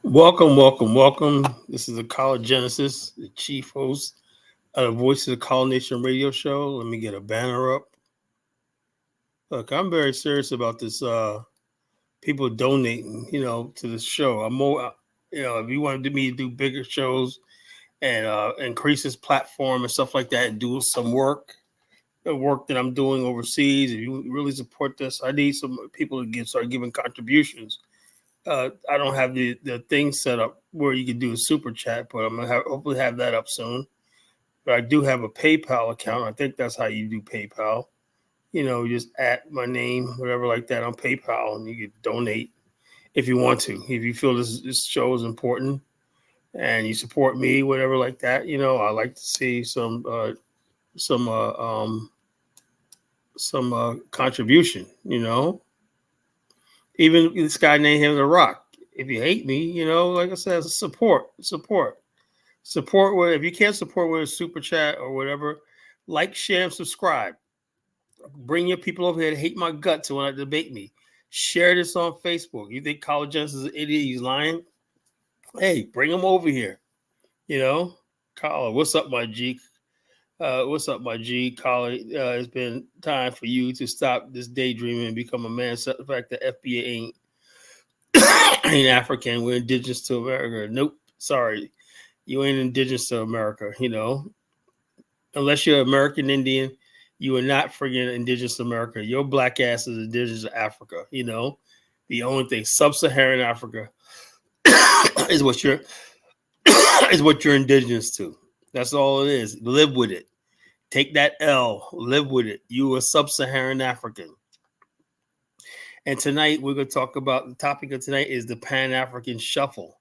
Welcome. This is the College Genesis, the chief host of the Voice of the College Nation radio show. Let me get a banner up. Look, I'm very serious about this. People donating, to this show. I'm more, if you wanted me to do bigger shows and increase this platform and stuff like that, and do some work, the work that I'm doing overseas. If you really support this, I need some people to start giving contributions. I don't have the thing set up where you can do a super chat, but I'm gonna hopefully have that up soon. But I do have a PayPal account. I think that's how you do PayPal. You just add my name, whatever like that on PayPal, and you can donate if you want to. If you feel this show is important and you support me, whatever like that, I like to see some contribution. Even this guy named him The Rock. If you hate me, like I said, support. If you can't support with a super chat or whatever, like, share, and subscribe. Bring your people over here to hate my guts when I debate me. Share this on Facebook. You think College Genesis is an idiot? He's lying. Hey, bring him over here. Colin, what's up, my G? Colin? It's been time for you to stop this daydreaming and become a man. The fact that FBA ain't African. We're indigenous to America. Nope. Sorry. You ain't indigenous to America, Unless you're American Indian, you are not friggin' indigenous to America. Your black ass is indigenous to Africa, The only thing, sub-Saharan Africa is what you're indigenous to. That's all it is. Live with it. Take that L. Live with it. You are sub-Saharan African. And tonight we're going to talk about, the topic of tonight is the Pan-African shuffle.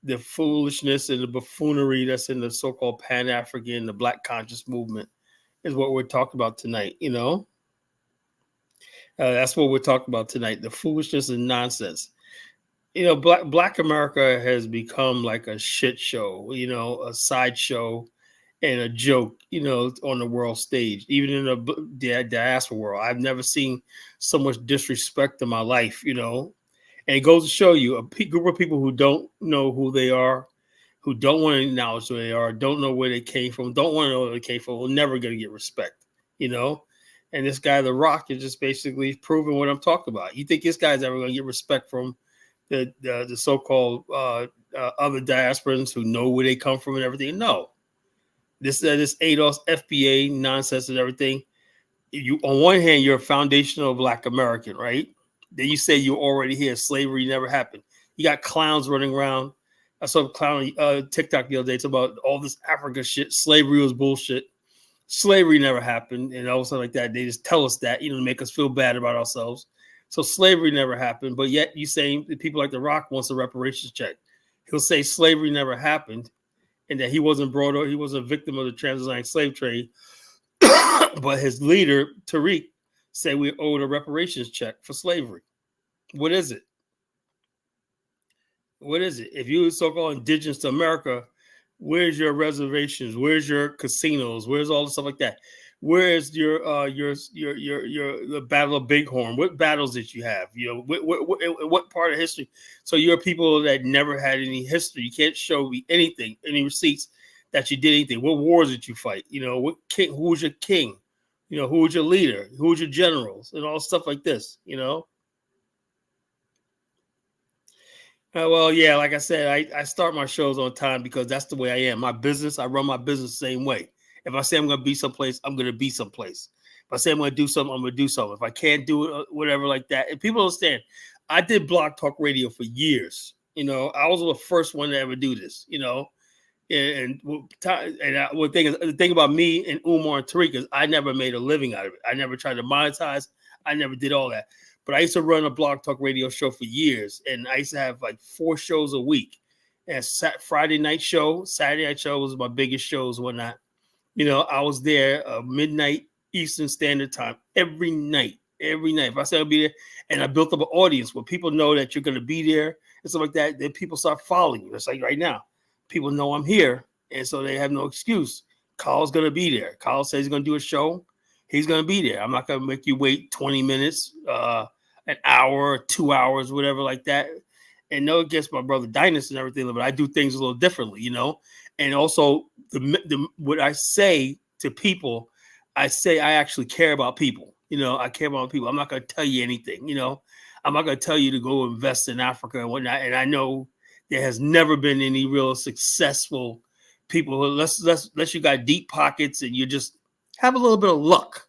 The foolishness and the buffoonery that's in the so-called Pan-African, the Black conscious movement is what we're talking about tonight, That's what we're talking about tonight, the foolishness and nonsense. Black America has become like a shit show, a sideshow and a joke, on the world stage, even in the diaspora world. I've never seen so much disrespect in my life, And it goes to show you a group of people who don't know who they are, who don't want to acknowledge who they are, don't know where they came from, don't want to know where they came from, will never going to get respect, And this guy, The Rock, is just basically proving what I'm talking about. You think this guy's ever going to get respect from the so-called other diasporans who know where they come from and everything? No. This ADOS, FBA nonsense and everything. You, on one hand, you're a foundational Black American, right? Then you say you're already here. Slavery never happened. You got clowns running around. I saw a clown TikTok the other day. It's about all this Africa shit. Slavery was bullshit. Slavery never happened. And all of a sudden like that, they just tell us that, to make us feel bad about ourselves. So slavery never happened. But yet you saying people like The Rock wants a reparations check. He'll say slavery never happened and that he wasn't brought up. He was a victim of the transatlantic slave trade. But his leader, Tariq, said we owed a reparations check for slavery. What is it? What is it? If you're so-called indigenous to America, where's your reservations? Where's your casinos? Where's all the stuff like that? Where's your the Battle of Bighorn? What battles did you have? What part of history? So you're people that never had any history. You can't show me anything, any receipts that you did anything. What wars did you fight? What king? Who was your king? Who was your leader? Who was your generals? And all stuff like this. Well, yeah, like I said, I start my shows on time because that's the way I am. My business, I run my business the same way. If I say I'm going to be someplace, I'm going to be someplace. If I say I'm going to do something, I'm going to do something. If I can't do it, whatever like that. And people understand, I did Blog Talk Radio for years. I was the first one to ever do this, And the thing about me and Umar and Tariq is I never made a living out of it. I never tried to monetize. I never did all that. But I used to run a Blog Talk Radio show for years, and I used to have like 4 shows a week. And Friday night show, Saturday night show was my biggest shows, whatnot. I was there midnight Eastern Standard Time every night. If I said I'd be there, and I built up an audience where people know that you're going to be there and stuff like that, then people start following you. It's like right now, people know I'm here, and so they have no excuse. Carl's going to be there. Carl says he's going to do a show. He's going to be there. I'm not going to make you wait 20 minutes, an hour, 2 hours, whatever like that. And no against my brother Dynas and everything, but I do things a little differently, you know. And also, the what I say to people, I say I actually care about people. You know, I care about people. I'm not going to tell you anything. You know, I'm not going to tell you to go invest in Africa and whatnot. And I know there has never been any real successful people. Unless you got deep pockets and you just have a little bit of luck.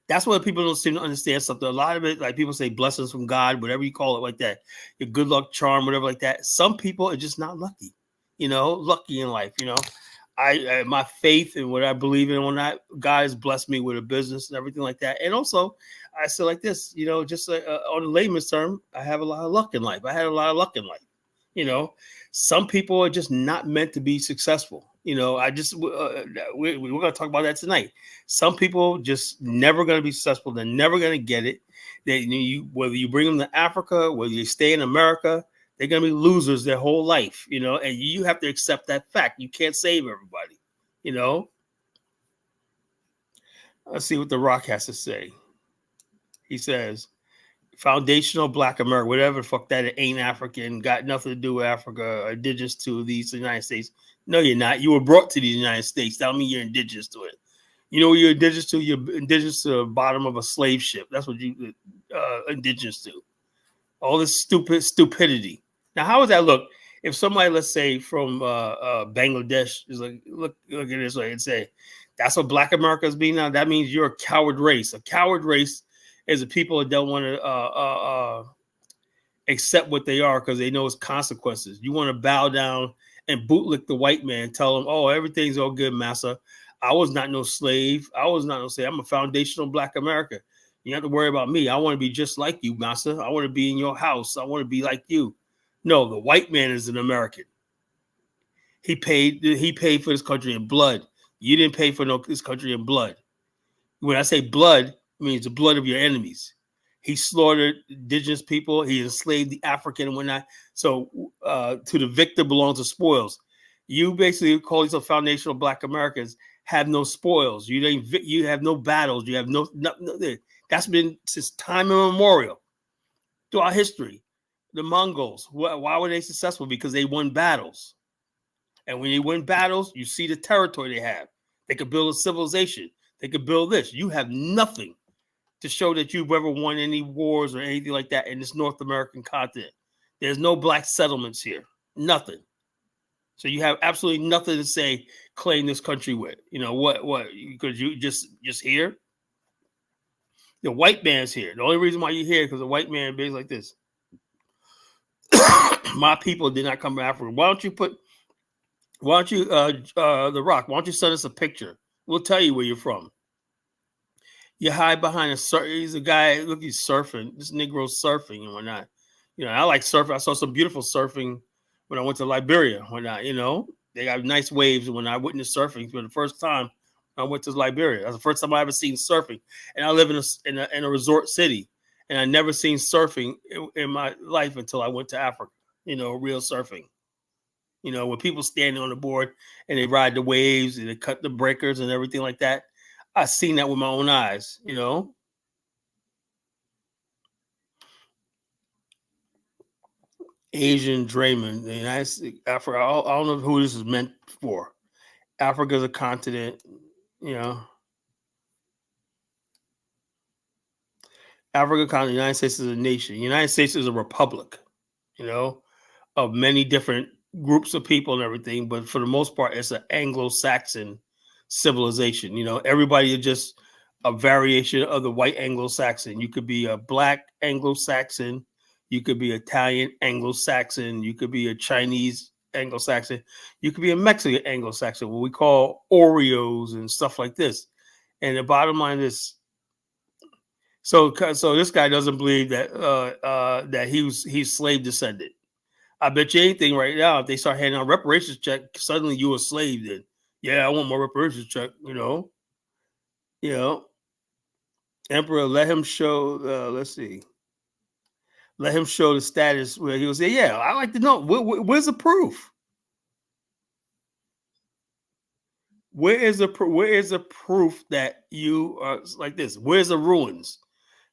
That's what people don't seem to understand something. A lot of it, like people say blessings from God, whatever you call it, like that, your good luck charm, whatever, like that. Some people are just not lucky, you know, lucky in life, you know. I my faith and what I believe in, when I God has blessed me with a business and everything like that. And also, I say like this, you know, just on a layman's term, I have a lot of luck in life. I had a lot of luck in life, you know. Some people are just not meant to be successful. You know, we're going to talk about that tonight. Some people just never going to be successful. They're never going to get it. Whether you bring them to Africa, whether you stay in America, they're going to be losers their whole life, you know, and you have to accept that fact. You can't save everybody, you know. Let's see what The Rock has to say. He says, foundational Black America, whatever the fuck that, it ain't African, got nothing to do with Africa, indigenous to these United States. No, you're not. You were brought to the United States. That don't mean you're indigenous to it. You know what you're indigenous to? You're indigenous to the bottom of a slave ship. That's what you indigenous to. All this stupidity. Now, how would that look if somebody, let's say, from Bangladesh is like, look at this way and say, that's what Black America is being now? That means you're a coward race. A coward race is the people that don't want to accept what they are because they know it's consequences. You want to bow down and bootlick the white man, tell them, oh, everything's all good, massa. I was not no slave. I was not no slave. I'm a foundational Black America. You have to worry about me. I want to be just like you, massa. I want to be in your house. I want to be like you. No, the white man is an American. He paid for this country in blood. You didn't pay for this country in blood. When I say blood, it means the blood of your enemies. He slaughtered indigenous people. He enslaved the African and whatnot. So to the victor belongs the spoils. You basically call yourself foundational Black Americans, have no spoils. You have no battles. You have no. That's been since time immemorial throughout history. The Mongols, why were they successful? Because they won battles. And when they win battles, you see the territory they have. They could build a civilization. They could build this. You have nothing to show that you've ever won any wars or anything like that in this North American continent. There's no Black settlements here. Nothing. So you have absolutely nothing to say, claim this country with. You know, what, because you just here? The white man's here. The only reason why you're here because the white man behaves like this. My people did not come to Africa. Why don't you, The Rock, why don't you send us a picture? We'll tell you where you're from. You hide behind he's a guy, look, he's surfing. This Negro's surfing and whatnot. You know, I like surfing. I saw some beautiful surfing when I went to Liberia and whatnot, you know. They got nice waves. When I witnessed surfing for the first time, I went to Liberia. That's the first time I ever seen surfing. And I live in a resort city. And I never seen surfing in my life until I went to Africa, you know, real surfing. You know, when people standing on the board and they ride the waves and they cut the breakers and everything like that. I've seen that with my own eyes, you know. Asian Draymond, the United States, Africa. I don't know who this is meant for. Africa's a continent, you know. Africa continent, the United States is a nation. The United States is a republic, you know, of many different groups of people and everything. But for the most part, it's an Anglo-Saxon civilization. You know, everybody is just a variation of the white Anglo-Saxon. You could be a Black Anglo-Saxon. You could be Italian Anglo-Saxon. You could be a Chinese Anglo-Saxon. You could be a Mexican Anglo-Saxon, what we call Oreos and stuff like this. And the bottom line is, so this guy doesn't believe that that he's slave descendant. I bet you anything right now, if they start handing out reparations check, suddenly you're a slave. Then, yeah, I want more reparations check. You know, Emperor, let him show. Let's see, let him show the status where he will say, yeah, I like to know where's the proof. Where is the proof that you are like this? Where's the ruins?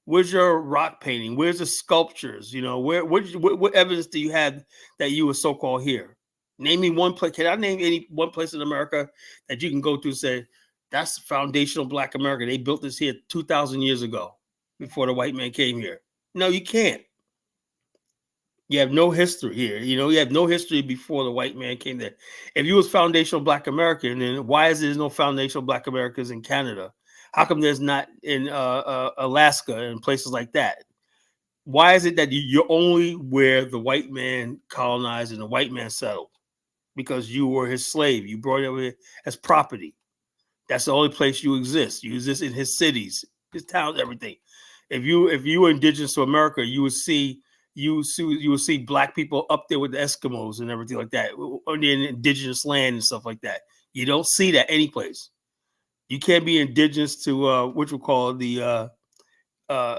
Where's your rock painting? Where's the sculptures? You know, what evidence do you have that you were so-called here? Name me one place. Can I name any one place in America that you can go to and say, that's foundational Black America? They built this here 2,000 years ago before the white man came here. No, you can't. You have no history here. You know, you have no history before the white man came there. If you was foundational Black American, then why is there no foundational Black Americans in Canada? How come there's not in Alaska and places like that? Why is it that you're only where the white man colonized and the white man settled? Because you were his slave. You brought it over here as property. That's the only place you exist. You exist in his cities, his towns, everything. If you were indigenous to America, you would see Black people up there with the Eskimos and everything like that on the indigenous land and stuff like that. You don't see that anyplace. You can't be indigenous to what we call the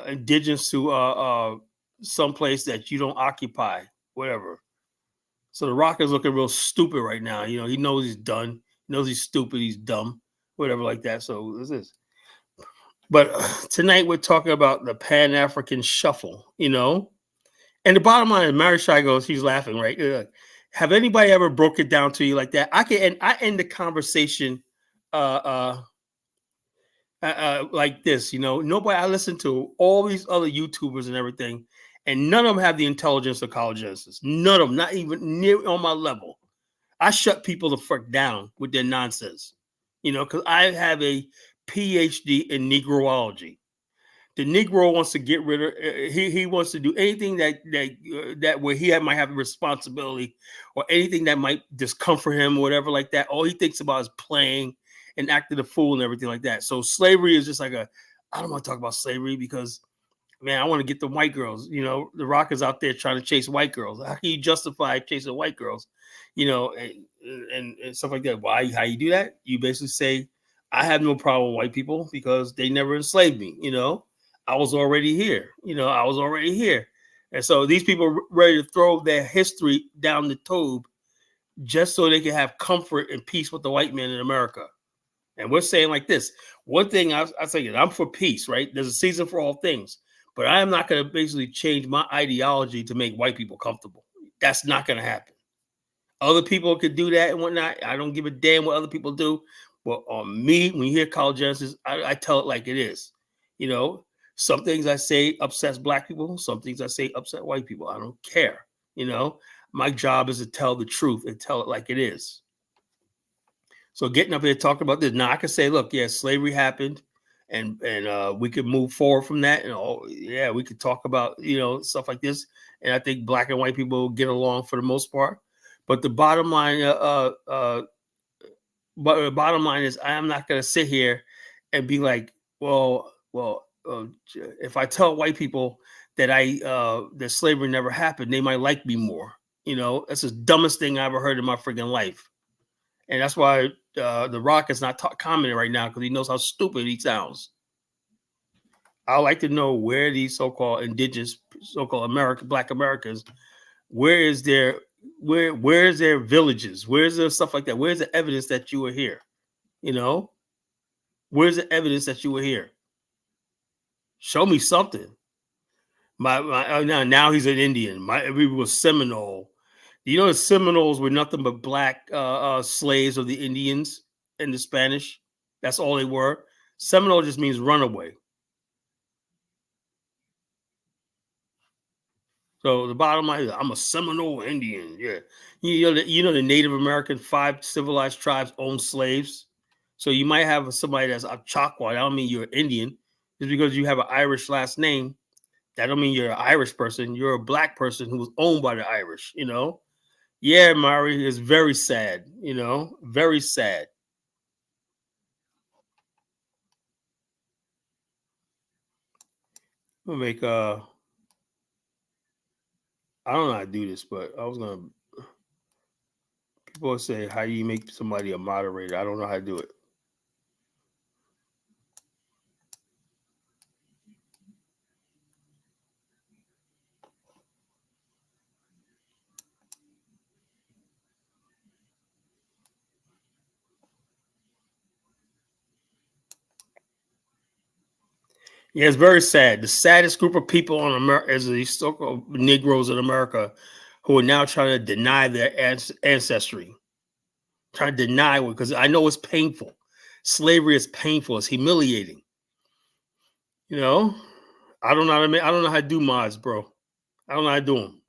indigenous to some place that you don't occupy, whatever. So the Rock is looking real stupid right now. You know, he knows he's done. He knows he's stupid. He's dumb, whatever like that. So this is. But tonight we're talking about the Pan African shuffle. You know, and the bottom line is, Mary Shy goes, he's laughing, right? Have anybody ever broke it down to you like that? I end the conversation like this, you know. Nobody, I listen to all these other YouTubers and everything, and none of them have the intelligence of college genesis. None of them, not even near on my level. I shut people the fuck down with their nonsense, you know, because I have a PhD in Negroology. The Negro wants to get rid of. He wants to do anything that where might have a responsibility, or anything that might discomfort him, or whatever like that. All he thinks about is playing and acting a fool and everything like that. So slavery is just like I don't want to talk about slavery because, man, I want to get the white girls. You know, the Rock is out there trying to chase white girls. How can you justify chasing white girls? You know, and stuff like that. Why? How you do that? You basically say, I have no problem with white people because they never enslaved me. You know, I was already here. You know, I was already here. And so these people are ready to throw their history down the tube just so they can have comfort and peace with the white man in America. And we're saying like this. One thing I say is I'm for peace, right? There's a season for all things. But I am not going to basically change my ideology to make white people comfortable. That's not going to happen. Other people could do that and whatnot. I don't give a damn what other people do. But on me, when you hear college genesis, I tell it like it is. You know, some things I say upsets Black people. Some things I say upset white people. I don't care. You know, my job is to tell the truth and tell it like it is. So getting up here talking about this, now I can say, look, yeah, slavery happened, and we could move forward from that, and yeah, we could talk about, you know, stuff like this, and I think Black and white people get along for the most part. But the bottom line, but the bottom line is, I am not going to sit here and be like, if I tell white people that that slavery never happened, they might like me more. You know, that's the dumbest thing I ever heard in my freaking life. And that's why The Rock is not commenting right now, because he knows how stupid he sounds. I would like to know where these so-called indigenous, so-called Black Americans, where's their villages? Where's the stuff like that? Where's the evidence that you were here? You know, where's the evidence that you were here? Show me something. Now he's an Indian. We was Seminole. You know, the Seminoles were nothing but Black slaves of the Indians and the Spanish. That's all they were. Seminole just means runaway. So the bottom line is, I'm a Seminole Indian. Yeah, you know the Native American 5 civilized tribes own slaves. So you might have somebody that's a Choctaw. I don't mean you're Indian. Just because you have an Irish last name, that don't mean you're an Irish person. You're a Black person who was owned by the Irish. You know. Yeah, Mari is very sad. You know, very sad. I'm gonna make I don't know how to do this, but I was gonna. People say, how do you make somebody a moderator? I don't know how to do it. Yeah, it's very sad. The saddest group of people on America is the so-called Negroes in America who are now trying to deny their ancestry, trying to deny it because I know it's painful. Slavery is painful. It's humiliating. You know, I don't know how to I don't know how to do mods, bro. I don't know how to do them.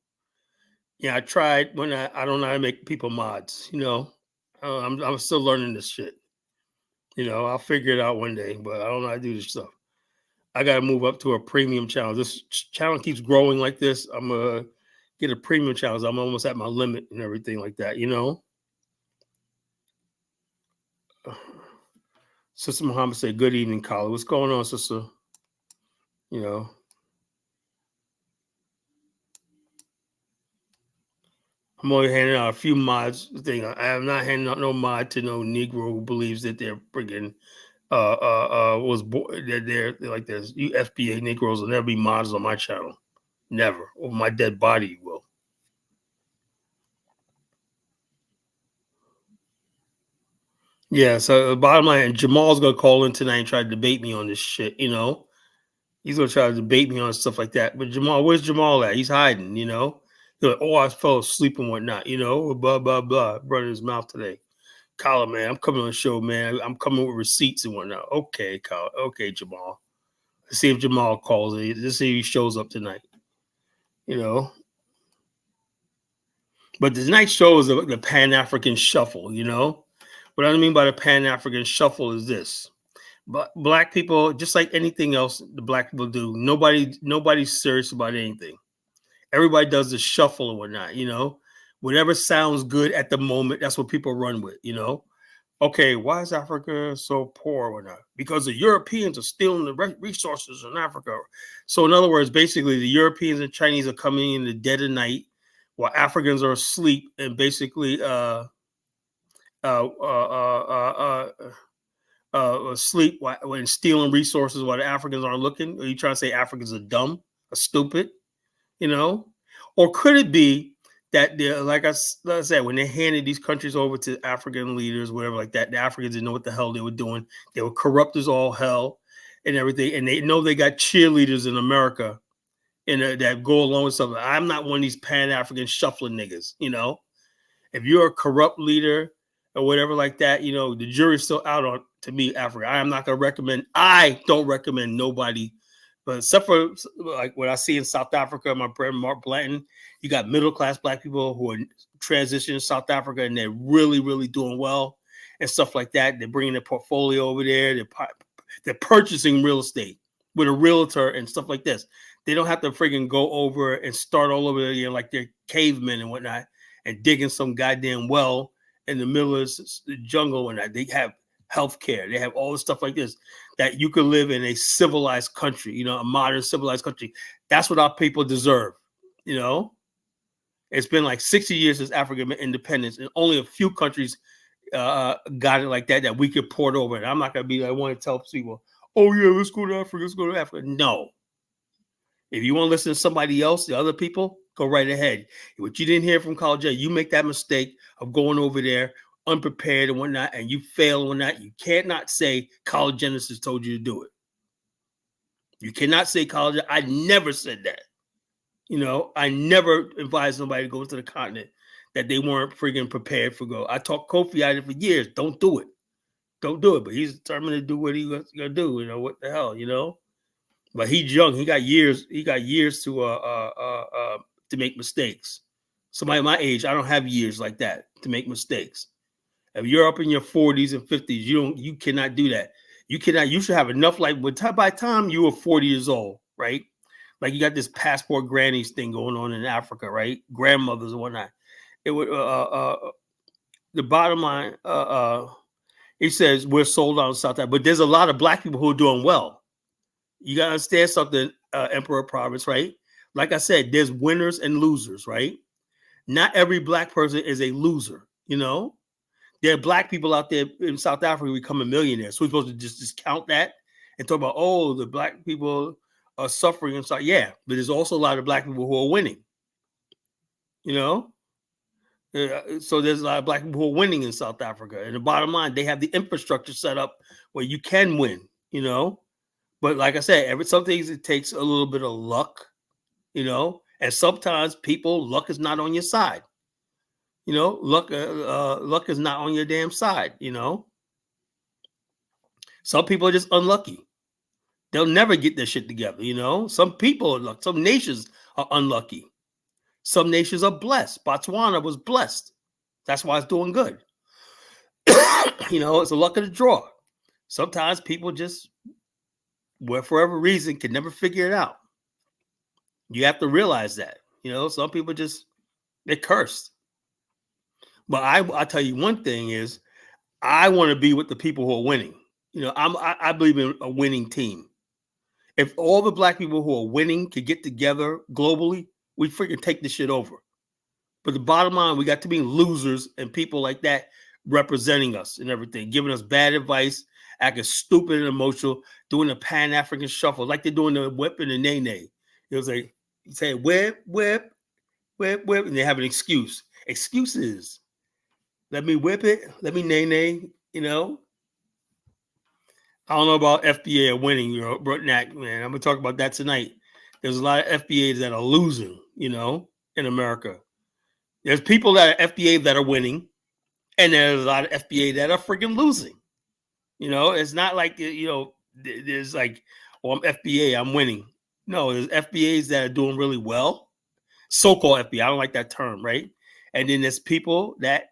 Yeah, I tried when I don't know how to make people mods. I'm still learning this shit. I'll figure it out one day, but I don't know how to do this stuff. I got to move up to a premium channel. This channel keeps growing like this. I'm gonna get a premium channel. I'm almost at my limit and everything like that. Sister Muhammad said, "Good evening, Khalid. What's going on, sister?" You know, I'm only handing out a few mods. I am not handing out no mod to no Negro who believes that they're friggin' that they're like this. You FBA Negroes will never be mods on my channel. Never. Over my dead body, you will. Yeah, so the bottom line, Jamal's gonna call in tonight and try to debate me on this shit, He's gonna try to debate me on stuff like that. But Jamal, where's Jamal at? He's hiding. He's like, oh, I fell asleep and whatnot, blah, blah, blah. Running his mouth today. Colin, man, I'm coming on the show, man. I'm coming with receipts and whatnot. Okay, Colin. Okay, Jamal. Let's see if Jamal calls. Let's see if he shows up tonight. You know. But tonight's show is the Pan-African Shuffle. What I mean by the Pan-African Shuffle is this. But black people, just like anything else the black people do, nobody's serious about anything. Everybody does the shuffle and whatnot. Whatever sounds good at the moment, that's what people run with. Okay, why is Africa so poor or not? Because the Europeans are stealing the resources in Africa. So in other words, basically the Europeans and Chinese are coming in the dead of night while Africans are asleep and basically asleep when stealing resources while the Africans aren't looking. Are you trying to say Africans are dumb or stupid? Or could it be that like I said, when they handed these countries over to African leaders, whatever like that, the Africans didn't know what the hell they were doing. They were corrupt as all hell and everything, and they know they got cheerleaders in America and that go along with something. I'm not one of these Pan-African shuffling niggas. If you're a corrupt leader or whatever like that, the jury's still out on, to me, Africa. I don't recommend nobody, but except for like what I see in South Africa, my friend Mark Blanton, you got middle-class black people who are transitioning to South Africa and they're really, really doing well and stuff like that. They're bringing their portfolio over there. They're purchasing real estate with a realtor and stuff like this. They don't have to friggin' go over and start all over again like they're cavemen and whatnot and digging some goddamn well in the middle of the jungle and that. They have healthcare. They have all the stuff like this that you could live in a civilized country, a modern civilized country. That's what our people deserve. It's been like 60 years since African independence, and only a few countries got it like that we could port over. And I'm not gonna be like, I want to tell people, oh yeah, let's go to Africa, let's go to Africa. No. If you want to listen to somebody else, the other people, go right ahead. What you didn't hear from College, you make that mistake of going over there unprepared and whatnot, and you fail and whatnot. You cannot say College Genesis told you to do it. You cannot say College. I never said that. I never advised somebody to go to the continent that they weren't freaking prepared for go. I talked Kofi out of it for years. Don't do it. Don't do it. But he's determined to do what he's gonna do. What the hell. But he's young. He got years. He got years to make mistakes. Somebody my age, I don't have years like that to make mistakes. If you're up in your 40s and 50s, you cannot do that. You cannot. You should have enough. Like by the time you were 40 years old, right? Like you got this passport grannies thing going on in Africa, right? Grandmothers and whatnot. It would the bottom line. He says we're sold out in South Africa, but there's a lot of black people who are doing well. You gotta understand something, Emperor Province, right? Like I said, there's winners and losers, right? Not every black person is a loser. There are black people out there in South Africa becoming millionaires. So we're supposed to just discount that and talk about, oh, the black people are suffering and stuff. Yeah, but there's also a lot of black people who are winning. So there's a lot of black people who are winning in South Africa. And the bottom line, they have the infrastructure set up where you can win. But like I said, some things it takes a little bit of luck, and sometimes luck is not on your side. Luck is not on your damn side. Some people are just unlucky. They'll never get their shit together. Some people are lucky. Some nations are unlucky. Some nations are blessed. Botswana was blessed. That's why it's doing good. It's a luck of the draw. Sometimes people just, for whatever reason, can never figure it out. You have to realize that. Some people they're cursed. But I tell you one thing is, I want to be with the people who are winning. I believe in a winning team. If all the black people who are winning could get together globally, we freaking take this shit over. But the bottom line, we got too many losers and people like that representing us and everything, giving us bad advice, acting stupid and emotional, doing the Pan-African shuffle, like they're doing the whip and the nay-nay. It was like, you say whip, whip, whip, whip, and they have an excuse. Excuses. Let me whip it. Let me nay-nay, I don't know about FBA are winning, man. I'm gonna talk about that tonight. There's a lot of FBAs that are losing, in America. There's people that are FBA that are winning, and there's a lot of FBA that are freaking losing. It's not like there's like, oh, I'm FBA, I'm winning. No, there's FBAs that are doing really well, so-called FBA. I don't like that term, right? And then there's people that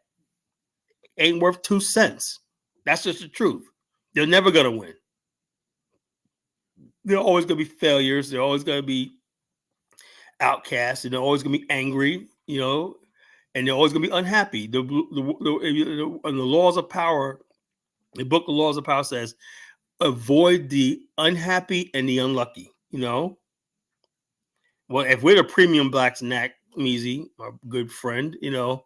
ain't worth 2 cents. That's just the truth. They're never gonna win. They're always gonna be failures. They're always gonna be outcasts, and they're always gonna be angry, and they're always gonna be unhappy. The laws of power, the book of laws of power says, avoid the unhappy and the unlucky. Well, if we're the premium blacks, Nakmeezy, our good friend, that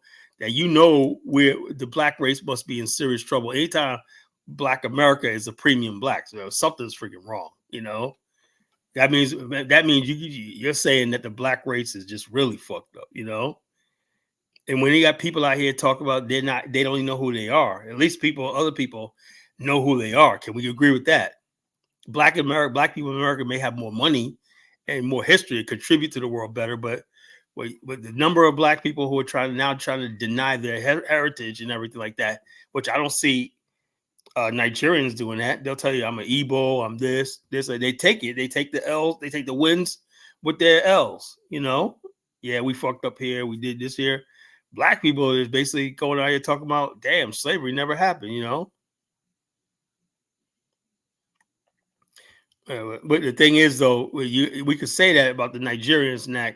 we're the black race must be in serious trouble. Anytime Black America is a premium black, so something's freaking wrong. That means you're saying that the black race is just really fucked up. And when you got people out here talking about they don't even know who they are. At least other people know who they are. Can we agree with that? Black people in America may have more money and more history to contribute to the world better, but the number of black people who are trying to deny their heritage and everything like that, which I don't see Nigerians doing that. They'll tell you I'm an Igbo, I'm this. They take it. They take the L's. They take the wins with their L's. Yeah, we fucked up here. We did this here. Black people is basically going out here talking about, damn, slavery never happened. But the thing is, though, we could say that about the Nigerians,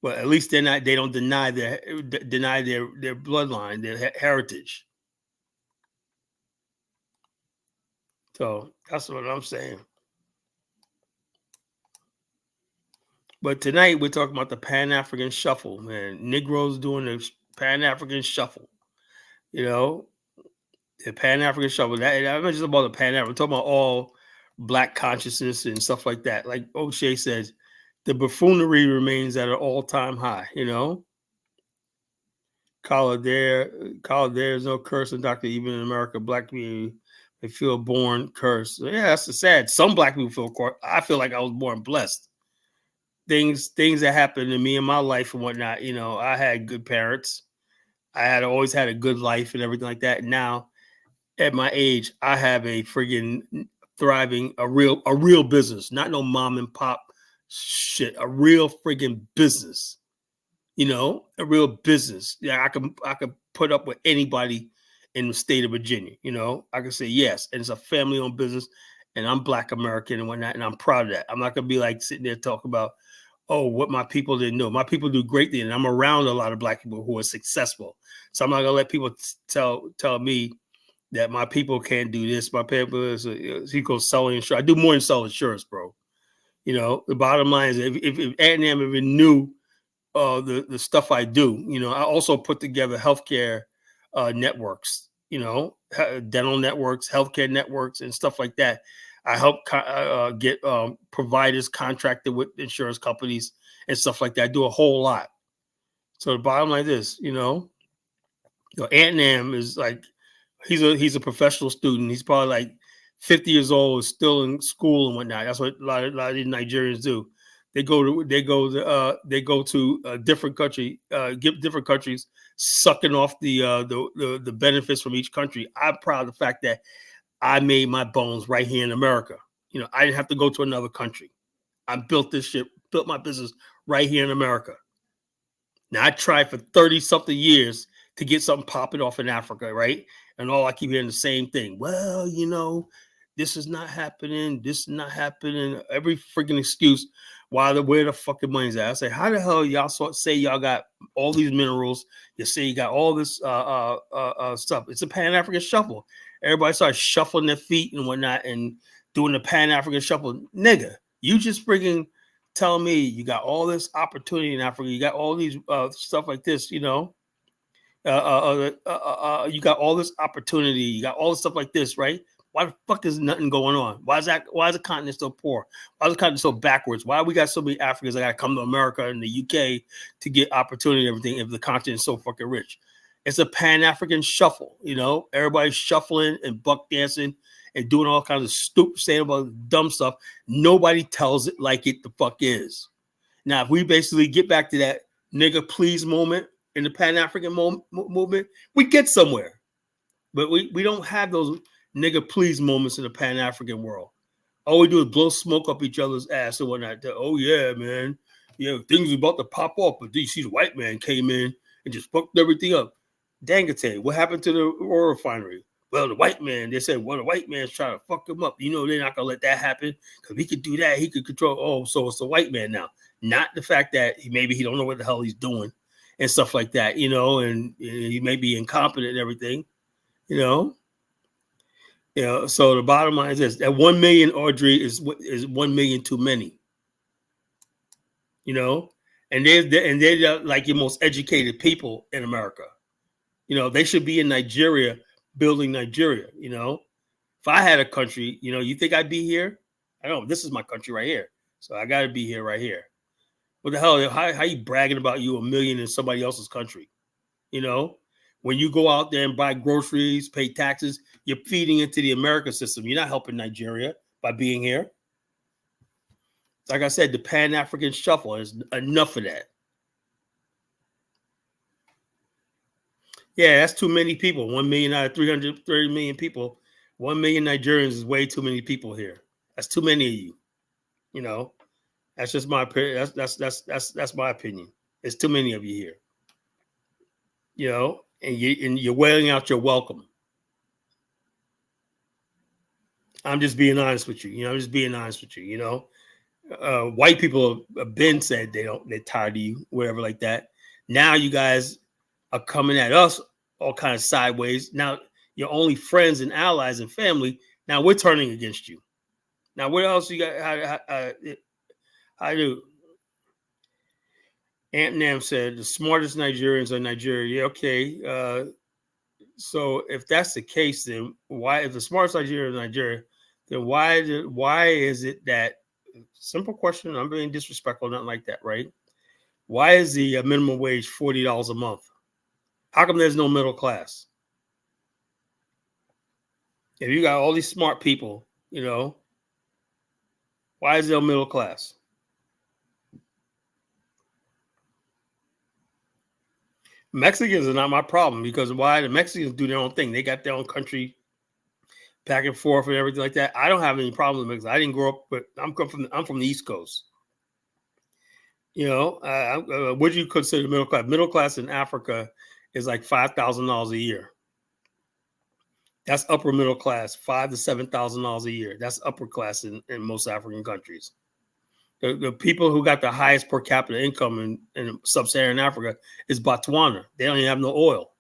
but at least they don't deny their bloodline, their heritage. So that's what I'm saying. But tonight we're talking about the Pan-African shuffle, man. Negroes doing the Pan-African shuffle. The Pan-African shuffle. I'm not just about the Pan-African. I'm talking about all black consciousness and stuff like that. Like O'Shea says, the buffoonery remains at an all-time high. There is no curse in doctor. Even in America, black community, they feel born cursed. So yeah, that's sad. Some black people feel cursed. I feel like I was born blessed. Things that happened to me in my life and whatnot. I had good parents. I had always had a good life and everything like that. Now, at my age, I have a friggin' thriving, a real business, not no mom and pop shit. A real friggin' business. A real business. Yeah, I could put up with anybody in the state of Virginia. I can say yes, and it's a family-owned business, and I'm Black American and whatnot, and I'm proud of that. I'm not gonna be like sitting there talking about, oh, what my people didn't know. My people do great things, and I'm around a lot of black people who are successful. So I'm not gonna let people tell me that my people can't do this. My people is he goes selling insurance. I do more than sell insurance, bro. The bottom line is if Anthem even knew the stuff I do, I also put together healthcare networks, dental networks, healthcare networks, and stuff like that. I help get providers contracted with insurance companies and stuff like that. I do a whole lot. So the bottom line is, Antnam is like he's a professional student. He's probably like 50 years old, is still in school and whatnot. That's what a lot of these Nigerians do. They go to a different country, give different countries, sucking off the benefits from each country. I'm proud of the fact that I made my bones right here in America. You know, I didn't have to go to another country. I built this shit, built my business right here in America. Now I tried for 30 something years to get something popping off in Africa, right? And all I keep hearing the same thing. Well, you know, this is not happening. This is not happening. Every freaking excuse. Where the fucking money's at? I say, how the hell y'all say y'all got all these minerals? You say you got all this stuff. It's a Pan-African shuffle. Everybody starts shuffling their feet and whatnot and doing the Pan-African shuffle. Nigga, you just freaking telling me you got all this opportunity in Africa. You got all these stuff like this, you know. You got all this opportunity. You got all this stuff like this, right? Why the fuck is nothing going on? Why is the continent so poor? Why is the continent so backwards? Why we got so many Africans that got to come to America and the UK to get opportunity and everything if the continent is so fucking rich? It's a Pan-African shuffle, you know. Everybody's shuffling and buck dancing and doing all kinds of stupid, saying about dumb stuff. Nobody tells it like it the fuck is. Now, if we basically get back to that nigga please moment in the Pan-African movement, we get somewhere. But we don't have those nigga please moments in the Pan-African world. All we do is blow smoke up each other's ass and whatnot. Oh, yeah, man. You know, things are about to pop off, but you see the white man came in and just fucked everything up. Dangote, what happened to the oil refinery? Well, the white man, they said, well, the white man's trying to fuck him up. You know, they're not going to let that happen because he could do that. He could control. Oh, so it's the white man now. Not the fact that maybe he don't know what the hell he's doing and stuff like that, you know, and he may be incompetent and everything, you know. You know, so the bottom line is this: that 1 million, Audrey, is 1 million too many. You know, and they're like your most educated people in America. You know, they should be in Nigeria building Nigeria. You know, if I had a country, you know, you think I'd be here? I don't know. This is my country right here, so I got to be here right here. What the hell? How you bragging about you 1 million in somebody else's country? You know, when you go out there and buy groceries, pay taxes, you're feeding into the American system. You're not helping Nigeria by being here. Like I said, the Pan-African shuffle is enough of that. Yeah, that's too many people. 1 million out of 330 million people. 1 million Nigerians is way too many people here. That's too many of you. You know, that's just my opinion. That's my opinion. There's too many of you here. You know, and you're wailing out your welcome. I'm just being honest with you. You know, I'm just being honest with you. You know, white people have been said they're tired of you, whatever like that. Now you guys are coming at us all kind of sideways. Now you're only friends and allies and family. Now we're turning against you. Now what else you got? How do? Aunt Nam said the smartest Nigerians are Nigeria. Yeah, okay. So if that's the case, then why, if the smartest Nigerians are Nigeria, then why is it that, simple question, I'm being disrespectful, nothing like that, right? Why is the minimum wage $40 a month? How come there's no middle class? If you got all these smart people, you know, why is there no middle class? Mexicans are not my problem, because why? The Mexicans do their own thing. They got their own country, back and forth and everything like that. I don't have any problems with Mexicans. I didn't grow up, but I'm from the East Coast. You know, what do you consider middle class? Middle class in Africa is like $5,000 a year. That's upper middle class, $5,000 to $7,000 a year. That's upper class in most African countries. The people who got the highest per capita income in sub-Saharan Africa is Botswana. They don't even have no oil.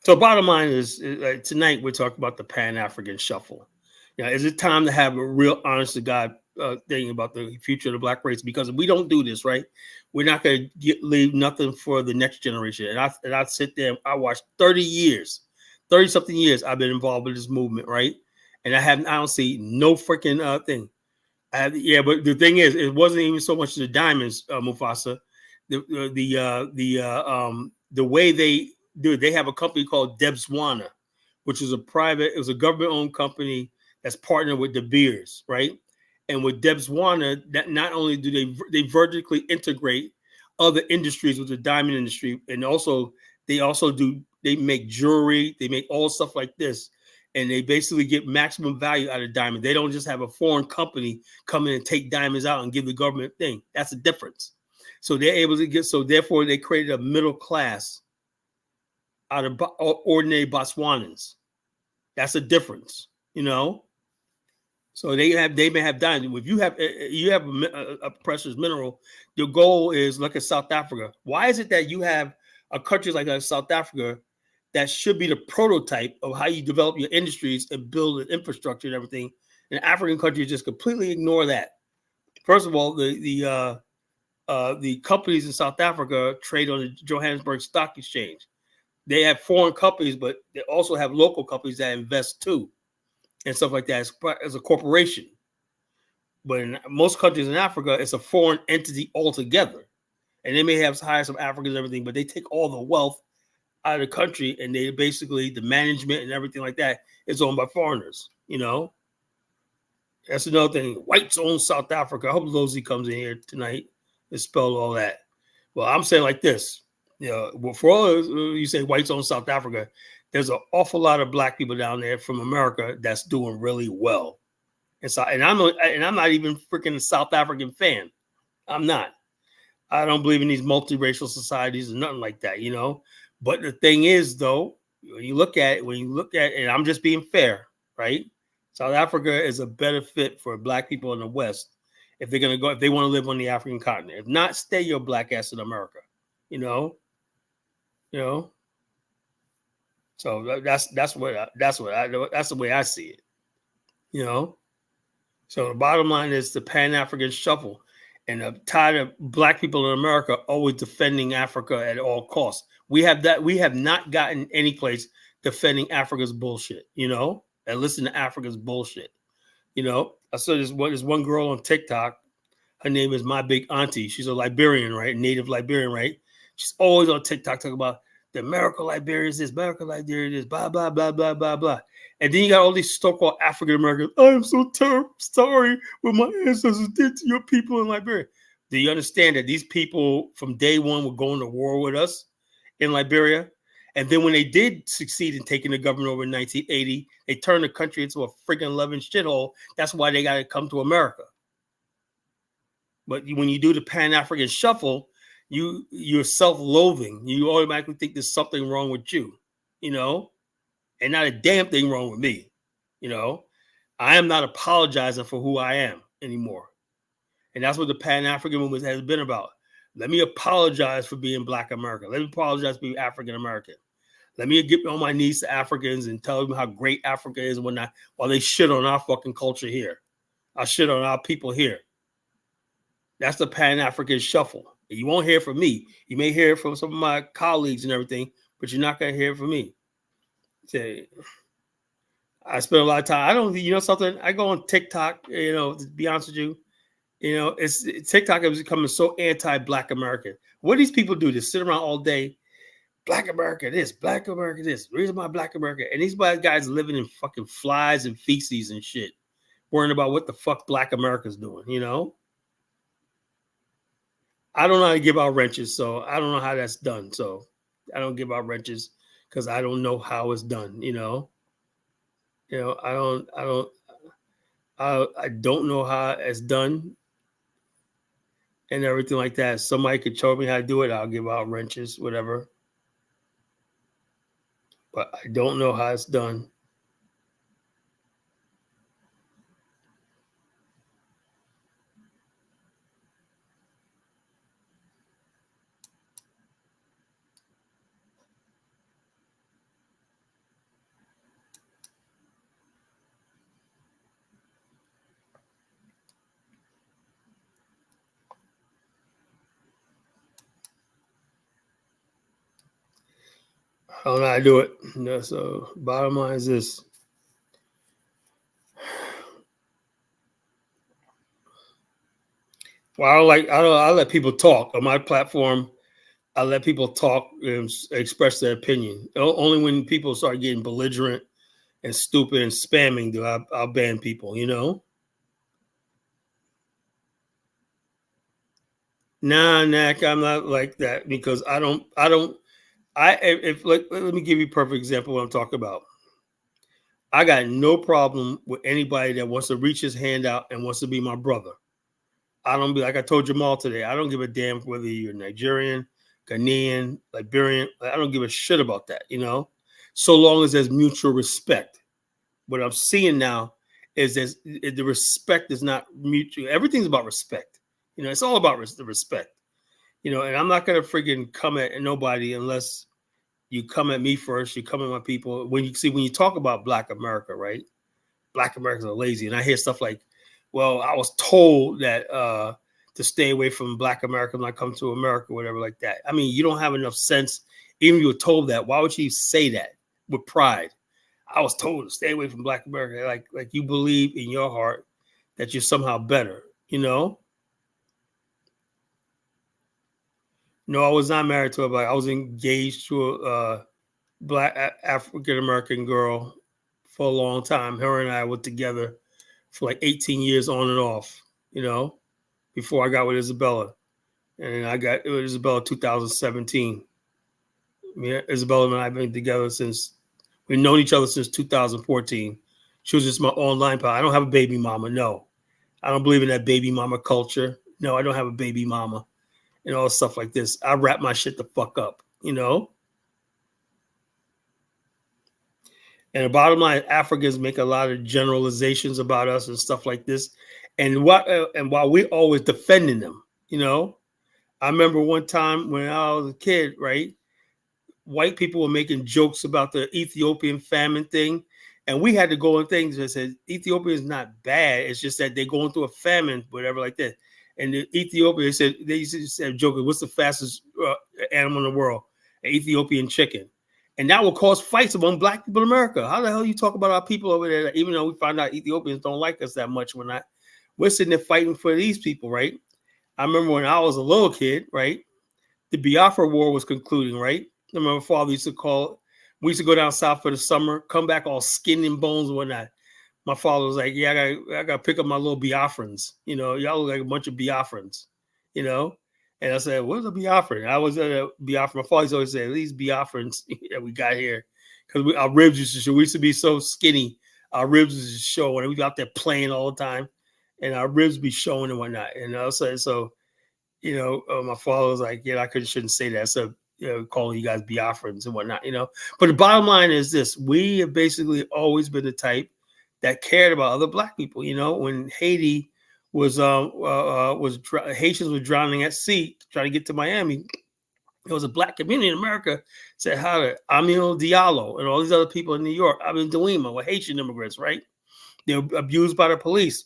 So bottom line is tonight we're talking about the Pan-African shuffle. You know, is it time to have a real honest to God thing about the future of the black race? Because if we don't do this, right, we're not going to leave nothing for the next generation. And I sit there, I watched 30 something years I've been involved with this movement, right? And I don't see no freaking thing. Yeah, but the thing is, it wasn't even so much the diamonds, Mufasa. the way they do it, they have a company called Debswana, which is it was a government-owned company that's partnered with De Beers, right? And with Debswana, that not only do they vertically integrate other industries with the diamond industry, and they make jewelry, they make all stuff like this, and they basically get maximum value out of diamond. They don't just have a foreign company come in and take diamonds out and give the government thing. That's the difference. So they're able to therefore they created a middle class out of ordinary Botswanans. That's a difference, you know. So they may have diamonds. If you have a precious mineral, your goal is look at South Africa. Why is it that you have a country like South Africa that should be the prototype of how you develop your industries and build an infrastructure and everything? And African countries just completely ignore that. First of all, the companies in South Africa trade on the Johannesburg Stock Exchange. They have foreign companies, but they also have local companies that invest too, and stuff like that as a corporation. But in most countries in Africa, it's a foreign entity altogether. And they may hire some Africans and everything, but they take all the wealth out of the country, and they basically, the management and everything like that is owned by foreigners, you know? That's another thing. Whites own South Africa. I hope Lozy comes in here tonight and spell all that. Well, I'm saying like this. You know, for all you say whites own South Africa, there's an awful lot of black people down there from America that's doing really well. And so, and I'm not even freaking a South African fan. I'm not. I don't believe in these multiracial societies and nothing like that, you know. But the thing is, though, when you look at it, and I'm just being fair, right? South Africa is a better fit for black people in the West if they're gonna go, if they want to live on the African continent. If not, stay your black ass in America, you know. You know. So that's the way I see it, you know. So the bottom line is the Pan-African shuffle, and the tide of black people in America always defending Africa at all costs. We have not gotten any place defending Africa's bullshit, you know, and listen to Africa's bullshit. You know, I saw this one girl on TikTok. Her name is My Big Auntie. She's a Liberian, right? Native Liberian, right? She's always on TikTok talking about the America Liberians this, America Liberian this, blah, blah, blah, blah, blah, blah. And then you got all these so-called African Americans. I'm so sorry what my ancestors did to your people in Liberia. Do you understand that these people from day one were going to war with us in Liberia? And then when they did succeed in taking the government over in 1980, they turned the country into a freaking loving shithole. That's why they got to come to America. But when you do the Pan-African shuffle, you're self-loathing. You automatically think there's something wrong with you, you know, and not a damn thing wrong with me. You know, I am not apologizing for who I am anymore. And that's what the Pan-African movement has been about. Let me apologize for being Black American. Let me apologize for being African American. Let me get on my knees to Africans and tell them how great Africa is while they shit on our fucking culture here. I shit on our people here. That's the Pan-African shuffle. You won't hear from me. You may hear from some of my colleagues and everything, but you're not going to hear from me. I spend a lot of time. You know something? I go on TikTok, you know, to be honest with you. You know, TikTok is becoming so anti-Black American. What do these people do? They sit around all day. Black America this, Black America this. Reason why Black America. And these black guys living in fucking flies and feces and shit. Worrying about what the fuck Black America's doing, you know? I don't know how to give out wrenches, so I don't know how that's done. So I don't give out wrenches because I don't know how it's done, you know? You know, I don't know how it's done and everything like that. Somebody could show me how to do it. I'll give out wrenches, whatever. But I don't know how it's done. I don't know how to do it. No, so bottom line is this. Well, I let people talk on my platform. I let people talk and express their opinion. Only when people start getting belligerent and stupid and spamming do I'll ban people. Nah, Nak, I'm not like that because if like let me give you a perfect example of what I'm talking about. I got no problem with anybody that wants to reach his hand out and wants to be my brother. I don't be like I told Jamal today. I don't give a damn whether you're Nigerian, Ghanaian, Liberian. I don't give a shit about that. So long as there's mutual respect. What I'm seeing now is that the respect is not mutual. Everything's about respect. It's all about the respect. And I'm not gonna freaking come at nobody unless you come at me first. You come at my people. When you talk about Black America, right? Black Americans are lazy, and I hear stuff like, "Well, I was told that to stay away from Black Americans when I come to America, whatever like that." I mean, you don't have enough sense. Even if you were told that, why would you say that with pride? I was told to stay away from Black America, like you believe in your heart that you're somehow better. No, I was not married to a Black. I was engaged to a Black African American girl for a long time. Her and I were together for like 18 years on and off, before I got with Isabella. And I got with Isabella 2017. Isabella and I have been together since we've known each other since 2014. She was just my online pal. I don't have a baby mama. No, I don't believe in that baby mama culture. No, I don't have a baby mama and all stuff like this. I wrap my shit the fuck up. And the bottom line, Africans make a lot of generalizations about us and stuff like this. And while we're always defending them, I remember one time when I was a kid, right? White people were making jokes about the Ethiopian famine thing. And we had to go on things that said Ethiopia is not bad. It's just that they're going through a famine, whatever like that. And the Ethiopia, they used to say joking, what's the fastest animal in the world? An Ethiopian chicken. And that will cause fights among Black people in America. How the hell you talk about our people over there, even though we find out Ethiopians don't like us that much? We're sitting there fighting for these people, right? I remember when I was a little kid, right? The Biafra War was concluding, right? I remember my father we used to go down south for the summer, come back all skin and bones and whatnot. My father was like, yeah, I got to pick up my little Biafrans. Y'all look like a bunch of Biafrans, you know? And I said, what's a Biafran? I was at a Biafran. My father always said, these Biafrans that we got here, because our ribs used to show. We used to be so skinny. Our ribs used to show when we got out there playing all the time. And our ribs be showing and whatnot. And I said, so my father was like, yeah, shouldn't say that. So, calling you guys Biafrans and whatnot. But the bottom line is this: we have basically always been the type that cared about other Black people. When Haiti Haitians were drowning at sea trying to get to Miami, there was a Black community in America said how to Amil Diallo and all these other people in New York. I mean, Delima were Haitian immigrants, right? They were abused by the police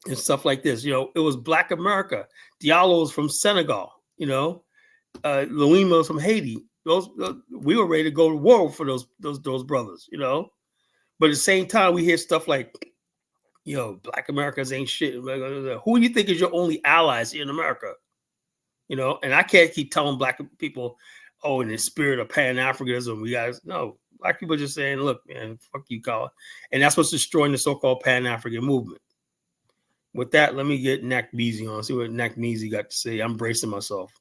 and stuff like this. It was Black America. Diallo was from Senegal. Louima was from Haiti. We were ready to go to war for those brothers. But at the same time, we hear stuff like, Black Americans ain't shit. Who do you think is your only allies here in America? And I can't keep telling Black people, oh, in the spirit of pan-Africanism, we guys no. Black people are just saying, look, man, fuck you, Colin. And that's what's destroying the so-called pan-African movement. With that, let me get Nakmeezy on, see what Nakmeezy got to say. I'm bracing myself.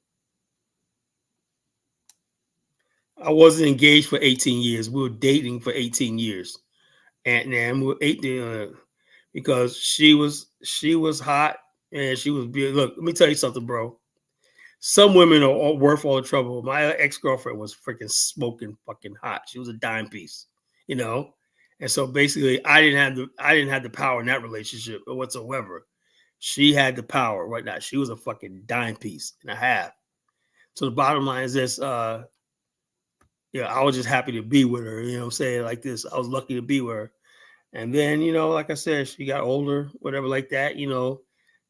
I wasn't engaged for 18 years. We were dating for 18 years. And then we were 18 because she was hot and she was beautiful. Look, let me tell you something, bro. Some women are worth all the trouble. My ex-girlfriend was freaking smoking fucking hot. She was a dime piece, And so basically I didn't have the power in that relationship whatsoever. She had the power right now. She was a fucking dime piece and a half. So the bottom line is this, I was just happy to be with her, I'm saying, like this. I was lucky to be with her. And then, like I said, she got older, whatever like that,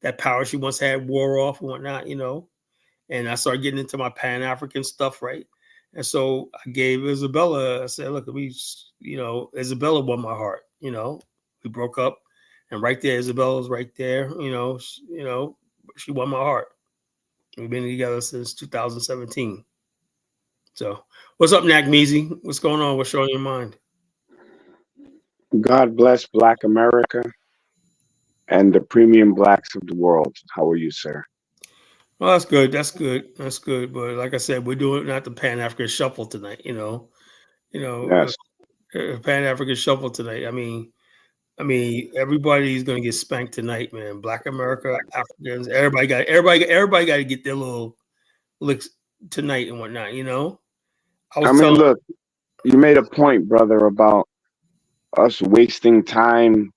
that power she once had wore off and whatnot, and I started getting into my Pan-African stuff, right? And so I gave Isabella, I said, look, Isabella won my heart, we broke up and right there, Isabella's right there, she won my heart. We've been together since 2017. So, what's up, Nakmeezy? What's going on? What's on your mind? God bless Black America and the premium blacks of the world. How are you, sir? Well, that's good. That's good. That's good. But like I said, we're doing not the Pan African Shuffle tonight. You know, Yes. Pan African Shuffle tonight. Everybody's gonna get spanked tonight, man. Black America, Africans, everybody got to get their little licks tonight and whatnot. I I was mean, telling, look, you made a point, brother, about us wasting time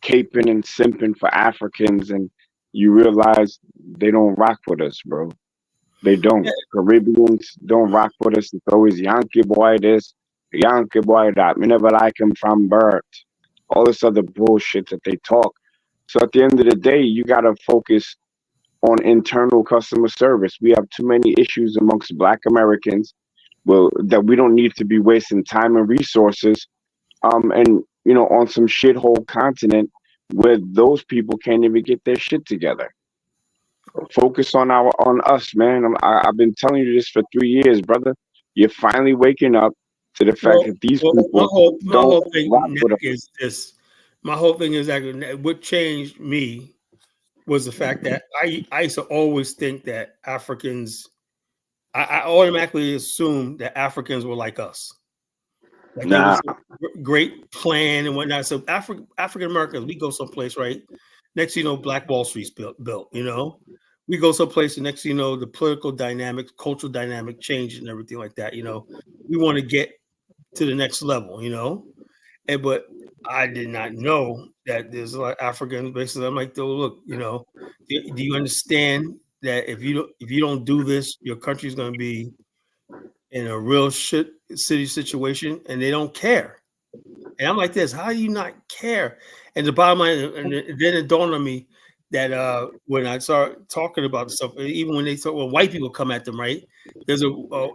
caping and simping for Africans, and you realize they don't rock with us, bro. They don't. yeah, Caribbeans don't rock with us. It's always Yankee boy this, Yankee boy that. We never like him from birth. All this other bullshit that they talk. So at the end of the day, you gotta focus on internal customer service. We have too many issues amongst Black Americans, well, that we don't need to be wasting time and resources, and on some shithole continent where those people can't even get their shit together. Focus on us, man. I've been telling you this for 3 years, brother. You're finally waking up to the fact well, that these well, people my don't whole thing, rock with Nick, us. is this. My whole thing is that what changed me was the fact that I used to always think that Africans. I automatically assumed that Africans were like us. Like there Nah, was a great plan and whatnot. So African Americans, we go someplace, right? Next, Black Wall Street's built. We go someplace, and next, the political dynamic, cultural dynamic change and everything like that. We want to get to the next level. But I did not know that there's a lot of Africans. Basically, I'm like, though, look, do you understand that if you don't do this, your country's going to be in a real shit city situation, and they don't care. And I'm like this, how do you not care? And the bottom line, and then it dawned on me that when I started talking about stuff, even when white people come at them, right? There's a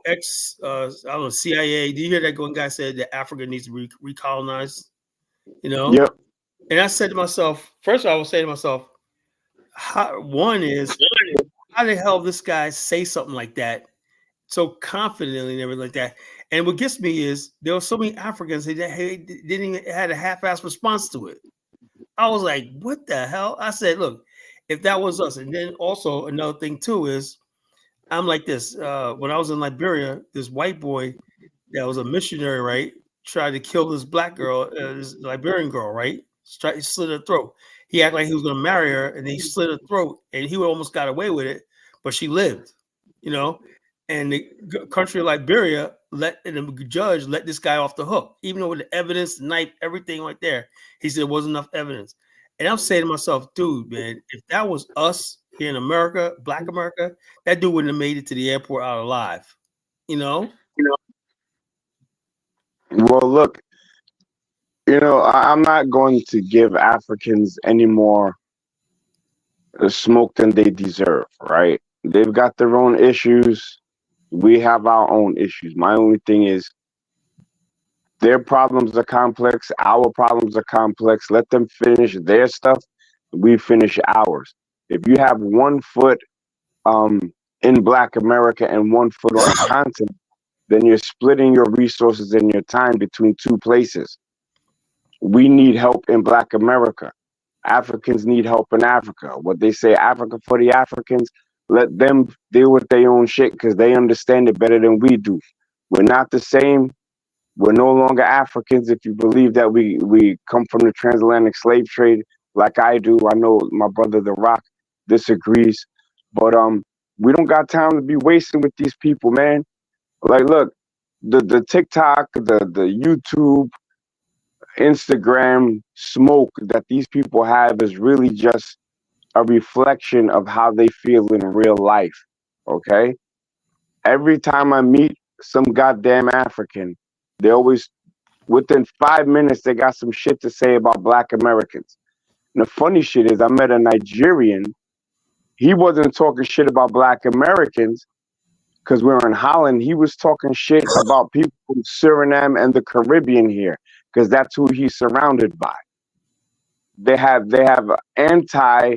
ex, I don't know, CIA. Do you hear that one guy said that Africa needs to be recolonized? You know, yep. and I said to myself, first of all, I was saying to myself, one is how the hell this guy say something like that so confidently and everything like that. And what gets me is there were so many Africans that didn't even had a half-ass response to it. I was like, what the hell? I said, look, if that was us, and then also another thing too is I'm like this. When I was in Liberia, this white boy that was a missionary, right, tried to kill this black girl, this Liberian girl, right? He slit her throat. He acted like he was going to marry her, and then he slit her throat, and he almost got away with it, but she lived, you know. And the country of Liberia and the judge let this guy off the hook, even though with the evidence, the knife, everything right there. He said there wasn't enough evidence. And I'm saying to myself, dude, man, if that was us here in America, Black America, that dude wouldn't have made it to the airport out alive, you know? Well, look, I'm not going to give Africans any more smoke than they deserve, right? They've got their own issues. We have our own issues. My only thing is their problems are complex. Our problems are complex. Let them finish their stuff. We finish ours. If you have 1 foot in Black America and 1 foot on a continent, then you're splitting your resources and your time between two places. We need help in Black America. Africans need help in Africa. What they say, Africa for the Africans, let them deal with their own shit because they understand it better than we do. We're not the same. We're no longer Africans if you believe that we come from the transatlantic slave trade like I do. I know my brother The Rock disagrees, but we don't got time to be wasting with these people, man. Like, look, the TikTok, the YouTube, Instagram smoke that these people have is really just a reflection of how they feel in real life. Okay? Every time I meet some goddamn African, they always, within 5 minutes, they got some shit to say about Black Americans. And the funny shit is, I met a Nigerian. He wasn't talking shit about Black Americans because we were in Holland. He was talking shit about people from Suriname and the Caribbean here because that's who he's surrounded by. They have anti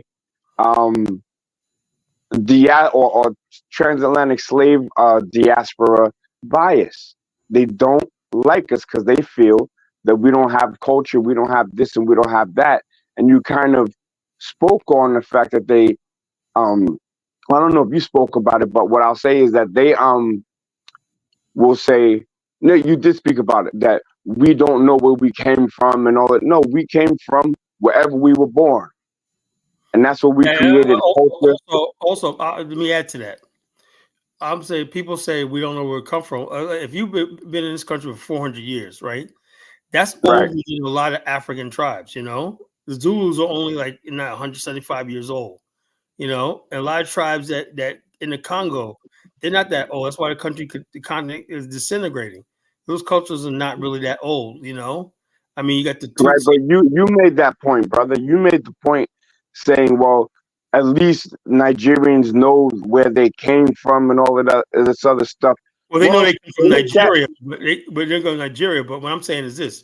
or transatlantic slave diaspora bias. They don't like us because they feel that we don't have culture, we don't have this, and we don't have that. And you kind of spoke on the fact that they, um, I don't know if you spoke about it, but what I'll say is that they will say, no, you did speak about it, that we don't know where we came from and all that. No, we came from wherever we were born, and that's what we And created culture. also, let me add to that. I'm saying people say we don't know where it come from. If you've been in this country for 400 years, right? That's Right. older than a lot of African tribes. You know, the Zulus are only like not 175 years old. You know, and a lot of tribes that in the Congo, they're not that old. That's why the continent is disintegrating. Those cultures are not really that old. You know, I mean, you got the Right, Tutsi. but you made that point, brother. You made the point saying, well, at least Nigerians know where they came from and all of that this other stuff. Well, they know Well, they come from look at Nigeria, but they go to Nigeria. But what I'm saying is this: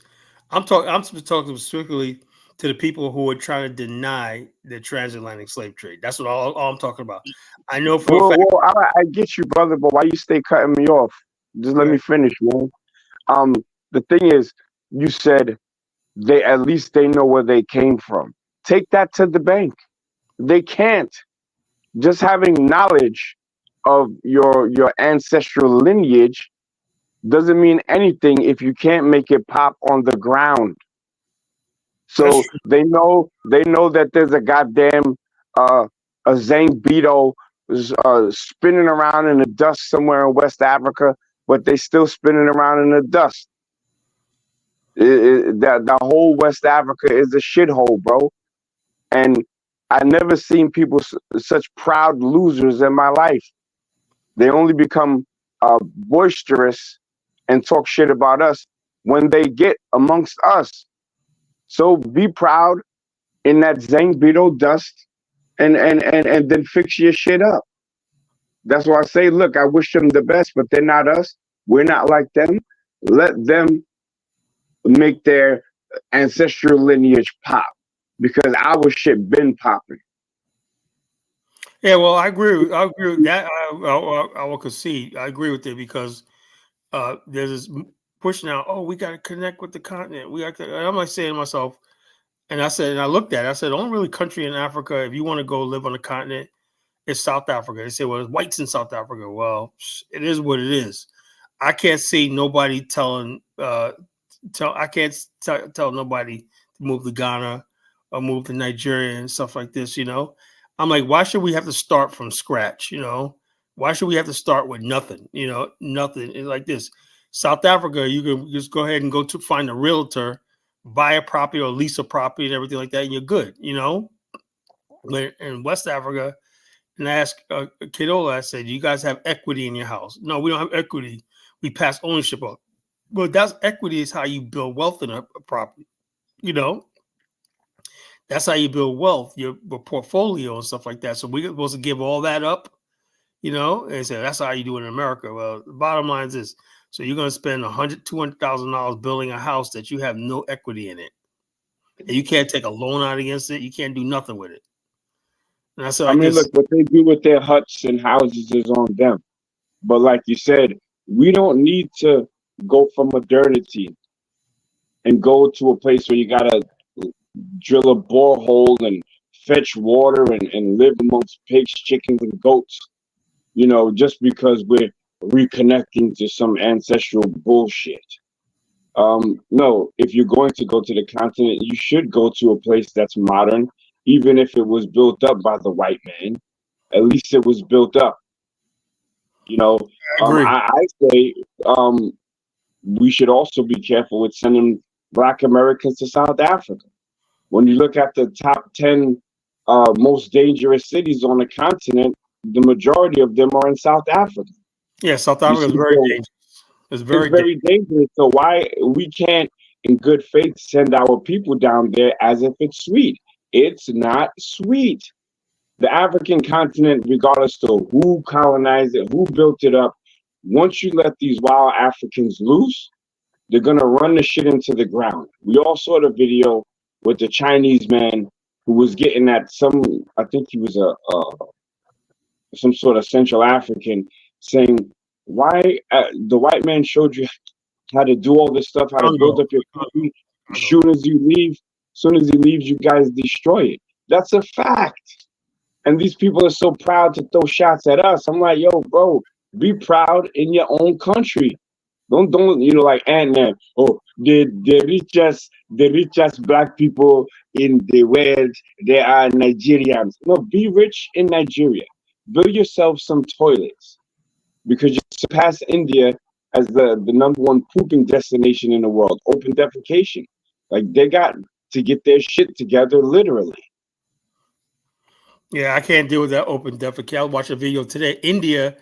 I'm talking specifically to the people who are trying to deny the transatlantic slave trade. That's what all I'm talking about. I know for a fact. well, I get you, brother, but why you stay cutting me off? Just let Okay. me finish, man. Um, the thing is, you said they at least they know where they came from. Take that to the bank. They can't. Just having knowledge of your ancestral lineage doesn't mean anything if you can't make it pop on the ground. That's So they know that there's a goddamn a Zane Beto spinning around in the dust somewhere in West Africa, but they still spinning around in the dust. That the whole West Africa is a shithole, bro. And I never seen people such proud losers in my life. They only become boisterous and talk shit about us when they get amongst us. So be proud in that Zane Beetle dust and then fix your shit up. That's why I say, look, I wish them the best, but they're not us. We're not like them. Let them make their ancestral lineage pop because our shit been popping. yeah. Well, I agree with that. I will concede. I agree with it because there's this push now. Oh, we got to connect with the continent. We got to. I'm like saying to myself, and I said, and I looked at it. I said, the only really country in Africa, if you want to go live on the continent, is South Africa. They say, well, there's whites in South Africa. Well, it is what it is. I can't see nobody telling. I can't tell nobody to move to Ghana or move to Nigeria and stuff like this. You know, I'm like, why should we have to start from scratch? You know, why should we have to start with nothing? You know, nothing. It's like this. South Africa, you can just go ahead and go to find a realtor, buy a property or lease a property and everything like that, and you're good. You know, but in West Africa, and I asked Kidola, I said, you guys have equity in your house? No, we don't have equity. We pass ownership up. But that's equity is how you build wealth in a property. You know, that's how you build wealth, your portfolio and stuff like that. So we're supposed to give all that up, you know, and say that's how you do it in America. Well, the bottom line is this. So you're going to spend $200,000 building a house that you have no equity in it. And you can't take a loan out against it. You can't do nothing with it. And I said I like mean, this. look, what they do with their huts and houses is on them. But like you said, we don't need to go for modernity and go to a place where you gotta drill a borehole and fetch water and live amongst pigs, chickens, and goats. You know, just because we're reconnecting to some ancestral bullshit. No, if you're going to go to the continent, you should go to a place that's modern, even if it was built up by the white man. At least it was built up. You know, I agree. I say we should also be careful with sending Black Americans to South Africa. When you look at the top 10 most dangerous cities on the continent, the majority of them are in South Africa. Yeah, South You Africa is see, very so dangerous. It's it's very dangerous. very dangerous. So why we can't, in good faith, send our people down there as if it's sweet? It's not sweet. The African continent, regardless of who colonized it, who built it up, once you let these wild Africans loose, they're gonna run the shit into the ground. We all saw the video with the Chinese man who was getting at some. I think he was a some sort of Central African saying, Why the white man showed you how to do all this stuff, how to build Congo, up your country. As Congo. soon as you leave, as soon as he leaves, you guys destroy it. That's a fact. And these people are so proud to throw shots at us. I'm like, yo, bro, be proud in your own country. Don't like Ant-Man. Oh, the richest black people in the world, they are Nigerians. No, be rich in Nigeria. Build yourself some toilets because you surpass India as the number one pooping destination in the world. Open defecation. Like they got to get their shit together literally. Yeah, I can't deal with that open defecate. I watched a video today. India,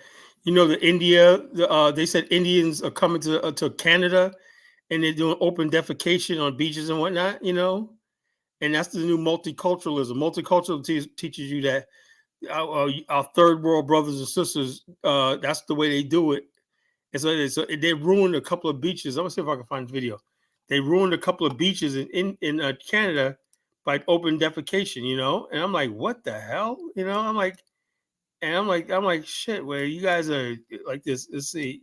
they said Indians are coming to Canada, and they're doing open defecation on beaches and whatnot. And that's the new multiculturalism. Multiculturalism teaches you that our third world brothers and sisters, that's the way they do it. And so they ruined a couple of beaches. I'm gonna see if I can find the video. They ruined a couple of beaches in Canada by open defecation. And I'm like, what the hell? I'm like, shit. Where you guys are like this? Let's see.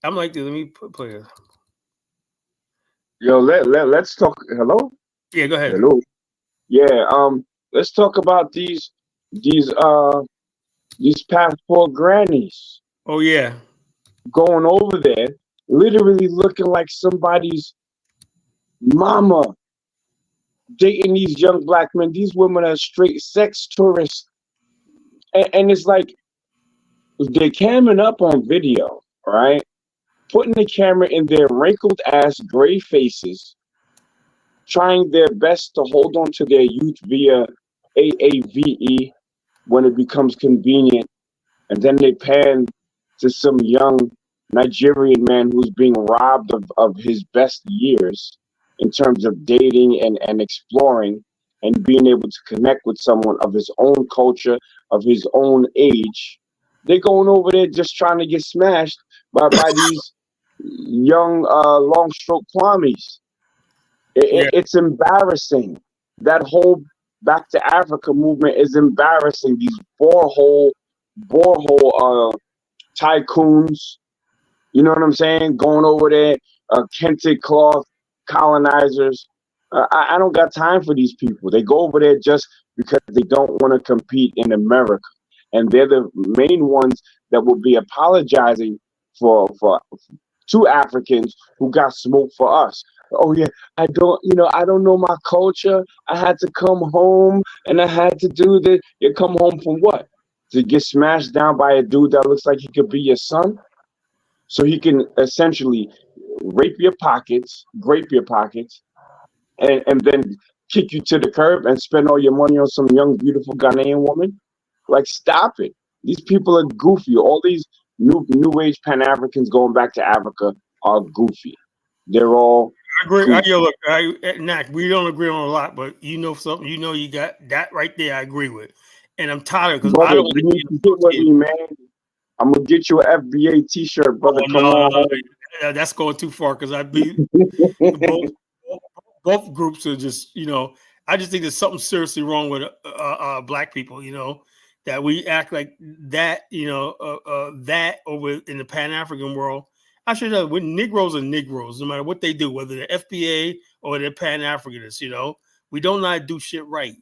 I'm like, let me play it. Yo, let's talk. Hello, Yeah, go ahead. hello. Yeah, let's talk about these these passport grannies Oh yeah, going over there, literally looking like somebody's mama, dating these young black men. These women are straight sex tourists, and it's like they're camming up on video, right? Putting the camera in their wrinkled ass gray faces, trying their best to hold on to their youth via AAVE when it becomes convenient, and then they pan to some young Nigerian man who's being robbed of his best years in terms of dating and exploring and being able to connect with someone of his own culture, of his own age. They're going over there just trying to get smashed by these young long stroke kwamis. yeah, It's embarrassing. That whole Back to Africa movement is embarrassing. These borehole tycoons, you know what I'm saying? Going over there, kente cloth colonizers. I don't got time for these people. They go over there just because they don't want to compete in America, and they're the main ones that will be apologizing for to Africans who got smoked for us. Oh yeah, I don't know my culture. I had to come home and I had to do this. You come home from what? To get smashed down by a dude that looks like he could be your son? So he can essentially grape your pockets, and then kick you to the curb and spend all your money on some young, beautiful Ghanaian woman? Like, stop it. These people are goofy. All these new age Pan Africans going back to Africa are goofy. They're all I agree. goofy. Look, Nak, we don't agree on a lot, but you know something. You got that right there. I agree with, and I'm tired because I Brother, don't you like need being to get with associated. me, man. I'm gonna get you an FBA t-shirt, brother. Oh Come no, on that's going too far because I be home. both both groups are just I just think there's something seriously wrong with black people. That we act like that. That over in the Pan African world. I should know when Negroes are Negroes, no matter what they do, whether they're FBA or they're Pan Africanists. We don't know how to do shit right.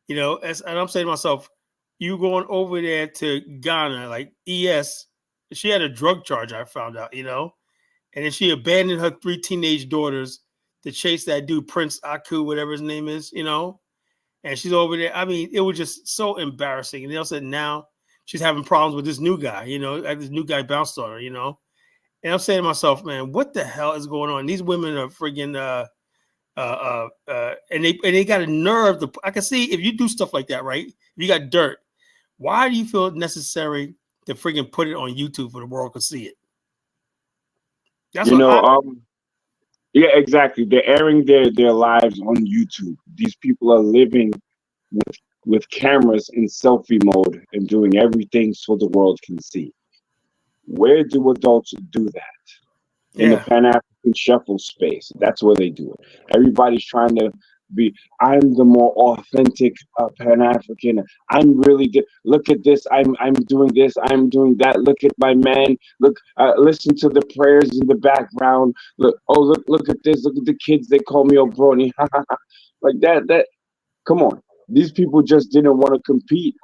And I'm saying to myself, you going over there to Ghana, like ES, she had a drug charge. I found out. And then she abandoned her 3 teenage daughters to chase that dude, Prince Aku, whatever his name is. And she's over there. I mean, it was just so embarrassing. And they also said now she's having problems with this new guy, like this new guy bounced on her. And I'm saying to myself, man, what the hell is going on? These women are friggin' and they got a nerve to. I can see if you do stuff like that, right? If you got dirt, why do you feel it necessary to friggin' put it on YouTube for the world to see it? That's You what know, I. yeah, exactly. They're airing their lives on YouTube. These people are living with cameras in selfie mode and doing everything so the world can see. Where do adults do that? In the Yeah. Pan African shuffle space. That's where they do it. Everybody's trying to be. I'm the more authentic Pan-African. I'm really look at this. I'm doing this. I'm doing that. Look at my man. Look, listen to the prayers in the background. Look, oh look at this. Look at the kids. They call me Obroni. Like that. Come on. These people just didn't want to compete.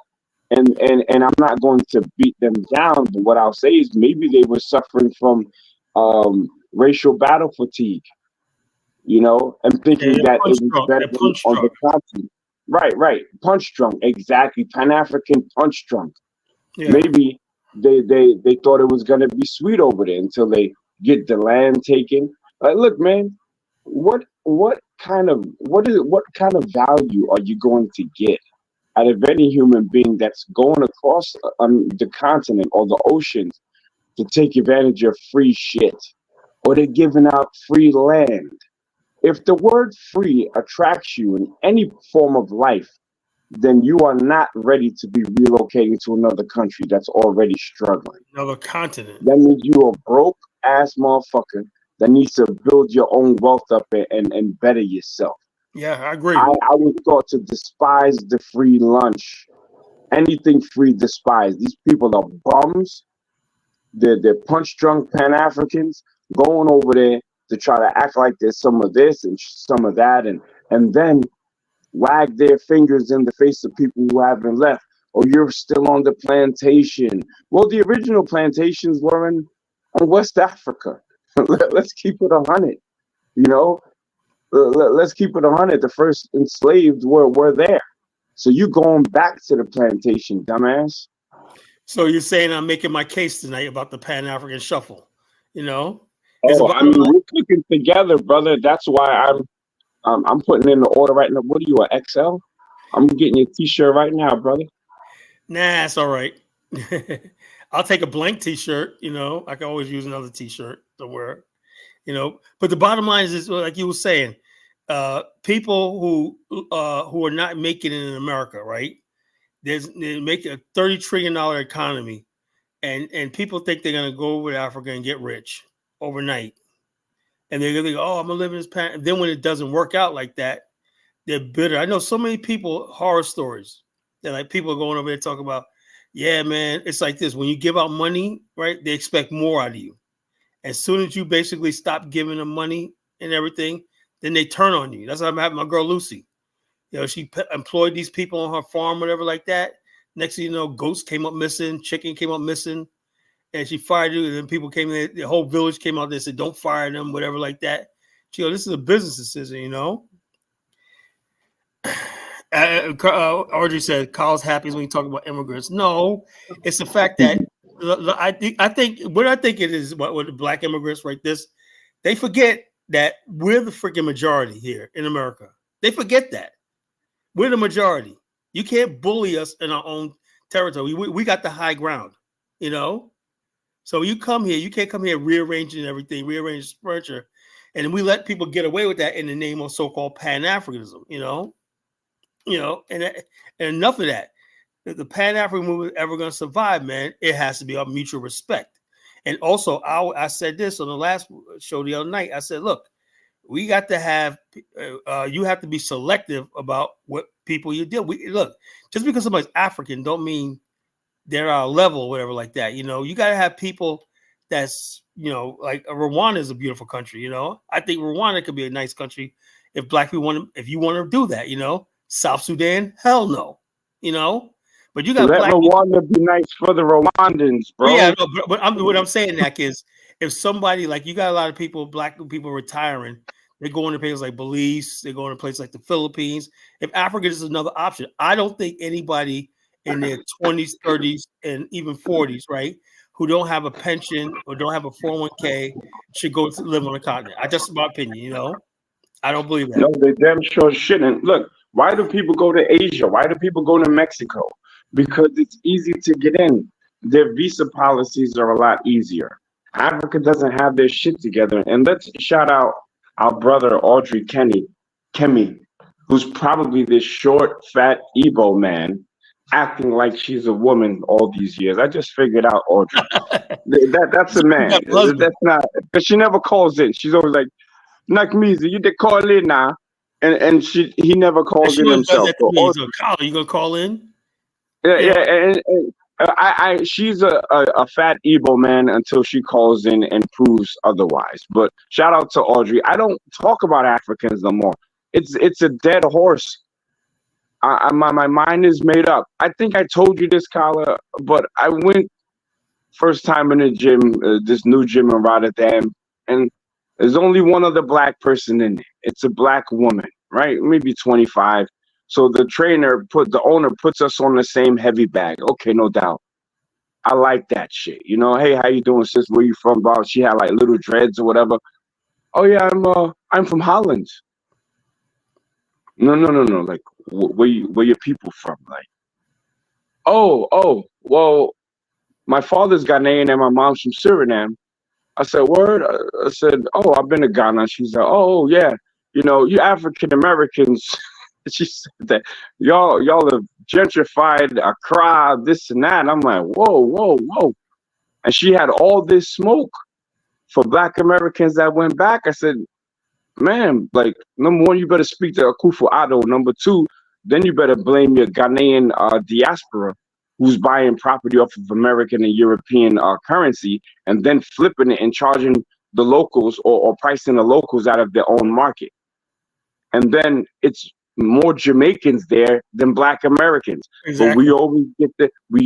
And I'm not going to beat them down. But what I'll say is maybe they were suffering from racial battle fatigue, and thinking Yeah, that it punch was drunk. better They're punch on the drunk. continent. Right. Punch drunk, exactly. Pan-African punch drunk. Yeah. Maybe they thought it was gonna be sweet over there until they get the land taken. Look, man, what kind of value are you going to get out of any human being that's going across the continent or the oceans to take advantage of free shit, or they're giving out free land? If the word free attracts you in any form of life, then you are not ready to be relocating to another country that's already struggling. Another continent. That means you a broke ass motherfucker that needs to build your own wealth up and better yourself. Yeah, I agree. I was taught to despise the free lunch. Anything free, despise. These people are bums. They're punch drunk Pan-Africans going over there to try to act like there's some of this and some of that, and then wag their fingers in the face of people who haven't left. Oh, you're still on the plantation. Well, the original plantations were in West Africa. Let's keep it 100. Let's keep it 100. The first enslaved were there. So you going back to the plantation, dumbass. So you're saying I'm making my case tonight about the Pan-African shuffle, Oh, I mean, we're cooking together, brother. That's why I'm putting in the order right now. What are you, an XL? I'm getting your t-shirt right now, brother. Nah, it's all right. I'll take a blank t-shirt. I can always use another t-shirt to wear. But the bottom line is like you were saying, people who are not making it in America, right? They make a $30 trillion economy, and people think they're gonna go over to Africa and get rich overnight. And they're gonna go, oh, I'm gonna live in this pan. And then when it doesn't work out like that, they're bitter. I know so many people, horror stories. That like people going over there talking about, yeah, man, it's like this. When you give out money, right, they expect more out of you. As soon as you basically stop giving them money and everything, then they turn on you. That's how I'm having my girl Lucy. She employed these people on her farm, whatever like that. Next thing you know, goats came up missing, chicken came up missing, and she fired you. And then people came in, the whole village came out there and said, don't fire them, whatever like that. She goes, this is a business decision, Audrey said, Kyle's happy when you talk about immigrants. No, it's the fact that I think it is with the black immigrants like this, they forget that we're the freaking majority here in America. They forget that. We're the majority. You can't bully us in our own territory. We got the high ground, So you come here, you can't come here rearranging everything, rearranging furniture. And we let people get away with that in the name of so-called Pan-Africanism, and enough of that. If the Pan-African movement is ever going to survive, man, it has to be of mutual respect. And also, I said this on the last show the other night. I said, look, we got to have, you have to be selective about what people you deal with. Look, just because somebody's African don't mean they're our level or whatever like that. You got to have people that's, like Rwanda is a beautiful country. I think Rwanda could be a nice country if black people if you want to do that, South Sudan, hell no, But you got let black Rwanda be nice for the Rwandans, bro. Yeah, no, but what I'm saying, Nak, is if somebody like you got a lot of people, black people retiring, they're going to places like Belize, they're going to places like the Philippines. If Africa is another option, I don't think anybody in their 20s, 30s, and even 40s, right, who don't have a pension or don't have a 401k should go to live on the continent. Just my opinion, I don't believe that. No, they damn sure shouldn't. Look, why do people go to Asia? Why do people go to Mexico? Because it's easy to get in. Their visa policies are a lot easier. Africa doesn't have their shit together. And let's shout out our brother Audrey Kemi, who's probably this short, fat Igbo man acting like she's a woman all these years. I just figured out Audrey. That's a man. That's not, because she never calls in. She's always like, Nakmeezy, you did call in now. and he never calls She in always does himself. that to But me. So, Kyle, you gonna call in? yeah, You know, and she's a fat Igbo man until she calls in and proves otherwise. But shout out to Audrey. I don't talk about Africans no more. It's a dead horse. My mind is made up. I think I told you this, Kala, but I went first time in the gym, this new gym in Rotterdam, and there's only one other black person in it. It's a black woman, right? Maybe 25. So the owner puts us on the same heavy bag. Okay, no doubt. I like that shit. You know, hey, how you doing, sis? Where you from? Bro, she had like little dreads or whatever. Oh yeah, I'm from Holland. No. Like, where your people from? Like, well, my father's Ghanaian and my mom's from Suriname. I said, word? I said, oh, I've been to Ghana. She's like, oh, yeah. You know, you African Americans, she said that y'all have gentrified Accra, this and that. And I'm like, whoa. And she had all this smoke for black Americans that went back. I said, man, like, number one, you better speak to Akufo-Addo. Number two, then you better blame your Ghanaian diaspora who's buying property off of American and European currency and then flipping it and charging the locals or pricing the locals out of their own market. And then it's more Jamaicans there than black Americans. But exactly. we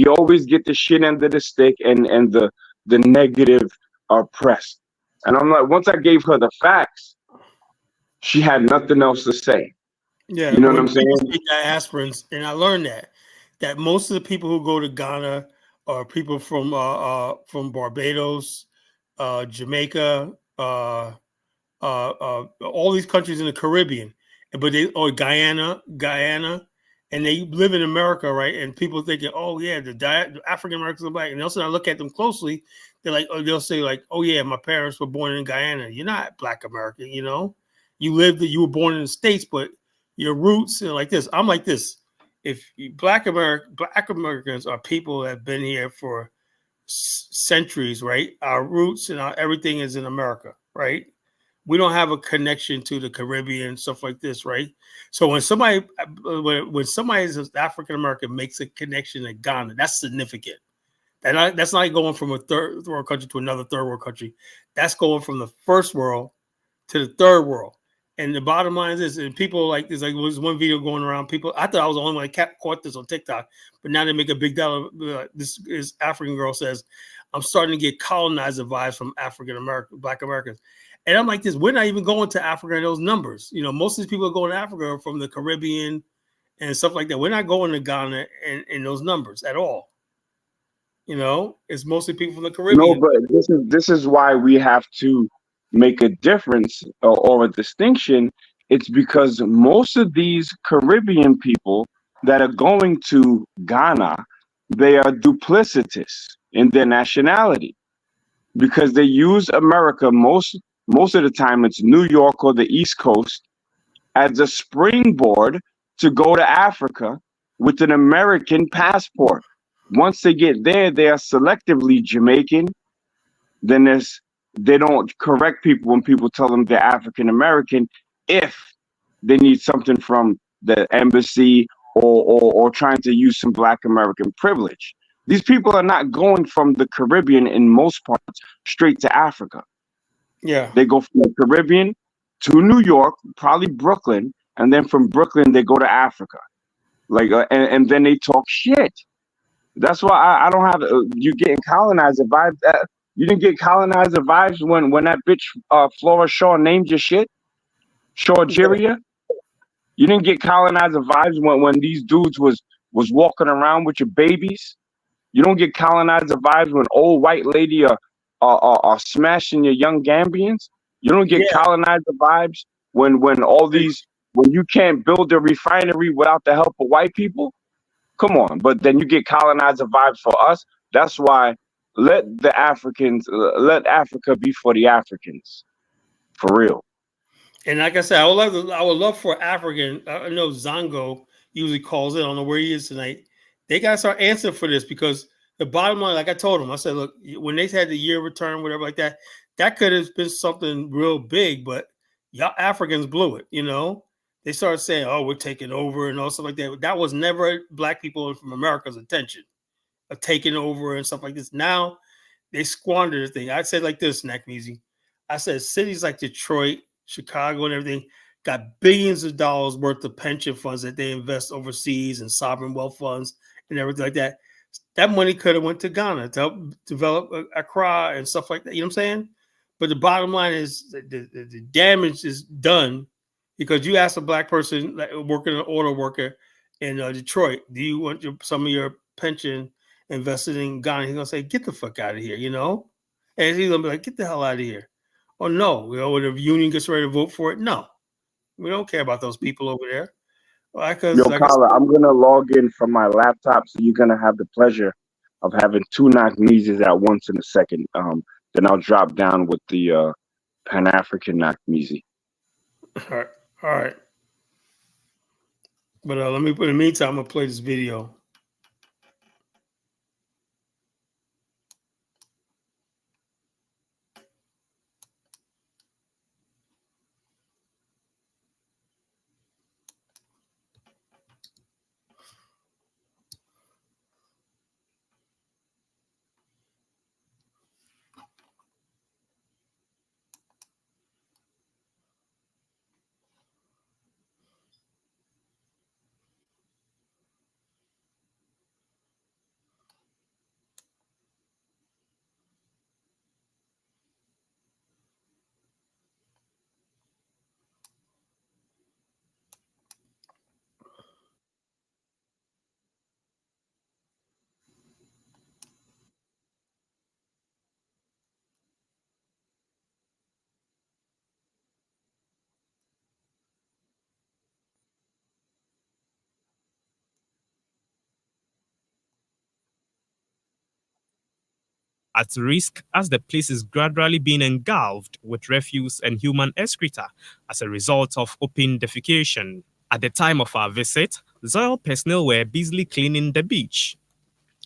always get the shit under the stick and the negative press. And I'm like, once I gave her the facts, she had nothing else to say. Yeah, You know what when I'm people saying? speak diasporans, and I learned that most of the people who go to Ghana are people from Barbados, Jamaica, all these countries in the Caribbean, but or Guyana, and they live in America, right? And people thinking, oh yeah, the African Americans are black, and also I look at them closely, they're like, oh, they'll say like, oh yeah, my parents were born in Guyana. You're not Black American, you know. You were born in the States, but your roots are like this. I'm like this. If Black Americans are people that have been here for centuries, right? Our roots and everything is in America, right? We don't have a connection to the Caribbean, stuff like this, right? So when somebody is African American makes a connection to Ghana, that's significant. That's not going from a third world country to another third world country. That's going from the first world to the third world. And the bottom line is this, and people like this, like there was one video going around. People, I thought I was the only one that caught this on TikTok, but now they make a big deal. This is African girl says, I'm starting to get colonizer vibes from African American, Black Americans. And I'm like this, we're not even going to Africa in those numbers. You know, most of these people are going to Africa from the Caribbean and stuff like that. We're not going to Ghana in those numbers at all. You know, it's mostly people from the No, Caribbean. but this is why we have to make a difference or a distinction. It's because most of these Caribbean people that are going to Ghana, they are duplicitous in their nationality because they use America most of the time. It's New York or the East Coast as a springboard to go to Africa with an American passport. Once they get there, they are selectively Jamaican. Then they don't correct people when people tell them they're African American if they need something from the embassy or trying to use some Black American privilege. These people are not going from the Caribbean in most parts straight to Africa. Yeah. They go from the Caribbean to New York, probably Brooklyn, and then from Brooklyn they go to Africa. Like and then they talk shit. That's why I don't have you getting colonizer vibes. You didn't get colonizer vibes when that bitch Flora Shaw named your shit, Shawgeria. You didn't get colonizer vibes when these dudes was walking around with your babies. You don't get colonizer vibes when old white lady are smashing your young Gambians. You don't get Yeah. colonizer vibes when you can't build a refinery without the help of white people. Come on, but then you get colonizer vibes for us. That's why let let Africa be for the Africans, for real. And like I said, I would love for African. I know Zongo usually calls in. I don't know where he is tonight. They got to start answering for this because the bottom line, like I told him, I said, look, when they had the year return, whatever like that, that could have been something real big, but y'all Africans blew it. You know, they started saying, "Oh, we're taking over" and all stuff like that. That was never Black people from America's intention of taking over and stuff like this. Now they squandered the thing. I said like this, Nakmeezy. I said cities like Detroit, Chicago, and everything got billions of dollars worth of pension funds that they invest overseas and sovereign wealth funds and everything like that. That money could have went to Ghana to help develop Accra and stuff like that. You know what I'm saying? But the bottom line is the damage is done because you ask a Black person like working an auto worker in Detroit, do you want some of your pension invested in Ghana? He's gonna say, "Get the fuck out of here," you know, and he's gonna be like, "Get the hell out of here." Or no, you know, when the union gets ready to vote for it, no, we don't care about those people over there. Because Yo, Carla, I'm gonna log in from my laptop, so you're gonna have the pleasure of having two Nakmeezys at once in a second. Then I'll drop down with the Pan African Nakmeezy. all right. But let me. In the meantime, I'm gonna play this video. At risk as the place is gradually being engulfed with refuse and human excreta as a result of open defecation. At the time of our visit, Zoil personnel were busily cleaning the beach.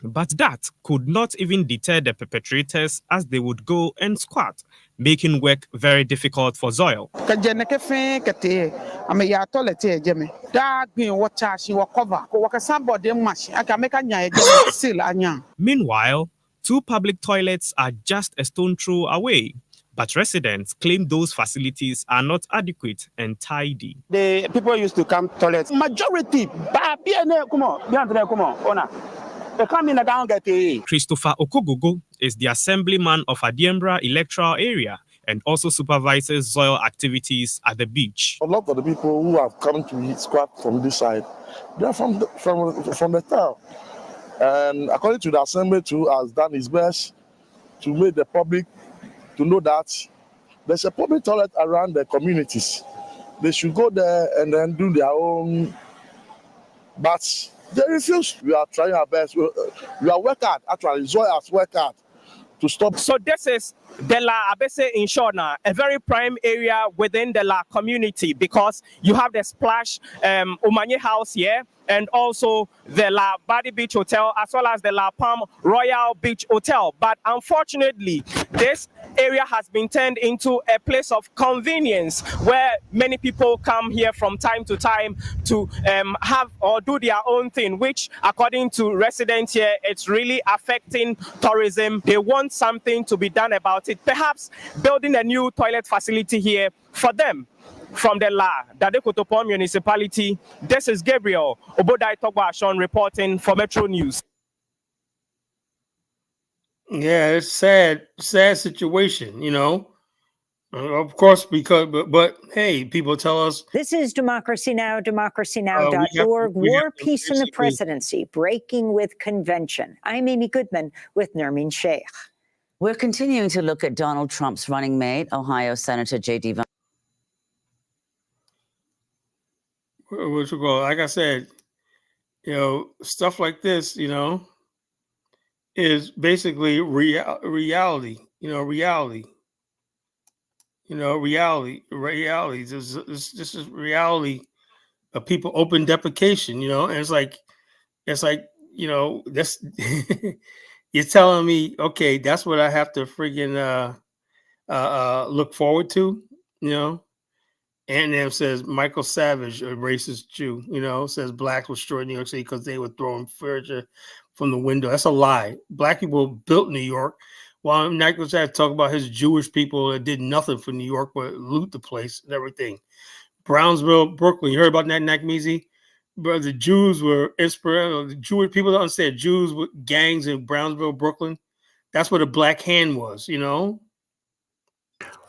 But that could not even deter the perpetrators as they would go and squat, making work very difficult for Zoil. Meanwhile, 2 public toilets are just a stone throw away, but residents claim those facilities are not adequate and tidy. The people used to come toilets. Majority, Christopher Okogogo is the assemblyman of Adiembra electoral area and also supervises Zoil activities at the beach. A lot of the people who have come to squat from this side, they are from the town. And according to the assembly too, has done his best to make the public to know that there's a public toilet around the communities. They should go there and then do their own. But they refuse. We are trying our best. We are working hard. Actually, Zoil has worked hard to stop. So this is the La Abese in Shona, a very prime area within the La community, because you have the Splash Omanye House here, and also the La Badi Beach Hotel, as well as the La Palm Royal Beach Hotel. But unfortunately, this area has been turned into a place of convenience where many people come here from time to time to have or do their own thing, which according to residents here, it's really affecting tourism. They want something to be done about it, perhaps building a new toilet facility here for them. From the La Dadekotopon municipality, this is Gabriel Obodai Togbashon reporting for Metro News. Yeah, it's sad situation, you know. Of course, because but hey, people tell us this is Democracy Now, democracynow.org. War, Peace, and the Presidency, Breaking with Convention. I'm Amy Goodman with Nermeen Sheikh. We're continuing to look at Donald Trump's running mate, Ohio Senator J.D. Vance. Like I said, you know, stuff like this, you know, is basically reality. You know, reality. You know, reality. This is reality of people open defecation. You know, and it's like, you know, that's you're telling me, okay, that's what I have to friggin' look forward to. You know. And says Michael Savage, a racist Jew, says blacks were destroyed in New York City because they were throwing furniture from the window. That's a lie. Black people built New York. While Michael Savage talk about his Jewish people that did nothing for New York but loot the place and everything. Brownsville, Brooklyn. You heard about that, Nakmeezy? But the Jews were inspired. The Jewish people don't understand. Jews with gangs in Brownsville, Brooklyn. That's where the Black Hand was,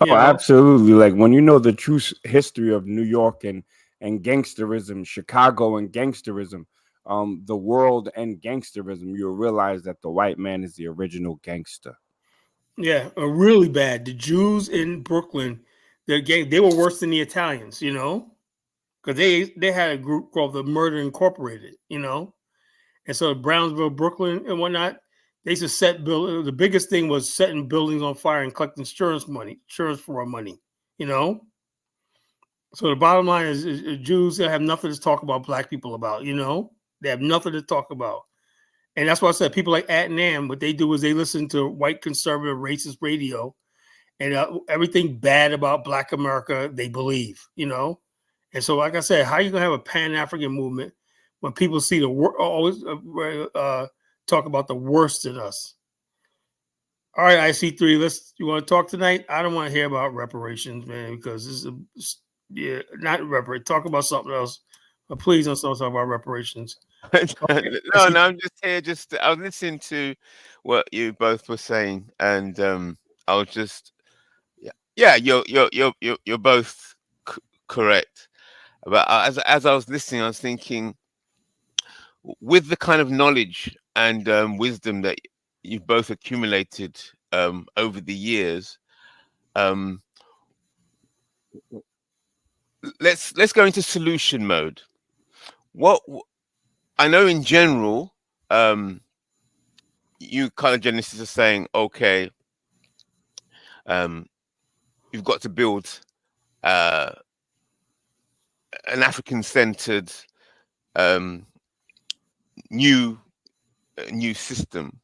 Oh, absolutely. Like when you know the true history of New York and gangsterism, Chicago and gangsterism, the world and gangsterism, you'll realize that the white man is the original gangster. Yeah, really bad. The Jews in Brooklyn, they were worse than the Italians, because they had a group called the Murder Incorporated, and so Brownsville, Brooklyn, and whatnot. They used to set the biggest thing was setting buildings on fire and collecting insurance fraud money, So the bottom line is Jews that have nothing to talk about black people about, they have nothing to talk about. And that's why I said people like Adnan, what they do is they listen to white conservative racist radio and everything bad about Black America, they believe, And so, like I said, how are you going to have a Pan-African movement when people see always talk about the worst in us? All right, IC3, you want to talk tonight? I don't want to hear about reparations, man, because this is not reparate. Talk about something else. But please don't talk about reparations. No, I'm just here. I was listening to what you both were saying, and I was just, yeah, you're both correct. But as I was listening, I was thinking, with the kind of knowledge and wisdom that you've both accumulated over the years, let's go into solution mode. What I know in general, you kind of Genesis are saying, okay, you've got to build an African-centered new system.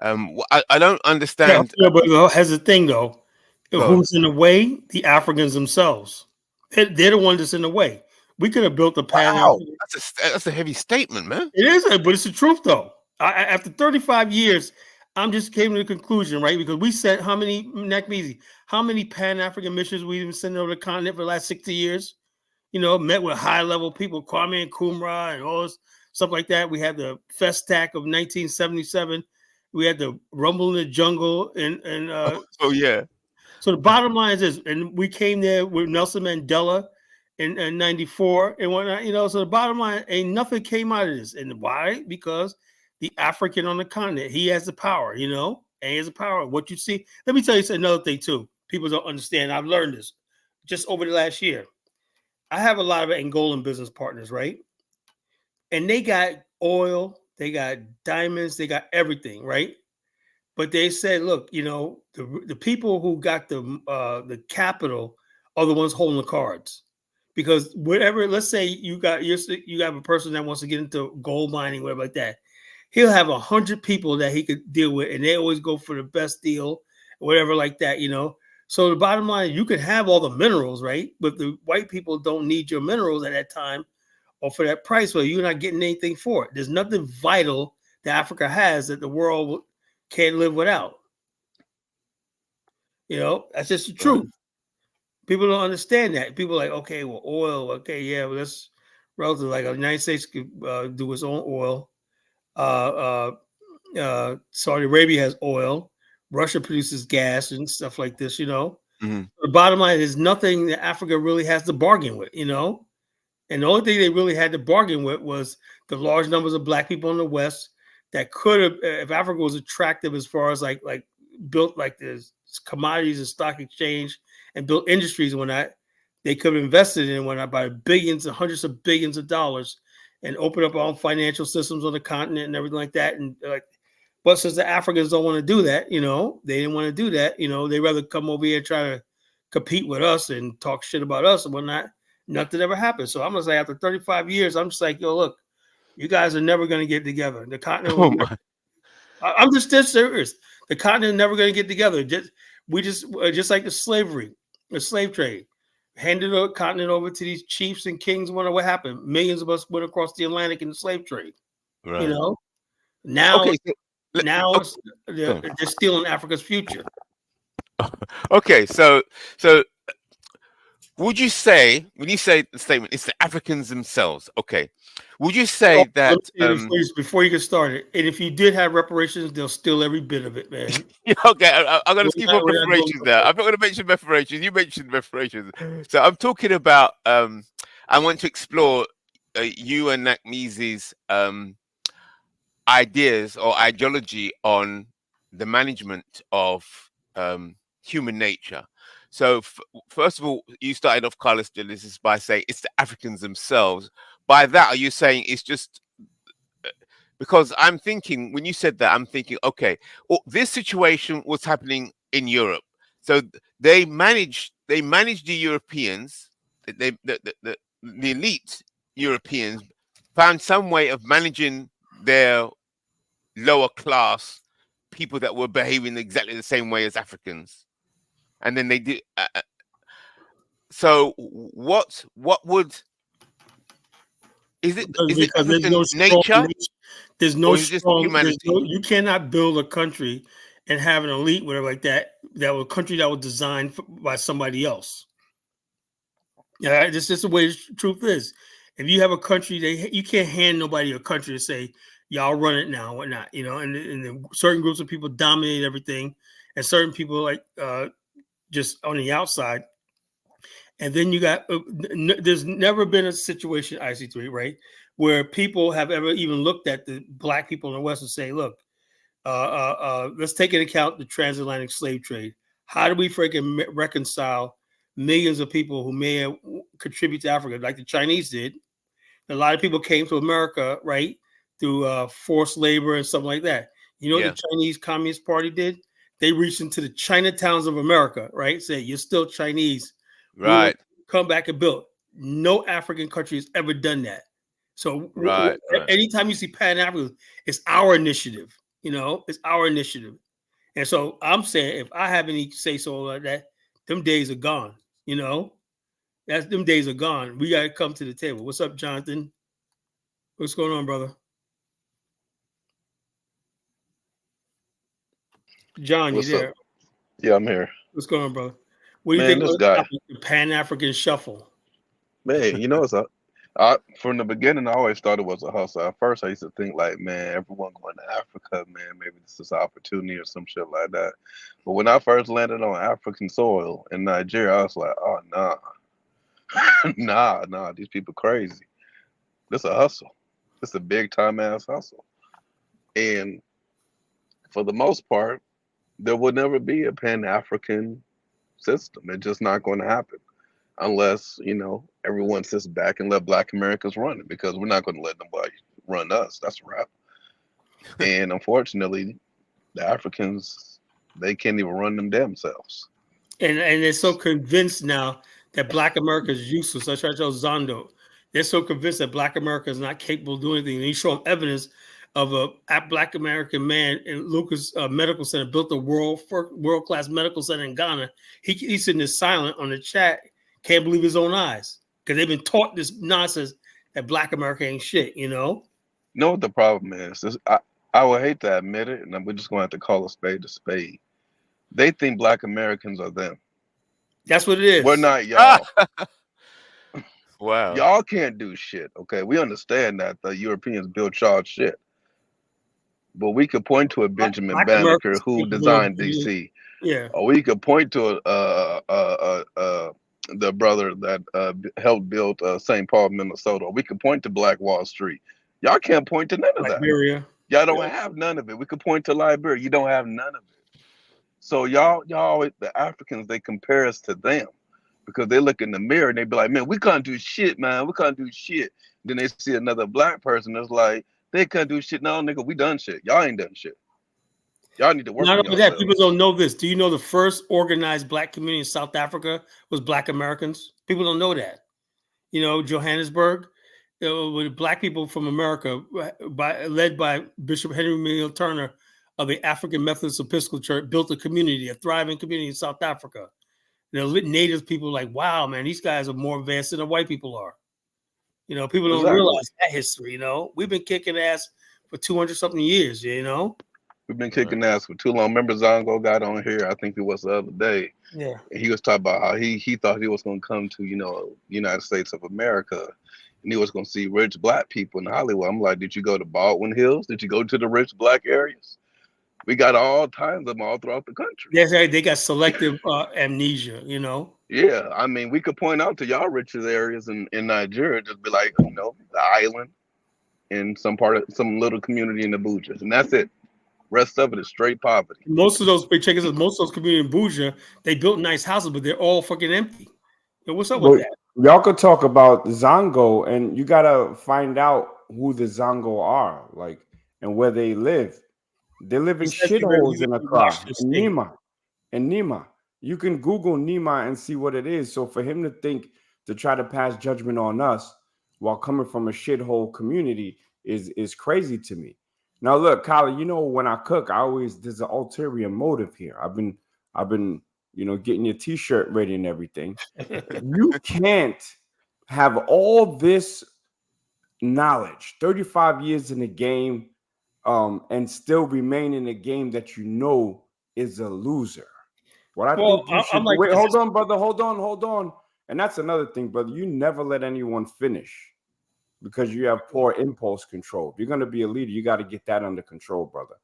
I don't understand. Yeah, but has a thing though. Who's in the way? The Africans themselves. They're the ones that's in the way. We could have built a pan. Wow, that's a heavy statement, man. It is, but it's the truth though. After 35 years, I'm just came to the conclusion, right? Because we sent how many Nakmeezy, how many Pan-African missions we've been sending over the continent for the last 60 years? Met with high-level people, Kwame Nkrumah and all this stuff like that. We had the Festac of 1977. We had the Rumble in the Jungle and yeah. So the bottom line is this, and we came there with Nelson Mandela in 94 and whatnot, so the bottom line, ain't nothing came out of this. And why? Because the African on the continent, he has the power, and he has the power. What you see, let me tell you another thing too. People don't understand. I've learned this just over the last year. I have a lot of Angolan business partners, right? And they got oil, they got diamonds, they got everything, right? But they said, look, the people who got the capital are the ones holding the cards. Because whatever, let's say you have a person that wants to get into gold mining, whatever like that, he'll have 100 people that he could deal with, and they always go for the best deal, whatever like that, So the bottom line is you can have all the minerals, right? But the white people don't need your minerals at that time or for that price, well, you're not getting anything for it. There's nothing vital that Africa has that the world can't live without. That's just the truth. People don't understand that. People are like, okay, well, oil, okay, yeah, well, that's relative. Like the United States could do its own oil. Saudi Arabia has oil. Russia produces gas and stuff like this, Mm-hmm. The bottom line is nothing that Africa really has to bargain with, And the only thing they really had to bargain with was the large numbers of black people in the West that could have, if Africa was attractive as far as like built like the commodities and stock exchange and built industries and whatnot, they could have invested in whatnot by billions and hundreds of billions of dollars and open up our own financial systems on the continent and everything like that. And but since the Africans don't want to do that, they didn't want to do that. They rather come over here and try to compete with us and talk shit about us and whatnot. Nothing ever happened. So I'm gonna say after 35 years, I'm just like, yo, look, you guys are never gonna get together. The continent. I'm just dead serious. The continent is never gonna get together. Just like the slave trade. handed the continent over to these chiefs and kings. Wonder what happened. Millions of us went across the Atlantic in the slave trade. Right. You know, now, Okay. they're stealing Africa's future. Okay. So would you say, when you say the statement, it's the Africans themselves? Okay. Would you say that before you get started, and if you did have reparations, they'll steal every bit of it, man. Okay, I'm going to skip on reparations now. I'm not going to mention reparations. You mentioned reparations. So I'm talking about, I want to explore you and Nakmeezy's ideas or ideology on the management of human nature. So first of all, you started off, Carlos Delizes, by saying it's the Africans themselves. By that, are you saying it's just because I'm thinking, when you said that, I'm thinking, okay, well, this situation was happening in Europe. So they managed the Europeans, the elite Europeans found some way of managing their lower class people that were behaving exactly the same way as Africans. And then they did. So what would is it? Is it African nature? There's no strong humanity. You cannot build a country and have an elite, whatever like that. That was a country that was designed by somebody else. Yeah, this is the way the truth is. If you have a country, you can't hand nobody a country and say, y'all run it now, whatnot. You know, and certain groups of people dominate everything, and certain people like just on the outside. And then you got, there's never been a situation, IC3, right, where people have ever even looked at the black people in the West and say, look, let's take into account the transatlantic slave trade. How do we freaking reconcile millions of people who may have contributed to Africa, like the Chinese did? A lot of people came to America, right, through forced labor and something like that. You know what the Chinese Communist Party did? They reached into the Chinatowns of America, right? Say, you're still Chinese. Right. Come back and build. No African country has ever done that. So anytime you see Pan Africanism, it's our initiative. You know, it's our initiative. And so I'm saying, if I have any say so like that, them days are gone. You know, them days are gone. We got to come to the table. What's up, Jonathan? What's going on, brother? John, you there? Up? Yeah, I'm here. What's going on, brother? What do you think of the Pan-African shuffle? Man, you know, it's from the beginning, I always thought it was a hustle. At first, I used to think like, man, everyone going to Africa, man, maybe this is an opportunity or some shit like that. But when I first landed on African soil in Nigeria, I was like, oh, nah, these people crazy. This a hustle. It's a big time ass hustle. And for the most part, there will never be a Pan-African system. It's just not going to happen unless, you know, everyone sits back and let Black Americans run it, because we're not going to let nobody run us. That's a wrap. And unfortunately, the Africans, they can't even run them themselves. And they're so convinced now that Black America is useless. I try to tell Zondo, they're so convinced that Black America is not capable of doing anything. And you show them evidence of a Black American man in Lucas Medical Center, built a world-class medical center in Ghana. He's sitting there silent on the chat, can't believe his own eyes, because they've been taught this nonsense that Black America ain't shit, you know? You know what the problem is? I would hate to admit it, and we're just going to have to call a spade a spade. They think Black Americans are them. That's what it is. We're not y'all. Wow. Y'all can't do shit, okay? We understand that the Europeans built y'all shit. But we could point to a Benjamin Banneker who designed DC. Yeah. Or we could point to the brother that helped build St. Paul, Minnesota. Or we could point to Black Wall Street. Y'all can't point to none of Liberia. that. Y'all don't have none of it. We could point to Liberia. You don't have none of it. So y'all, the Africans, they compare us to them because they look in the mirror and they be like, man, we can't do shit, man. We can't do shit. Then they see another Black person that's like, they can't do shit. No, nigga, we done shit. Y'all ain't done shit. Y'all need to work on yourselves. Not only that, people don't know this. Do you know the first organized Black community in South Africa was Black Americans? People don't know that. You know, Johannesburg, with Black people from America, led by Bishop Henry Emil Turner of the African Methodist Episcopal Church, built a community, a thriving community in South Africa. The native people are like, wow, man, these guys are more advanced than the white people are. You know, people don't Exactly. realize that history. You know, we've been kicking ass for 200 something years. You know, We've been kicking ass for too long. Remember Zongo got on here, I think it was the other day, yeah. and he was talking about how he thought he was going to come to, United States of America, and he was going to see rich black people in Hollywood. I'm like, did you go to Baldwin Hills? Did you go to the rich black areas? We got all kinds of them all throughout the country. Yes, they got selective amnesia, you know. Yeah, I mean, we could point out to y'all richest areas in Nigeria, just be like, the island and some little community in the Abuja, and that's it. Rest of it is straight poverty. Most of those big checkers, most of those communities in Abuja, they built nice houses, but they're all fucking empty. Yo, what's up with that? Y'all could talk about Zongo, and you gotta find out who the Zongo are, like, and where they live. They live in shitholes in Accra, in Nima. You can Google Nima and see what it is. So for him to try to pass judgment on us while coming from a shithole community is crazy to me. Now look, Kylie, when I cook, there's an ulterior motive here. I've been getting your t-shirt ready and everything. You can't have all this knowledge, 35 years in the game, and still remain in a game that is a loser. What I think you should like, wait, hold on, brother, hold on. And that's another thing, brother. You never let anyone finish because you have poor impulse control. If you're gonna be a leader, you got to get that under control, brother.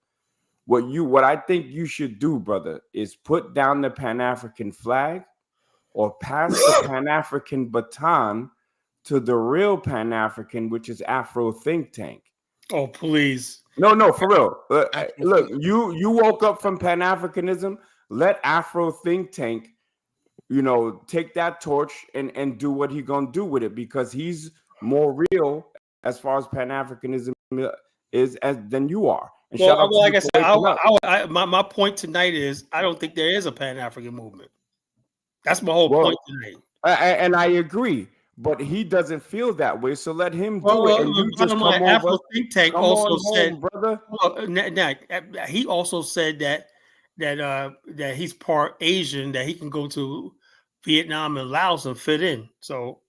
What I think you should do, brother, is put down the Pan-African flag or pass the Pan-African baton to the real Pan-African, which is Afro think tank. Oh, please. No, for real. Look, you woke up from Pan-Africanism. Let Afro think tank, take that torch and do what he gonna do with it, because he's more real as far as Pan-Africanism is than you are. And well, like I said, my point tonight is I don't think there is a Pan-African movement. That's my whole point tonight. And I agree, but he doesn't feel that way. So let him do it. And you just come over. Afro think tank also said, brother. He also said that he's part Asian, that he can go to Vietnam and Laos and fit in. So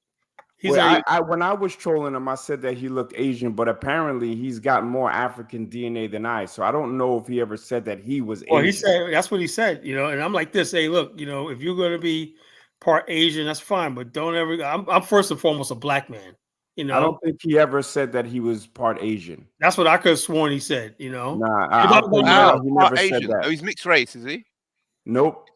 when I was trolling him, I said that he looked Asian, but apparently he's got more African DNA than I. So I don't know if he ever said that he was Asian. He said that's what he said, and I'm like this. Hey, look, if you're going to be part Asian, that's fine, but don't ever. I'm first and foremost a black man. I don't think he ever said that he was part Asian. That's what I could have sworn he said. He never said that. Oh, he's mixed race, is he? Nope.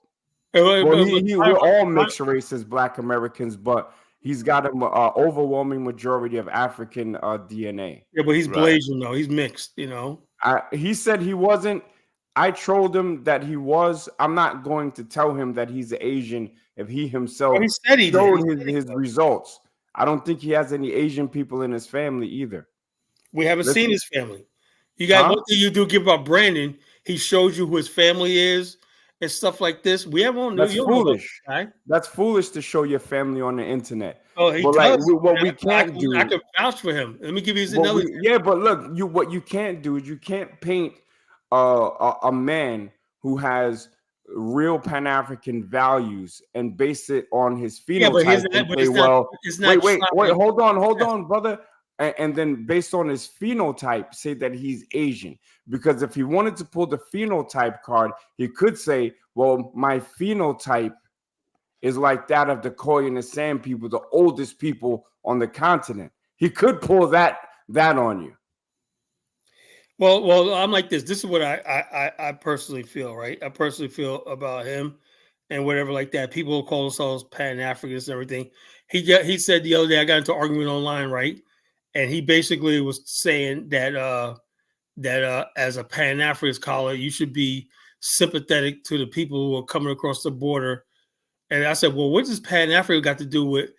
We're all mixed races, Black Americans, but he's got an overwhelming majority of African DNA. Yeah, but he's Blasian though. He's mixed. He said he wasn't. I trolled him that he was. I'm not going to tell him that he's Asian if he himself showed his results. I don't think he has any Asian people in his family either. We haven't seen his family. You got one thing you do give about Brandon. He shows you who his family is and stuff like this. We haven't. That's foolish. That's foolish to show your family on the internet. Oh, he does. What we can't do. I can vouch for him. Let me give you another. But look, what you can't do is you can't paint a man who has real Pan-African values and base it on his phenotype. Wait, hold on, brother. And then based on his phenotype, say that he's Asian. Because if he wanted to pull the phenotype card, he could say, well, my phenotype is like that of the Khoi and the San people, the oldest people on the continent. He could pull that on you. Well, I'm like this. This is what I personally feel, right? I personally feel about him and whatever like that. People call themselves Pan-Africanists and everything. He said the other day, I got into an argument online, right? And he basically was saying that as a Pan-Africanist scholar, you should be sympathetic to the people who are coming across the border. And I said, well, what does Pan-Africa got to do with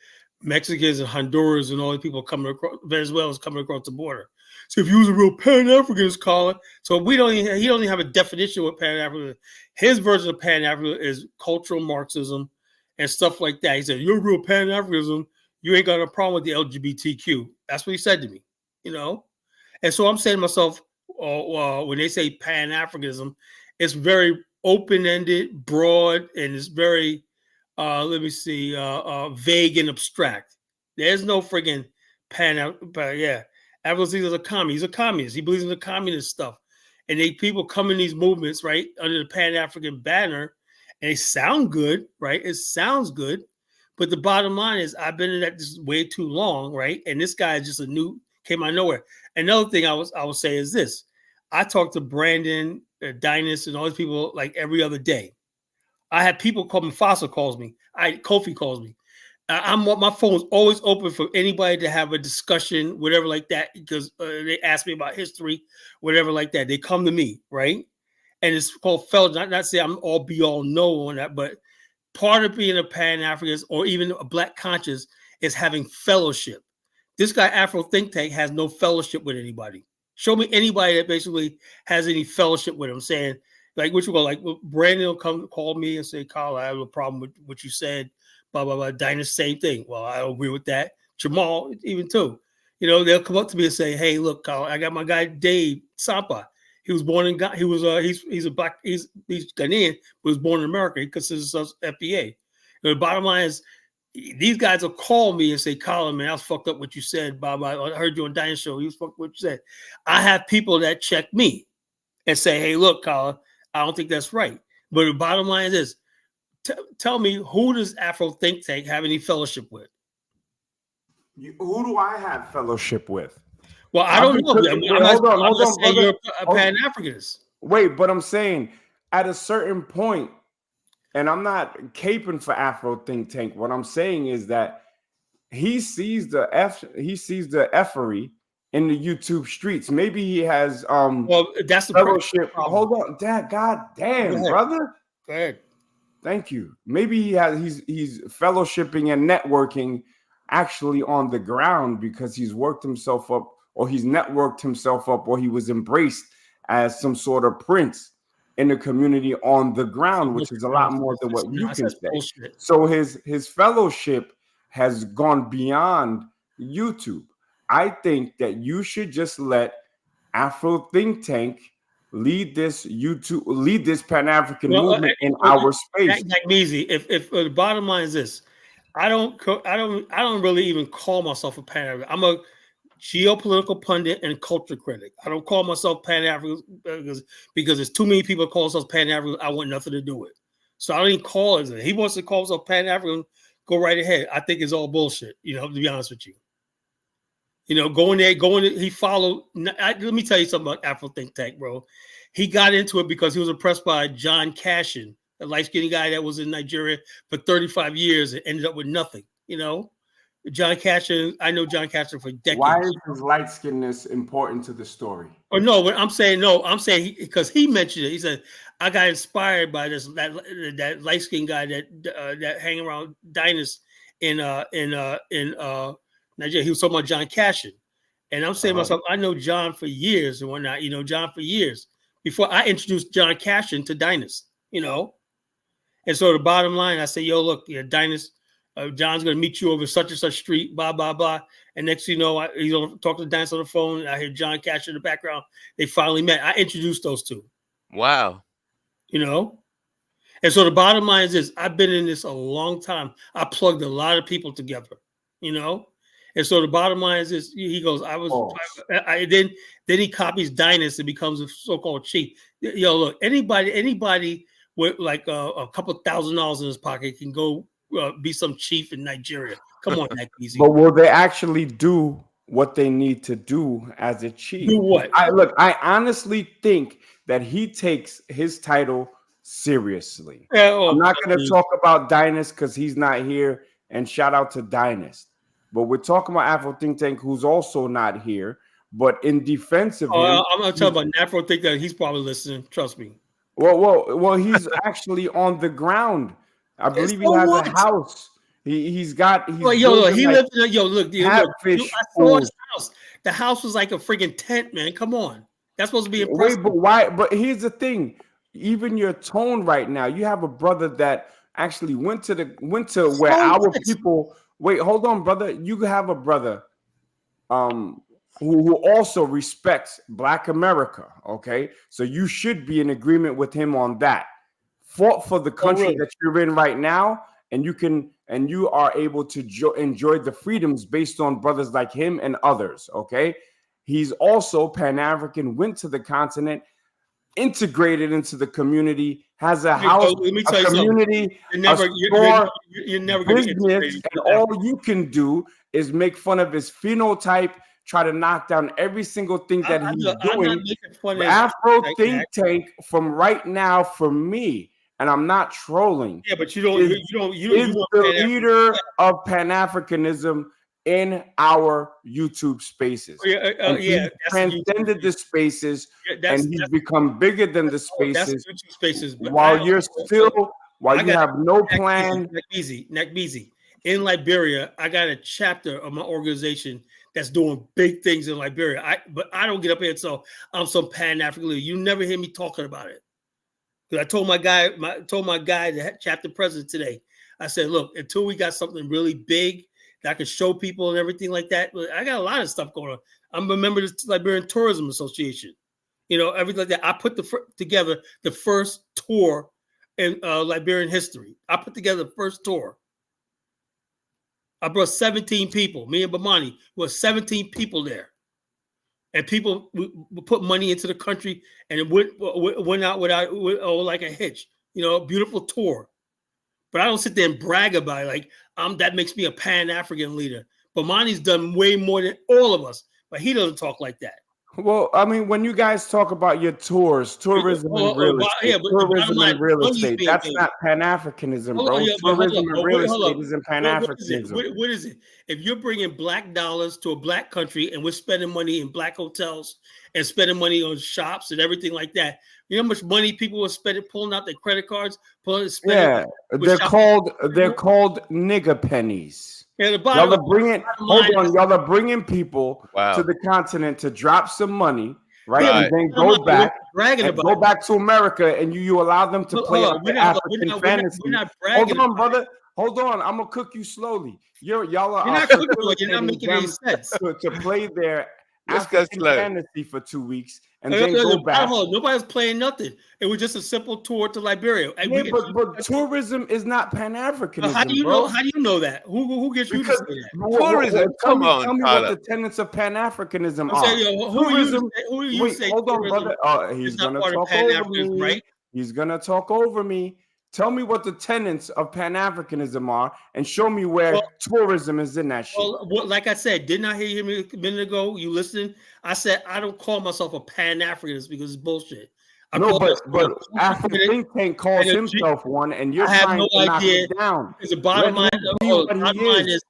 Mexicans and Honduras and all the people coming across, Venezuelans coming across the border? So if you was a real Pan-Africanist scholar, so he don't even have a definition of what Pan-African. His version of Pan-African is cultural Marxism and stuff like that. He said, you're a real Pan-Africanism, you ain't got a problem with the LGBTQ. That's what he said to me, And so I'm saying to myself, when they say Pan-Africanism, it's very open-ended, broad, and it's very let me see, vague and abstract. There's no friggin' Afro-Zealot is a communist. He's a communist. He believes in the communist stuff. And people come in these movements, right, under the Pan-African banner, and they sound good, right? It sounds good. But the bottom line is I've been in that this way too long, right? And this guy is just came out of nowhere. Another thing I will say is this. I talk to Brandon, Dinas, and all these people like every other day. I have people call me, Fossil calls me, Kofi calls me. My phone's always open for anybody to have a discussion, whatever like that, because they ask me about history, whatever like that. They come to me, right? And it's called fellowship. Not say I'm all be all know on that, but part of being a Pan-Africanist or even a Black conscious is having fellowship. This guy, Afro Think Tank, has no fellowship with anybody. Show me anybody that basically has any fellowship with him, saying, like, which will go, like, Brandon will call me and say, Carl, I have a problem with what you said. Blah, blah, blah. Dinah, same thing. Well, I agree with that. Jamal, even too. You know, they'll come up to me and say, hey, look, Carl, I got my guy Dave Sampa. He was born in Ghana. He's a Black, he's Ghanaian, but was born in America. He considers himself FBA. The bottom line is, these guys will call me and say, Colin, man, I was fucked up what you said. Blah, blah. I heard you on Dinah's show. You was fucked up what you said. I have people that check me and say, hey, look, Colin, I don't think that's right. But the bottom line is this. Tell me, who does Afro Think Tank have any fellowship with? Who do I have fellowship with? Well, I don't know. Hold on, you're a Pan-Africanist. Wait, but I'm saying at a certain point, and I'm not caping for Afro Think Tank. What I'm saying is that he sees the effery in the YouTube streets. Maybe he has well, that's the fellowship. Hold on, Dad. God damn, brother. Go ahead. Thank you. Maybe he's fellowshipping and networking actually on the ground because he's worked himself up, or he's networked himself up, or he was embraced as some sort of prince in the community on the ground, which is a lot more than what you can say. Bullshit. So his fellowship has gone beyond YouTube. I think that you should just let Afro Think Tank lead this Pan-African movement in our space. Nakmeezy, if the bottom line is this, I don't really even call myself a Pan-African. I'm a geopolitical pundit and culture critic. I don't call myself Pan-African because there's too many people call themselves Pan-African. I want nothing to do with it. So I don't even call it. He wants to call himself Pan-African, go right ahead. I think it's all bullshit, to be honest with you. He followed. Let me tell you something about Afro Think Tank, bro. He got into it because he was impressed by John Cashin, a light-skinned guy that was in Nigeria for 35 years and ended up with nothing, John Cashin, I know John Cashin for decades. Why is his light-skinnedness important to the story? Or I'm saying because he mentioned it. He said, I got inspired by that light-skinned guy that hang around Dinas in Nigeria. He was talking about John Cashin. And I'm saying to myself, I know John for years and whatnot, John for years before I introduced John Cashin to Dinas, And so the bottom line, I say, yo, look, Dinas, John's going to meet you over such and such street, blah, blah, blah. And next thing you know, he's going to talk to Dinas on the phone. I hear John Cashin in the background. They finally met. I introduced those two. Wow. And so the bottom line is this. I've been in this a long time. I plugged a lot of people together, And so the bottom line is this. He goes, then he copies Dinas and becomes a so-called chief. Yo, look, anybody with like a couple $1,000 in his pocket can go be some chief in Nigeria. Come on, Nakmeezy. But will they actually do what they need to do as a chief? Do what? I honestly think that he takes his title seriously. I'm not going to talk about Dinas because he's not here, and shout out to Dinas. But we're talking about Afro Think Tank, who's also not here. But in defense of him, I'm going to tell about Afro Think Tank. He's probably listening. Trust me. Well, he's actually on the ground. I believe he has a house. He lives in I saw his house. The house was like a freaking tent, man. Come on. That's supposed to be impressive. Wait, but why? But here's the thing. Even your tone right now, you have a brother that actually went to where our people. Wait, hold on, brother. You have a brother who also respects Black America, okay? So you should be in agreement with him on that. Fought for the country that you're in right now and you are able to enjoy the freedoms based on brothers like him and others. Okay, he's also Pan-African, went to the continent, integrated into the community, has a house, a community, a store, business, and all you can do is make fun of his phenotype, try to knock down every single thing that he's doing. Afro think tank from right now, for me, and I'm not trolling. Yeah, but you don't. Is the leader of Pan-Africanism in our YouTube spaces. He's transcended the spaces, and he's become bigger than the spaces. Spaces, while you're still, while you have no plan. Nakmeezy. In Liberia, I got a chapter of my organization that's doing big things in Liberia. But I don't get up here and say I'm some Pan-African leader. You never hear me talking about it. Because I told my guy, the chapter president today, I said, look, until we got something really big that I can show people and everything like that, I got a lot of stuff going on. I'm a member of the Liberian Tourism Association. You know, everything like that. I put together the first tour in Liberian history. I put together the first tour. I brought 17 people. Me and Bamani were 17 people there. And people we put money into the country, and it went out without like a hitch. You know, a beautiful tour. But I don't sit there and brag about it like that makes me a Pan-African leader. Bamani's done way more than all of us, but he doesn't talk like that. Well, I mean, when you guys talk about your tours, tourism and real estate, that's not Pan-Africanism, bro. Tourism and real estate isn't Pan-Africanism. What is it? If you're bringing black dollars to a black country and we're spending money in black hotels and spending money on shops and everything like that, you know how much money people are spending, pulling out their credit cards, they're called nigger pennies. Yeah, y'all are bringing people to the continent to drop some money, right? And then go back to America, and you allow them to play the African fantasy. Hold on, brother. Hold on. I'm gonna cook you slowly. Y'all are not cooking, you're not making any sense to play their African fantasy for 2 weeks and then go back. Nobody's playing nothing. It was just a simple tour to Liberia. But tourism is not Pan-Africanism. How do you know? How do you know that? Who gets you to say that? Tourism. Tell me what the tenets of Pan-Africanism are. Tourism. Hold on, brother. He's gonna talk over me. Right? He's gonna talk over me. Tell me what the tenets of Pan-Africanism are and show me where tourism is in that shit. Well, like I said, didn't I hear you a minute ago? You listening? I said, I don't call myself a Pan-Africanist because it's bullshit. But Afro Think Tank calls himself one, and you're trying to knock it down. Because the bottom line is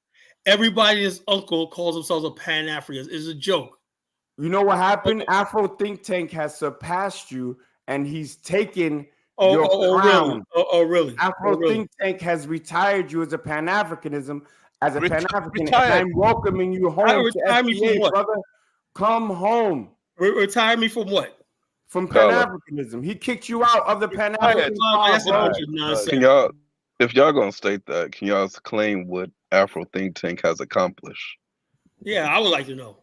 everybody's uncle calls themselves a Pan-Africanist. It's a joke. You know what happened? Afro Think Tank has surpassed you, and he's taken Really? Afro Think Tank has retired you as a Pan-Africanism, Pan-African, and I'm welcoming you home to FBA, brother. Come home. Retire me from what? From Pan-Africanism. He kicked you out of the Pan-Africanism. Can y'all, if y'all gonna state that, can y'all claim what Afro Think Tank has accomplished? Yeah, I would like to know.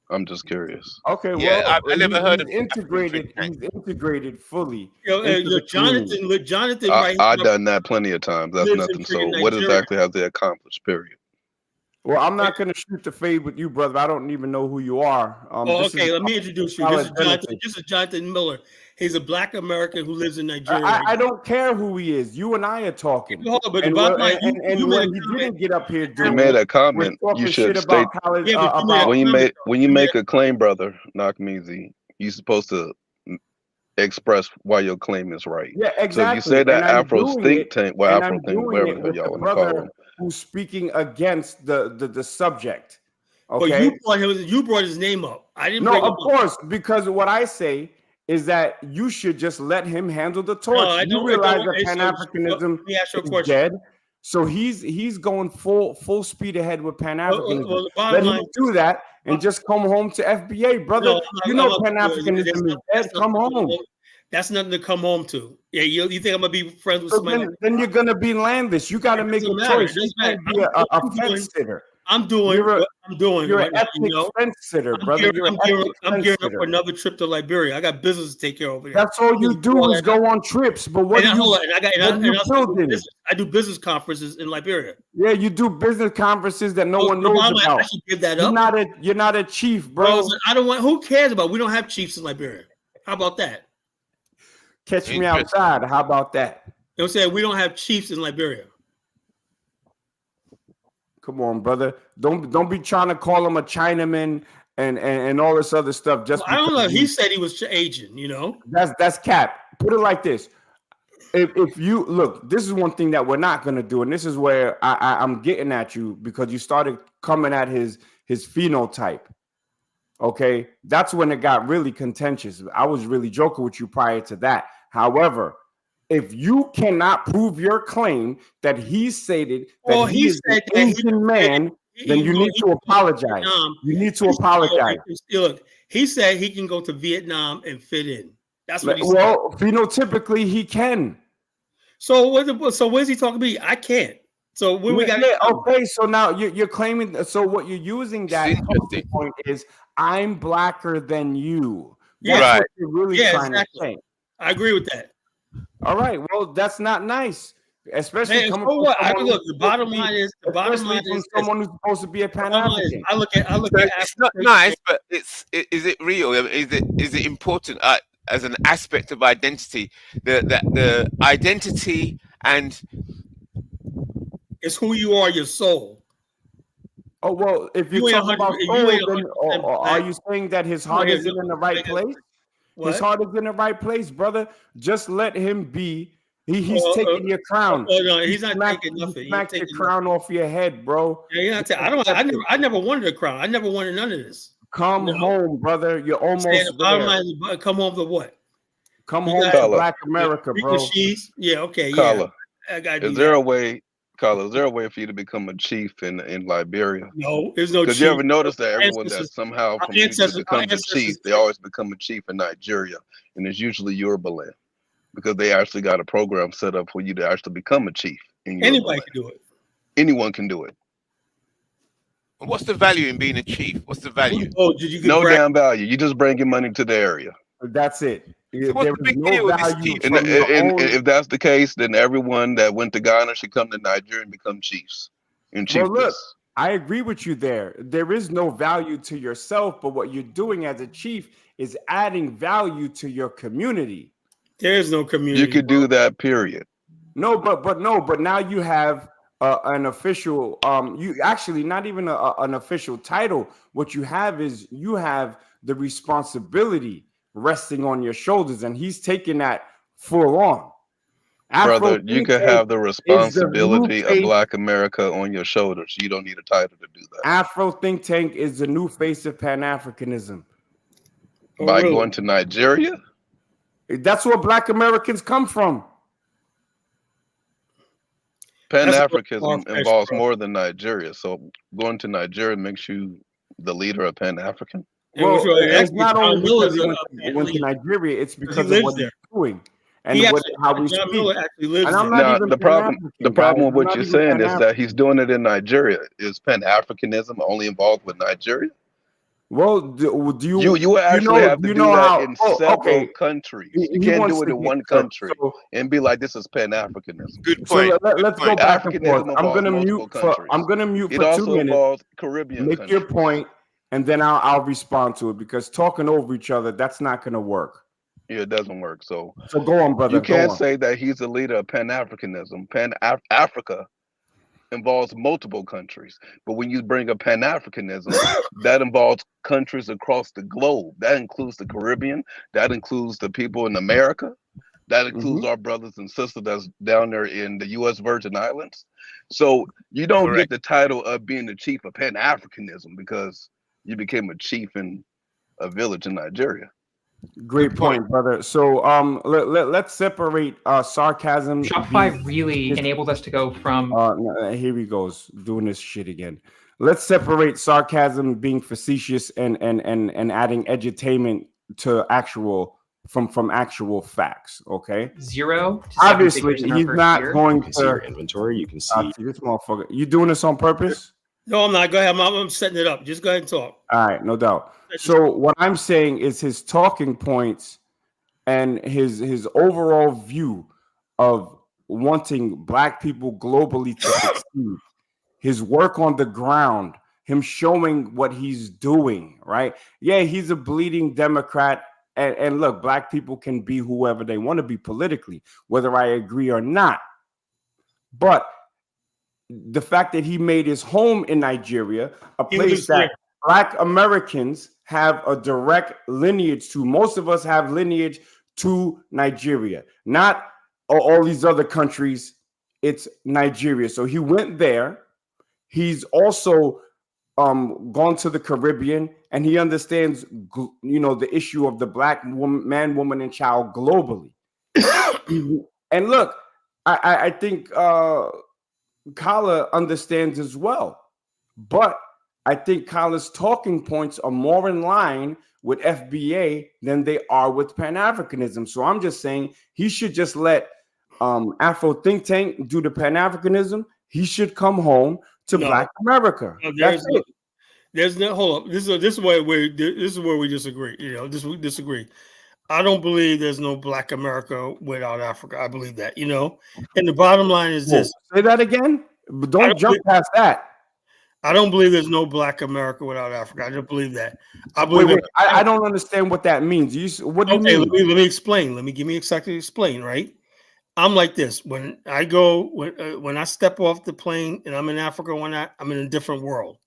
I'm just curious. Okay, well, I never heard of integrated. He's integrated fully. Jonathan, I've done that plenty of times. That's nothing. So, what exactly have they accomplished? Period. Well, I'm not going to shoot the fade with you, brother. I don't even know who you are. Let me introduce you. This is Jonathan Miller. He's a Black American who lives in Nigeria. I don't care who he is. You and I are talking. When he didn't get up here, you made a comment. You should state when you make a claim, brother Nakmeezy, you're supposed to express why your claim is right. Yeah, exactly. So if you say that Afro Think Tank, Afro Think, whatever y'all want to call him, who's speaking against the subject. Okay, but you brought his name up. I didn't. No, of course, because what I say is that you should just let him handle the torch. You realize that Pan-Africanism is dead, so he's going full speed ahead with Pan-Africanism. Let him do that and just come home to FBA, brother. Pan-Africanism is dead. Come home. That's nothing to come home to. Yeah, you think I'm gonna be friends with somebody? Then you're gonna be landless. You got to make a choice. You can't be a fence sitter. I'm doing what I'm doing. You're right an now, ethnic fence sitter, brother. I'm gearing up for another trip to Liberia. I got business to take care of over there. That's all you do is go on trips. But what are you building? I do business conferences in Liberia. Yeah, you do business conferences that no one knows about. I should give that up. You're not a chief, bro. I don't want. Who cares about? We don't have chiefs in Liberia. How about that? Catch me outside. How about that? You know what I'm saying? We don't have chiefs in Liberia. Come on, brother. Don't be trying to call him a Chinaman and all this other stuff. Just I don't know. He said he was Asian. You know, that's cap. Put it like this. If you look, this is one thing that we're not gonna do, and this is where I'm getting at you because you started coming at his phenotype. Okay, that's when it got really contentious. I was really joking with you prior to that. However, if you cannot prove your claim that he stated that he is an Asian man, then you need to apologize. You need to apologize. Look, he said he can go to Vietnam and fit in. That's what he said. Well, phenotypically, he can. So where's he talking to me? I can't. So when we got okay, so now you're claiming. So what you're using that point is I'm blacker than you. That's what you're really trying to say. I agree with that. All right. Well, that's not nice, especially coming from what? The bottom line is someone who's supposed to be a Pan-African. I look at it's not nice, but is it real? Is it important as an aspect of identity? The identity and it's who you are, your soul. Oh well, if you talk about soul, then are you saying that his heart isn't in the right place? What? His heart is in the right place, brother. Just let him be. He's taking your crown. No, he's not taking nothing. Smack your crown off your head, bro. Yeah, I never wanted a crown. I never wanted none of this. Come home, brother. You're almost there. Come home to what? Come home to Black America, bro. Yeah, okay, Kala, yeah. Is there a way for you to become a chief in Liberia? No, there's no chief. Because you ever notice that everyone that somehow from Egypt becomes a chief, they always become a chief in Nigeria, and it's usually Yoruba land because they actually got a program set up for you to actually become a chief. Anybody can do it. Anyone can do it. What's the value in being a chief? What's the value? No damn value. You just bring your money to the area. That's it. So what's the big deal with this chief? And if that's the case, then everyone that went to Ghana should come to Nigeria and become chiefs. Well, look, I agree with you there. There is no value to yourself, but what you're doing as a chief is adding value to your community. There is no community. You could do that, period. No, but now you have an official. You actually not even an official title. What you have is you have the responsibility resting on your shoulders, and he's taking that full on. Brother, you could have the responsibility of Black America on your shoulders. You don't need a title to do that. Afro think tank is the new face of Pan-Africanism. By going to Nigeria? That's where Black Americans come from. Pan-Africanism involves more than Nigeria. So going to Nigeria makes you the leader of Pan-African? Well, it's not only because he went to Nigeria, it's because of what he's doing and how we speak. And I'm not even the problem with what you're saying is that he's doing it in Nigeria. Is Pan-Africanism only involved with Nigeria? Well, do you? You actually have to do that in several countries. You can't do it in one country and be like, "This is Pan-Africanism." Good point. So let's go back and forth. I'm gonna mute for 2 minutes. Caribbean. Make your point, and then I'll respond to it because talking over each other, that's not gonna work. Yeah, it doesn't work. So go on, brother. You can't say that he's a leader of Pan-Africanism. Pan-Africa involves multiple countries, but when you bring up Pan-Africanism, that involves countries across the globe. That includes the Caribbean. That includes the people in America. That includes our brothers and sisters that's down there in the U.S. Virgin Islands. So you don't get the title of being the chief of Pan-Africanism because you became a chief in a village in Nigeria. Great point, brother. So let's separate sarcasm. Shopify really enabled us to go from here he goes doing this shit again. Let's separate sarcasm being facetious and adding edutainment to actual from actual facts. Okay. 0 to obviously he's not going to see your inventory. You can see this motherfucker. You doing this on purpose? No, I'm not. Go ahead. I'm setting it up. Just go ahead and talk. All right, no doubt. So what I'm saying is his talking points and his overall view of wanting Black people globally to succeed, his work on the ground, him showing what he's doing, right? Yeah, he's a bleeding Democrat. And look, Black people can be whoever they want to be politically, whether I agree or not. But the fact that he made his home in Nigeria, a place that Black Americans have a direct lineage to. Most of us have lineage to Nigeria, not all these other countries. It's Nigeria. So he went there. He's also gone to the Caribbean, and he understands, the issue of the Black man, woman, and child globally. And look, I think Kala understands as well, but I think Kala's talking points are more in line with FBA than they are with Pan-Africanism. So I'm just saying he should just let Afro Think Tank do the Pan-Africanism. He should come home to Black America. That's it. There's no hold up. This is where we disagree. We disagree. I don't believe there's no Black America without Africa. I believe that, And the bottom line is this. Say that again. But don't jump past that. I don't believe there's no Black America without Africa. I don't believe that. I believe. Wait. I don't understand what that means. What do you mean? Let me explain. Give me exactly explain. Right. I'm like this. When I go, when I step off the plane and I'm in Africa, I'm in a different world.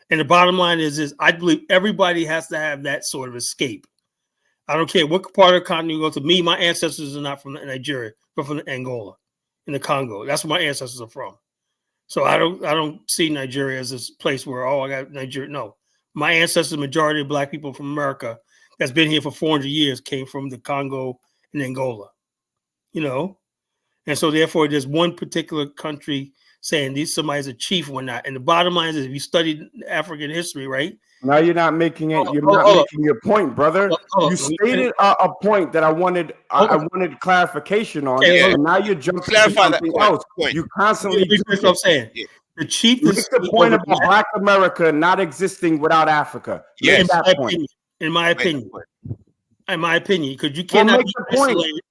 And the bottom line is this: I believe everybody has to have that sort of escape. I don't care what part of the continent you go to. Me, my ancestors are not from Nigeria, but from Angola, in the Congo. That's where my ancestors are from. So I don't see Nigeria as this place where I got Nigeria. No, my ancestors, majority of Black people from America that's been here for 400 years, came from the Congo and Angola. And so therefore, there's one particular country saying somebody's a chief or not. And the bottom line is, if you studied African history, right? Now you're not making it. You're not making your point, brother. You stated a point that I wanted. I wanted clarification on, and now you're jumping to something else. You constantly. That's what I'm saying. Yeah. The chief is the point about Black America not existing without Africa. Yes, in my opinion, because you cannot be isolated.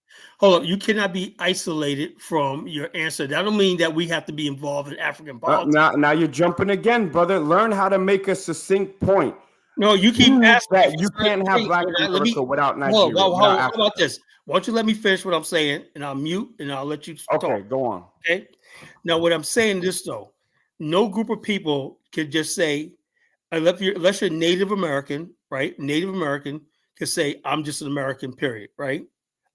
Hold up, you cannot be isolated from your answer. That don't mean that we have to be involved in African politics. Now you're jumping again, brother. Learn how to make a succinct point. No, you keep asking that you can't have Black America without Nigeria. How about this? Why don't you let me finish what I'm saying, and I'll mute and I'll let you talk. Okay, go on. Okay. Now, what I'm saying this though, no group of people can just say, unless you're Native American, right? Native American can say, I'm just an American, period, right?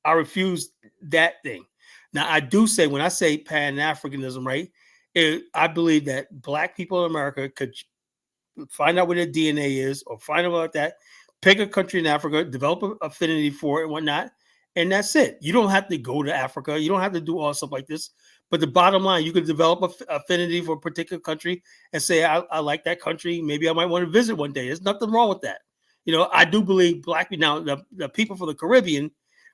I refuse that thing. Now, I do say, when I say pan-Africanism, right, I believe that Black people in America could find out where their DNA is or find out about that, pick a country in Africa, develop an affinity for it and whatnot, and that's it. You don't have to go to Africa. You don't have to do all stuff like this. But the bottom line, you could develop an affinity for a particular country and say, I like that country. Maybe I might want to visit one day. There's nothing wrong with that. I do believe Black people, now the people from the Caribbean,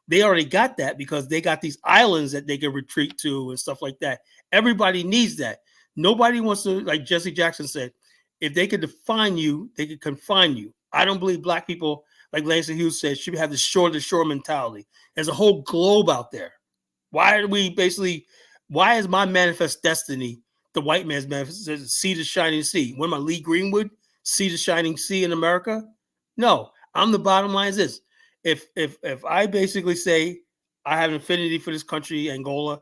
they already got that because they got these islands that they can retreat to and stuff like that. Everybody needs that. Nobody wants to, like Jesse Jackson said, if they could define you, they could confine you. I don't believe Black people, like Langston Hughes said, should have the shore-to-shore mentality. There's a whole globe out there. Why is my manifest destiny the white man's manifest, see the shining sea? When am I Lee Greenwood, see the shining sea in America? No, I'm the bottom line is this. If I basically say I have an affinity for this country, Angola,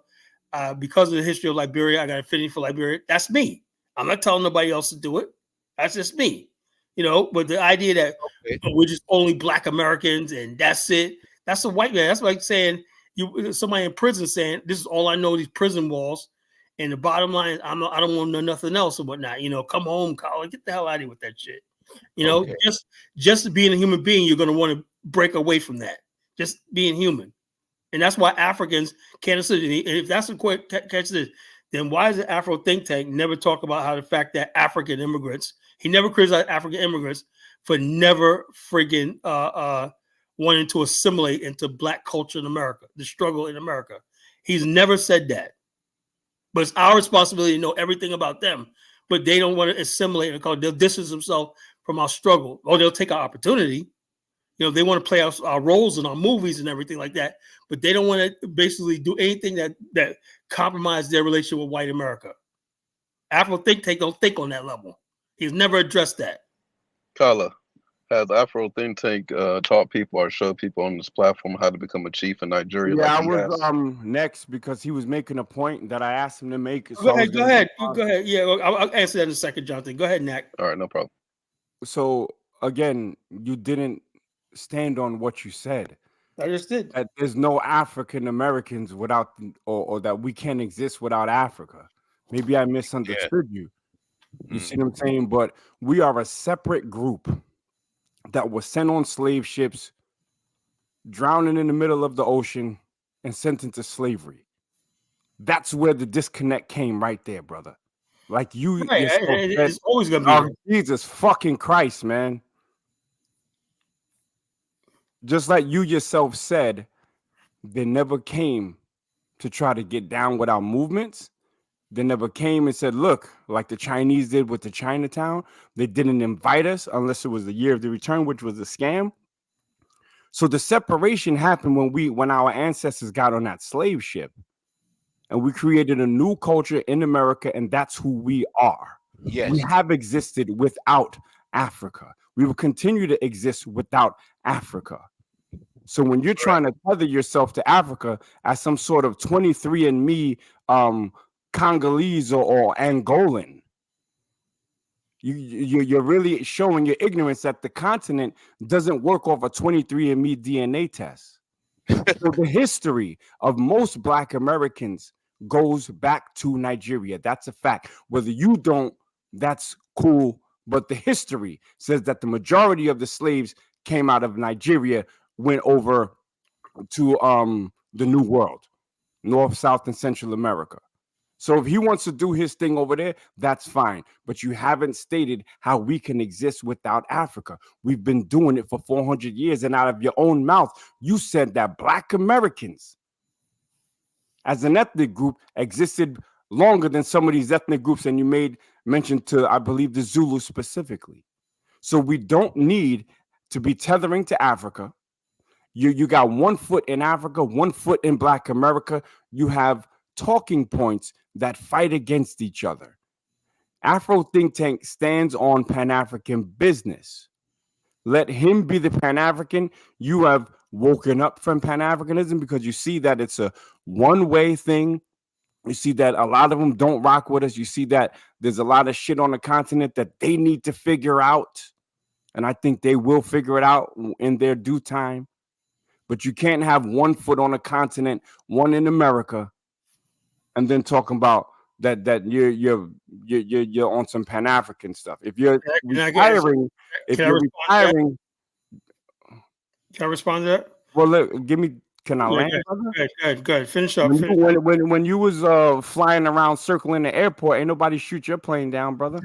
because of the history of Liberia, I got an affinity for Liberia. That's me. I'm not telling nobody else to do it. That's just me. But the idea that we're just only Black Americans and that's it. That's a white man. That's like saying somebody in prison saying this is all I know, these prison walls. And the bottom line is I don't want to know nothing else or whatnot. Come home, college, get the hell out of here with that shit. Just being a human being, you're going to want to break away from that. Just being human. And that's why Africans can't assist. If that's the quick catch this, then why does the Afro think tank never talk about how the fact that African immigrants, he never criticized African immigrants for never friggin' wanting to assimilate into Black culture in America, the struggle in America. He's never said that. But it's our responsibility to know everything about them. but they don't want to assimilate because they'll distance themselves from our struggle, or they'll take our opportunity. You know, they want to play our roles in our movies and everything like that, but they don't want to basically do anything that compromise their relationship with white America. Afro think tank don't think on that level. He's never addressed that. Kala, has Afro think tank taught people or showed people on this platform how to become a chief in Nigeria? Yeah, like I was next because he was making a point that I asked him to make. So Go ahead. Yeah, I'll answer that in a second, Jonathan. Go ahead, Nak. All right, no problem. So again, you didn't stand on what you said. I just did. That there's no African Americans without, or that we can't exist without Africa. Maybe I misunderstood you. You see what I'm saying? But we are a separate group that was sent on slave ships, drowning in the middle of the ocean, and sent into slavery. That's where the disconnect came right there, brother. Like you, right, it's always gonna be there. Jesus fucking Christ, man. Just like you yourself said, they never came to try to get down with our movements. They never came and said, look, like the Chinese did with the Chinatown. They didn't invite us unless it was the year of the return, which was a scam. So the separation happened when our ancestors got on that slave ship. And we created a new culture in America, and that's who we are. Yes. We have existed without Africa. We will continue to exist without Africa. So when you're trying to tether yourself to Africa as some sort of 23andMe Congolese or Angolan, you're really showing your ignorance that the continent doesn't work off a 23andMe DNA test. So the history of most Black Americans goes back to Nigeria. That's a fact. Whether you don't, that's cool. But the history says that the majority of the slaves came out of Nigeria, went over to the New World, North, South, and Central America. So if he wants to do his thing over there, that's fine. But you haven't stated how we can exist without Africa. We've been doing it for 400 years. And out of your own mouth, you said that Black Americans as an ethnic group existed longer than some of these ethnic groups. And you made mention to, I believe, the Zulu specifically. So we don't need to be tethering to Africa. You got 1 foot in Africa, 1 foot in Black America. You have talking points that fight against each other. Afro think tank stands on Pan-African business. Let him be the Pan-African. You have woken up from Pan-Africanism because you see that it's a one-way thing. You see that a lot of them don't rock with us. You see that there's a lot of shit on the continent that they need to figure out. And I think they will figure it out in their due time. But you can't have 1 foot on a continent, one in America, and then talking about that you're on some Pan-African stuff. If you're retiring, can I respond to that? Well, look, can I land? Go ahead. Finish up. When you was flying around circling the airport, ain't nobody shoot your plane down, brother.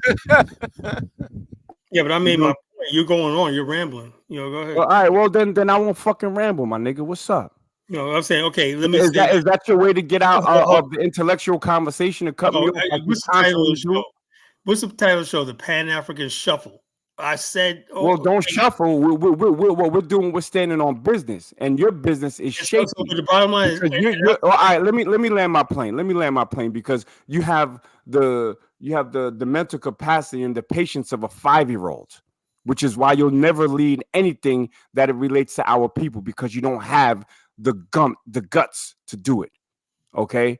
Yeah, but I made my point. You're going on. You're rambling. Go ahead. Well, all right. Well, then I won't fucking ramble, my nigga. What's up? I'm saying, okay. Let me. Is that your way to get out of the intellectual conversation to cut me off? What's the title of the show? What's the title of the show? The Pan-African Shuffle. I said. Well, don't shuffle. We're standing on business, and your business is shaky. The bottom line is. All right. Let me land my plane. Let me land my plane because you have the mental capacity and the patience of a 5-year-old. Which is why you'll never lead anything that it relates to our people because you don't have the guts to do it. Okay.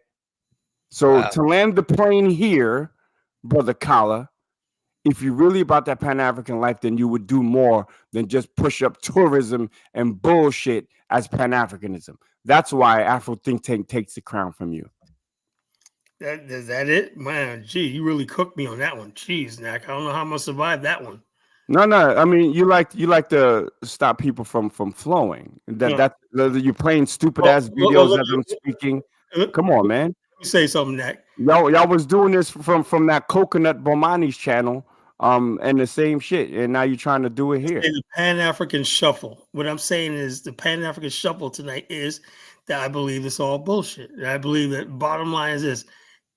So to land the plane here, Brother Kala, if you're really about that Pan-African life, then you would do more than just push up tourism and bullshit as Pan-Africanism. That's why Afro think tank takes the crown from you. Is that it? Man, gee, you really cooked me on that one. Jeez, Nak, I don't know how I'm gonna survive that one. No. I mean, you like to stop people from flowing. That's you're playing stupid ass videos as I'm speaking. Come on, man. Let me say something, Nak. Y'all was doing this from that Coconut Bomani's channel, and the same shit, and now you're trying to do it here. The Pan-African Shuffle. What I'm saying is the Pan-African Shuffle tonight is that I believe it's all bullshit. And I believe that bottom line is this: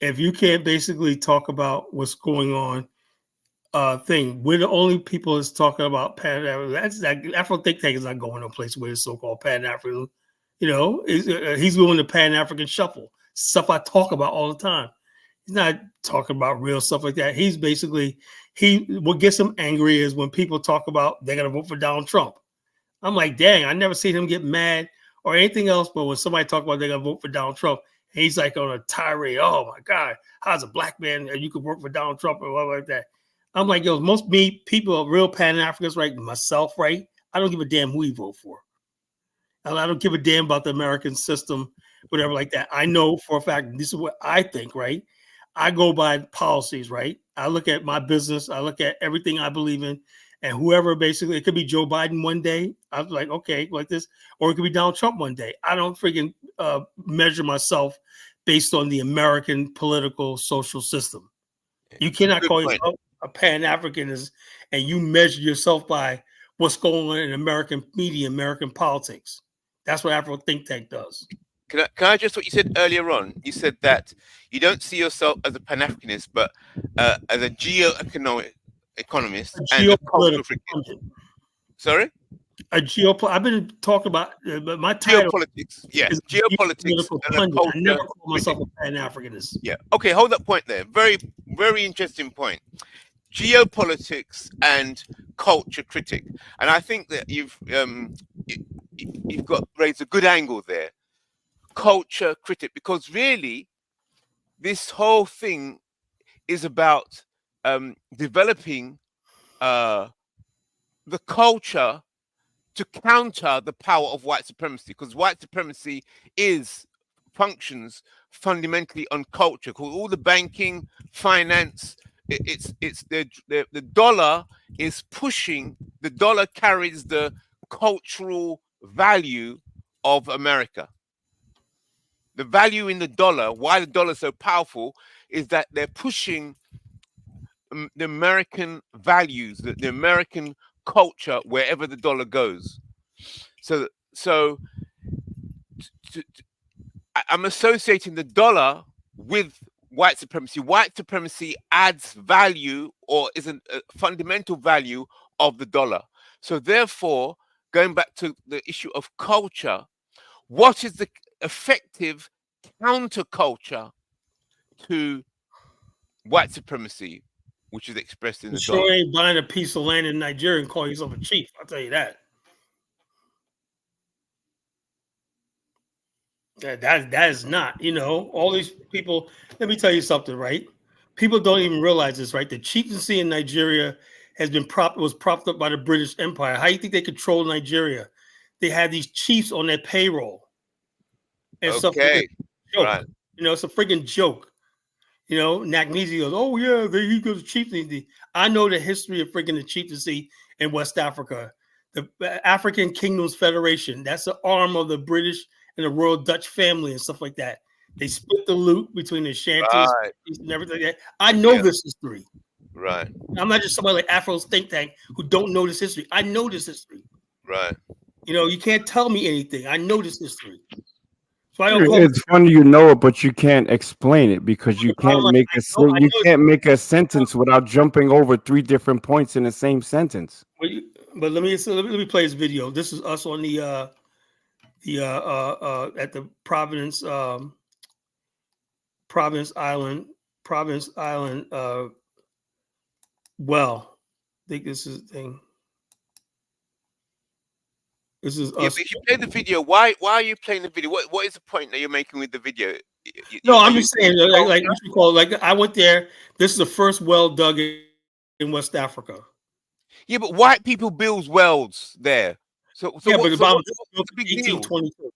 if you can't basically talk about what's going on, we're the only people that's talking about Pan African. Afro think tank is not going to a place where it's so-called Pan African. You know, he's going to Pan African shuffle stuff I talk about all the time. He's not talking about real stuff like that. He's basically what gets him angry is when people talk about they're gonna vote for Donald Trump. I'm like, dang, I never seen him get mad or anything else, but when somebody talk about they're gonna vote for Donald Trump, and he's like on a tirade. Oh my God, how's a black man you could work for Donald Trump or whatever like that? I'm like, yo, most people, real Pan-Africans, right? Myself, right? I don't give a damn who you vote for. And I don't give a damn about the American system, whatever like that. I know for a fact, this is what I think, right? I go by policies, right? I look at my business. I look at everything I believe in. And whoever basically, it could be Joe Biden one day. I'm like, okay, like this. Or it could be Donald Trump one day. I don't freaking measure myself based on the American political social system. You cannot call yourself a Pan-Africanist and you measure yourself by what's going on in American media, American politics. That's what Afro think tank does. Can I just what you said earlier on? You said that you don't see yourself as a Pan-Africanist, but as a geoeconomist and a cultural critic. Sorry? I've been talking about my title. Geopolitics. Yeah, geopolitics. And I never call myself a Pan-Africanist. Yeah. Okay, hold that point there. Very, very interesting point. Geopolitics and culture critic, and I think that you've got raised a good angle there. Culture critic, because really, this whole thing is about developing the culture to counter the power of white supremacy, because white supremacy functions fundamentally on culture. Because all the banking, finance, it's the dollar is pushing. The dollar carries the cultural value of America. The value in the dollar, why the dollar is so powerful, is that they're pushing the American values, the American culture wherever the dollar goes. So I'm associating the dollar with white supremacy. White supremacy adds value, or is a fundamental value of the dollar. So therefore, going back to the issue of culture, what is the effective counterculture to white supremacy, which is expressed in the dollar? Sure ain't buying a piece of land in Nigeria and call yourself a chief. I'll tell you that. That is not, all these people. Let me tell you something, right? People don't even realize this, right? The chieftaincy in Nigeria was propped up by the British Empire. How do you think they control Nigeria? They had these chiefs on their payroll. And stuff like that. Right. It's a freaking joke. Nakmeezy goes, oh yeah, he goes chieftaincy. I know the history of freaking the chieftaincy in West Africa. The African Kingdoms Federation, that's the arm of the British and the Royal Dutch family and stuff like that. They split the loot between the Shanties and everything like that. I know this history. Right. I'm not just somebody like Afro's think tank who don't know this history. I know this history. Right. You can't tell me anything. I know this history. So it's funny you know it, but you can't explain it because you can't make a sentence without jumping over 3 different points in the same sentence. But let me play this video. This is us on the at the Providence Island well. I think this is the thing. This is us. But if you play the video, why are you playing the video? What is the point that you're making with the video? I'm just saying, like what you call, like I went there. This is the first well dug in West Africa. Yeah, but white people build wells there. So yeah, but about 1822.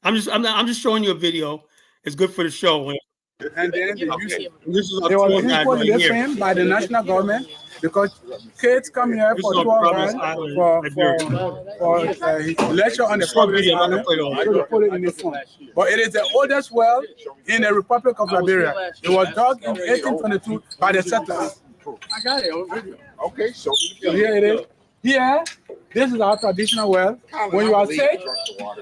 I'm just showing you a video. It's good for the show. And then they was in this film by the national government because kids come here for 12 grand for lecture on the Providence Island. So they put it in this phone. But it is the oldest well in the Republic of Liberia. It was dug in 1822 by the settlers. I got it on video. Okay, so here it is. Here, this is our traditional well. When you are sick,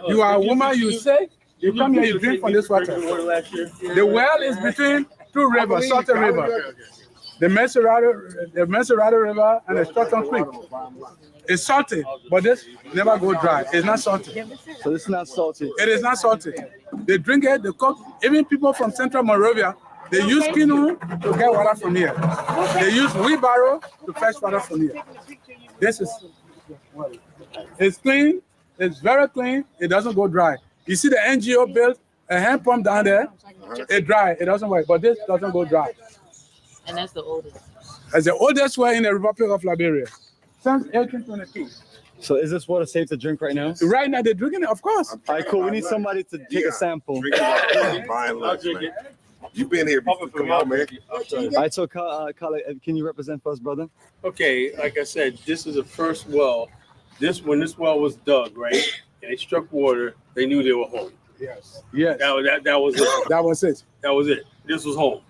you are a woman, you sick, You come here, you drink from this water. The well is between two rivers, salty river. The Mesurado River and the Stockton Creek. It's salty, but this never go dry. It's not salty. So it's not salty? It is not salty. They drink it, they cook. Even people from Central Monrovia, they use canoe to get water from here. They use wheelbarrow to fetch water from here. This is, it's clean, it's very clean, it doesn't go dry. You see the NGO built a hand pump down there, it dry, it doesn't work, but this doesn't go dry. And that's the oldest. It's the oldest well in the Republic of Liberia, since 1822. So is this water safe to drink right now? Right now they're drinking it, of course. All right, cool, we need somebody to take a sample. You've been here before, come on, man. All right, so Kyle, can you represent for us, brother? Okay, like I said, this is the first well. When this well was dug, right, and they struck water, they knew they were home. Yes. Yes. That was it. That was it. That was it. This was home.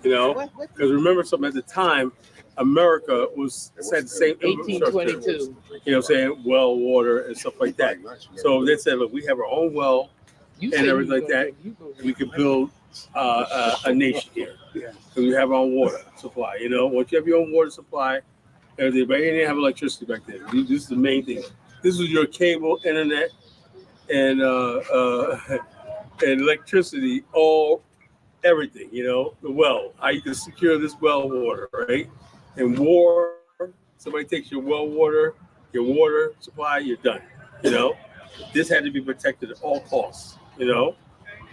You know, because remember something at the time, America was said the same 1822. You know what I'm saying? Well, water and stuff like that. So they said, look, we have our own well and everything like that. We could build a nation here. Because we have our own water supply. You know, once you have your own water supply, everything, but you didn't have electricity back then. This is the main thing. This was your cable, internet, and electricity, everything, you know, the well, how you can secure this well water, right? In war, somebody takes your well water, your water supply, you're done, you know? This had to be protected at all costs, you know?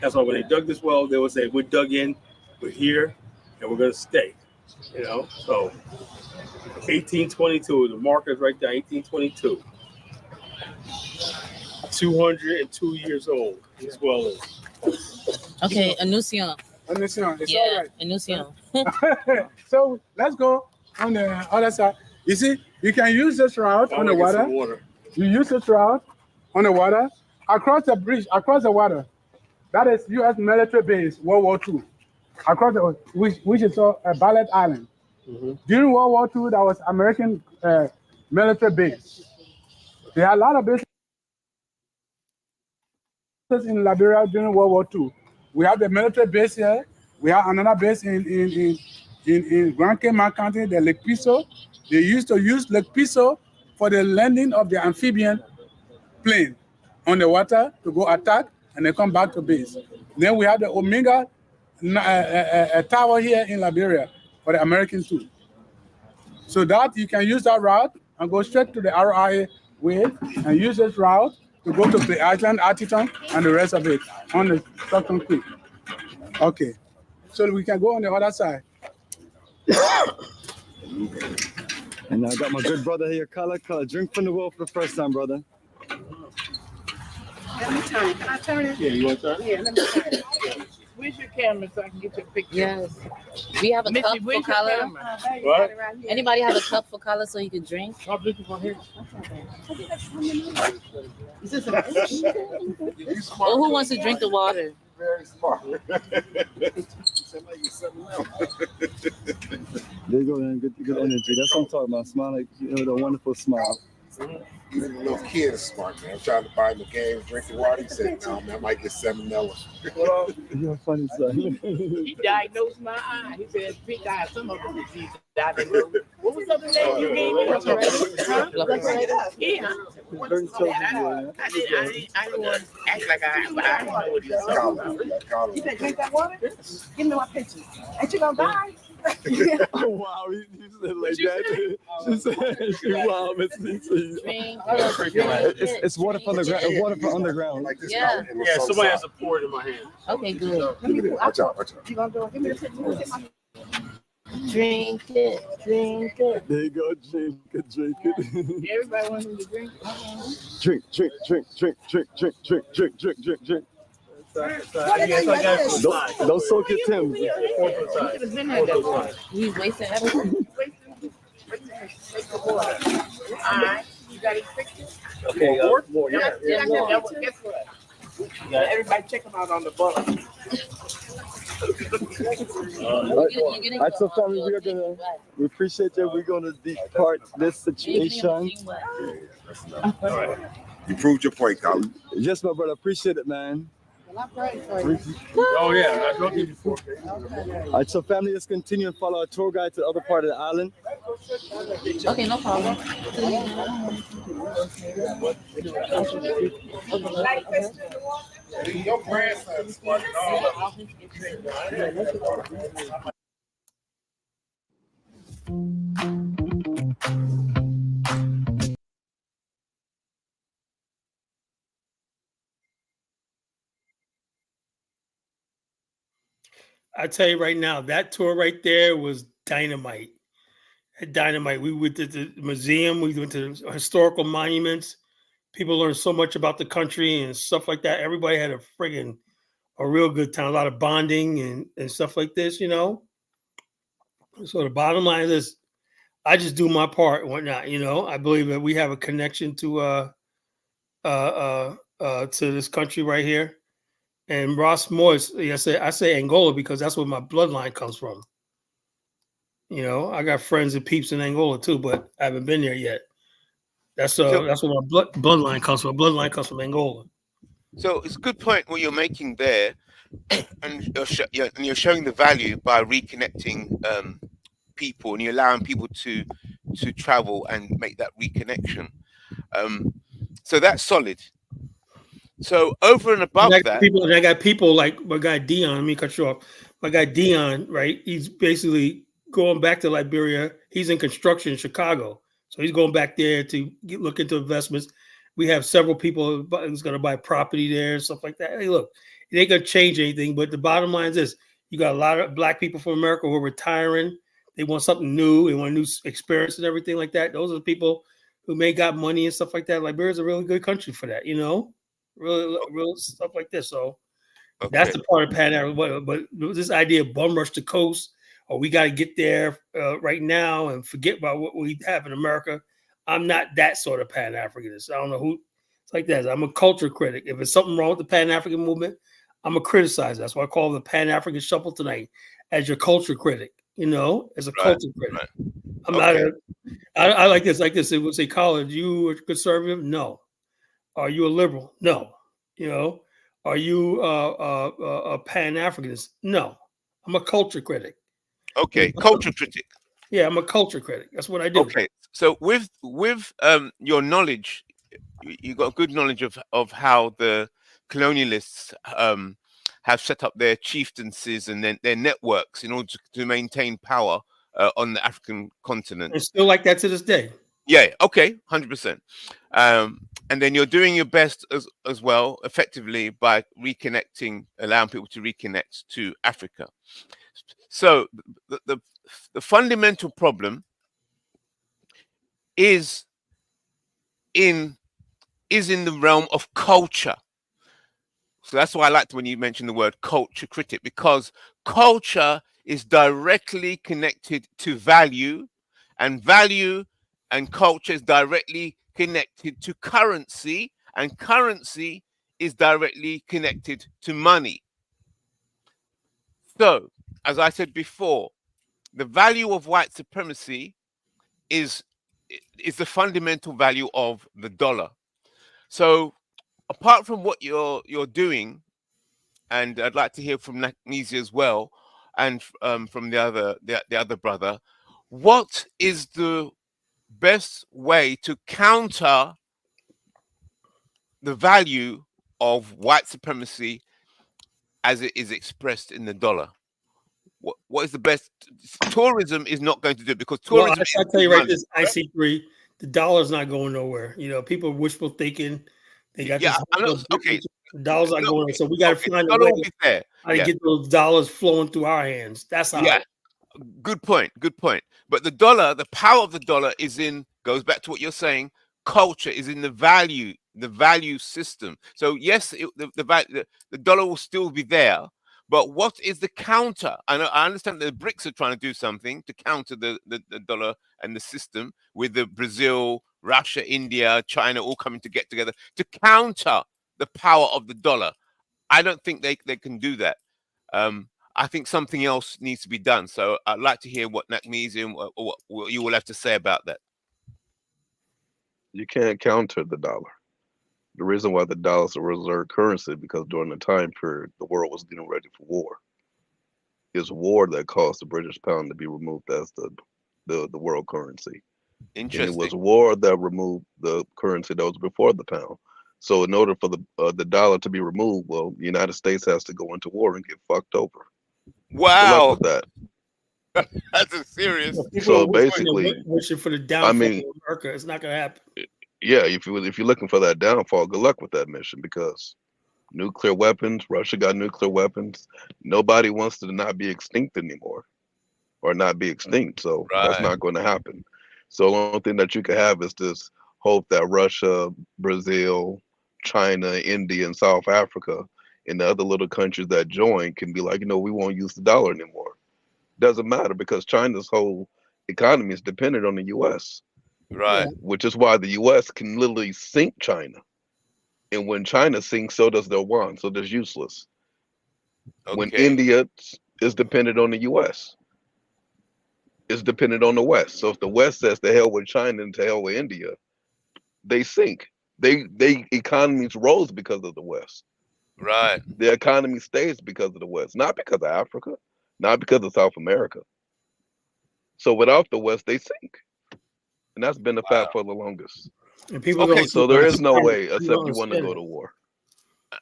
That's why when they dug this well, they would say, we're dug in, we're here, and we're gonna stay, you know? So 1822, the marker's right there, 1822. 202 years old, this well is. Okay, Anuncion. Anuncion, it's yeah, all right. Anuncion. So let's go on the other side. You see, you can use this route on the water. You use this route on the water, across the bridge, across the water. That is U.S. military base, World War II. Across the, which is a Ballot Island. During World War II, that was American military base. There are a lot of bases in Liberia during World War II. We have the military base here. We have another base in Grand Cayman County, the Lake Piso. They used to use Lake Piso for the landing of the amphibian plane on the water to go attack and then come back to base. Then we have the Omega tower here in Liberia for the Americans too. So that you can use that route and go straight to the RIA way and use this route to go to the Island, Atherton, and the rest of it on the Stockton Creek. Okay, so we can go on the other side. And I got my good brother here, Kala. Drink from the well for the first time, brother. Let me turn it. Can I turn it? Yeah, you want to turn it? Yeah, let me turn it. Where's your camera so I can get your picture? Yes. We have a Missy, cup for where's your color. camera? What? Anybody have a cup for color so you can drink? Stop drinking from here. Is this a Well, who wants to drink the water? Very smart. There you go, man. Good energy. That's what I'm talking about. Smile like a wonderful smile. The little kid is smart, man. I'm trying to buy him a game, drinking water. He said, no, man, I might get $7. You're a funny son. He diagnosed my eye. He said, pink eye, some of them diseases. I didn't know. What was the other name you gave me? Huh? Yeah. I didn't want to act like I but I didn't know what he was talking about. You said, drink that water? Give me my picture. Ain't you gonna die? Oh, wow, you said like that. She said, wow, Miss Lisa. It's water from the ground. It's water from underground. Like this Yeah. Yeah, somebody has to pour it in my hand. Okay, good. Watch out, watch out. You gonna do it? Give me the picture. Drink it. Drink it. There you go, drink it. Everybody wants him to drink it. Drink. Don't soak your Timbs. We could have been had that water. We wasting everything. All right. You got his picture? Okay, more. Yeah. Guess what? Everybody check him out on the bottom. All right, so family, we appreciate you. We're gonna depart this situation. All right. You proved your point, Colin. Yes, my brother. Appreciate it, man. Oh yeah, I drunk it before. All right, so family, let's continue and follow our tour guide to the other part of the island. Okay, no problem. Your grandson's smart and all of I tell you right now, that tour right there was dynamite. Dynamite. We went to the museum. We went to historical monuments. People learned so much about the country and stuff like that. Everybody had a real good time. A lot of bonding and stuff like this, you know. So the bottom line is, I just do my part and whatnot. You know, I believe that we have a connection to this country right here. And Ross Morris, I say Angola because that's where my bloodline comes from. You know, I got friends and peeps in Angola too, but I haven't been there yet. That's where my bloodline comes from. Bloodline comes from Angola. So it's a good point what you're making there, and you're showing the value by reconnecting people, and you're allowing people to travel and make that reconnection. So that's solid. So over and above I got people like my guy Dion. Let me cut you off. My guy Dion, right? He's basically going back to Liberia. He's in construction in Chicago, so he's going back there to look into investments. We have several people who's going to buy property there and stuff like that. Hey, look, it ain't going to change anything, but the bottom line is this: you got a lot of Black people from America who are retiring. They want something new. They want a new experience and everything like that. Those are the people who may got money and stuff like that. Liberia's a really good country for that, you know. Real stuff like this. So that's the part of Pan Africa. But this idea of bum rush the coast, or we got to get there right now and forget about what we have in America. I'm not that sort of Pan Africanist. I don't know who it's like that. I'm a culture critic. If there's something wrong with the Pan African movement, I'm gonna criticize. That's why I call the Pan African Shuffle tonight as your culture critic. You know, as a culture critic. Right. I'm not. I like this. It would say, college. You a conservative? No. Are you a liberal? No. You know, are you a Pan-Africanist? No. I'm a culture critic. Okay, culture critic. Yeah, I'm a culture critic. That's what I do. Okay, so with your knowledge, you got good knowledge of how the colonialists have set up their chieftaincies and their networks in order to maintain power on the African continent. It's still like that to this day. Yeah, okay, 100%. And then you're doing your best as well, effectively, by reconnecting, allowing people to reconnect to Africa. So the fundamental problem is in the realm of culture. So that's why I liked when you mentioned the word culture critic, because culture is directly connected to value, and value and culture is directly connected to currency, and currency is directly connected to money. So, as I said before, the value of white supremacy is the fundamental value of the dollar. So, apart from what you're doing, and I'd like to hear from Nakmeezy as well, and from the other brother, what is the best way to counter the value of white supremacy as it is expressed in the dollar? What is the best? Tourism is not going to do it, because tourism. Well, I'll tell you right, this IC3, the dollar's not going nowhere. You know, people are wishful thinking. They got okay. Dollars not going. So we got to find a way how to get those dollars flowing through our hands. That's how. Yeah. Good point. Good point. But the dollar, the power of the dollar goes back to what you're saying. Culture is in the value system. So yes, the dollar will still be there, but what is the counter? I understand that the BRICS are trying to do something to counter the dollar and the system, with the Brazil, Russia, India, China all coming to get together to counter the power of the dollar. I don't think they can do that. I think something else needs to be done. So I'd like to hear what Nakmeezy and what you will have to say about that. You can't counter the dollar. The reason why the dollar is a reserve currency because during the time period the world was getting ready for war. It's war that caused the British pound to be removed as the world currency. And it was war that removed the currency that was before the pound. So in order for the dollar to be removed, well, the United States has to go into war and get fucked over. Wow. Good luck with that. That's a serious. So basically, wishing for the downfall of America, it's not going to happen. Yeah, if you're looking for that downfall, good luck with that mission because nuclear weapons, Russia got nuclear weapons. Nobody wants to not be extinct anymore or not be extinct. So that's not going to happen. So the only thing that you can have is this hope that Russia, Brazil, China, India, and South Africa and the other little countries that join can be like, we won't use the dollar anymore. Doesn't matter because China's whole economy is dependent on the US. Right. Which is why the US can literally sink China. And when China sinks, so does their yuan. So that's useless. Okay. When India is dependent on the US, it's dependent on the West. So if the West says to hell with China and to hell with India, they sink. They economies rose because of the West. Right. Their economy stays because of the West, not because of Africa, not because of South America. So without the West, they sink. And that's been the fact for the longest. And people so there is no way except you want to go to war.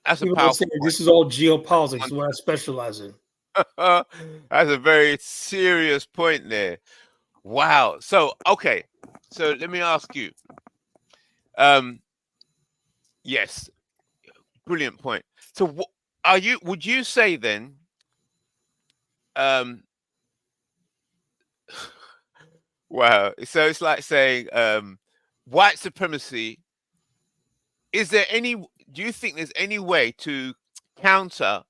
That's a People powerful say this is all geopolitics, what I specialize in. That's a very serious point there. Wow. So okay. So let me ask you. Yes. Brilliant point. So would you say then wow. So it's like saying white supremacy, do you think there's any way to counter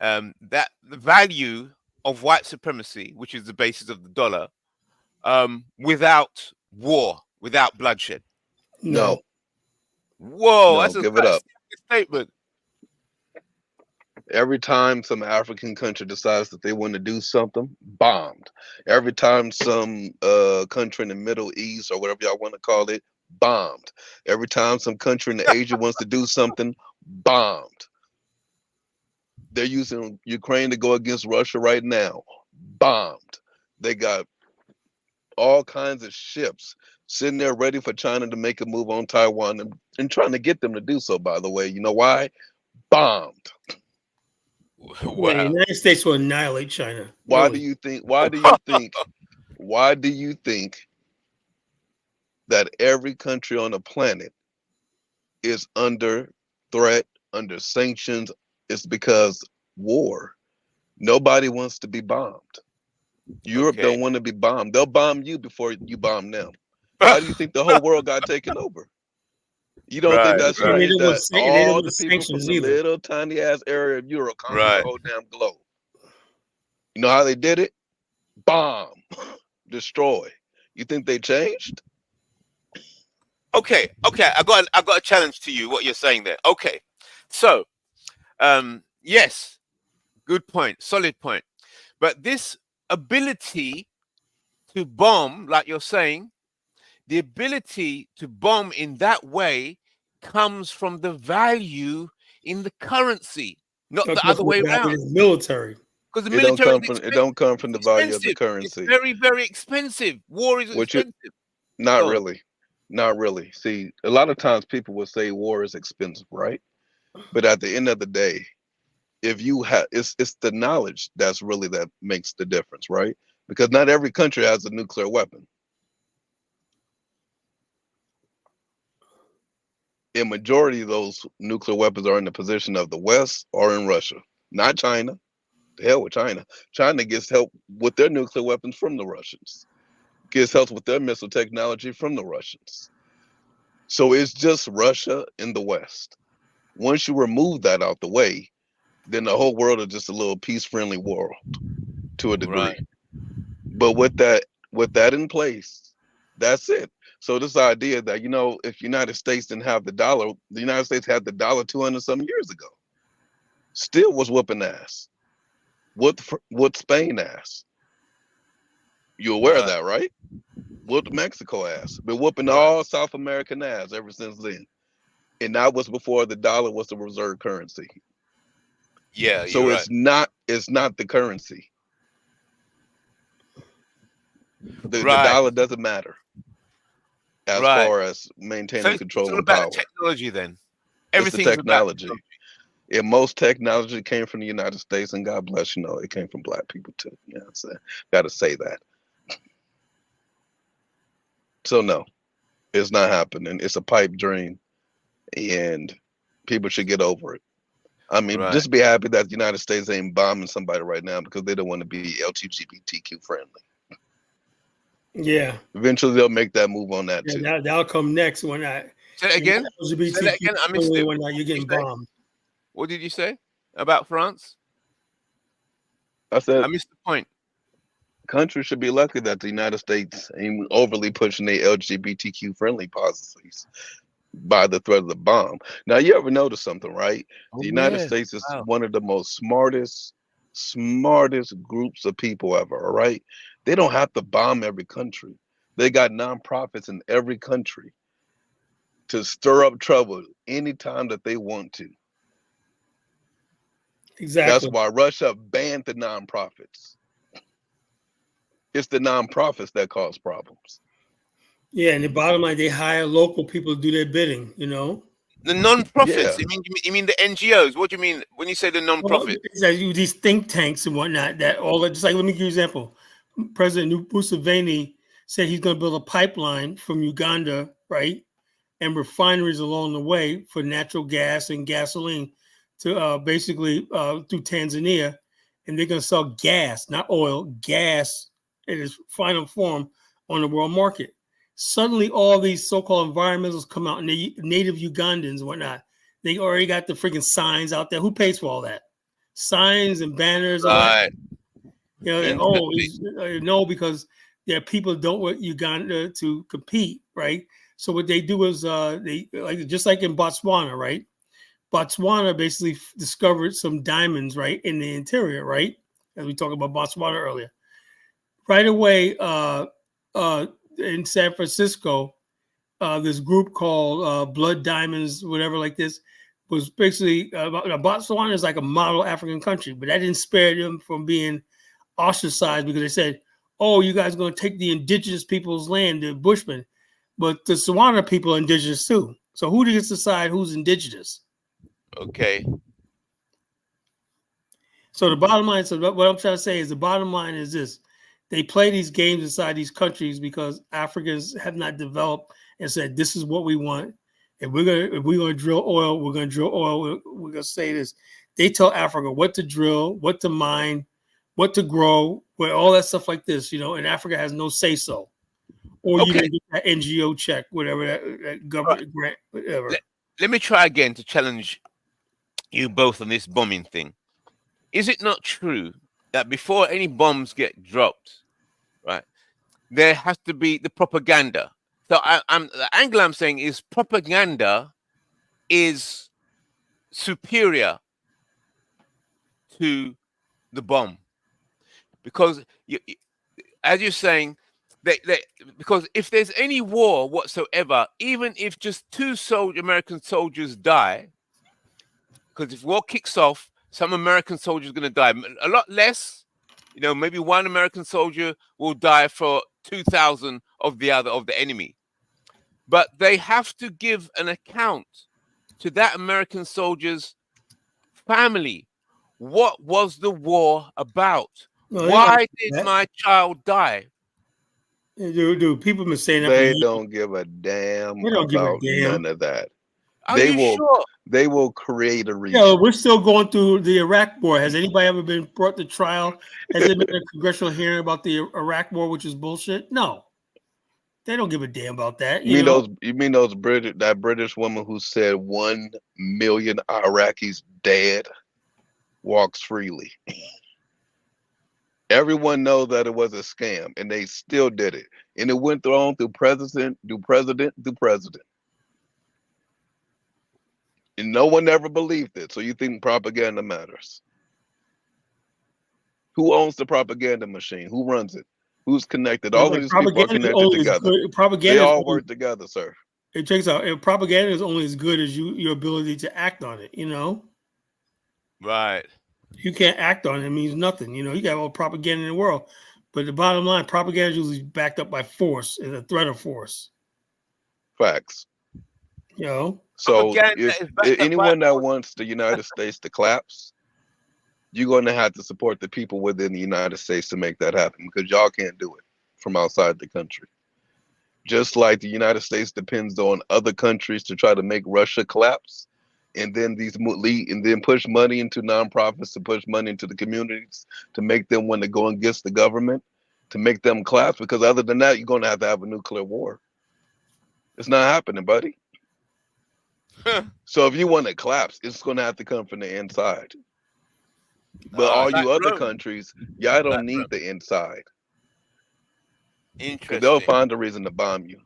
that the value of white supremacy, which is the basis of the dollar, without war, without bloodshed? No. Whoa, No, that's a give it up. statement. Every time some African country decides that they want to do something, bombed. Every time some country in the Middle East or whatever y'all want to call it, bombed. Every time some country in Asia wants to do something, bombed. They're using Ukraine to go against Russia right now, bombed. They got all kinds of ships sitting there ready for China to make a move on Taiwan and trying to get them to do so, by the way. You know why? Bombed. Wow. Yeah, the United States will annihilate China. Why do you think that every country on the planet is under threat, under sanctions? It's because war. Nobody wants to be bombed. Europe don't want to be bombed. They'll bomb you before you bomb them. Why do you think the whole world got taken over? You don't think that's strange that all the people from the little tiny ass area of Europe conquered the whole damn globe? You know how they did it? Bomb, destroy. You think they changed? Okay. I got a challenge to you. What you're saying there. Okay, so yes, good point, solid point. But this ability to bomb, like you're saying, the ability to bomb in that way comes from the value in the currency, not the other way around. Military. Because the military it don't come from the value of the currency. It's very, very expensive. War is expensive. Not really. See, a lot of times people will say war is expensive, right? But at the end of the day, if you have, it's the knowledge that's really that makes the difference, right? Because not every country has a nuclear weapon. A majority of those nuclear weapons are in the position of the West or in Russia, not China. The hell with China. China gets help with their nuclear weapons from the Russians. Gets help with their missile technology from the Russians. So it's just Russia in the West. Once you remove that out the way, then the whole world is just a little peace-friendly world to a degree. Right. But with that in place, that's it. So this idea that, if United States didn't have the dollar, the United States had the dollar 200 some years ago, still was whooping ass. What Spain ass? You aware of that, right? Whooped Mexico ass. Been whooping all South American ass ever since then. And that was before the dollar was the reserve currency. Yeah, so you're it's not the currency. The dollar doesn't matter as far as maintaining control and power. It's all about technology then. It's the technology. And most technology came from the United States, and God bless, it came from black people too. Yeah, so got to say that. So no, it's not happening. It's a pipe dream, and people should get over it. I mean, just be happy that the United States ain't bombing somebody right now because they don't want to be LGBTQ friendly. Yeah. Eventually, they'll make that move on that too. That'll come next when I. Say that again. LGBTQ Say that again. I missed it. when you're getting bombed. What did you say about France? I said I missed the point. Countries should be lucky that the United States ain't overly pushing their LGBTQ friendly policies by the threat of the bomb. Now, you ever notice something, right? The United States is one of the most smartest groups of people ever, all right? They don't have to bomb every country. They got nonprofits in every country to stir up trouble anytime that they want to. Exactly. That's why Russia banned the nonprofits. It's the nonprofits that cause problems. Yeah, and the bottom line, they hire local people to do their bidding, The non-profits. You mean the NGOs? What do you mean when you say the non-profit? It's like these think tanks and whatnot. Just like, let me give you an example. President Museveni said he's going to build a pipeline from Uganda, right, and refineries along the way for natural gas and gasoline to basically through Tanzania, and they're going to sell gas, not oil, gas in its final form on the world market. Suddenly, all these so-called environmentalists come out, and the native Ugandans and whatnot, they already got the freaking signs out there. Who pays for all that? Signs and banners. Right. No, because there are people who don't want Uganda to compete, right? So what they do is they just like in Botswana, right? Botswana basically discovered some diamonds, right, in the interior, right? As we talked about Botswana earlier. Right away, in San Francisco, this group called Blood Diamonds, whatever like this, was basically Botswana is like a model African country, but that didn't spare them from being ostracized because they said, "Oh, you guys are going to take the indigenous people's land, the Bushmen," but the Tswana people are indigenous too. So who gets to decide who's indigenous? Okay. So the bottom line, what I'm trying to say is the bottom line is this. They play these games inside these countries because Africans have not developed and said, this is what we want. If we're gonna drill oil, we're gonna drill oil. We're gonna say this. They tell Africa what to drill, what to mine, what to grow, all that stuff like this, and Africa has no say so. Or you can get that NGO check, whatever, that government grant, whatever. Let me try again to challenge you both on this bombing thing. Is it not true that before any bombs get dropped, right, there has to be the propaganda? So the angle I'm saying is propaganda is superior to the bomb, because as you're saying, because if there's any war whatsoever, even if just 2 American soldiers die, because if war kicks off, some American soldiers are going to die. A lot less, maybe 1 American soldier will die for 2,000 of the enemy. But they have to give an account to that American soldier's family. What was the war about? Why did my child die? Dude, people have been saying that. They don't give a damn about none of that. Are you sure? They will create a reason. Yeah, we're still going through the Iraq War. Has anybody ever been brought to trial? Has there been a congressional hearing about the Iraq War, which is bullshit? No. They don't give a damn about that. You mean those British woman who said 1 million Iraqis dead walks freely? Everyone knows that it was a scam, and they still did it. And it went on through president. And no one ever believed it. So you think propaganda matters? Who owns the propaganda machine? Who runs it? Who's connected? All of these people are connected together. They all work together, sir. It takes out. Propaganda is only as good as your ability to act on it. Right. You can't act on it. It means nothing. You got all propaganda in the world, but the bottom line, propaganda is usually backed up by force and a threat of force. Facts. So if anyone that wants the United States to collapse, you're going to have to support the people within the United States to make that happen, because y'all can't do it from outside the country. Just like the United States depends on other countries to try to make Russia collapse, and then push money into nonprofits, to push money into the communities to make them want to go against the government, to make them collapse, because other than that, you're going to have a nuclear war. It's not happening, buddy. So if you want to collapse, it's going to have to come from the inside. But all you other countries, y'all don't need the inside. Because they'll find a reason to bomb you.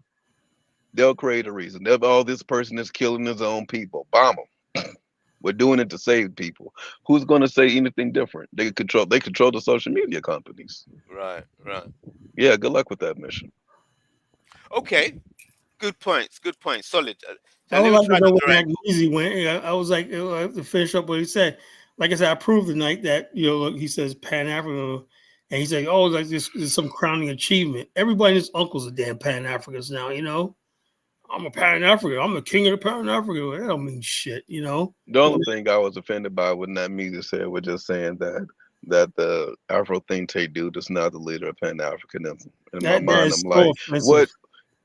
They'll create a reason. This person is killing his own people. Bomb them. We're doing it to save people. Who's going to say anything different? They control the social media companies. Right. Yeah, good luck with that mission. Okay. Good points. Solid. I would like to know where Nakmeezy went. I was like, to finish up what he said. Like I said, I proved tonight that he says Pan African, and he's like, oh, like this is some crowning achievement. Everybody and his uncle's a damn Pan Africans now. I'm a Pan African. I'm the king of the Pan African. That don't mean shit. The only thing I was offended by what Nakmeezy said was just saying that the Afro think tank dude is not the leader of Pan Africanism. In my mind, I'm like, what?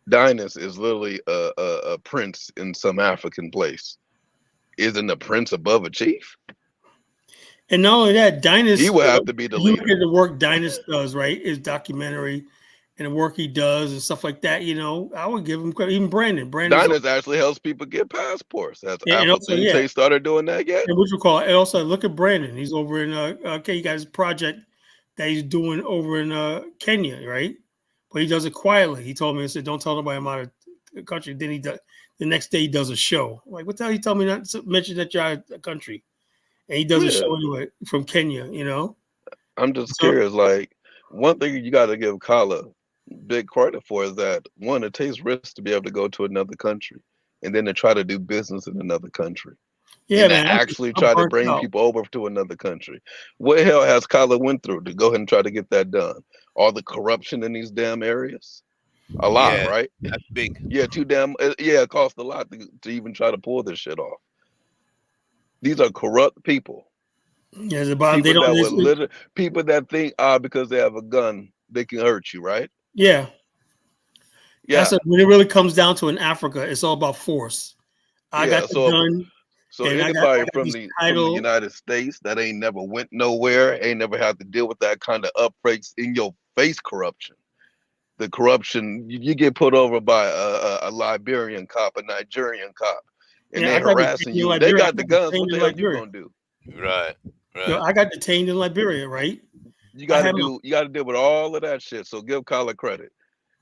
Dinas is literally a prince in some African place. Isn't a prince above a chief? And not only that, Dinas, he would have to be the leader. Look at the work Dinas does, right? His documentary and the work he does and stuff like that. I would give him credit. Even Brandon Dinas actually helps people get passports. Has Afro started doing that yet? And what you call it? And also, look at Brandon. He's over in he got his project that he's doing over in Kenya, right? But he does it quietly. He told me, he said, don't tell nobody I'm out of the country. Then the next day he does a show. I'm like, what the hell you tell me not to mention that you're out of the country? And he does a show anyway from Kenya, I'm just curious. Like, one thing you got to give Kala big credit for is that, one, it takes risks to be able to go to another country and then to try to do business in another country. Yeah, man. Actually try to bring people over to another country. What hell has Kala went through to go ahead and try to get that done? All the corruption in these damn areas? A lot, right? That's big. Yeah, it costs a lot to even try to pull this shit off. These are corrupt people. Yeah, people that think because they have a gun, they can hurt you, right? Yeah. When it really comes down to in Africa, it's all about force. I got the gun. So anybody from the United States that ain't never went nowhere, ain't never had to deal with that kind of upbreaks in your face corruption. The corruption, you get put over by a Liberian cop, a Nigerian cop, and they're harassing you. They got the guns. What the hell you gonna do? Right. I got detained in Liberia, right? You got to deal with all of that shit. So give Kala credit.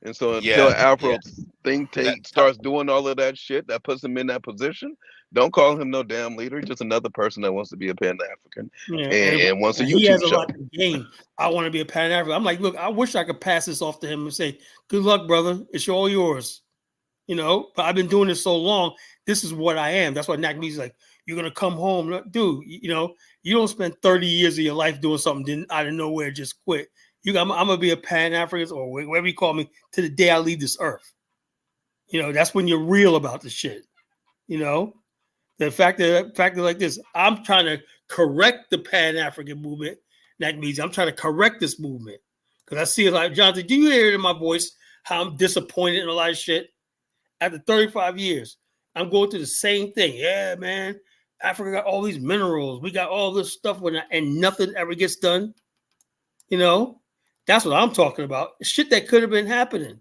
And so until Afro think tank starts doing all of that shit that puts him in that position, don't call him no damn leader. He's just another person that wants to be a Pan-African and wants a YouTube show. He has a lot to gain. I want to be a Pan-African. I'm like, look, I wish I could pass this off to him and say, good luck, brother. It's all yours. But I've been doing this so long. This is what I am. That's why Nakmeezy's like, you're going to come home. Dude, you don't spend 30 years of your life doing something, then out of nowhere just quit. I'm going to be a Pan-African or whatever you call me to the day I leave this earth. That's when you're real about the shit. The fact that like this, I'm trying to correct the Pan-African movement. Nakmeezy, I'm trying to correct this movement. Because I see it like, Jonathan, do you hear it in my voice how I'm disappointed in a lot of shit? After 35 years, I'm going through the same thing. Yeah, man. Africa got all these minerals. We got all this stuff and nothing ever gets done. That's what I'm talking about. Shit that could have been happening.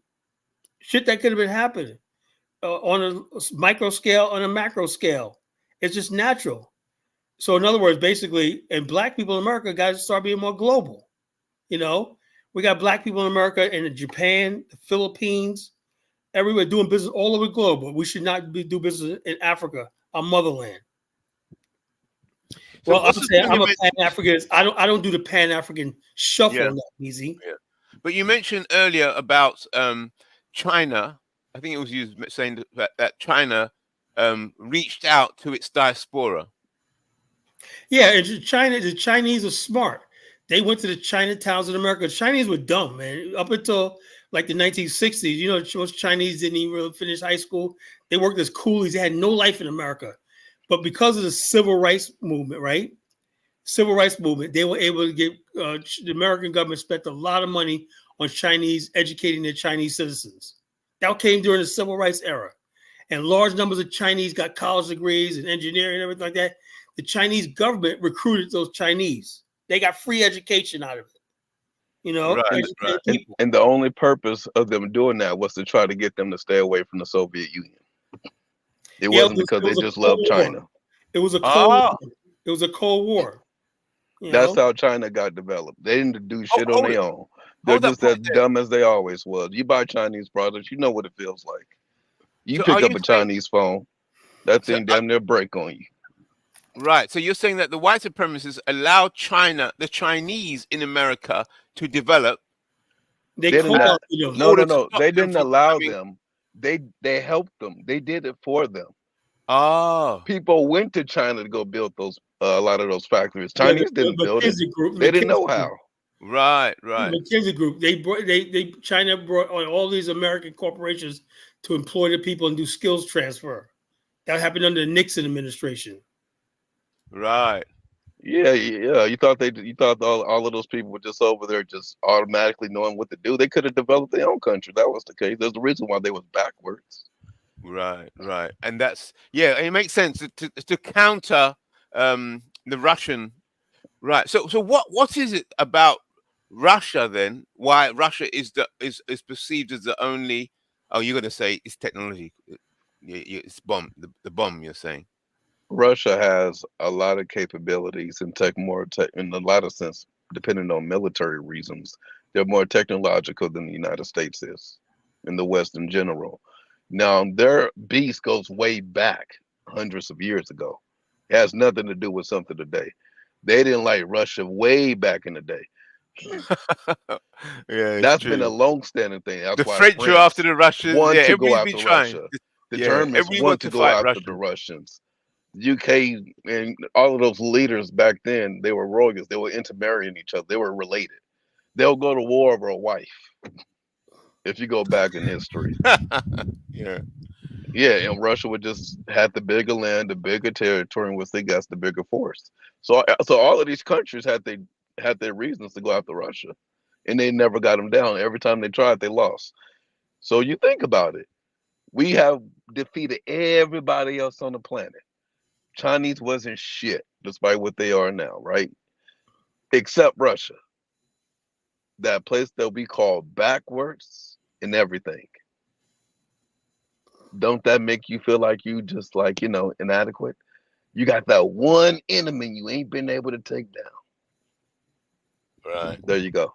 On a micro scale, on a macro scale. It's just natural. So in other words, basically, and black people in America got to start being more global. We got black people in America in Japan, the Philippines, everywhere doing business all over the globe. But we should not do business in Africa, our motherland. So well, I'm saying I'm a Pan-Africanist. I don't do the Pan-African shuffle. Nakmeezy. But you mentioned earlier about China I think it was used saying that China reached out to its diaspora. Yeah, and China, the Chinese are smart. They went to the Chinatowns in America. The Chinese were dumb, man. Up until like the 1960s, you know, most Chinese didn't even really finish high school. They worked as coolies. They had no life in America. But because of the civil rights movement, right? Civil rights movement, they were able to get, the American government spent a lot of money on Chinese, educating their Chinese citizens. That came during the civil rights era. And large numbers of Chinese got college degrees and engineering and everything like that. The Chinese government recruited those Chinese. They got free education out of it. You know, right. And the only purpose of them doing that was to try to get them to stay away from the Soviet Union. It wasn't because they just loved China. It was a Cold War. It was a Cold War. That's how China got developed. They didn't do shit on their own. They're just as dumb as they always was. You buy Chinese products, you know what it feels like. You pick up a Chinese phone, that thing damn near break on you. Right. So you're saying that the white supremacists allowed China, the Chinese in America, to develop. No. They didn't allow them. They helped them. They did it for them. Oh. People went to China to go build those a lot of those factories. Chinese didn't build it. They didn't know how. Right. The McKinsey Group. China brought on all these American corporations to employ the people and do skills transfer. That happened under the Nixon administration. Right. Yeah. You thought all of those people were just over there, just automatically knowing what to do. They could have developed their own country. That was the case. There's the reason why they was backwards. Right. And that's it makes sense to counter the Russian. Right. So what is it about Russia then? Why Russia is perceived as the only? Oh, you're gonna say it's technology. It's the bomb. You're saying Russia has a lot of capabilities and in a lot of sense, depending on military reasons, they're more technological than the United States is, in the West in general. Now, their beast goes way back hundreds of years ago. It has nothing to do with something today. They didn't like Russia way back in the day. That's been a long-standing thing. That's the why French are after the Russians. Want to go everybody's after been trying. Russia. The Germans want to go after the Russians. UK and all of those leaders back then, they were royals. They were intermarrying each other. They were related. They'll go to war over a wife. If you go back in history. Yeah, and Russia would just have the bigger land, the bigger territory, in which they got the bigger force. So all of these countries had their reasons to go after Russia, and they never got them down. Every time they tried, they lost. So you think about it. We have defeated everybody else on the planet. Chinese wasn't shit, despite what they are now, right? Except Russia. That place that we call backwards in everything. Don't that make you feel like you just inadequate? You got that one enemy you ain't been able to take down. Right. There you go.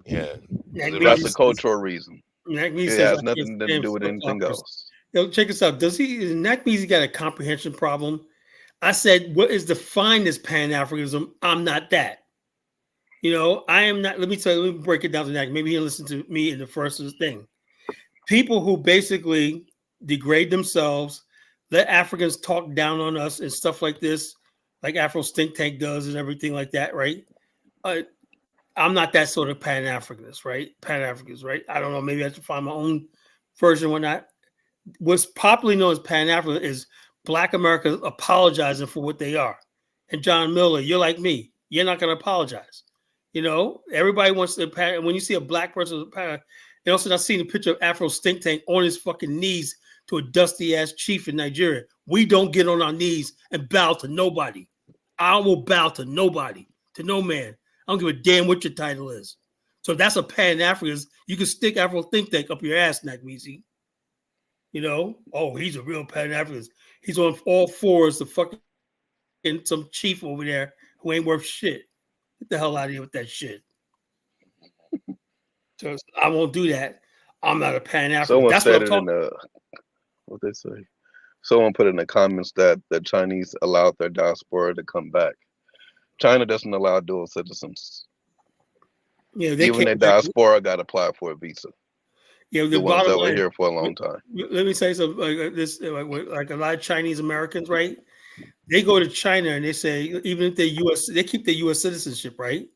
Yeah. That's a cultural reason. It has nothing to do with anything else. Yo, check this out. Does Nakmeezy got a comprehension problem? I said, what is defined as Pan-Africanism? I'm not that. I am not. Let me break it down to Nak. Maybe he'll listen to me in the first thing. People who basically degrade themselves, let Africans talk down on us and stuff like this, like Afro Think Tank does and everything like that, right? I'm not that sort of Pan-Africanist, right? Pan-Africanist, right? I don't know. Maybe I should find my own version or not. What's popularly known as Pan-African is Black America apologizing for what they are. And John Miller, you're like me. You're not going to apologize. Everybody wants to. When you see a Black person, and also I've seen a picture of Afro Think Tank on his fucking knees to a dusty-ass chief in Nigeria. We don't get on our knees and bow to nobody. I will bow to nobody, to no man. I don't give a damn what your title is. So that's a Pan-Africanist. You can stick Afro Think Tank up your ass, Nakmeezy. He's a real Pan-Africanist. He's on all fours to fucking some chief over there who ain't worth shit. Get the hell out of here with that shit. So I won't do that. I'm not a Pan-African. Someone That's said what I'm it what they say. Someone put in the comments that the Chinese allowed their diaspora to come back. China doesn't allow dual citizens. Yeah, even their diaspora got to apply for a visa. Yeah, the ones bottom that were line. here for a long time. Let me say something like this: like a lot of Chinese Americans, right? They go to China and they say even if they they keep their U.S. citizenship, right?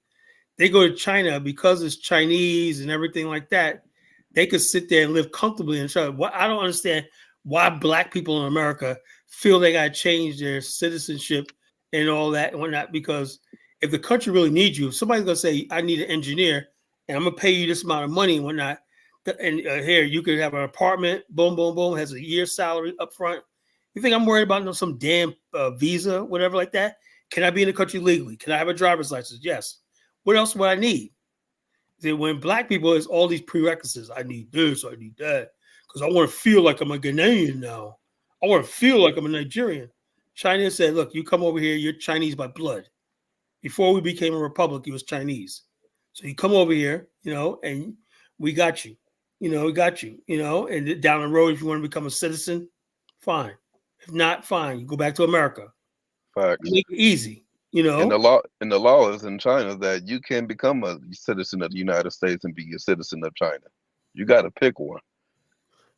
They go to China because it's Chinese and everything like that. They could sit there and live comfortably in China. What I don't understand why Black people in America feel they got to change their citizenship and all that and whatnot. Because if the country really needs you, if somebody's gonna say, "I need an engineer and I'm gonna pay you this amount of money and whatnot," and here you could have an apartment, boom, boom, boom, has a year's salary up front. You think I'm worried about some damn visa, whatever like that? Can I be in the country legally? Can I have a driver's license? Yes. What else would I need? Then when Black people is all these prerequisites, I need this, I need that, because I want to feel like I'm a Ghanaian now. I want to feel like I'm a Nigerian. China said, look, you come over here, you're Chinese by blood. Before we became a republic, it was Chinese. So you come over here, and we got you. We got you, and down the road, if you want to become a citizen, fine. If not, fine. You go back to America. Facts. Make it easy. And the law is in China that you can become a citizen of the United States and be a citizen of China. You got to pick one.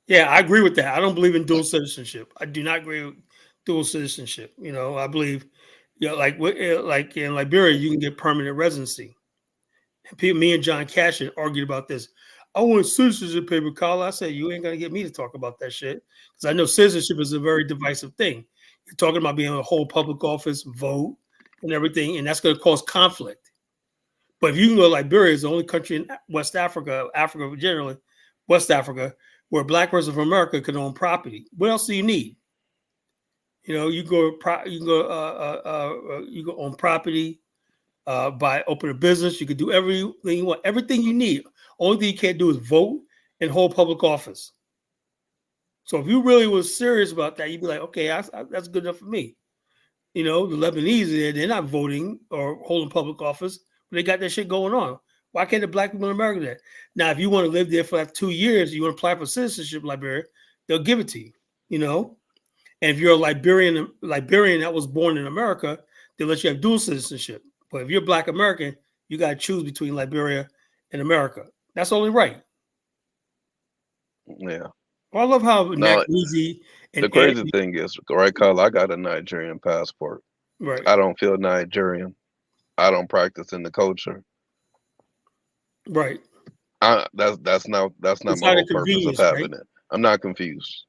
Yeah, I agree with that. I don't believe in dual citizenship. I do not agree with dual citizenship. I believe, like in Liberia, you can get permanent residency. And me and John Cashin argued about this. I want citizenship paper, Carla. I said, you ain't gonna get me to talk about that shit because I know citizenship is a very divisive thing. You're talking about being in a whole public office, vote, and everything, and that's going to cause conflict. But if you can go to Liberia, it's the only country in West Africa, Africa generally, West Africa, where a Black person from America can own property. What else do you need? You go own property, open a business. You can do everything you want, everything you need. Only thing you can't do is vote and hold public office. So if you really was serious about that, you'd be like, okay, that's good enough for me. The Lebanese, they're not voting or holding public office, but they got that shit going on. Why can't the Black people in America do that? Now, if you want to live there for like 2 years, you want to apply for citizenship in Liberia, they'll give it to you, And if you're a Liberian that was born in America, they'll let you have dual citizenship. But if you're Black American, you got to choose between Liberia and America. That's only right. Yeah. Well, I love how Nakmeezy and the crazy thing is, right, Kyle, I got a Nigerian passport. Right. I don't feel Nigerian. I don't practice in the culture. Right. That's not my whole purpose of having it. I'm not confused.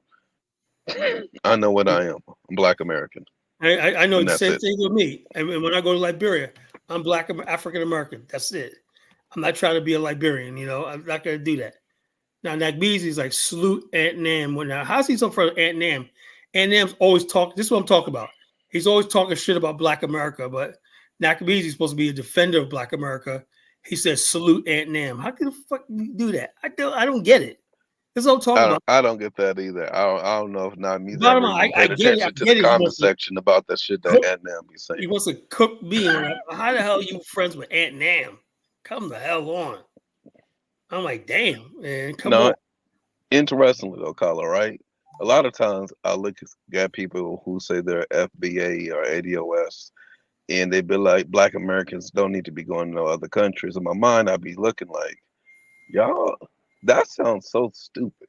I know what I am. I'm Black American. I know the same thing with me. And when I go to Liberia, I'm Black African American. That's it. I'm not trying to be a Liberian. I'm not going to do that. Now, Nakmeezy is like salute Aunt Nam. Now, how's he so for Aunt Nam? Aunt Nam's always talking. This is what I'm talking about. He's always talking shit about Black America, but Nakmeezy is supposed to be a defender of Black America. He says salute Aunt Nam. How can the fuck you do that? I don't get it. This is what I'm talking about. I don't get that either. I don't know if Nakmeezy paid attention to the comment section about that shit that Aunt Nam be saying. He wants to cook me. How the hell are you friends with Aunt Nam? Come the hell on. I'm like, damn, man, come on. Interestingly though, Carla, right? A lot of times I look at people who say they're FBA or ADOS, and they be like, Black Americans don't need to be going to other countries. In my mind, I'd be looking like, y'all, that sounds so stupid.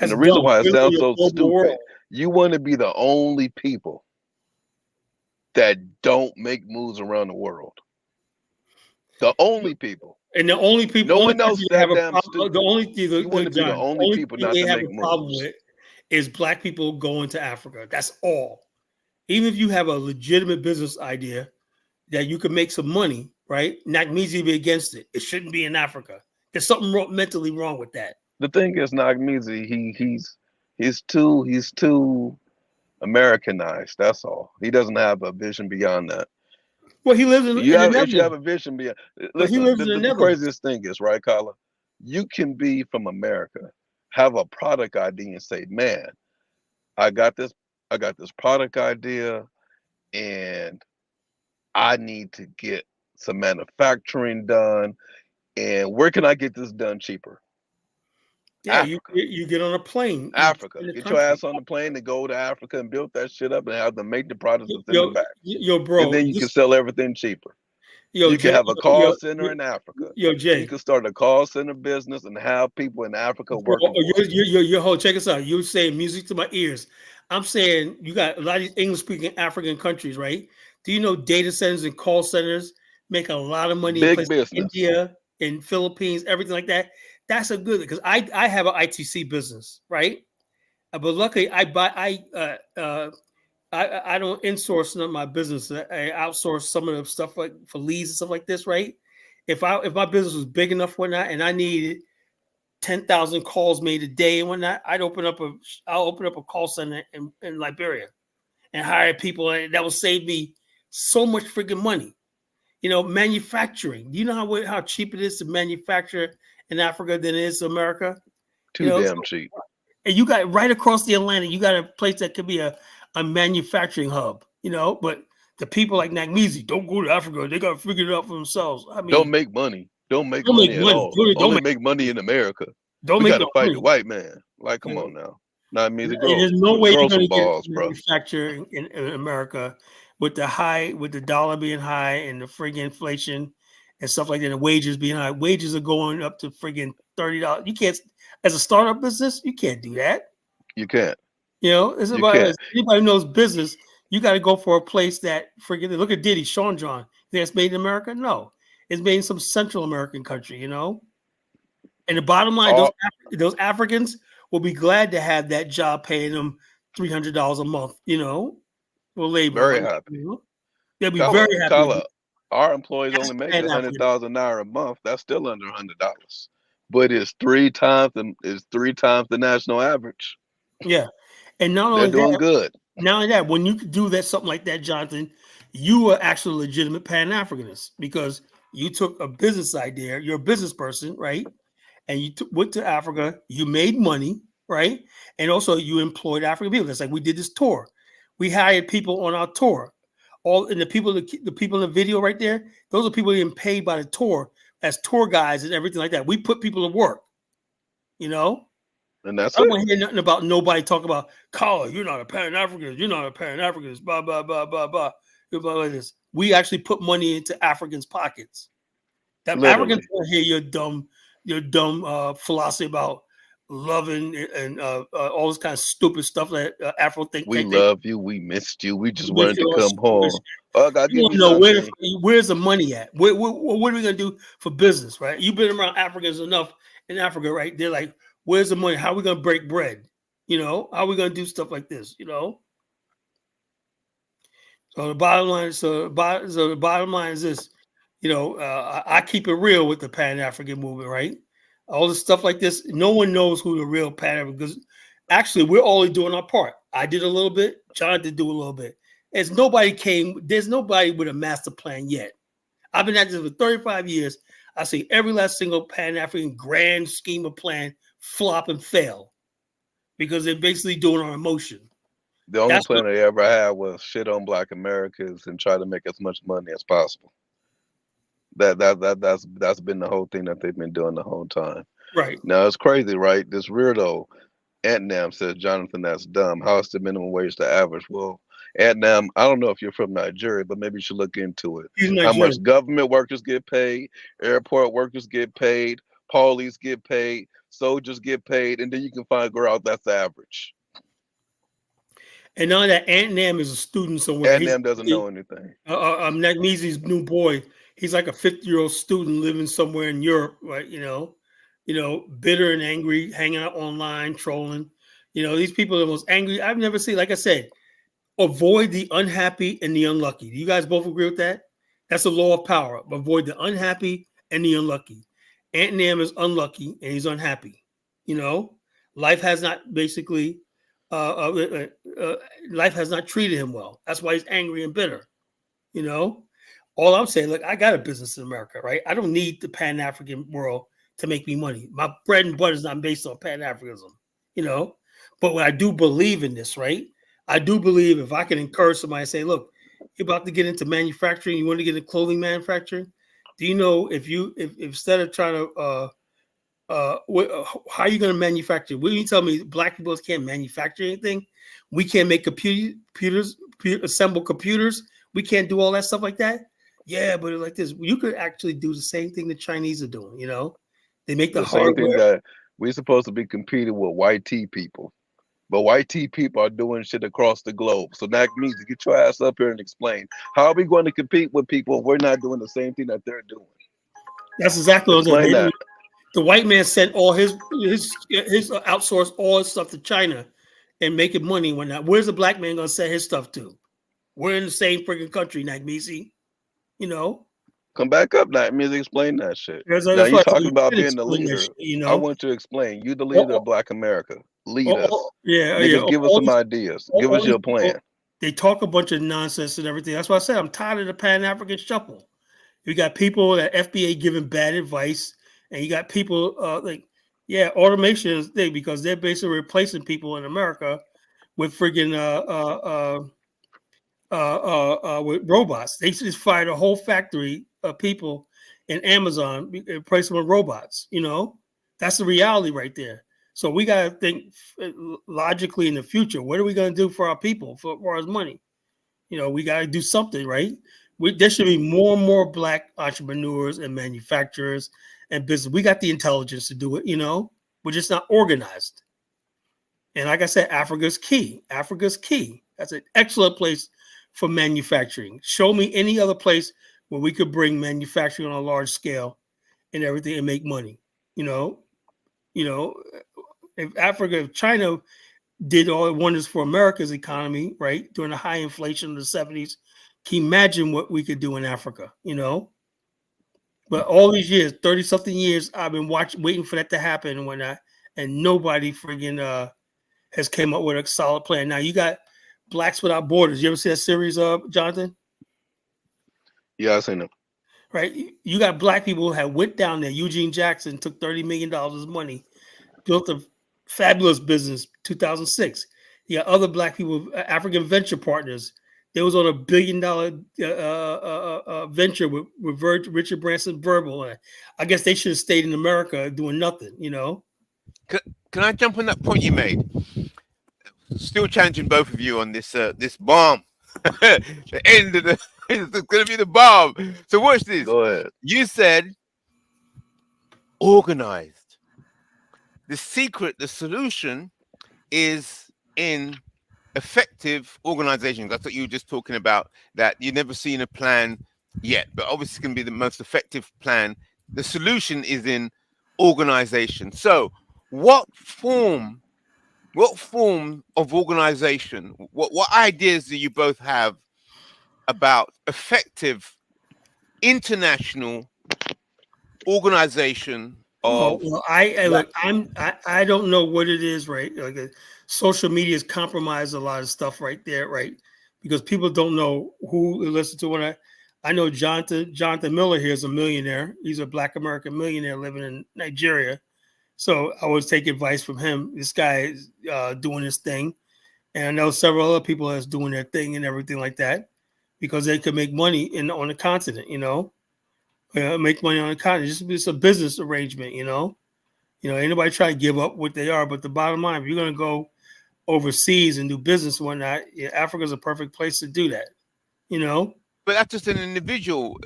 And the reason why it sounds so stupid, you want to be the only people that don't make moves around the world. The only people. And the only people, no one else that damn stupid. The only thing you want to be the only people not to make problem moves. with is Black people going to Africa. That's all. Even if you have a legitimate business idea that you can make some money, right? Nakmeezy be against it. It shouldn't be in Africa. There's something mentally wrong with that. The thing is, Nakmeezy, he's too Americanized. That's all. He doesn't have a vision beyond that. Well, he lives in. If you have a vision beyond, listen, the craziest thing is, right, Carla? You can be from America, have a product idea, and say, "Man, I got this product idea, and I need to get some manufacturing done. And where can I get this done cheaper?" Yeah, you get on a plane. Africa. Get your ass on the plane and go to Africa and build that shit up and have them make the products and send it back. Yo, bro. And then you can sell everything cheaper. You can have a call center in Africa. Jay. You can start a call center business and have people in Africa working. Check us out. You're saying music to my ears. I'm saying you got a lot of these English-speaking African countries, right? Do you know data centers and call centers make a lot of money in places like India, in Philippines, everything like that? That's a good, because I have an ITC business, right? But luckily I don't insource none of my business. I outsource some of the stuff like for leads and stuff like this, right? If my business was big enough whatnot and I needed 10,000 calls made a day and whatnot, I'll open up a call center in Liberia and hire people, and that will save me so much freaking money. You know, manufacturing. Do you know how cheap it is to manufacture in Africa than it is in America? Too damn cheap. And you got right across the Atlantic, you got a place that could be a manufacturing hub, you know, but the people like Nakmeezy don't go to Africa. They got to figure it out for themselves. I mean, don't make money. Don't make money at all. Only make money in America. We got to fight the white man. Like, come on now. Nakmeezy, there's no way you're going to balls, get manufacture in America with the dollar being high and the friggin' inflation and stuff like that, and wages being high. Wages are going up to friggin' $30. You can't, as a startup business, you can't do that. You can't. You know, it's about anybody who knows business. You got to go for a place that friggin' look at Diddy, Sean John. You think it's made in America? No, it's made in some Central American country. You know, and the bottom line, those Africans will be glad to have that job paying them $300 a month. You know, for labor. Very happy. You know? They'll be very happy. Our employees only make 100,000 naira a month. That's still under $100, but it's three times the national average. Yeah, and not only they're doing good. Not only that, when you do that, something like that, Jonathan, you are actually a legitimate Pan-Africanist because you took a business idea. You're a business person, right? And you went to Africa. You made money, right? And also you employed African people. It's like we did this tour. We hired people on our tour. The people in the video right there, those are people getting paid by the tour as tour guides and everything like that. We put people to work, you know. And that's I don't want to hear nothing about nobody talking about, Carl, you're not a Pan-Africanist. You're not a Pan-Africanist. Blah, blah, blah, blah, blah. Like this. We actually put money into Africans' pockets. That Africans don't hear your dumb philosophy about loving and all this kind of stupid stuff that Afro think. We love you. We missed you. We just wanted to come home. Oh, God, you want to know where's the money at? What are we going to do for business, right? You've been around Africans enough in Africa, right? They're like, where's the money? How are we going to break bread? You know, how are we going to do stuff like this? You know. So the bottom line is this. You know, I keep it real with the Pan-African movement, right? All this stuff like this, no one knows who the real Pan-African, because actually we're only doing our part. I did a little bit, John did do a little bit. There's nobody with a master plan yet. I've been at this for 35 years. I see every last single Pan-African grand scheme of plan flop and fail because they're basically doing our emotion. The only plan they ever had was shit on Black Americans and try to make as much money as possible. That's been the whole thing that they've been doing the whole time. Right. Now it's crazy, right? This weirdo, Antnam, says, Jonathan, that's dumb. How is the minimum wage the average? Well, Antnam, I don't know if you're from Nigeria, but maybe you should look into it. How much government workers get paid, airport workers get paid, police get paid, soldiers get paid, and then you can figure out that's the average. And now that Antnam is a student somewhere. Antnam doesn't know anything. Nakmeezy's new boy. He's like a 50-year-old student living somewhere in Europe, right? You know, bitter and angry, hanging out online, trolling. You know, these people are the most angry I've never seen. Like I said, avoid the unhappy and the unlucky. Do you guys both agree with that? That's the law of power. Avoid the unhappy and the unlucky. Antnam is unlucky and he's unhappy. You know, life has not basically, life has not treated him well. That's why he's angry and bitter. You know. All I'm saying, look, I got a business in America, right? I don't need the Pan-African world to make me money. My bread and butter is not based on Pan-Africanism, you know? But when I do believe in this, right? I do believe if I can encourage somebody and say, look, you're about to get into manufacturing, you want to get into clothing manufacturing? Do you know if instead of trying to, how are you going to manufacture? Will you tell me Black people can't manufacture anything? We can't make computers, assemble computers. We can't do all that stuff like that. Yeah, but like this, you could actually do the same thing the Chinese are doing. You know, they make the same thing hardware. that we're supposed to be competing with white tea people. But white tea people are doing shit across the globe. So Nakmeezy, get your ass up here and explain. How are we going to compete with people if we're not doing the same thing that they're doing? That's exactly what I'm Explain saying. that. The white man sent all his outsourced all his stuff to China and making money when not. Where's the black man gonna send his stuff to? We're in the same freaking country, Nakmeezy. You know? Come back up, Nakmeezy, explain that shit. That's Now you why talking about you being the leader. shit, you I know? want you to explain. You the leader of Black America. Lead us. Yeah, Nigga, yeah. give us some ideas. Give us your People, plan. they talk a bunch of nonsense and everything. That's why I said I'm tired of the Pan-African shuffle. You got people at FBA giving bad advice, and you got people automation is big because they're basically replacing people in America with friggin' with robots. They just fired a whole factory of people in Amazon, replace them with robots. You know, that's the reality right there. So we got to think logically in the future. What are we going to do for our people for our money? You know, we got to do something, right? There should be more and more black entrepreneurs and manufacturers and business. We got the intelligence to do it. You know, we're just not organized. And like I said, Africa's key. Africa's key. That's an excellent place for manufacturing. Show me any other place where we could bring manufacturing on a large scale and everything and make money. You know, if China did all it wonders for America's economy, right, during the high inflation of the 70s, can you imagine what we could do in Africa, you know? But all these years, 30-something years, I've been waiting for that to happen and whatnot, and nobody friggin' has came up with a solid plan. Now you got Blacks Without Borders. You ever see that series, Jonathan? Yeah, I seen them. Right? You got black people who have went down there. Eugene Jackson took $30 million of money, built a fabulous business, 2006. You got other black people, African venture partners. They was on $1 billion venture with Richard Branson Verbal. I guess they should have stayed in America doing nothing, you know? Can I jump on that point you made? Still challenging both of you on this this bomb. The end of the it's going to be the bomb. So watch this. Go ahead. You said organized. The secret, the solution is in effective organization. That's what you were just talking about, that you've never seen a plan yet, but obviously it's going to be the most effective plan. The solution is in organization. So what form of organization, what ideas do you both have about effective international organization of I don't know what it is, right? Like social media has compromised a lot of stuff right there, right? Because people don't know who to listen to. When I know Jonathan Miller here is a millionaire. He's a Black American millionaire living in Nigeria. So I always take advice from him. This guy is doing his thing. And I know several other people that's doing their thing and everything like that because they could make money on the continent, you know? Make money on the continent. It's a business arrangement, you know? Anybody try to give up what they are. But the bottom line, if you're going to go overseas and do business and whatnot, Africa's a perfect place to do that, you know? But that's just an individual.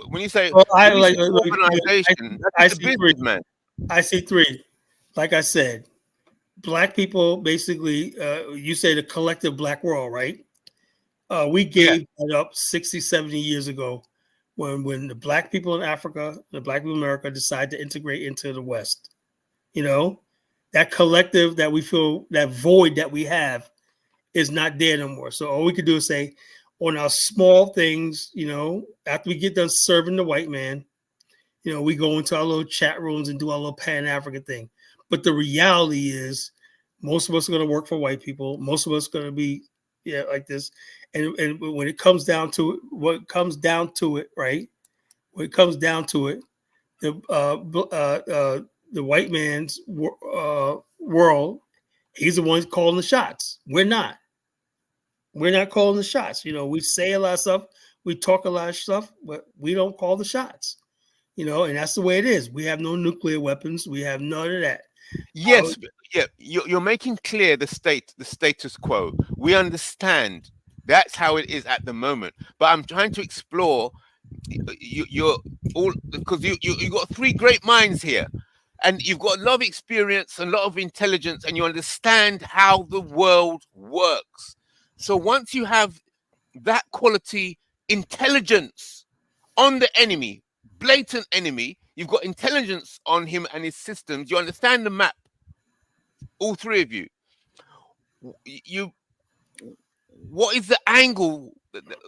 When you say organization, I see three, man. I see three. Like I said, black people, basically, you say the collective black world, right? We gave that up 60, 70 years ago when the black people in Africa, the black people in America decided to integrate into the West. You know, that collective that we feel, that void that we have is not there no more. So all we could do is say on our small things, you know, after we get done serving the white man, you know, we go into our little chat rooms and do our little Pan-African thing. But the reality is most of us are going to work for white people. Most of us are going to be like this. And when it comes down to it, right? When it comes down to it, the white man's world, he's the one calling the shots. We're not. We're not calling the shots. You know, we say a lot of stuff, we talk a lot of stuff, but we don't call the shots. You know, and that's the way it is. We have no nuclear weapons. We have none of that. Yes, you're making clear the status quo. We understand that's how it is at the moment. But I'm trying to explore you're all, because you got three great minds here, and you've got a lot of experience and a lot of intelligence, and you understand how the world works. So once you have that quality intelligence on the enemy, blatant enemy, you've got intelligence on him and his systems, you understand the map, all three of you. What is the angle,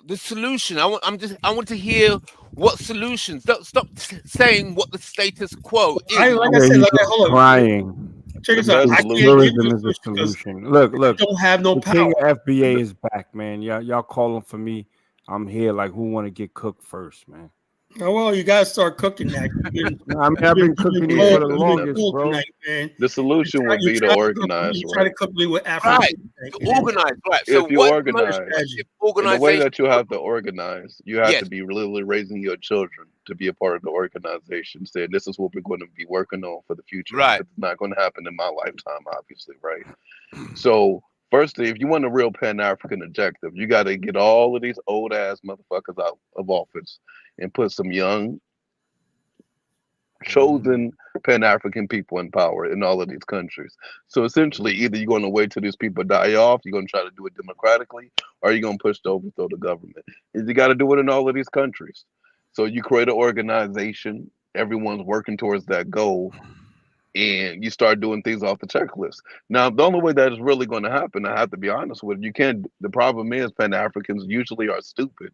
the solution? I want to hear what solutions. Don't stop saying what the status quo is. Like I said, hold on. Crying. Check this out. I can't give Tourism you is the a solution solution. Look. don't have no the power. King of FBA is back, man. Y'all calling for me. I'm here. Like, who want to get cooked first, man? Oh, well, you gotta start cooking that. I've been cooking these for the longest, bro. Tonight, man. The solution would be to organize, You try to cook me with African. Right. Organize, right. If you organize, in the way that you have to to organize, you have to be literally raising your children to be a part of the organization, saying this is what we're going to be working on for the future. Right. It's not going to happen in my lifetime, obviously, right? So, firstly, if you want a real Pan-African objective, you got to get all of these old-ass motherfuckers out of office and put some young, chosen Pan-African people in power in all of these countries. So essentially, either you're going to wait till these people die off, you're going to try to do it democratically, or you're going to push to overthrow the government. And you got to do it in all of these countries. So you create an organization, everyone's working towards that goal, and you start doing things off the checklist. Now, the only way that is really going to happen, I have to be honest with you, the problem is Pan-Africans usually are stupid.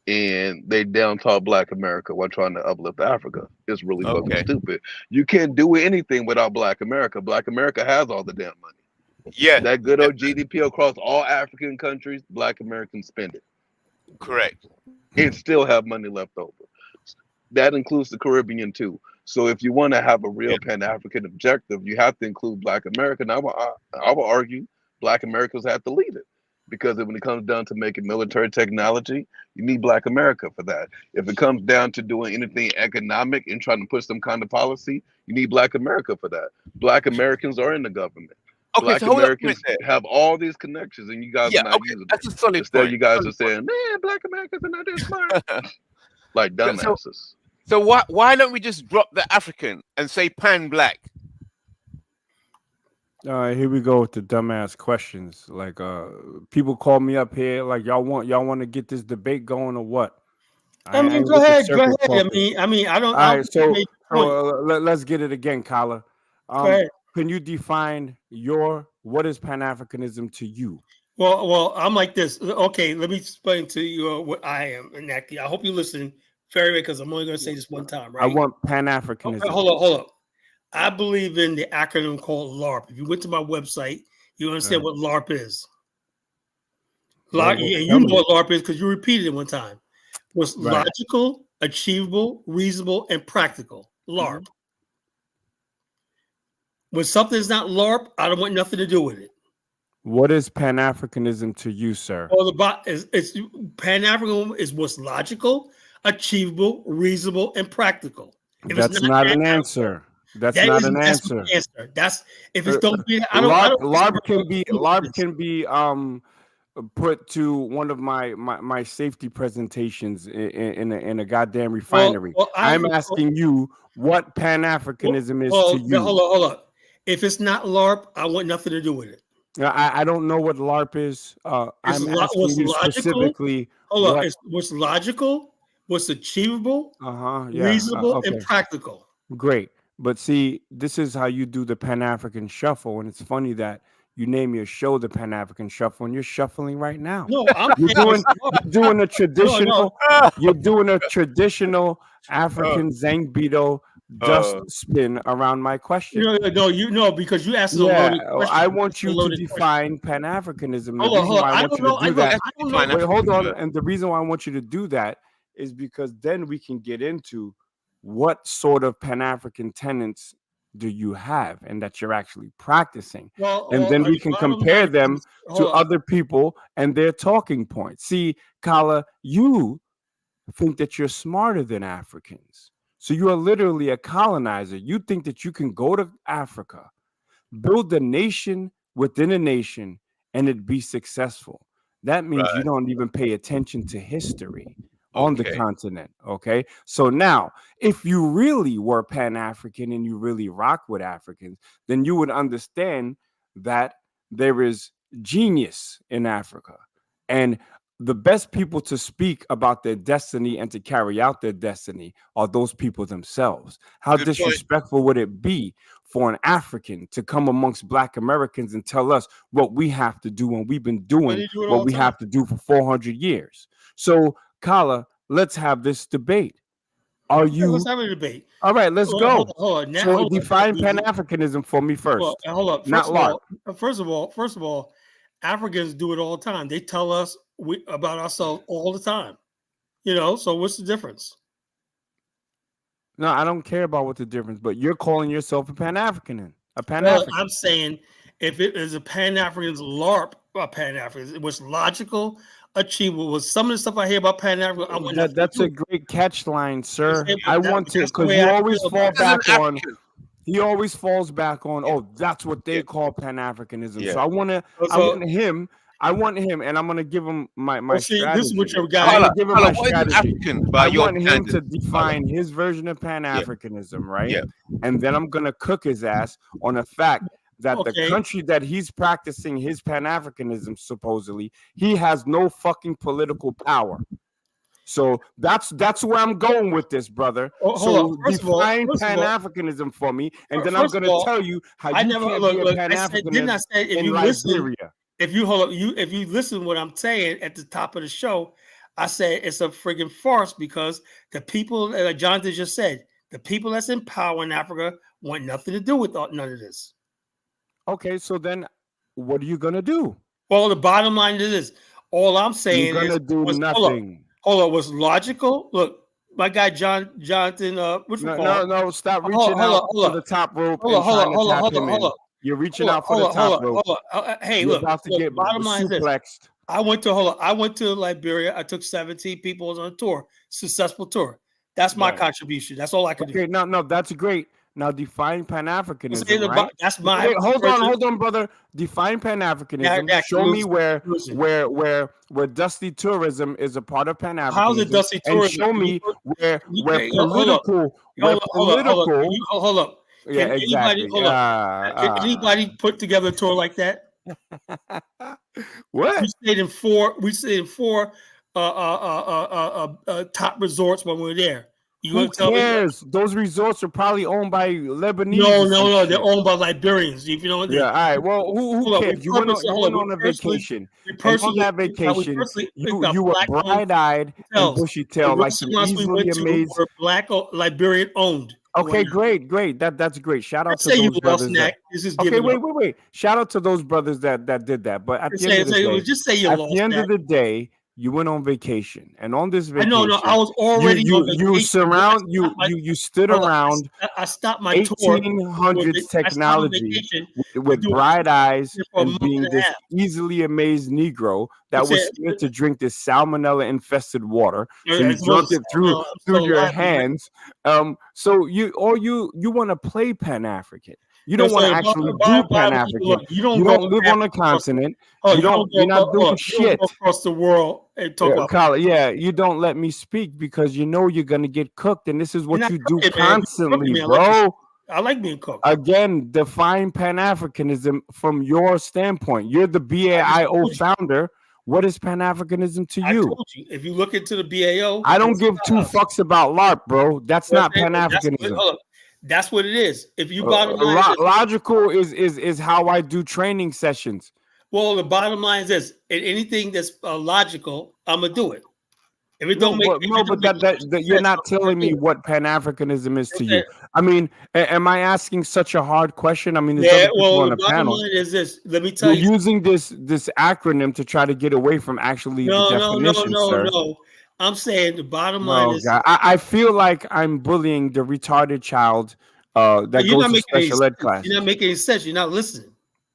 And they down talk Black America while trying to uplift Africa. It's really fucking stupid. You can't do anything without Black America. Black America has all the damn money. Yeah. That good old GDP across all African countries, Black Americans spend it. Correct. And still have money left over. That includes the Caribbean too. So if you want to have a real Pan-African objective, you have to include Black America. And I will argue Black Americans have to lead it. Because when it comes down to making military technology, you need Black America for that. If it comes down to doing anything economic and trying to push some kind of policy, you need Black America for that. Black Americans are in the government. Black Americans have all these connections, and you guys are not using that's a solid Instead, point. you guys are saying, man, Black Americans are not that smart. Like dumbasses. So why don't we just drop the African and say pan-Black? All right, here we go with the dumbass questions. Like, people call me up here, like, y'all want to get this debate going or what? Go ahead. I mean, I don't. All right, so let's get it again, Kala. Can you define what is Pan-Africanism to you? Well, I'm like this. Okay, let me explain to you what I am, Naki. I hope you listen very well, because I'm only going to say this one time, right? I want Pan-Africanism. Okay, hold up. I believe in the acronym called LARP. If you went to my website, you understand what LARP is. LARP, and you know what LARP is because you repeated it one time. Was logical, achievable, reasonable, and practical. LARP. When something is not LARP, I don't want nothing to do with it. What is Pan-Africanism to you, sir? Well, it's Pan-Africanism is what's logical, achievable, reasonable, and practical. That's not an answer. That's not an answer. That's if it's don't be. LARP can be put to one of my safety presentations in a goddamn refinery. I'm asking you what Pan-Africanism is to you. Hold on. If it's not LARP, I want nothing to do with it. I don't know what LARP is. I'm asking you specifically. Hold on. What's logical, what's achievable, reasonable, and practical. Great. But see, this is how you do the Pan-African Shuffle. And it's funny that you name your show the Pan-African Shuffle, and you're shuffling right now. No, you're doing a traditional, you're doing a traditional African Zangbito dust spin around my question. No, because you asked a loaded question. I want you to define Pan-Africanism. Hold on. And the reason why I want you to do that is because then we can get into what sort of Pan-African tenets do you have and that you're actually practicing? And then we can compare them to other people and their talking points. See, Kala, you think that you're smarter than Africans. So you are literally a colonizer. You think that you can go to Africa, build a nation within a nation, and it be successful. That means you don't even pay attention to history. on the continent. Okay. So now, if you really were Pan-African and you really rock with Africans, then you would understand that there is genius in Africa. And the best people to speak about their destiny and to carry out their destiny are those people themselves. How disrespectful would it be for an African to come amongst Black Americans and tell us what we have to do when we've been doing what we have to do for 400 years? So, Kala, let's have this debate. Are you? Let's have a debate. All right, let's go. Hold on. Now, so define Pan-Africanism for me first. Hold up. First of all, Africans do it all the time. They tell us about ourselves all the time. You know, so what's the difference? No, I don't care about what the difference, but you're calling yourself a Pan-African. Well, I'm saying if it is a Pan-African's LARP, a Pan-African, it was logical, achievable. Was some of the stuff I hear about Pan-African. That's a great catch line, sir. I want to, because you always fall back on. He always falls back on, oh, that's what they call Pan-Africanism. Yeah. So I want him, and I'm gonna give him my strategy. This is what you're give him my strategy. I want him to define his version of Pan-Africanism, right? Yeah. And then I'm gonna cook his ass on the fact that the country that he's practicing his Pan-Africanism, supposedly, he has no fucking political power. So that's where I'm going with this, brother. So define Pan-Africanism for me, and then I'm going to tell you how you can't be a Pan-Africanist in Liberia. If you listen to what I'm saying at the top of the show, I said it's a friggin' farce because the people, like Jonathan just said, the people that's in power in Africa want nothing to do with none of this. Okay, so then what are you going to do? Well, the bottom line is this. All I'm saying you're going to do nothing. Hold on, was logical. Look, my guy Jonathan. No, stop reaching out for the top rope. Hold on. You're reaching out for the top rope. Hey, look, bottom line is this. I went to Liberia. I took 17 people on a tour, successful tour. That's my contribution. That's all I can do. Okay, no, that's great. Now define Pan-Africanism, right? That's my. Wait, hold on, brother. Define Pan-Africanism. Show me where dusty tourism is a part of Pan-Africanism. How's it dusty tourism? And show me where political. Hold up. Yeah, exactly. Can anybody put together a tour like that? What? We stayed in four top resorts when we were there. Who cares? Those resorts are probably owned by Lebanese. No. They're owned by Liberians. If you know. Yeah. All right. Well, who cares? You went on a vacation. And on that vacation, you were bright-eyed and bushy-tailed, like some easily amazed. Were Black Liberian owned. Okay, great. That's great. Shout out to those brothers. Okay, wait. Shout out to those brothers that did that. But at the end of the day, you went on vacation, and on this vacation, I was already you stood around. I stopped my tour 1800s technology with bright eyes and being this easily amazed Negro that was scared to drink this salmonella infested water. So you drunk it through your hands. So you want to play Pan-African. You don't want to actually do Pan-African. You don't live on the continent. You're not doing shit across the world. And talk about you don't let me speak because you know you're gonna get cooked, and this is what you do constantly, bro. I like being cooked. Again, define Pan-Africanism from your standpoint. You're the BAIO founder. What is Pan-Africanism to you? I told you, if you look into the BAO, I don't give two fucks about LARP, bro. That's not Pan-Africanism. That's what it is. If you bottom line, logical is how I do training sessions. Well, the bottom line is this: anything that's logical, I'm gonna do it. If it don't you're not telling me what Pan-Africanism is to you. I mean, am I asking such a hard question? I mean, there's on the panel. Line is this. Let me tell you. You're using this acronym to try to get away from actually the definition, sir. No. I'm saying the bottom line is. God. I feel like I'm bullying the retarded child that goes to special ed class. You're not making any sense. You're not listening.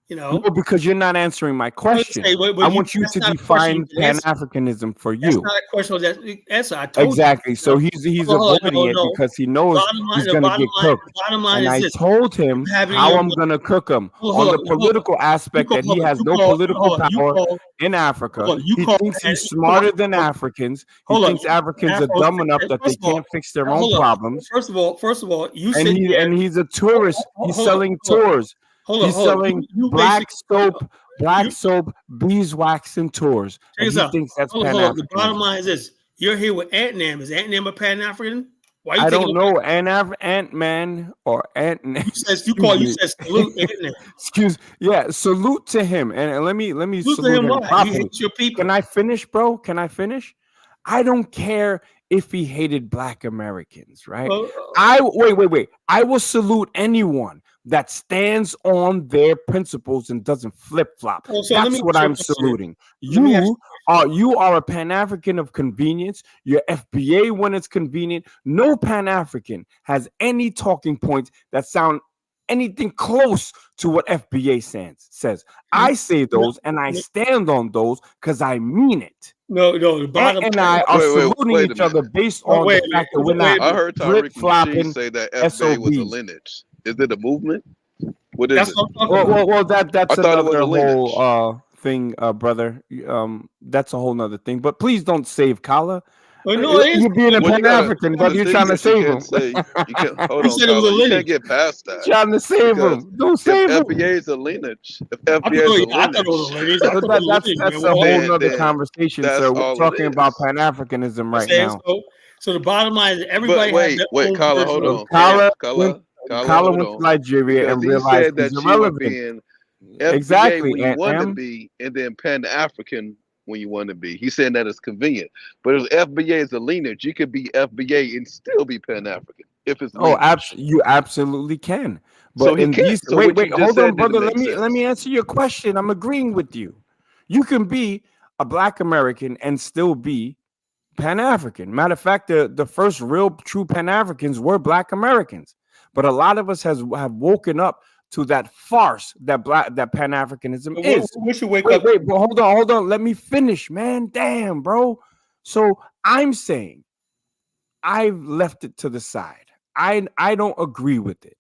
You know, no, because you're not answering my question. I want you to define Pan-Africanism for you. That's not a question that answer. I told exactly. you. So he's avoiding it because he knows he's gonna get cooked. And I told him how I'm gonna cook him on the political aspect that he has no political power in Africa. He thinks he's smarter than Africans. He thinks Africans are dumb enough that they can't fix their own problems. First of all, you said and he's a tourist. He's selling tours. He's selling black soap, beeswax, and tours. And he thinks that's Pan-African. The bottom line is this: you're here with Ant-Nam. Is Ant-Nam a Pan-African? Why you I don't know, Ant-Man or Ant-Man. You said salute Ant-Man. Salute to him. And let me salute him properly. He hates your people. Can I finish, bro? Can I finish? I don't care if he hated Black Americans, right? Wait. I will salute anyone that stands on their principles and doesn't flip-flop. That's what I'm saluting. You are a Pan-African of convenience. You're FBA when it's convenient. No Pan-African has any talking points that sound anything close to what FBA says. I say those and I stand on those because I mean it. No, the bottom and I are saluting each other based on the fact that we're not flip-flopping say that FBA was a lineage. Is it a movement? What is it? Well, that's another whole thing, brother. That's a whole nother thing. But please don't save Kala. You're being a Pan-African, but you're trying to save him. Hold on, you can't get past that. Trying to save him. Don't save him. FBA is a lineage. If FBA is a lineage, that's a whole other conversation, sir. We're talking about Pan-Africanism right now. So the bottom line is everybody. Wait, Kala, hold on. Kala went to Nigeria and realized he's irrelevant. Exactly. When you want to be, and then Pan-African when you want to be. He's saying that it's convenient. But if FBA is a lineage, you could be FBA and still be Pan-African. If it's you absolutely can. But wait, hold on, brother. Let me answer your question. I'm agreeing with you. You can be a Black American and still be Pan-African. Matter of fact, the first real true Pan-Africans were Black Americans. But a lot of us have woken up to that farce that Pan-Africanism is. We should wake up. Wait, but hold on. Let me finish, man. Damn, bro. So I'm saying I've left it to the side. I don't agree with it.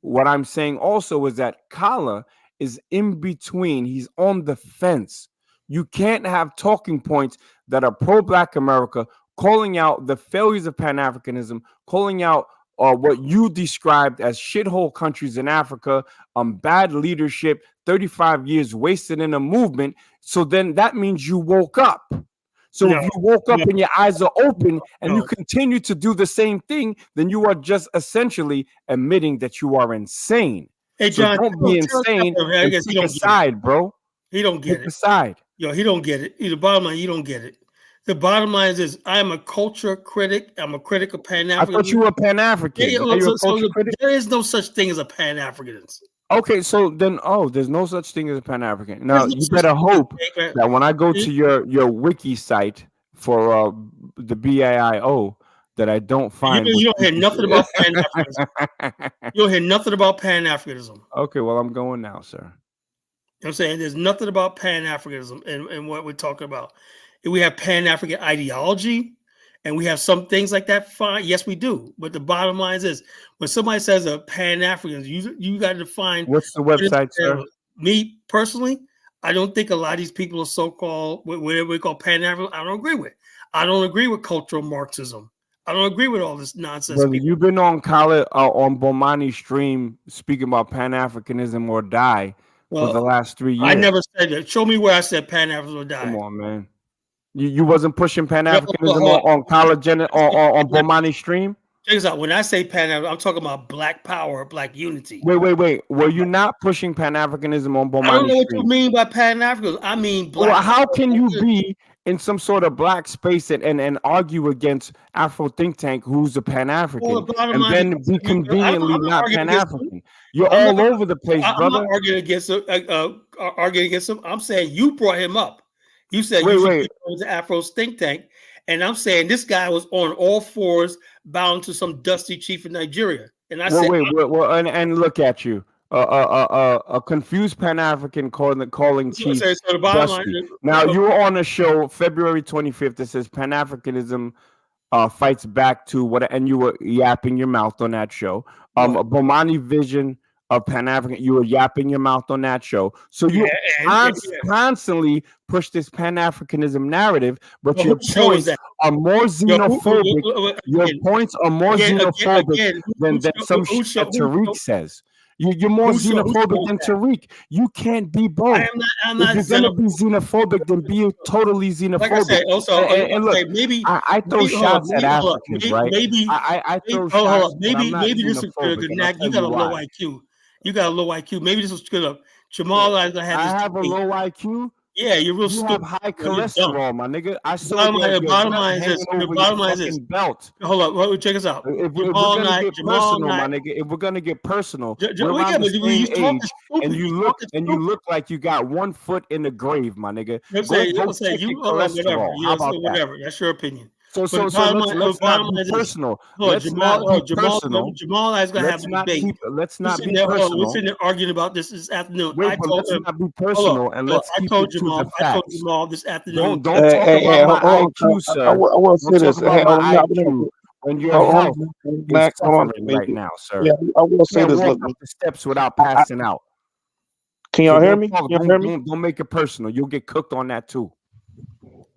What I'm saying also is that Kala is in between. He's on the fence. You can't have talking points that are pro-Black America, calling out the failures of Pan-Africanism, calling out what you described as shithole countries in Africa, bad leadership, 35 years wasted in a movement. So then that means you woke up. So if you woke up and your eyes are open and you continue to do the same thing, then you are just essentially admitting that you are insane. Hey, John, so don't be insane and take a side, bro. He don't get it. Take a side. He don't get it. The bottom line, you don't get it. The bottom line is I am a culture critic. I'm a critic of Pan-Africanism. I thought you were Pan-African. There is no such thing as a Pan-Africanist. Okay, so then, there's no such thing as a Pan-African. Now, you better hope that when I go to your wiki site for the BAIO, that I don't find. You don't hear nothing about Pan-Africanism. You don't hear nothing about Pan-Africanism. Okay, well, I'm going now, sir. You know what I'm saying? There's nothing about Pan-Africanism and what we're talking about. We have Pan-African ideology, and we have some things like that. Fine, yes, we do. But the bottom line is this: when somebody says a Pan-African, you got to define. What's the website, sir? Me personally, I don't think a lot of these people are so-called whatever we call Pan-African. I don't agree with. I don't agree with cultural Marxism. I don't agree with all this nonsense. Brother, you've been on on Bomani stream speaking about Pan-Africanism or die for the last 3 years. I never said that. Show me where I said Pan-Africanism or die. Come on, man. You wasn't pushing Pan-Africanism on college on Bomani stream? Check this out. When I say Pan-Africanism, I'm talking about Black power, Black unity. Wait. Were you not pushing Pan-Africanism on Bomani stream? I don't know what you mean by Pan-Africanism. I mean Black. Well, how can you be in some sort of Black space and argue against Afro think tank who's a Pan-African and then be conveniently not Pan-African? You're all over the place, brother. I'm not arguing against him. I'm saying you brought him up. You said wait. It was an Afro think tank, and I'm saying this guy was on all fours, bound to some dusty chief in Nigeria. And I said, and look at you. a confused Pan-African calling Chief So the bottom line Dusty. is, Now you were on a show February 25th that says Pan-Africanism fights back to what, and you were yapping your mouth on that show. Bomani vision of Pan-African, you were yapping your mouth on that show. So you constantly push this Pan-Africanism narrative, but your points are more xenophobic. Your points are more xenophobic than some shit that Tariq says. You're more xenophobic than Tariq. You can't be both. I'm not if you're gonna be xenophobic, then be totally xenophobic. Like I said, also, and look, maybe I throw shots at Africans, right? Maybe I throw shots. Maybe this is good. You got a low IQ. You got a low IQ. Maybe this was good. Jamal I have a low IQ. Yeah, you're real you stupid. have high cholesterol, my nigga. I saw the bottom line is this. The bottom line is this. Belt. Hold up, check us out. If we're gonna get personal, my nigga, if we're gonna get personal, we're around the same age, and you look like you got 1 foot in the grave, my nigga. Go check your cholesterol. How about that? That's your opinion. So let's not be personal. Jamal is gonna have a debate. Let's not be personal. We're sitting there arguing about this afternoon. Wait, but let's not be personal and let's keep it to the facts. I told Jamal this afternoon. Don't talk about my IQ, sir. I want to say this. When your health is suffering right now, sir. Yeah, I will say this. Look, the steps without passing out. Can y'all hear me? Don't make it personal. You'll get cooked on that too.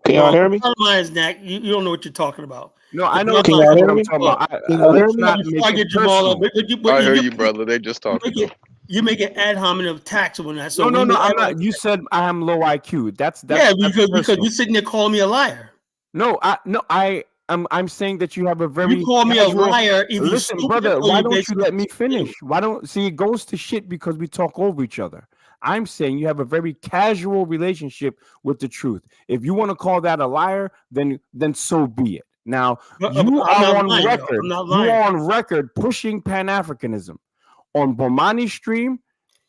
Can y'all hear me? Bottom line is, Nak, you don't know what you're talking about. No, I know. Can y'all hear me? Let's not make it personal. I hear you, brother. They just talking. You make an ad hominem tax on that. So no, I'm not. You said I am low IQ. That's because you're sitting there calling me a liar. I'm saying that you have a very. You call me a liar. Listen, brother. Why don't you let me finish? It goes to shit because we talk over each other. I'm saying you have a very casual relationship with the truth. If you want to call that a liar, then so be it. Now you are on record. You are on record pushing Pan-Africanism on Bomani stream,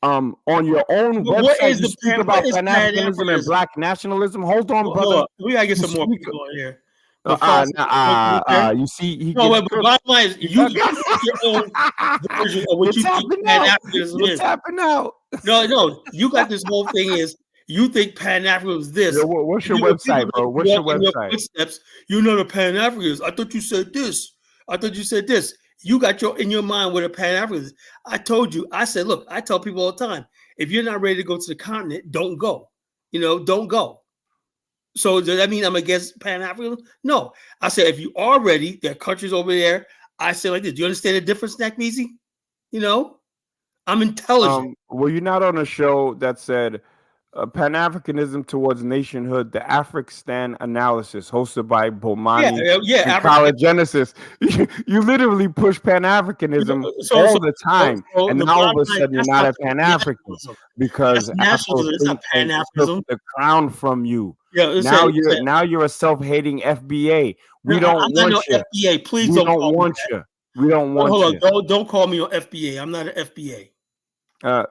on your own website. You speak about Pan-Africanism and Black nationalism. Hold on, brother. We gotta get some more people in here. You see, he no, but bottom line is you your own version of what you think Pan-Africanism is. Happening out. No, you got this whole thing is you think Pan-Africanism is this. What's your website, bro? What's your website? Footsteps, you know the Pan-Africanist. I thought you said this. I thought you said this. You got in your mind what a Pan-Africanist is. I told you. I said, look, I tell people all the time, if you're not ready to go to the continent, don't go. Don't go. So does that mean I'm against Pan-Africanism? No. I said, if you are ready, there are countries over there. I say like this. Do you understand the difference, Nakmeezy? I'm intelligent. Were you not on a show that said Pan-Africanism towards nationhood, the Afghanistan analysis, hosted by Bomani and College Genesis? You literally push Pan-Africanism all the time, and now all of a sudden you're not a Pan-African because nationalism is not Pan-Africanism. The crown from you. Yeah, now you're a self-hating FBA. We don't want you. FBA. Please don't want you. We don't want you. Hold on. Don't call me an FBA. I'm not an FBA.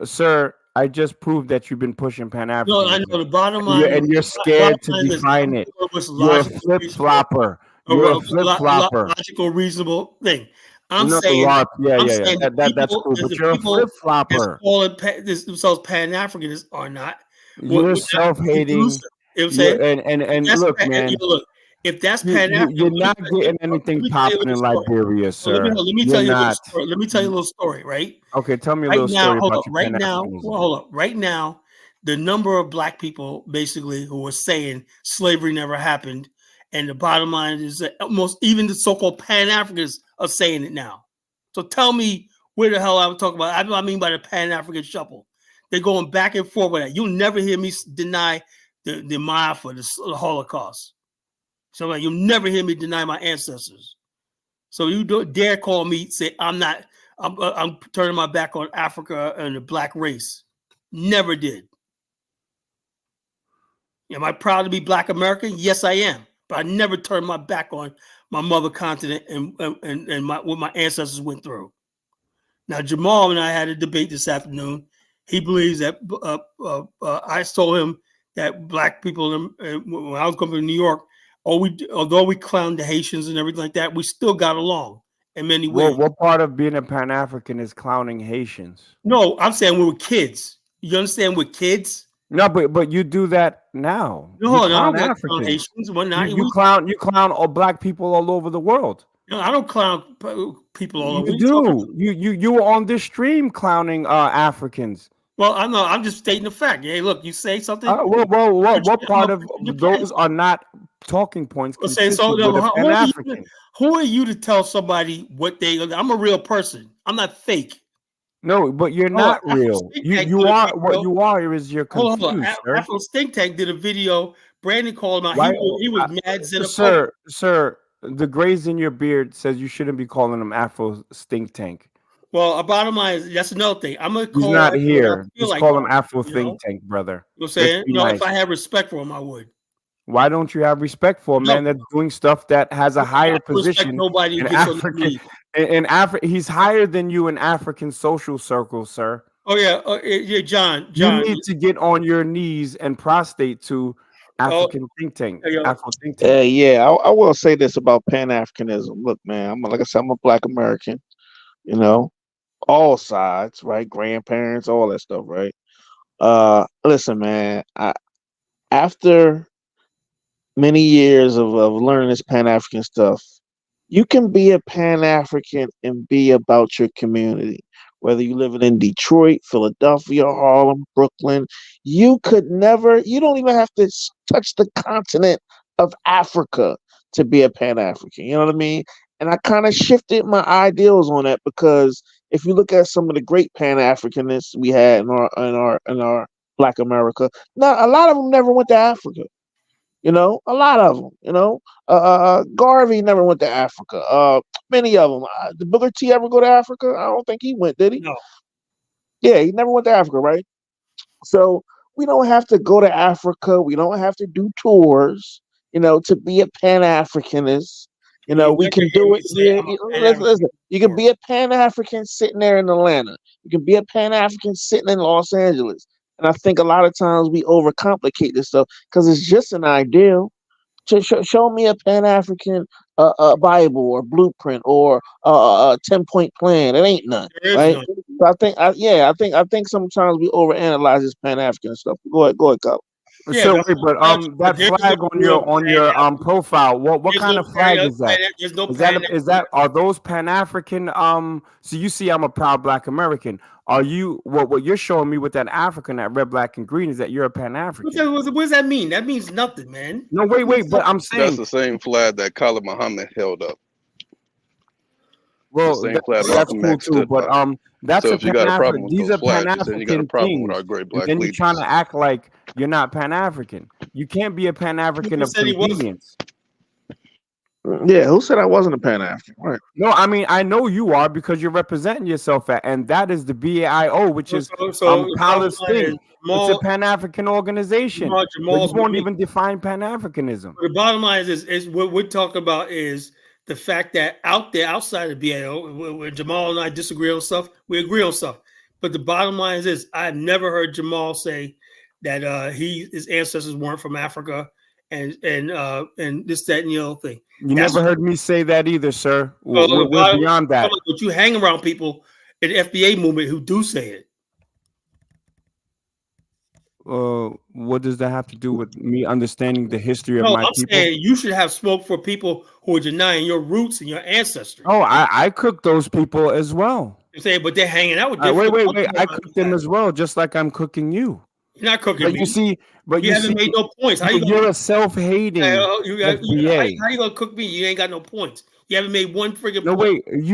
Sir, I just proved that you've been pushing Pan-Africanism. No, I know the bottom line. And you're scared to define it. You're a flip-flopper. You're a flip-flopper. Logical, reasonable thing. I'm saying that's cool. But you're a flip-flopper. Calling themselves Pan-Africanists are not. You're self-hating. And look, man. If that's Pan-African, you're not getting anything popping in Liberia, sir. Let me tell you a little story, right? Okay, tell me a little story about your Hold up. Right now, the number of Black people basically who are saying slavery never happened, and the bottom line is that almost even the so-called Pan-Africans are saying it now. So tell me where the hell I'm talking about. I mean by the Pan-African shuffle. They're going back and forth with that. You'll never hear me deny the Maafa, the Holocaust. So you'll never hear me deny my ancestors. So you don't dare call me, say I'm turning my back on Africa and the Black race. Never did. Am I proud to be Black American? Yes, I am. But I never turned my back on my mother continent and what my ancestors went through. Now, Jamal and I had a debate this afternoon. He believes that I told him that Black people, when I was coming to New York, although we clowned the Haitians and everything like that, we still got along. in many ways. What part of being a Pan-African is clowning Haitians? No, I'm saying we were kids. You understand? We're kids. No, but you do that now. No, You no, I don't clown got clown Africans. Haitians. We're not. You clown all black people all over the world. No, I don't clown people all over. You do. You were on this stream clowning Africans. Well, I know. I'm just stating the fact. Hey, look, you say something. What part of those are not talking points? Say so. Who are you to tell somebody what they? I'm a real person. I'm not fake. No, but you're not real. You are what you are. Is you're confused, sir. Afro Think Tank did a video. Brandon called him out. He was mad xenophobic. Sir, the grays in your beard says you shouldn't be calling them Afro Think Tank. Well, bottom line is that's another thing. I'm gonna call. He's not here. Just call him Afro Think Tank, brother. You know what I'm saying? If I had respect for him, I would. Why don't you have respect for a man that's doing stuff that has a higher position? Nobody in African. In Africa, he's higher than you in African social circles, sir. Oh yeah, John. You need to get on your knees and prostrate to African think tank. Afro think tank. Yeah, I will say this about Pan-Africanism. Look, man, like I said, I'm a Black American. You know, all sides, right? Grandparents, all that stuff, right? Listen, man. After many years of learning this Pan-African stuff, you can be a Pan-African and be about your community. Whether you live in Detroit, Philadelphia, Harlem, Brooklyn, you don't even have to touch the continent of Africa to be a Pan-African. You know what I mean? And I kind of shifted my ideals on that because if you look at some of the great Pan-Africanists we had in our Black America, now a lot of them never went to Africa. You know, a lot of them. You know, Garvey never went to Africa. Many of them. Did Booker T ever go to Africa? I don't think he went. Did he? No. Yeah, he never went to Africa, right? So we don't have to go to Africa. We don't have to do tours. You know, to be a Pan-Africanist. You know, we can do it here. Listen, you can be a Pan-African sitting there in Atlanta. You can be a Pan-African sitting in Los Angeles. And I think a lot of times we overcomplicate this stuff because it's just an ideal. Show me a Pan-African Bible or blueprint or a 10-point plan. It ain't none, right? So I think sometimes we overanalyze this Pan-African stuff. Go ahead, Kyle. Yeah, so wait, but that flag on your profile, what kind of flag is that? Is that are those Pan-African? So you see, I'm a proud Black American. Are you what you're showing me with that African, that red, black, and green is that you're a Pan-African? What does that mean? That means nothing, man. No, wait, but I'm saying that's the same flag that Khalid Muhammad held up. Well, that's cool too, but that's so a Pan-African. These are Pan-African things. And you're trying to act like you're not Pan-African. You can't be a Pan-African of convenience. Yeah, who said I wasn't a Pan-African? Right. No, I mean I know you are because you're representing yourself and that is the BAIO, which is Khaled's thing. It's a Pan-African organization. You won't even define Pan-Africanism. The bottom line is what we're talking about is the fact that outside of BAO, where Jamal and I disagree on stuff, we agree on stuff. But the bottom line is this: I've never heard Jamal say that his ancestors weren't from Africa and this, that, and the other thing. You never heard me say that either, sir. We're beyond that. But you hang around people in the FBA movement who do say it. What does that have to do with me understanding the history of my people? I'm saying you should have smoke for people who are denying your roots and your ancestry. Oh, I cook those people as well. You say, but they're hanging out with wait. I cook them as well, just like I'm cooking you. You're not cooking me. You see, but you haven't made no points. You're a self-hating. How you gonna cook me? You ain't got no points. You haven't made one friggin' No, point. wait.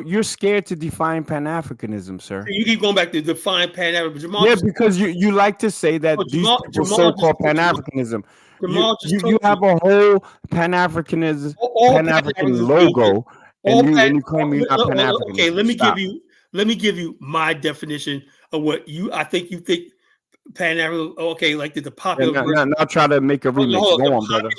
You're scared to define Pan-Africanism, sir. You keep going back to define Pan-Africanism. Yeah, because you like to say that these people so-called Pan-Africanism. You have a whole Pan-Africanism, Pan-African logo, and you claim you're not Pan-African. Okay, let me give you my definition of what I think you think Pan-African. Okay, like the popular. Not try to make a remix. Go on, brother.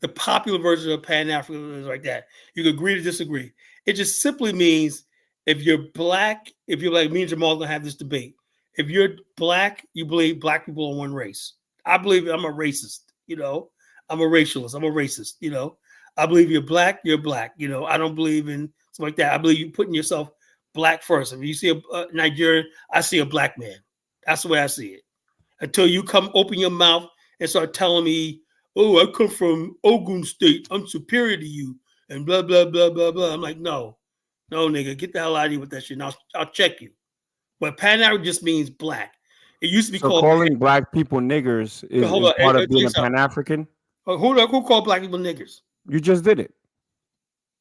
The popular version of Pan-Africanism is like that. You can agree to disagree. It just simply means if you're Black, if you're like me and Jamal gonna have this debate. If you're Black, you believe Black people are one race. I believe I'm a racist. You know, I'm a racialist. I'm a racist. You know, I believe you're Black. You're Black. You know, I don't believe in stuff like that. I believe you putting yourself black first. If you see a Nigerian, I see a black man. That's the way I see it. Until you come open your mouth and start telling me, oh, I come from Ogun State, I'm superior to you, and blah, blah, blah, blah, blah. I'm like, no, nigga, get the hell out of here with that shit. And I'll check you. But Pan-African just means black. It used to be called calling black people niggers is part of being a Pan-African. Who called black people niggers? You just did it.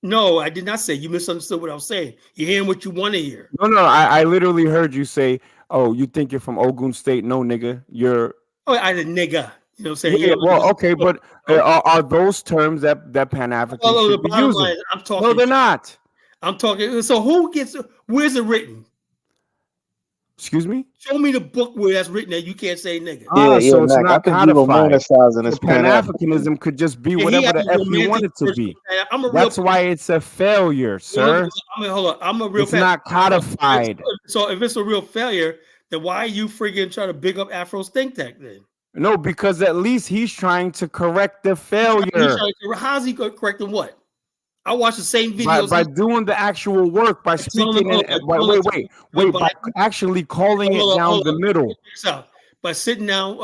No, I did not say. You misunderstood what I was saying. You're hearing what you want to hear. No, I literally heard you say, "Oh, you think you're from Ogun State? No, nigga, you're." Oh, I said nigga. You know what I'm saying? Yeah, well, okay, but are those terms that Pan-African should be using? I'm talking. No, they're not. I'm talking. So where's it written? Excuse me? Show me the book where that's written that you can't say nigga. So it's Mac, not codified. So Pan-Africanism. Pan-Africanism could just be whatever the F you want it to be. That's why it's a failure, sir. Hold on. I'm a real. It's not codified. So if it's a real failure, then why are you freaking trying to big up Afro's think tank then? No, because at least he's trying to correct the failure. How's he correcting what? I watch the same videos by doing the actual work, by speaking by actually calling it down the middle. By sitting down,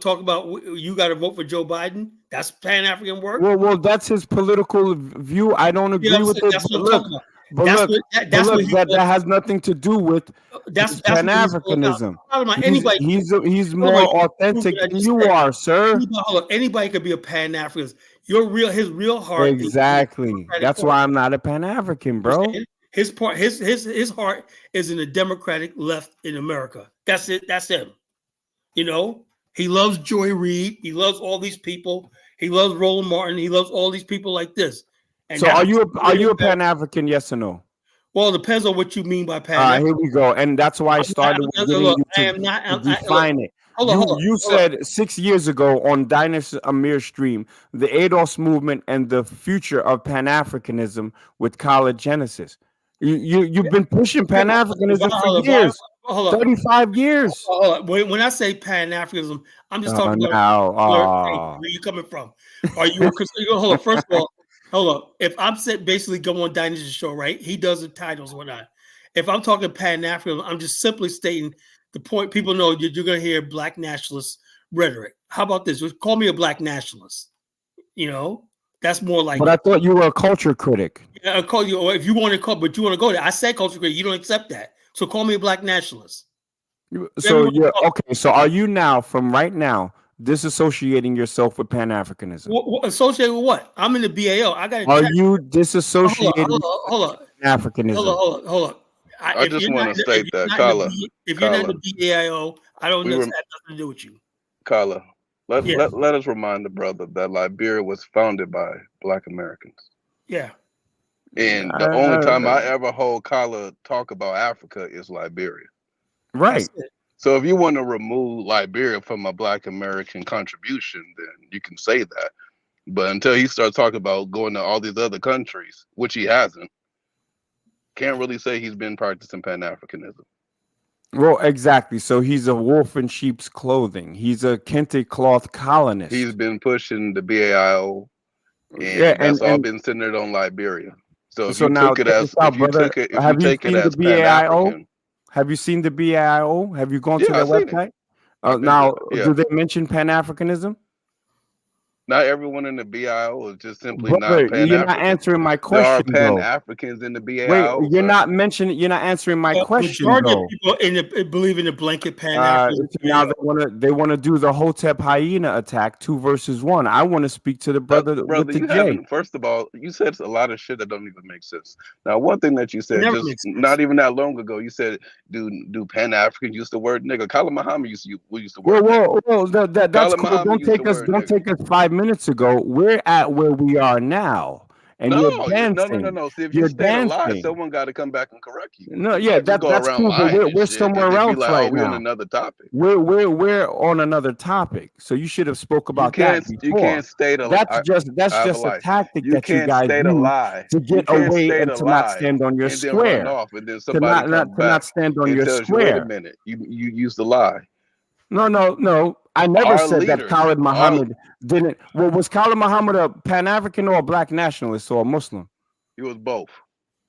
talk about you got to vote for Joe Biden. That's Pan-African work. Well, that's his political view. I don't agree with it. That has nothing to do with Pan-Africanism. He's more authentic than you are, sir. Anybody could be a Pan-Africanist. His real heart. Exactly. That's why I'm not a Pan-African, bro. His heart is in the Democratic left in America. That's it. That's him. You know, he loves Joy Reid. He loves all these people. He loves Roland Martin. He loves all these people like this. And so are you a Pan-African? Yes or no? Well, it depends on what you mean by Pan-African. Here we go. And that's why I started with getting you to define it. You said 6 years ago on Dinus Amir's stream, the ADOS movement and the future of Pan-Africanism with College Genesis. You've been pushing Pan-Africanism for years. 35 years. When I say Pan-Africanism, I'm just talking about where you coming from. Are you hold on? First of all, hold on. If I'm basically going on Dinus' show, right? He does the titles, whatnot. If I'm talking Pan-Africanism, I'm just simply stating the point. People know you're going to hear black nationalist rhetoric. How about this? Just call me a black nationalist. You know, that's more like. But I thought you were a culture critic. Yeah, I call you. Or if you want to call, but you want to go there. I said culture critic. You don't accept that. So call me a black nationalist. So you're okay. So are you now, from right now, disassociating yourself with Pan-Africanism? Associated with what? I'm in the BAO. I got. Are you disassociating? Hold on. Africanism. Hold on. I just want to state that, Kala. If you're not in the BAO, I don't know. That has nothing to do with you. Kala, let us remind the brother that Liberia was founded by Black Americans. Yeah. And the only time I ever hold Kala talk about Africa is Liberia. Right. So if you want to remove Liberia from a Black American contribution, then you can say that. But until he starts talking about going to all these other countries, which he hasn't, can't really say he's been practicing Pan-Africanism. Well, exactly. So he's a wolf in sheep's clothing. He's a kente cloth colonist. He's been pushing the BAIO, and that's all been centered on Liberia. So if you took it as, if you take it as Pan-African, have you seen the BAIO? Have you gone to their website? Now, do they mention Pan-Africanism? Not everyone in the BIO is just simply not Pan-African. You're not answering my question. There are Pan-Africans in the BIO. Wait, you're not mentioning. You're not answering my question. Though. People believe in the blanket Pan-Africanism. Now they want to do the Hotep hyena attack 2 versus 1. I want to speak to the brother with the J. First of all, you said a lot of shit that don't even make sense. Now, one thing that you said just not even that long ago, you said do Pan-African use the word nigga? Kala Muhammad used the word. Well, that's cool. Don't take us 5 minutes ago. We're at where we are now, and you're dancing. No. See, if you're dancing, someone got to come back and correct you. No, yeah, that's cool. But we're somewhere else right now. We're on another topic. We're on another topic. So you should have spoke about that before. You can't state a lie. That's just a tactic that you guys use to get away and to not stand on your square. To not stand on your square. Wait a minute, you used the lie. No. I never said that Khalid Muhammad didn't. Well, was Khalid Muhammad a Pan-African or a black nationalist or a Muslim? He was both.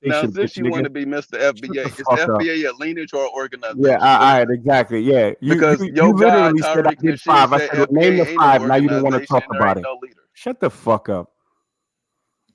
conversation, since bitch, you want nigga. to be Mr. Shut FBA, the is fuck up. FBA a lineage or an organization? Yeah, all right, exactly. Yeah, Because you your guy literally said I Tariq did Nasheed 5. I said said, well, name FBA the ain't no 5. Now you don't want to organization talk and there about ain't it. no leader. Shut the fuck up.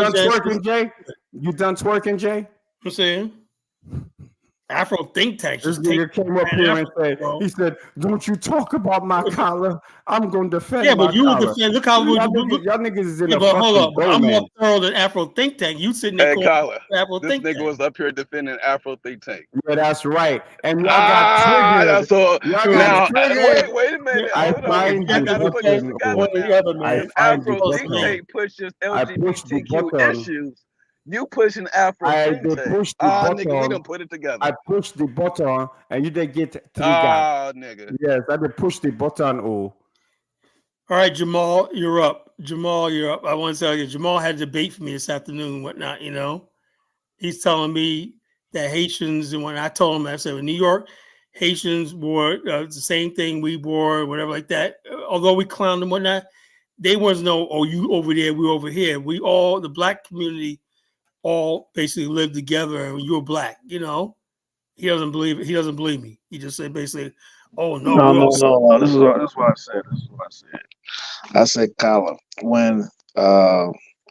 done twerking, Jay? You done twerking, Jay? I'm saying. Afro think tanks. This nigga came up here and said, he said, "Don't you talk about my collar? I'm going to defend my but you collar." defend. Look how y'all niggas is in a but hold fucking up. I'm more bromance. thorough than Afro think tank. You sitting there Hey, calling Kyler, Afro this think nigga tank. was up here defending Afro think tank. Yeah, that's right. And y'all got triggered. So Y'all now, got triggered. wait a minute. I Hold on. find I the gotta put this button. together now. I If find the Afro think button. tank pushes I push the LGBTQ button. issues, you pushing Afro think They tank. push the Nigga, we button. done put it together. I push the button, and you didn't get triggered. Nigga. Yes, I did push the button. Oh. All right, Jamal, you're up. Jamal, you're up. I want to tell you, Jamal had a debate for me this afternoon and whatnot, you know. He's telling me that Haitians, and when I told them, I said, in New York, Haitians wore the same thing we wore, whatever like that. Although we clowned them, whatnot, they wasn't no, oh, you over there, we over here. We all, the black community, all basically lived together, and you were black. You know, he doesn't believe it. He doesn't believe me. He just said basically, oh no, No, we're no, all. no. This is what I said. This is what I said. I said, Kyla, when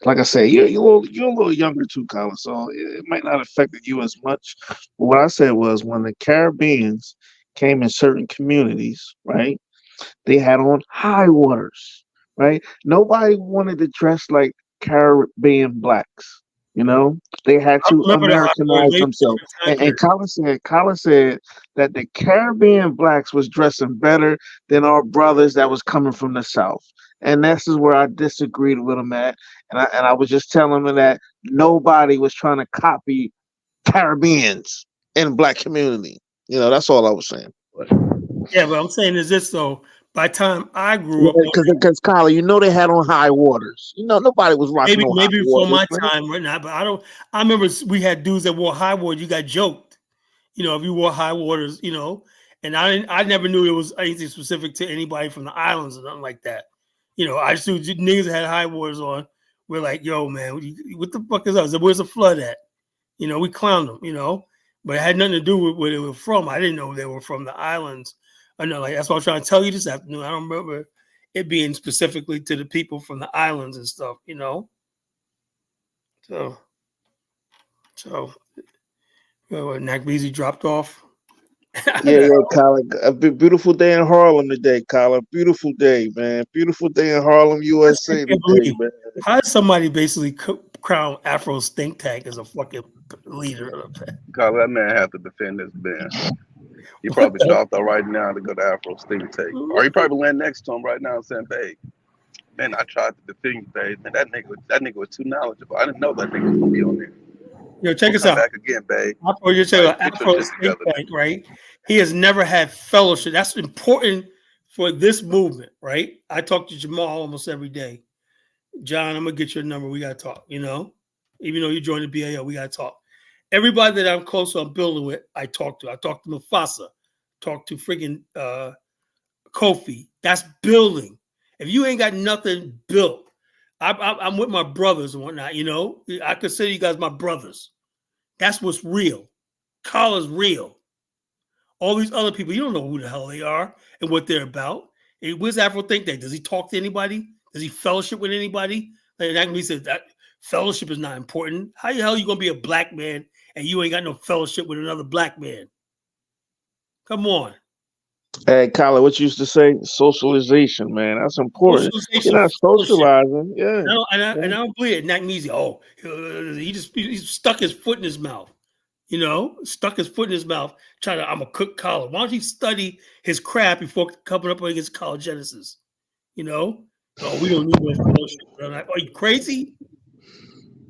like I said, you're a little younger too, Kyla, so it might not affect you as much. But what I said was when the Caribbeans came in certain communities, right? They had on high waters, right? Nobody wanted to dress like Caribbean blacks. You know, they had I to remember the hot boys. Americanize They themselves. different time And period. Colin said that the Caribbean blacks was dressing better than our brothers that was coming from the South. And this is where I disagreed with him at. And I was just telling him that nobody was trying to copy Caribbeans in black community. You know, that's all I was saying. Yeah, but I'm saying is this though. By the time I grew up, Because Kyla, you know they had on high waters. You know nobody was rocking no high maybe before waters. my Man. time right now, but I don't. I remember we had dudes that wore high waters. You got joked, you know, if you wore high waters, you know. And I never knew it was anything specific to anybody from the islands or nothing like that. You know, I just knew niggas that had high waters on. We're like, yo, man, what the fuck is us? Where's the flood at? You know, we clowned them, you know, but it had nothing to do with where they were from. I didn't know they were from the islands. I know, like that's what I was trying to tell you this afternoon. I don't remember it being specifically to the people from the islands and stuff, you know. So Nakmeezy dropped off. Yeah, Kyla. A beautiful day in Harlem today, Kyla. Beautiful day, man. Beautiful day in Harlem, USA today, man. How did somebody basically crown Afro's think tank as a fucking leader of that? Cause that man have to defend this man. He probably dropped out right now to go to Afro's think tank. Or he probably land next to him right now saying, hey, man, I tried to defend you, babe. Man, that nigga was too knowledgeable. I didn't know that nigga was gonna be on there. Yo, check us Come out. back again, babe. You're saying Like, get your Afro's shit think together, tank, right? He has never had fellowship. That's important for this movement, right? I talk to Jamal almost every day. John, I'm gonna get your number. We gotta talk, you know. Even though you joined the BAO, we gotta talk. Everybody that I'm close to, I'm building with, I talk to. I talk to Mufasa, talk to freaking Kofi. That's building. If you ain't got nothing built, I'm with my brothers and whatnot, you know. I consider you guys my brothers. That's what's real. College real. All these other people, you don't know who the hell they are and what they're about. Hey, where's Afro think tank? Does he talk to anybody? Does he fellowship with anybody? Like that means that fellowship is not important. How the hell are you gonna be a black man and you ain't got no fellowship with another black man? Come on. Hey, Kyla, what you used to say? Socialization, man. That's important. You're not socializing. Yeah. And I don't believe it. Nakmeezy, he stuck his foot in his mouth. You know, stuck his foot in his mouth, trying to, I'm a cook collar. Why don't you study his craft before coming up against college Genesis? You know? Oh, we don't need no fellowship. Are you crazy?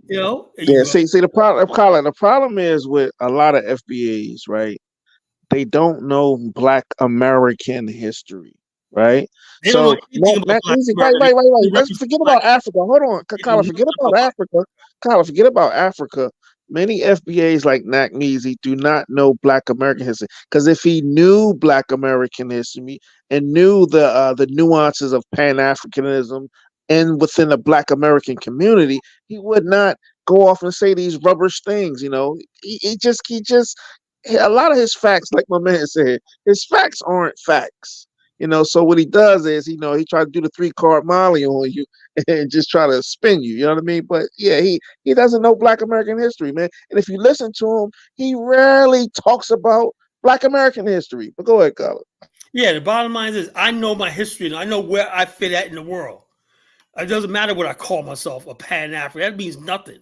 You know? Yeah, see the problem, Colin, the problem is with a lot of FBAs, right? They don't know Black American history, right? They don't know anything about Black America. Right. Let's forget about Africa. Hold on, Colin, forget about Africa. Colin, forget about Africa. Many FBAs like Nakmeezy do not know Black American history, because if he knew Black American history and knew the nuances of Pan-Africanism and within the Black American community, he would not go off and say these rubbish things. You know, he just a lot of his facts, like my man said, his facts aren't facts. You know, so what he does is, you know, he try to do the 3-card Molly on you and just try to spin you. You know what I mean? But yeah, he doesn't know Black American history, man. And if you listen to him, he rarely talks about Black American history. But go ahead, Colin. Yeah, the bottom line is I know my history and I know where I fit at in the world. It doesn't matter what I call myself, a pan-African. That means nothing.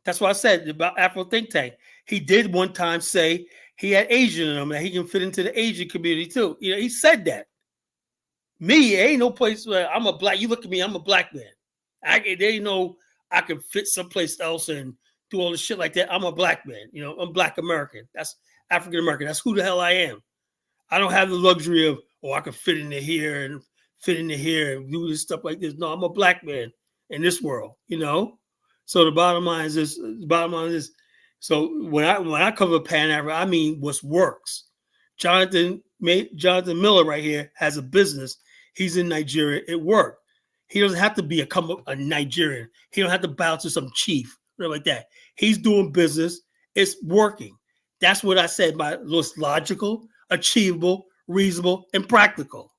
That's what I said about Afro think tank. He did one time say he had Asian in him and he can fit into the Asian community too. You know, he said that. Me, ain't no place where I'm a black. You look at me, I'm a black man. They know I can fit someplace else and do all this shit like that. I'm a black man. You know, I'm Black American. That's African American. That's who the hell I am. I don't have the luxury of, I can fit into here and fit into here and do this stuff like this. No, I'm a black man in this world, you know? So the bottom line is this. The bottom line is So when I cover Pan-African, I mean what works. Jonathan Miller right here has a business. He's in Nigeria. It worked. He doesn't have to be a Nigerian. He don't have to bow to some chief or like that. He's doing business. It's working. That's what I said. My most logical, achievable, reasonable, and practical.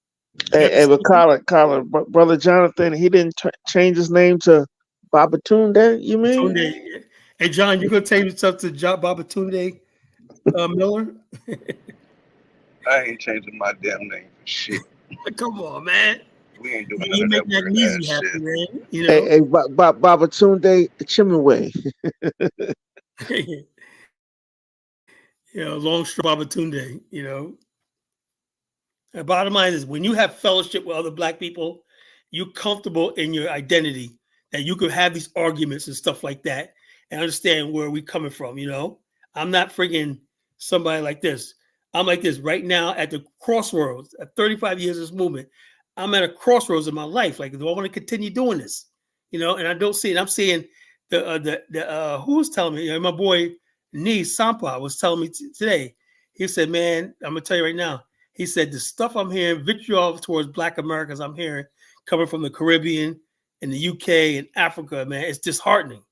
Hey, but Colin, brother Jonathan, he didn't change his name to Babatunde. You mean? Babatunde. Hey, John, you gonna take yourself to Babatunde Miller? I ain't changing my damn name for shit. Come on, man. We ain't doing You none make of that Nakmeezy shit. happy, man. You know. Hey, Babatunde Chimiwe. You know, long straw Babatunde, you know. The bottom line is when you have fellowship with other Black people, you're comfortable in your identity that you could have these arguments and stuff like that and understand where we're coming from, you know. I'm not friggin' somebody like this. I'm like this right now at the crossroads. At 35 years of this movement, I'm at a crossroads in my life. Like, do I want to continue doing this? You know, and I don't see it. I'm seeing who was telling me, you know, my boy Nee Sampa was telling me today. He said, man, I'm gonna tell you right now. He said, the stuff I'm hearing, vitriol towards Black Americans, I'm hearing coming from the Caribbean and the UK and Africa, man, it's disheartening.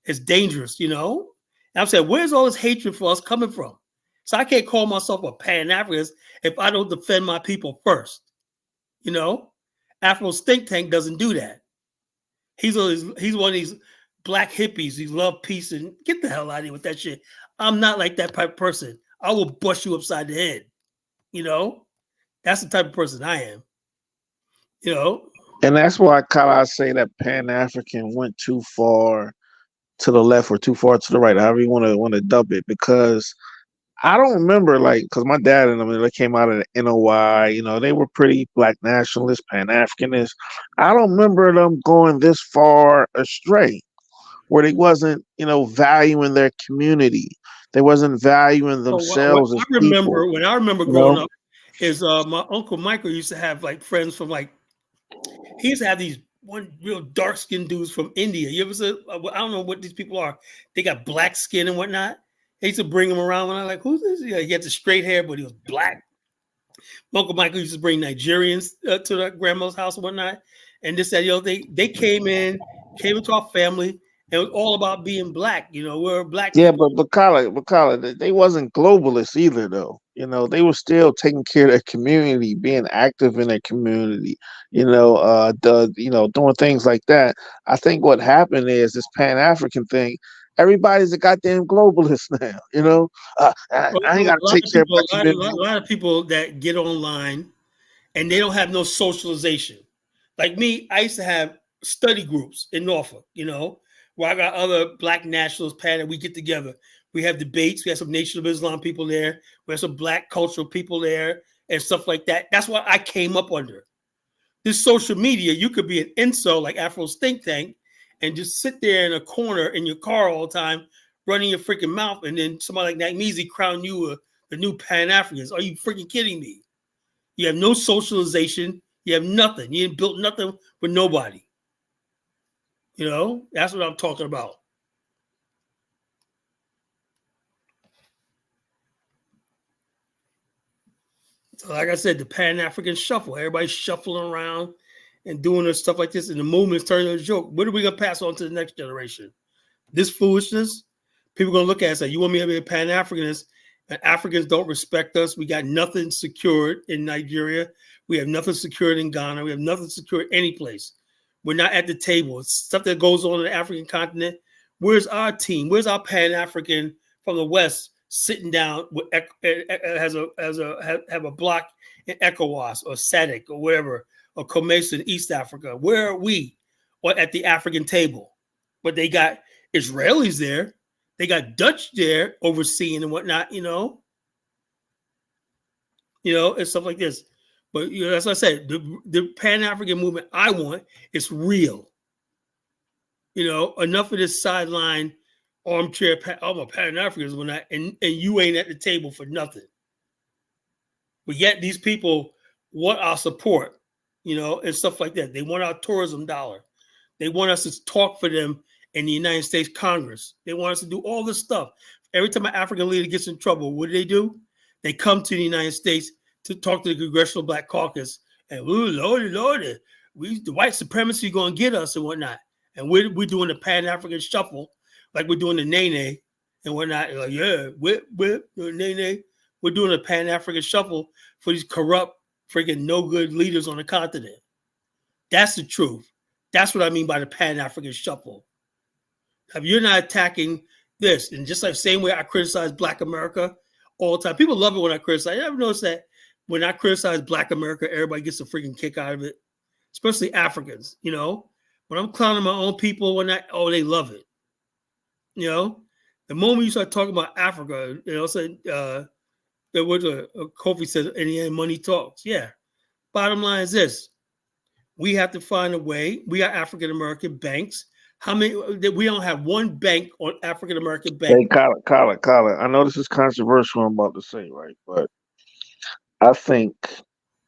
It's dangerous, you know? And I'm saying, where's all this hatred for us coming from? So I can't call myself a Pan-Africanist if I don't defend my people first. You know? Afro's think tank doesn't do that. He's one of these Black hippies. He love peace and get the hell out of here with that shit. I'm not like that type of person. I will bust you upside the head. You know, that's the type of person I am. You know, And that's why I say that Pan-African went too far to the left or too far to the right, however you want to dub it, because I don't remember, like, because my dad and them, they came out of the NOI, you know, they were pretty Black nationalists, Pan-Africanists. I don't remember them going this far astray where they wasn't, you know, valuing their community. They wasn't valuing themselves as people. When I remember growing up, is my Uncle Michael used to have like friends from like, he used to have these one real dark skinned dudes from India. You ever said, I don't know what these people are. They got black skin and whatnot. They used to bring them around when I was like, who's this? Yeah, he had the straight hair, but he was black. Uncle Michael used to bring Nigerians to the grandma's house and whatnot. And this, that, you know, they came into our family. It was all about being Black. You know, we're Black. Yeah, but Colin, they wasn't globalists either, though. You know, they were still taking care of their community, being active in their community. You know, doing things like that. I think what happened is this Pan-African thing. Everybody's a goddamn globalist now. You know, I ain't got to take care of my community. A lot of people that get online and they don't have no socialization. Like me, I used to have study groups in Norfolk, you know, where I got other Black nationalists, and we get together. We have debates. We have some Nation of Islam people there. We have some Black cultural people there and stuff like that. That's what I came up under. This social media, you could be an incel like Afro's think tank and just sit there in a corner in your car all the time, running your freaking mouth, and then somebody like Nakmeezy crown you the new Pan-Africans. Are you freaking kidding me? You have no socialization. You have nothing. You ain't built nothing with nobody. You know, that's what I'm talking about. So like I said, the Pan-African shuffle. Everybody's shuffling around and doing this stuff like this, and the movement's turning into a joke. What are we going to pass on to the next generation? This foolishness? People are going to look at us and say, you want me to be a Pan-Africanist? And Africans don't respect us. We got nothing secured in Nigeria. We have nothing secured in Ghana. We have nothing secured any place. We're not at the table. It's stuff that goes on in the African continent. Where's our team? Where's our Pan-African from the West sitting down with have a block in ECOWAS or SADC or wherever, or COMESA in East Africa? Where are we at the African table? But they got Israelis there. They got Dutch there overseeing and whatnot, you know, and stuff like this. But you know, as I said, the Pan-African movement I want is real. You know, enough of this sideline armchair. I'm a Pan-Africanist when and you ain't at the table for nothing. But yet these people want our support, you know, and stuff like that. They want our tourism dollar. They want us to talk for them in the United States Congress. They want us to do all this stuff. Every time an African leader gets in trouble, what do? They come to the United States to talk to the Congressional Black Caucus, and Lordy, the white supremacy going to get us and whatnot. And we're doing the Pan-African shuffle, like we're doing the Nene and whatnot. Like, yeah, we're Nene. We're doing a Pan-African shuffle for these corrupt, freaking no good leaders on the continent. That's the truth. That's what I mean by the Pan-African shuffle. If you're not attacking this, and just like the same way I criticize Black America all the time, people love it when I criticize. You ever notice that when I criticize Black America, everybody gets a freaking kick out of it, especially Africans. You know, when I'm clowning my own people, they love it. You know, the moment you start talking about Africa, you know, saying what Kofi said, in the end, money talks. Yeah. Bottom line is this: we have to find a way. We got African American banks. How many? We don't have one bank on African American bank. Hey, Colin. I know this is controversial. I'm about to say, right, but I think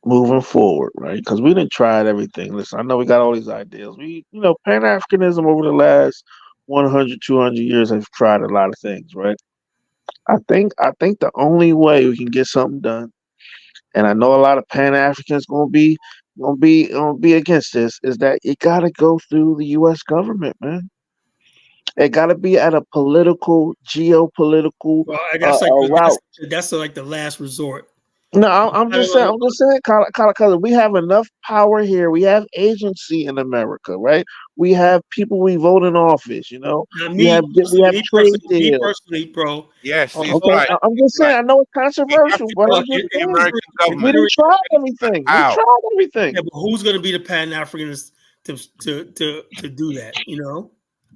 moving forward, right, because we didn't try everything. Listen, I know we got all these ideas. Pan-Africanism over the last 100, 200 years have tried a lot of things, right? I think the only way we can get something done, and I know a lot of Pan-Africans gonna be against this, is that it gotta go through the U.S. government, man. It gotta be at a geopolitical route. That's like the last resort. No, I'm just saying, because we have enough power here. We have agency in America, right? We have people we vote in office, you know. We have trade deals. Personally, bro. Yes, okay. Right. I'm just saying, I know it's controversial, but I'm just saying, we didn't try everything. Yeah, but who's going to be the Pan-Africanist to do that? You know,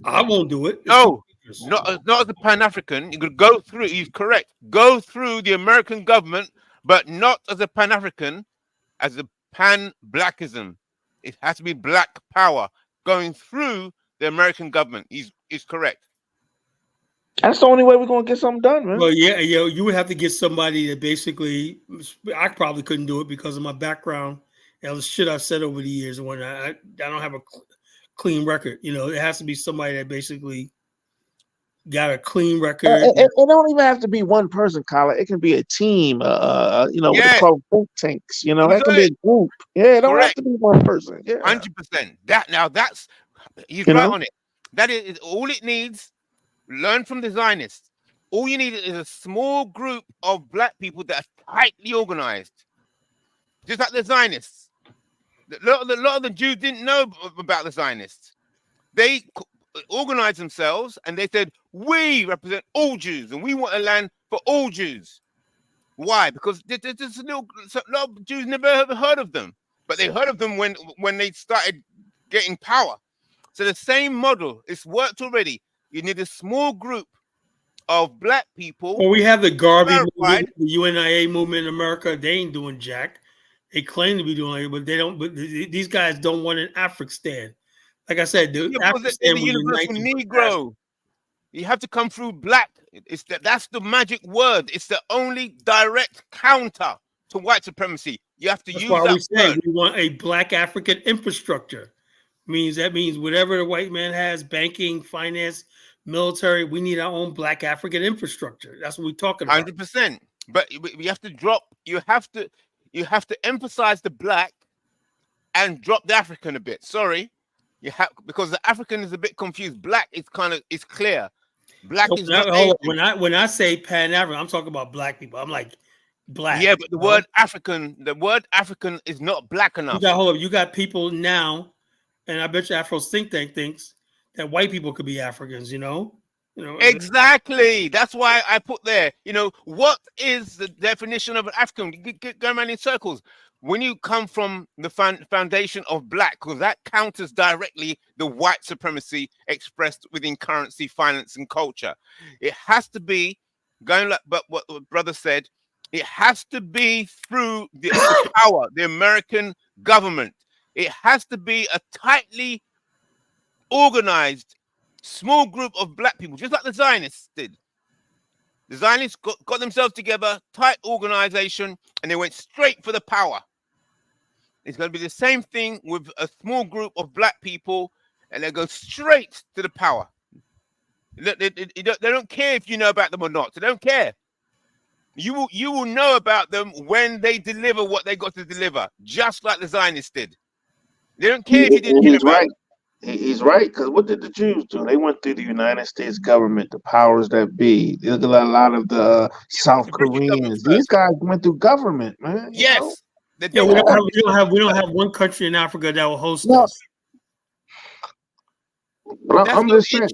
I won't do it. No, not as a Pan-African. You could go through. He's correct. Go through the American government, but not as a Pan-African, as a pan-Blackism. It has to be Black power going through the American government. He's correct. That's the only way we're gonna get something done, man. Well, yeah, you would have to get somebody that basically. I probably couldn't do it because of my background and the shit I've said over the years and whatnot. I don't have a clean record. You know, it has to be somebody that basically got a clean record. It don't even have to be one person, Colin. It can be a team. What they call think tanks. You know, it can be a group. Yeah, it don't have to be one person. Yeah, 100%. That's he's right on it. That is all it needs. Learn from the Zionists. All you need is a small group of Black people that are tightly organized, just like the Zionists. A lot of the Jews didn't know about the Zionists. They organized themselves and they said, we represent all Jews and we want a land for all Jews. Why? Because there's a lot of Jews never ever heard of them, but they heard of them when they started getting power. So the same model, it's worked already. You need a small group of Black people. Well, we have the Garvey movement, the UNIA movement in America. They ain't doing jack. They claim to be doing it, but they don't. But these guys don't want an Afghanistan. Like I said, the universal Negro. You have to come through Black. That's the magic word. It's the only direct counter to white supremacy. You have to use that word. Say we want a Black African infrastructure. That means whatever the white man has, banking, finance, military, we need our own Black African infrastructure. That's what we're talking about. 100%. But we have to drop. You have to emphasize the Black and drop the African a bit. Sorry. Because the African is a bit confused. Black is clear. Black is not when I say Pan-African, I'm talking about Black people. I'm like Black. Yeah, but the word African is not Black enough. You got people now, and I bet you Afro's think tank thinks that white people could be Africans, you know? Exactly. That's why I put there, what is the definition of an African? Go around in circles. When you come from the foundation of Black, because that counters directly the white supremacy expressed within currency, finance, and culture. It has to be but what the brother said, it has to be through the power, the American government. It has to be a tightly organized small group of Black people, just like the Zionists did. The Zionists got themselves together, tight organization, and they went straight for the power. It's going to be the same thing with a small group of Black people, and they go straight to the power. They don't care if you know about them or not. They don't care. You will know about them when they deliver what they got to deliver, just like the Zionists did. They don't care if you didn't hear about them. He's right, because what did the Jews do? They went through the United States government, the powers that be. Look at a lot of the South Koreans. These guys went through government, man. Yes. Yeah, we don't have one country in Africa that will host us. But I'm just saying.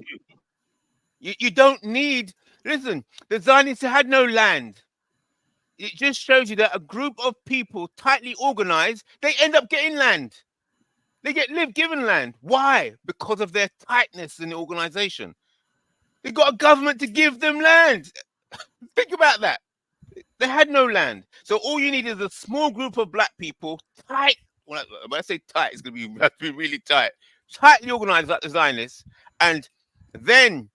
You don't need. Listen, the Zionists had no land. It just shows you that a group of people tightly organized, they end up getting land. They get given land. Why? Because of their tightness in the organization. They got a government to give them land. Think about that. They had no land. So all you need is a small group of black people, tight. When I say tight, it's going to be really tight. Tightly organized like the Zionists. And then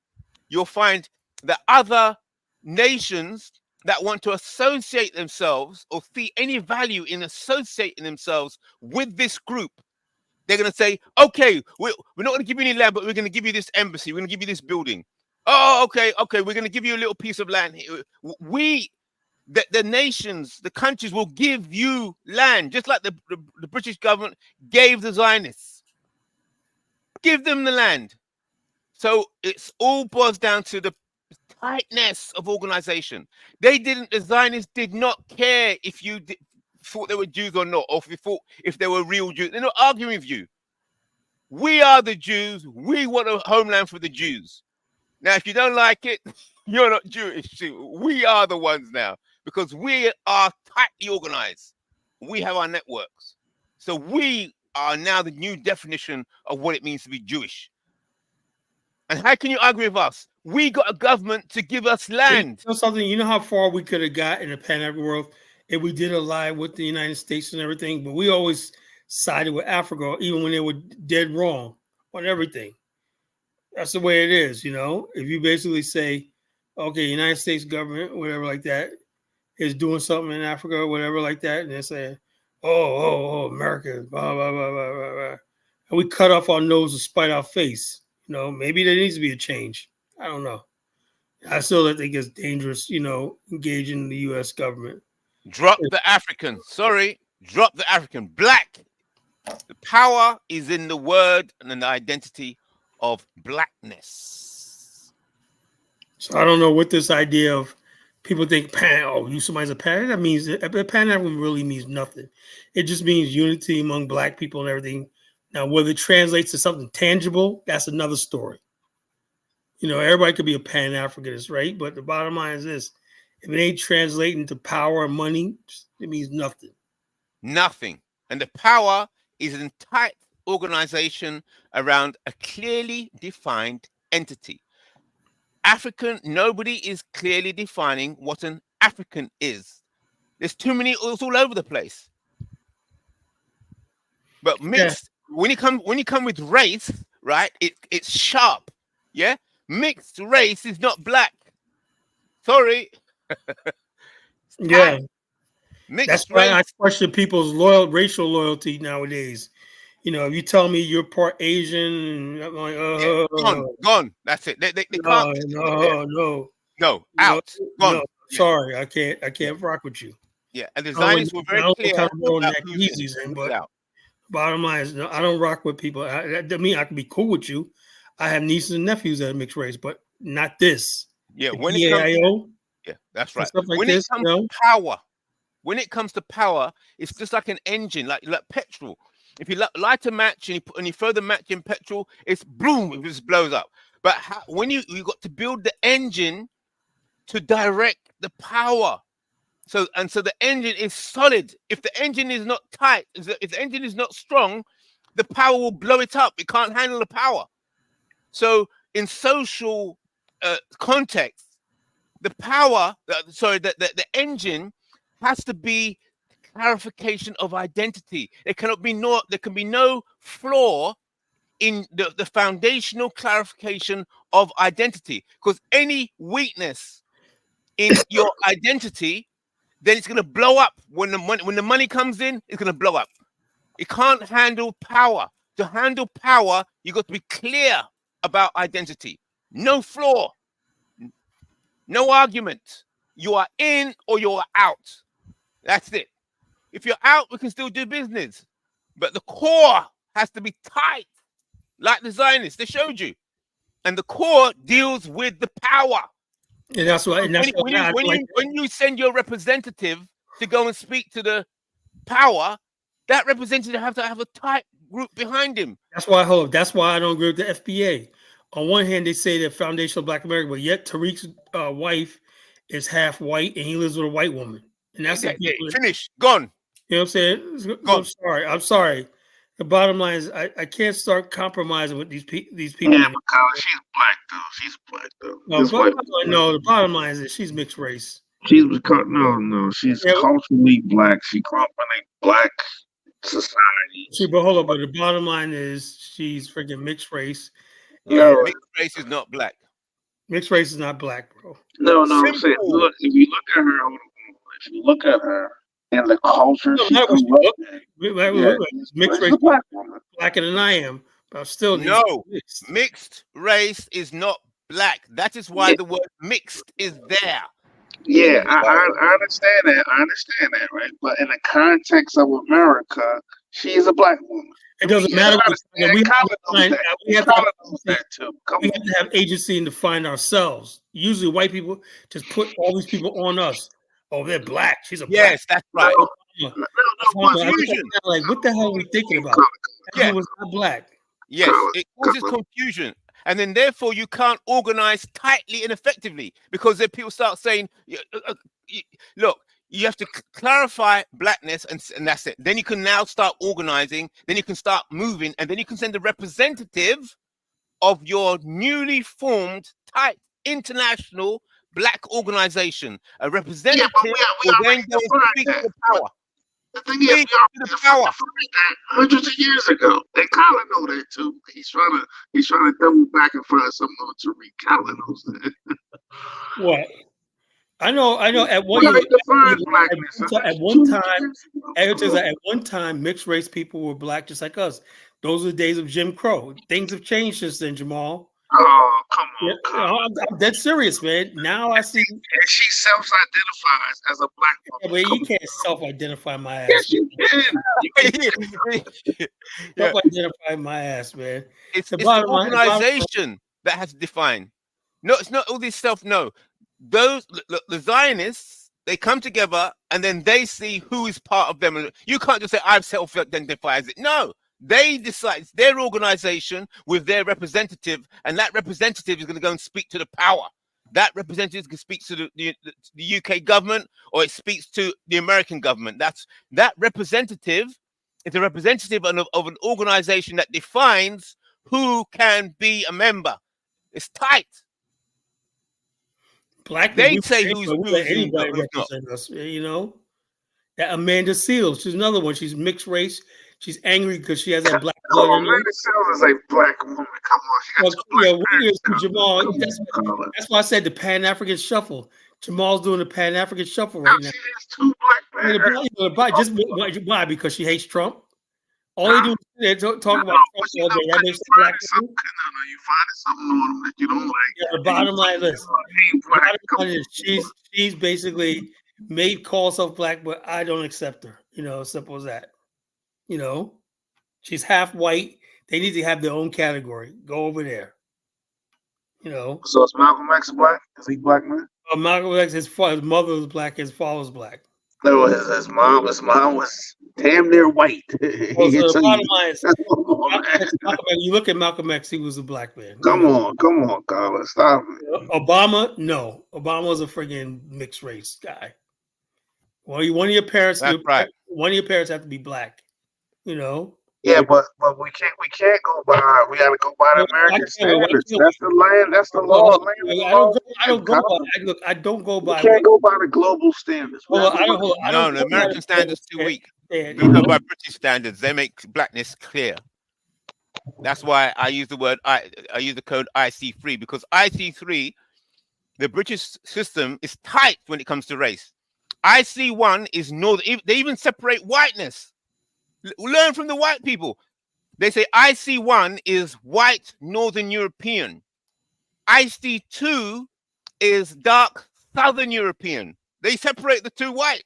you'll find that other nations that want to associate themselves or see any value in associating themselves with this group, they're going to say, okay, we're not going to give you any land, but we're going to give you this embassy. We're going to give you this building. Oh, okay, we're going to give you a little piece of land. The nations, the countries will give you land, just like the British government gave the Zionists. Give them the land. So it's all boils down to the tightness of organization. The Zionists did not care if you thought they were Jews or not, or if they were real Jews. They're not arguing with you. We are the Jews. We want a homeland for the Jews. Now, if you don't like it, you're not Jewish. We are the ones now, because we are tightly organized. We have our networks. So we are now the new definition of what it means to be Jewish. And how can you argue with us? We got a government to give us land. You know something? You know how far we could have got in the Pan-African world if we did ally with the United States and everything, but we always sided with Africa, even when they were dead wrong on everything. That's the way it is, you know. If you basically say, okay, United States government, whatever like that, is doing something in Africa or whatever like that, and they say, oh, America, blah, blah, blah, blah, blah, blah. And we cut off our nose to spite our face. You know, maybe there needs to be a change. I don't know. I still think it's dangerous, you know, engaging the U.S. government. Drop the African. Sorry, drop the African. Black. The power is in the word and in the identity of blackness. So I don't know what this idea of people think somebody's a pan. That means Pan-African really means nothing. It just means unity among black people and everything. Now, whether it translates to something tangible, that's another story. You know, everybody could be a Pan-Africanist, right? But the bottom line is this: if it ain't translating to power and money, it means nothing. Nothing. And the power is in tight organization around a clearly defined entity. Nobody is clearly defining what an African is. There's too many, it's all over the place. But mixed, when you come with race, right, it's sharp. Yeah? Mixed race is not black. Sorry. Yeah. That's why I question people's racial loyalty nowadays. You know, if you tell me you're part Asian, I'm like, gone. That's it. They can't. No, out. Gone. No, sorry, I can't rock with you. Yeah, and the Zionists were very clear. Nakmeezy's in, but bottom line is, I don't rock with people. That doesn't mean I can be cool with you. I have nieces and nephews that are mixed race, but not this. Yeah, that's right. When it comes to power, it's just like an engine, like petrol. If you light a match and you throw the match in petrol, it's boom, it just blows up. But when you got to build the engine to direct the power. So the engine is solid. If the engine is not tight, if the engine is not strong, the power will blow it up. It can't handle the power. So in social context, the engine has to be clarification of identity. There can be no flaw in the foundational clarification of identity, because any weakness in your identity, then it's going to blow up. When the money comes in, it's going to blow up. It can't handle power. To handle power, you got to be clear about identity. No flaw. No argument. You are in or you are out. That's it. If you're out, we can still do business. But the core has to be tight, like the Zionists, they showed you. And the core deals with the power. And that's why. And that's when you send your representative to go and speak to the power, that representative have to have a tight group behind him. That's why I don't agree with the FBA. On one hand, they say they're foundational Black America, but yet Tariq's wife is half white and he lives with a white woman. And that's finished, gone. You know what I'm saying? Gone. I'm sorry. The bottom line is I can't start compromising with these people. Yeah, because she's black though. No, the bottom line is that she's mixed race. She's culturally black. She grew up in a black society. But hold on, but the bottom line is she's freaking mixed race. No, mixed race is not black. Mixed race is not black, bro. No, I'm saying, look, if you look at her and the culture she grew up in, mixed race, blacker than I am, but still no. Mixed race is not black. That is why the word mixed is there. Yeah, I understand that. Right? But in the context of America, she is a black woman. It doesn't matter. We have to have agency and define ourselves. Usually, white people just put all these people on us. Oh, they're black. She's a black. Yes, that's right. Confusion. Like, what the hell are we thinking about? That was not black. Yes, it causes confusion. And then, therefore, you can't organize tightly and effectively because then people start saying, look, you have to clarify blackness and that's it. Then you can now start organizing. Then you can start moving. And then you can send a representative of your newly formed tight international black organization. A representative will then go and speak to the power. The thing is, we already defined that hundreds of years ago. And Colin know that too. He's trying to double back and find something on Tariq. Colin knows that. What? I know. At one time, mixed race people were black just like us. Those are the days of Jim Crow. Things have changed since then, Jamal. Oh, come on. I'm dead serious, man. Now I see. And she self-identifies as a black woman. Yeah, but you can't self-identify my ass. Yes, you can. Self-identify my ass, man. It's the organization that has defined. No, it's not all this stuff. No, the Zionists, they come together and then they see who is part of them. You can't just say I've self-identified as it. No. They decide it's their organization with their representative, and that representative is going to go and speak to the power. That representative can speak to the UK government, or it speaks to the American government. That representative is a representative of an organization that defines who can be a member. It's tight. Black. They say who's represent us. You know, that Amanda Seals. She's another one. She's mixed race. She's angry because she has that black blood. Amanda Seals is a black woman. Come on, Jamal. That's why I said the Pan African Shuffle. Jamal's doing the Pan African Shuffle right now. She has two black just why? Because she hates Trump. All they do is talk about Trump all day. That makes black. No, you find something on them that you don't like. Yeah, the bottom line is she's basically call herself black, but I don't accept her. You know, simple as that. You know, she's half white. They need to have their own category. Go over there. You know. So is Malcolm X black? Is he black, man? Malcolm X, his mother was black. His father was black. No, his mom was damn near white. Well, so the bottom line is, you look at Malcolm X, he was a black man. Come on, Colin, stop it. Obama, no. Obama was a friggin' mixed race guy. Well, one of your parents, one of your parents have to be black. You know. Yeah, but we can't go by. We got to go by the American standards. That's the land. That's the law. I don't go by. Look, I don't go by. You can't go by the global standards. No, the American standards too weak. We go by British standards. They make blackness clear. That's why I use the word. I use the code IC3 because IC3, the British system is tight when it comes to race. IC1 is northern. They even separate whiteness. Learn from the white people. They say IC1 is white Northern European. IC2 is dark Southern European. They separate the two whites.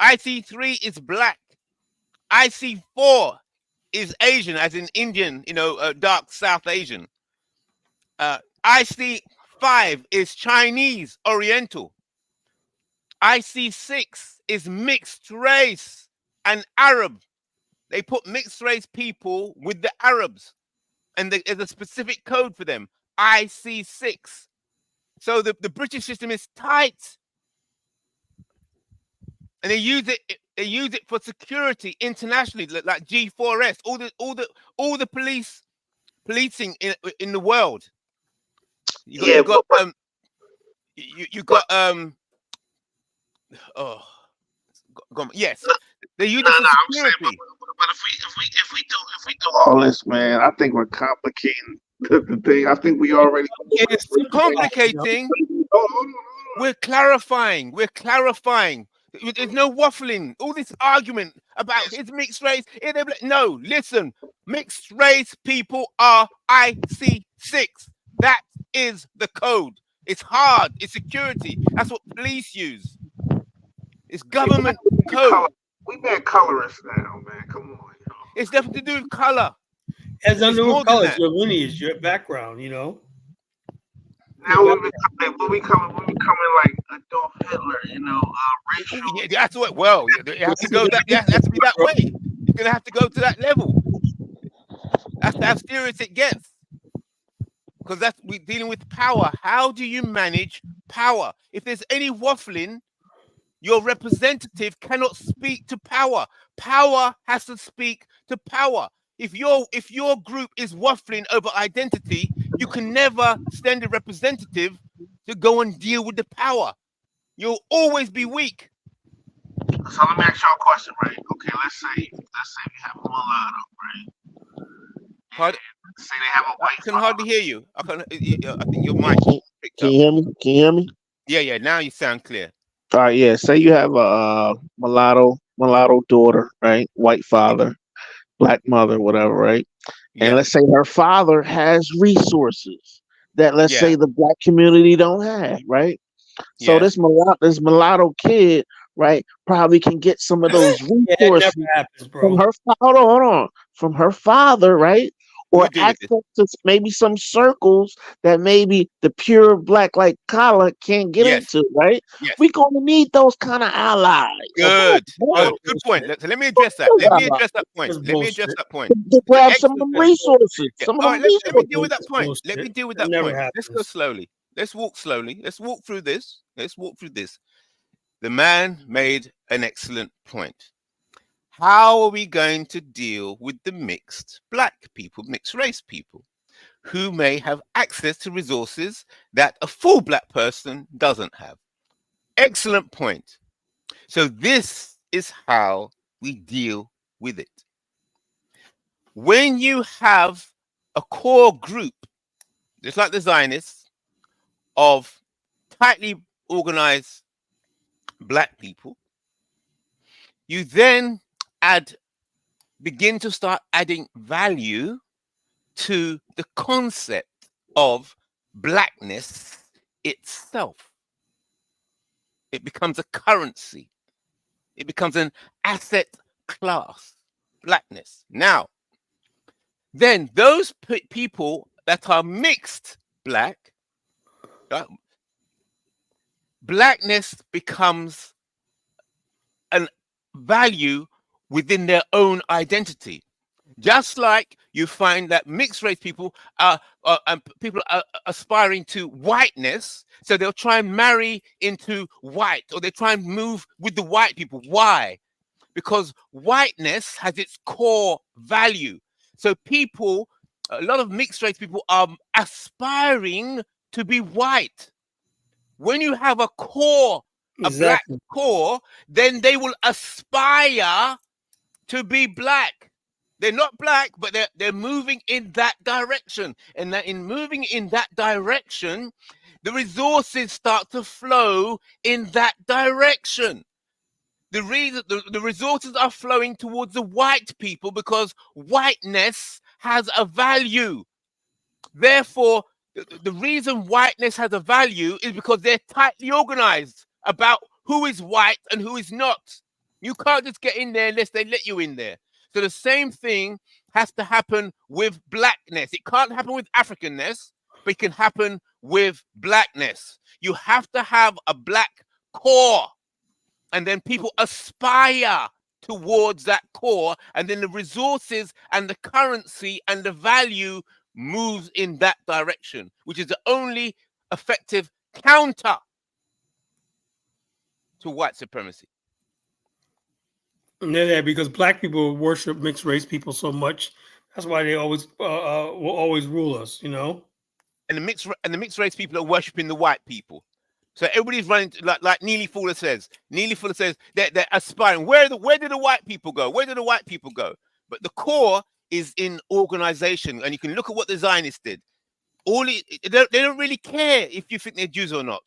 IC3 is black. IC4 is Asian, as in Indian, dark South Asian. IC5 is Chinese, Oriental. IC6 is mixed race and Arab. They put mixed race people with the Arabs, and there's a specific code for them, IC6. So the British system is tight, and they use it for security internationally, like G4S, all the policing in the world. You got yes, they use it for security. But if we do all this, man, I think we're complicating the thing. I think we already. It's complicating. We're clarifying. There's no waffling. All this argument about it's mixed race. No, listen. Mixed race people are IC6. That is the code. It's hard. It's security. That's what police use. It's government code. We being colorist now, man. Come on. It's definitely to do with color. As under colors, your lineage, your background, Now when we coming like Adolf Hitler, racial. Yeah, that's what. Well, you have to go that. Yeah, it has to be that way. You're gonna have to go to that level. That's how serious it gets. Because we're dealing with power. How do you manage power? If there's any waffling, your representative cannot speak to power. Power has to speak to power. If your group is waffling over identity, you can never send a representative to go and deal with the power. You'll always be weak. So let me ask y'all a question, right? Okay, let's say we have a mulatto, right? Pardon? Say they have a white. I can hardly hear you. I think your mic. Can you hear me? Can you hear me? Yeah. Now you sound clear. All right, yeah. Say you have a mulatto daughter, right? White father, black mother, whatever, right? Yeah. And let's say her father has resources that let's say the black community don't have, right? So this mulatto kid, right, probably can get some of those resources from her father. Hold on, from her father, right? Or access to maybe some circles that maybe the pure black like collar can't get into, right? Yes. We're gonna need those kind of allies. Good. Good point. Let me address that. Let me address that point. To grab some of them resources. All right, let me deal with that point. Let me deal with that point. Let's go slowly. Let's walk slowly. Let's walk through this. The man made an excellent point. How are we going to deal with the mixed black people, mixed race people, who may have access to resources that a full black person doesn't have? Excellent point. So this is how we deal with it. When you have a core group, just like the Zionists, of tightly organized black people, you then begin to start adding value to the concept of blackness itself. It becomes a currency. It becomes an asset class, blackness. Now, then those people that are mixed black, blackness becomes a value within their own identity. Just like you find that mixed race people are aspiring to whiteness, so they'll try and marry into white, or they try and move with the white people. Why? Because whiteness has its core value. So a lot of mixed race people are aspiring to be white. When you have a core, a black core, then they will aspire to be black. They're not black, but they're moving in that direction. And that in moving in that direction, the resources start to flow in that direction. The reason the resources are flowing towards the white people because whiteness has a value. Therefore, The reason whiteness has a value is because they're tightly organized about who is white and who is not. You can't just get in there unless they let you in there. So the same thing has to happen with blackness. It can't happen with Africanness, but it can happen with blackness. You have to have a black core, and then people aspire towards that core, and then the resources and the currency and the value moves in that direction, which is the only effective counter to white supremacy. Yeah, because black people worship mixed race people so much. That's why they always will always rule us, you know. And the mixed race people are worshiping the white people. So everybody's running like Neely Fuller says. Neely Fuller says they're aspiring. Where do the white people go? Where do the white people go? But the core is in organization, and you can look at what the Zionists did. They don't really care if you think they're Jews or not.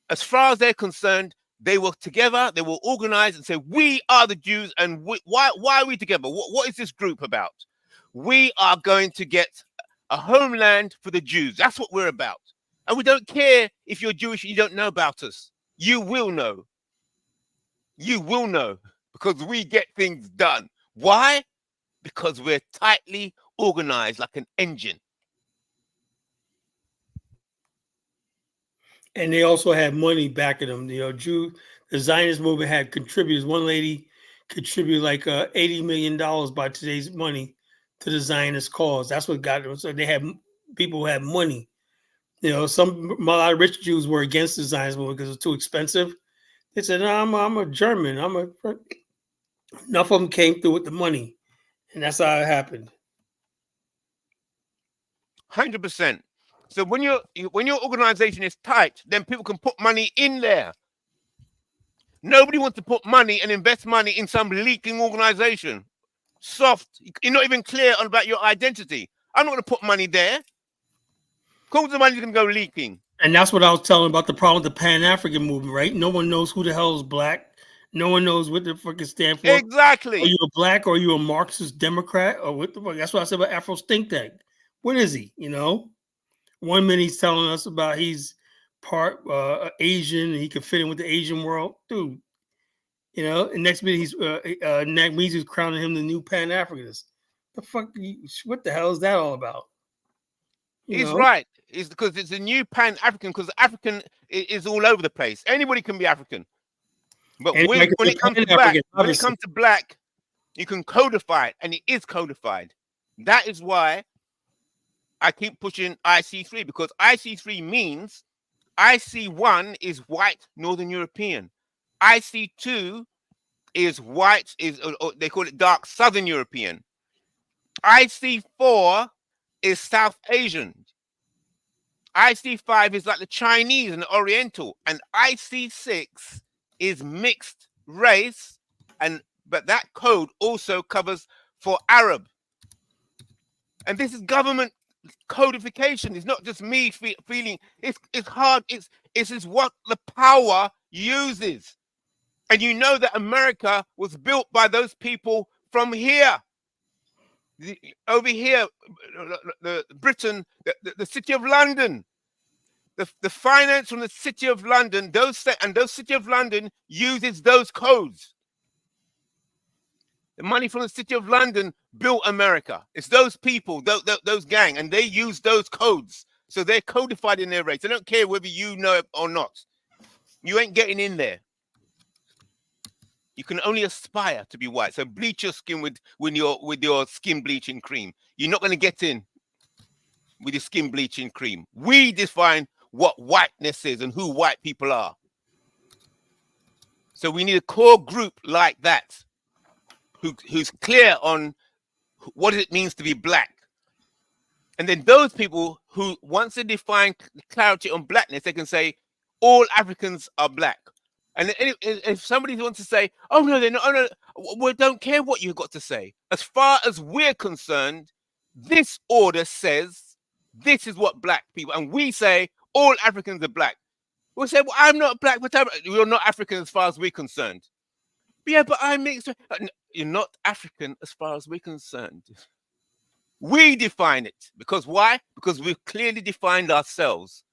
As far as they're concerned, they were together. They were organized and said, "We are the Jews, and why are we together? What is this group about? We are going to get a homeland for the Jews. That's what we're about." And we don't care if you're Jewish and you don't know about us. You will know. You will know, because we get things done. Why? Because we're tightly organized like an engine. And they also had money backing them. You know, the Zionist movement had contributors. One lady contributed like $80 million by today's money to the Zionist cause. That's what got them. So they had people who had money. You know, a lot of rich Jews were against the Zionist movement because it was too expensive. They said, "No, I'm a German. Enough of them came through with the money, and that's how it happened. 100%. So when your organization is tight, then people can put money in there. Nobody wants to put money and invest money in some leaking organization. Soft. You're not even clear about your identity. I'm not going to put money there. Of course the money's going to go leaking. And that's what I was telling about the problem with the Pan-African movement, right? No one knows who the hell is black. No one knows what the fuck it stands for. Exactly. Are you a black or are you a Marxist Democrat? Or what the fuck? That's what I said about Afro's think tank. What is he? You know? 1 minute he's telling us about he's part Asian and he can fit in with the Asian world. Dude. You know, and next minute he's Nakmeezy is crowning him the new Pan-Africanist. The fuck? What the hell is that all about? He's right. It's because it's a new Pan-African, because African is all over the place. Anybody can be African. But when it comes to black, you can codify it, and it is codified. That is why I keep pushing IC3, because IC3 means IC1 is white Northern European. IC2 is white, they call it dark Southern European. IC4 is South Asian. IC5 is like the Chinese and the Oriental, and IC6 is mixed race, but that code also covers for Arab. And this is government codification. It's not just me feeling. It's hard. It's what the power uses, and you know that America was built by those people from here. Over here, Britain, the City of London, the finance from the City of London, those City of London uses those codes. The money from the City of London built America. It's those people, those gang, and they use those codes. So they're codified in their race. They don't care whether you know it or not. You ain't getting in there. You can only aspire to be white. So bleach your skin with your skin bleaching cream. You're not going to get in with your skin bleaching cream. We define what whiteness is and who white people are. So we need a core group like that, who's clear on what it means to be black. And then those people who, once they define clarity on blackness, they can say all Africans are black. And if somebody wants to say, "Oh no, they're not," "Oh no," we don't care what you've got to say. As far as we're concerned, this order says this is what black people, and we say all Africans are black. We'll say, "Well, I'm not black, but you're not African as far as we're concerned." "Yeah, but I'm mixed." "You're not African as far as we're concerned. We define it. Because why? Because we've clearly defined ourselves.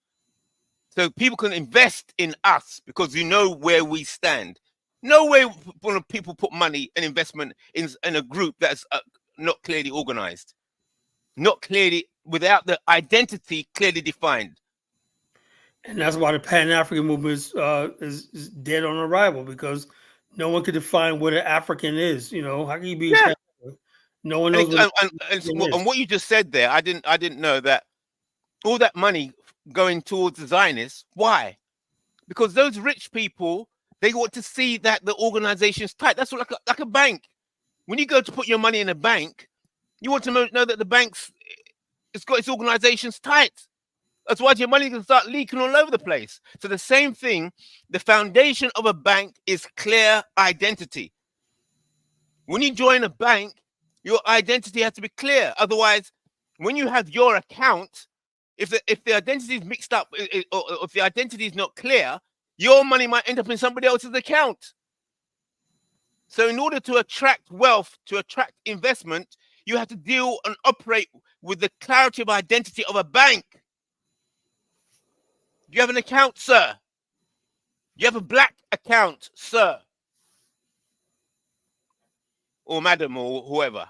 So people can invest in us because you know where we stand. No way when people put money and investment in a group that's not clearly organized, not clearly, without the identity clearly defined. And that's why the Pan-African movement is dead on arrival, because no one can define what an African is. You know, how can you be? Yeah. No one knows what and what you just said there, I didn't know that all that money going towards the Zionists. Why? Because those rich people, they want to see that the organization's tight. That's what, like a bank. When you go to put your money in a bank, you want to know that the bank's it's got its organizations tight. That's why your money can start leaking all over the place. So the same thing, the foundation of a bank is clear identity. When you join a bank, your identity has to be clear. Otherwise, when you have your account, if the identity is mixed up, or if the identity is not clear, your money might end up in somebody else's account. So in order to attract wealth, to attract investment, you have to deal and operate with the clarity of identity of a bank. Do you have an account, sir? You have a black account, sir? Or madam, or whoever.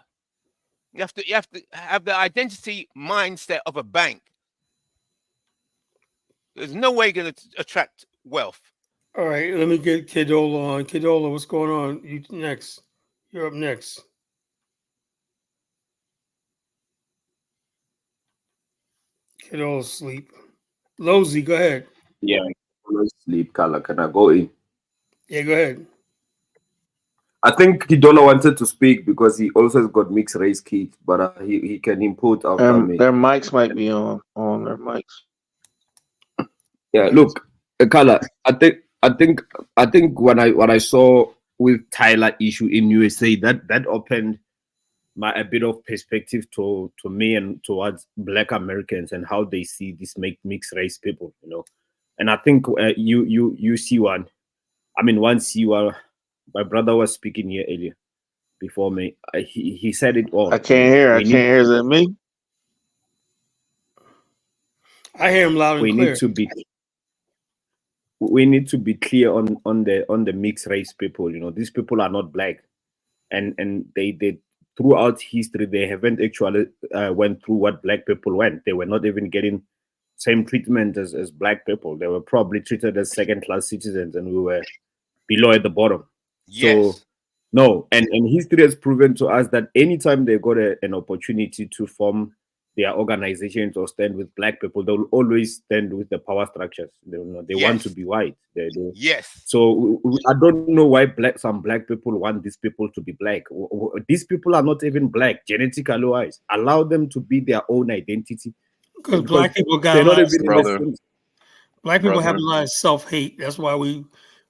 You have to have the identity mindset of a bank. There's no way you're going to attract wealth. All right, let me get Kedola on. Kedola, what's going on? You next. You're up next. Kedola sleep. Lozy, go ahead. Yeah, sleep, Kala. Can I go in? Yeah, go ahead. I think Kidola wanted to speak because he also has got mixed race kids, but he can input after me. Their mics might be on their mics. Yeah, look, Kala. I think when I saw with Tyler issue in USA, that opened a bit of perspective to me and towards Black Americans and how they see this mixed race people, you know. And I think you see one. I mean, once you are. My brother was speaking here earlier before me. He said it all. I can't hear. Is it me? I hear him loud and clear. We need to be clear on the mixed race people. You know, these people are not black, and they throughout history they haven't actually went through what black people went. They were not even getting same treatment as black people. They were probably treated as second-class citizens, and we were below at the bottom. Yes. So no, and history has proven to us that anytime they got an opportunity to form their organizations or stand with black people, they'll always stand with the power structures. They want to be white. Yes. So I don't know why some black people want these people to be black. These people are not even black genetically wise. Allow them to be their own identity. Because black people got black people have a lot of self-hate. That's why we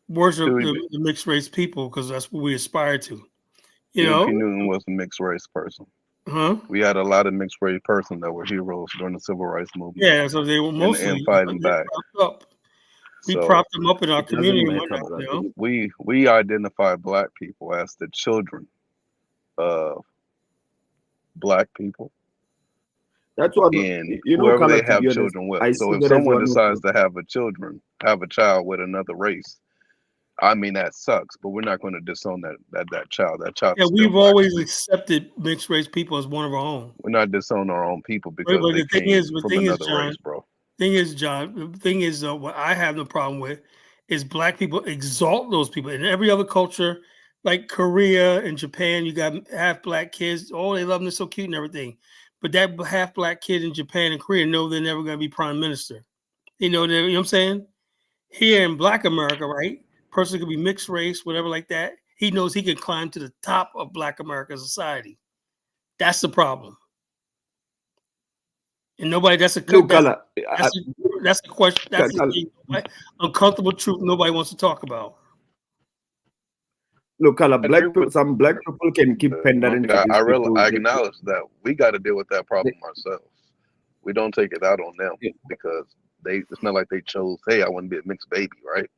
worship the mixed race people, because that's what we aspire to. You know, P. Newton was a mixed race person. We had a lot of mixed race persons that were heroes during the civil rights movement. Yeah, so they were mostly and fighting back. We propped them up in our community. We identify black people as the children of black people. That's what whoever they have children with. So if someone decides to have a child with another race, I mean, that sucks, but we're not going to disown that child. That child. Yeah, we've always accepted mixed race people as one of our own. We're not disowning our own people because they came from another race, bro. The thing is, what I have no problem with is black people exalt those people. In every other culture, like Korea and Japan, you got half black kids. Oh, they love them, they're so cute and everything. But that half black kid in Japan and Korea know they're never going to be prime minister. You know what I'm saying? Here in Black America, right? Person could be mixed race, whatever like that. He knows he can climb to the top of Black American society. That's the problem. And nobody, that's a question. That's the uncomfortable truth nobody wants to talk about. Look, some black people can keep pandering. I acknowledge that we got to deal with that problem ourselves. We don't take it out on them because it's not like they chose, hey, I want to be a mixed baby, right?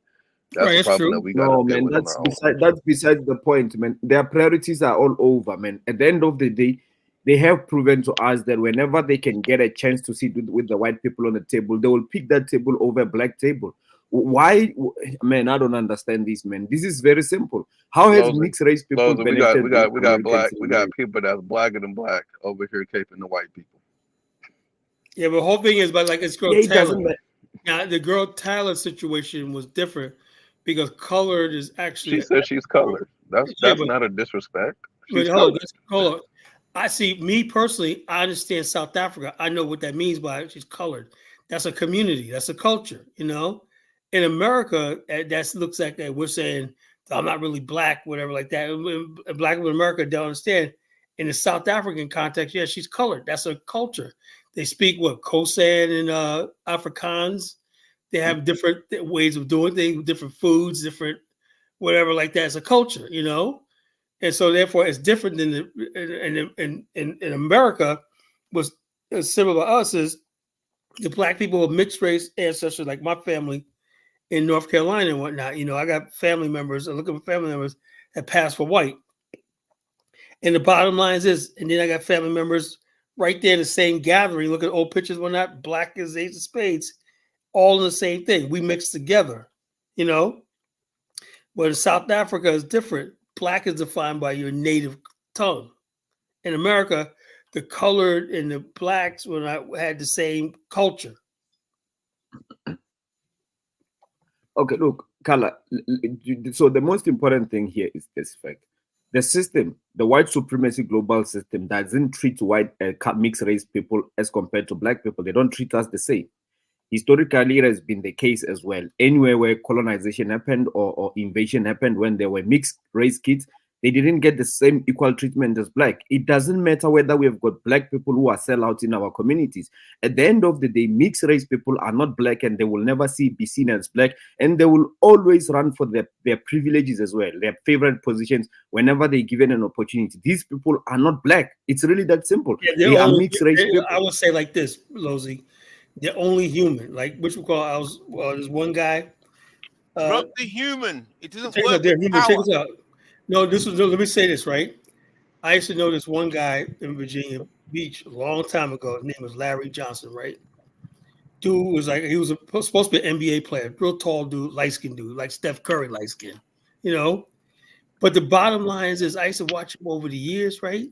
That's the problem that we got to deal with. That's besides the point, man. Their priorities are all over, man. At the end of the day, They have proven to us that whenever they can get a chance to sit with the white people on the table, they will pick that table over a black table. Why, man? I don't understand this, man. This is very simple. How has mixed race people benefited? We got people that's blacker than black over here caping the white people. Yeah, but the whole thing is, but like it's girl Yeah, it Taylor. doesn't matter. Now the girl Tyler situation was different because colored is actually. She said she's colored. That's not a disrespect. She's hold colored. on. I see. Me personally, I understand South Africa. I know what that means by she's colored. That's a community. That's a culture. You know, in America, that looks like that we're saying I'm not really black, whatever like that. Black people in America don't understand. In the South African context, yeah, she's colored. That's a culture. They speak what Khoisan and Afrikaans. They have different ways of doing things, different foods, different whatever like that. It's a culture, you know, and so therefore it's different than in America. What's similar to us is the black people with mixed race ancestors, like my family in North Carolina and whatnot. You know, I got family members. I look at my family members that pass for white. And the bottom line is this, and then I got family members right there in the same gathering. Look at old pictures, whatnot, black as ace of spades, all in the same thing. We mix together, you know. But in South Africa is different. Black is defined by your native tongue. In America, the colored and the blacks had the same culture. Okay, look, Kala. So the most important thing here is this fact. The system, the white supremacy global system, doesn't treat white mixed race people as compared to black people. They don't treat us the same. Historically, it has been the case as well. Anywhere where colonization happened or invasion happened, when there were mixed race kids, they didn't get the same equal treatment as black. It doesn't matter whether we have got black people who are sellouts in our communities. At the end of the day, mixed race people are not black, and they will never be seen as black, and they will always run for their privileges as well, their favorite positions whenever they're given an opportunity. These people are not black. It's really that simple. Yeah, they are mixed race people. I would say like this, Lozy. They're only human. Like which we call there's one guy. Drop the human. It doesn't Check work. out there, human. Check this out. No, let me say this, right? I used to know this one guy in Virginia Beach a long time ago. His name was Larry Johnson, right? Dude was like, he was supposed to be an NBA player, real tall dude, light-skinned dude, like Steph Curry light-skinned, you know? But the bottom line is I used to watch him over the years, right?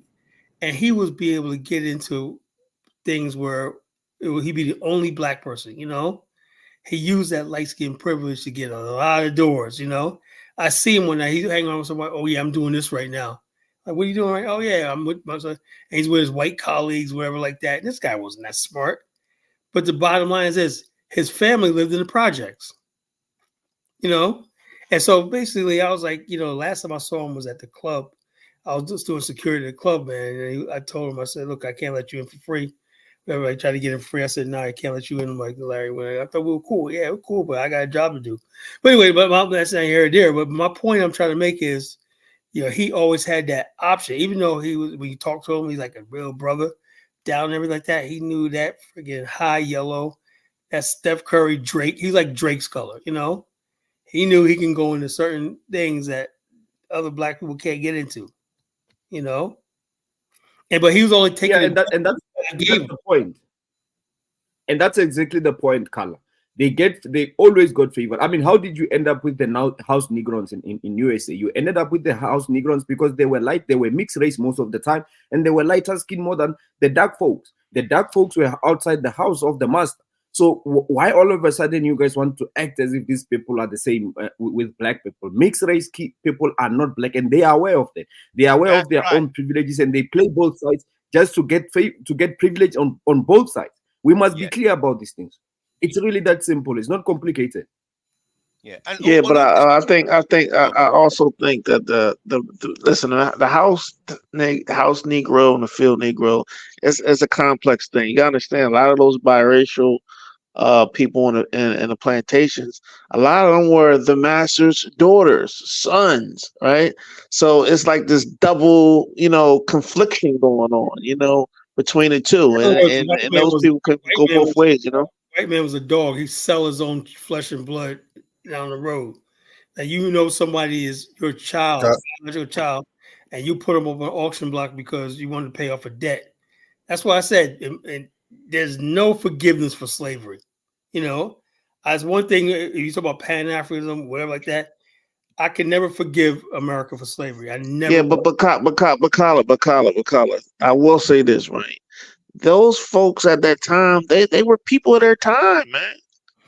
And he would be able to get into things where he'd be the only black person, you know? He used that light-skinned privilege to get a lot of doors, you know? I see him one night. He's hanging on with somebody. Oh, yeah, I'm doing this right now. Like, what are you doing right? Oh, yeah, I'm with my son. And he's with his white colleagues, whatever like that. And this guy wasn't that smart. But the bottom line is this. His family lived in the projects, you know? And so basically I was like, you know, last time I saw him was at the club. I was just doing security at the club, man. And I told him, I said, look, I can't let you in for free. Everybody tried to get in free. I said, no, I can't let you in. I'm like, Larry, I thought we were cool. Yeah, we're cool, but I got a job to do. But anyway, that's not here or there. But my point I'm trying to make is, you know, he always had that option. Even though when you talk to him, he's like a real brother down and everything like that. He knew that friggin' high yellow, that Steph Curry Drake. He's like Drake's color, you know? He knew he can go into certain things that other black people can't get into, you know? But he was only taking that's the point. And that's exactly the point, Carla. They always got favor. I mean, how did you end up with the house Negrons in USA? You ended up with the house Negrons because they were light, they were mixed race most of the time, and they were lighter skin more than the dark folks. The dark folks were outside the house of the master. So why all of a sudden you guys want to act as if these people are the same with black people? Mixed race people are not black, and they are aware of that. They are aware of their own privileges, and they play both sides just to get privilege on both sides. We must be clear about these things. It's really that simple. It's not complicated. Yeah, but I also think that the house Negro and the field Negro is a complex thing. You gotta understand, a lot of those biracial people in the plantations, a lot of them were the master's daughters, sons, right? So it's like this double, confliction going on, between the two, and those people could go both ways, White man was a dog. He sell his own flesh and blood down the road. Now somebody is your child, and you put them up on an auction block because you wanted to pay off a debt. That's why I said and there's no forgiveness for slavery. You know, as one thing, you talk about Pan-Africanism, whatever like that. I can never forgive America for slavery. I never. Yeah, but Collar. I will say this, right? Those folks at that time, they were people of their time, man.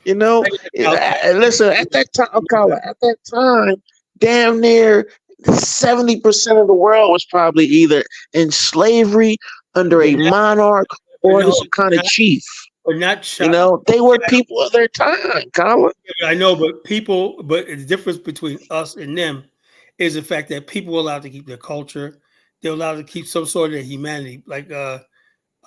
You know, listen, at that time, Collar, at that time, damn near 70% of the world was probably either in slavery under a monarch or some kind of chief. Or not, you know, they were people of their time, Colin. I know, but the difference between us and them is the fact that people were allowed to keep their culture. They're allowed to keep some sort of their humanity. Like,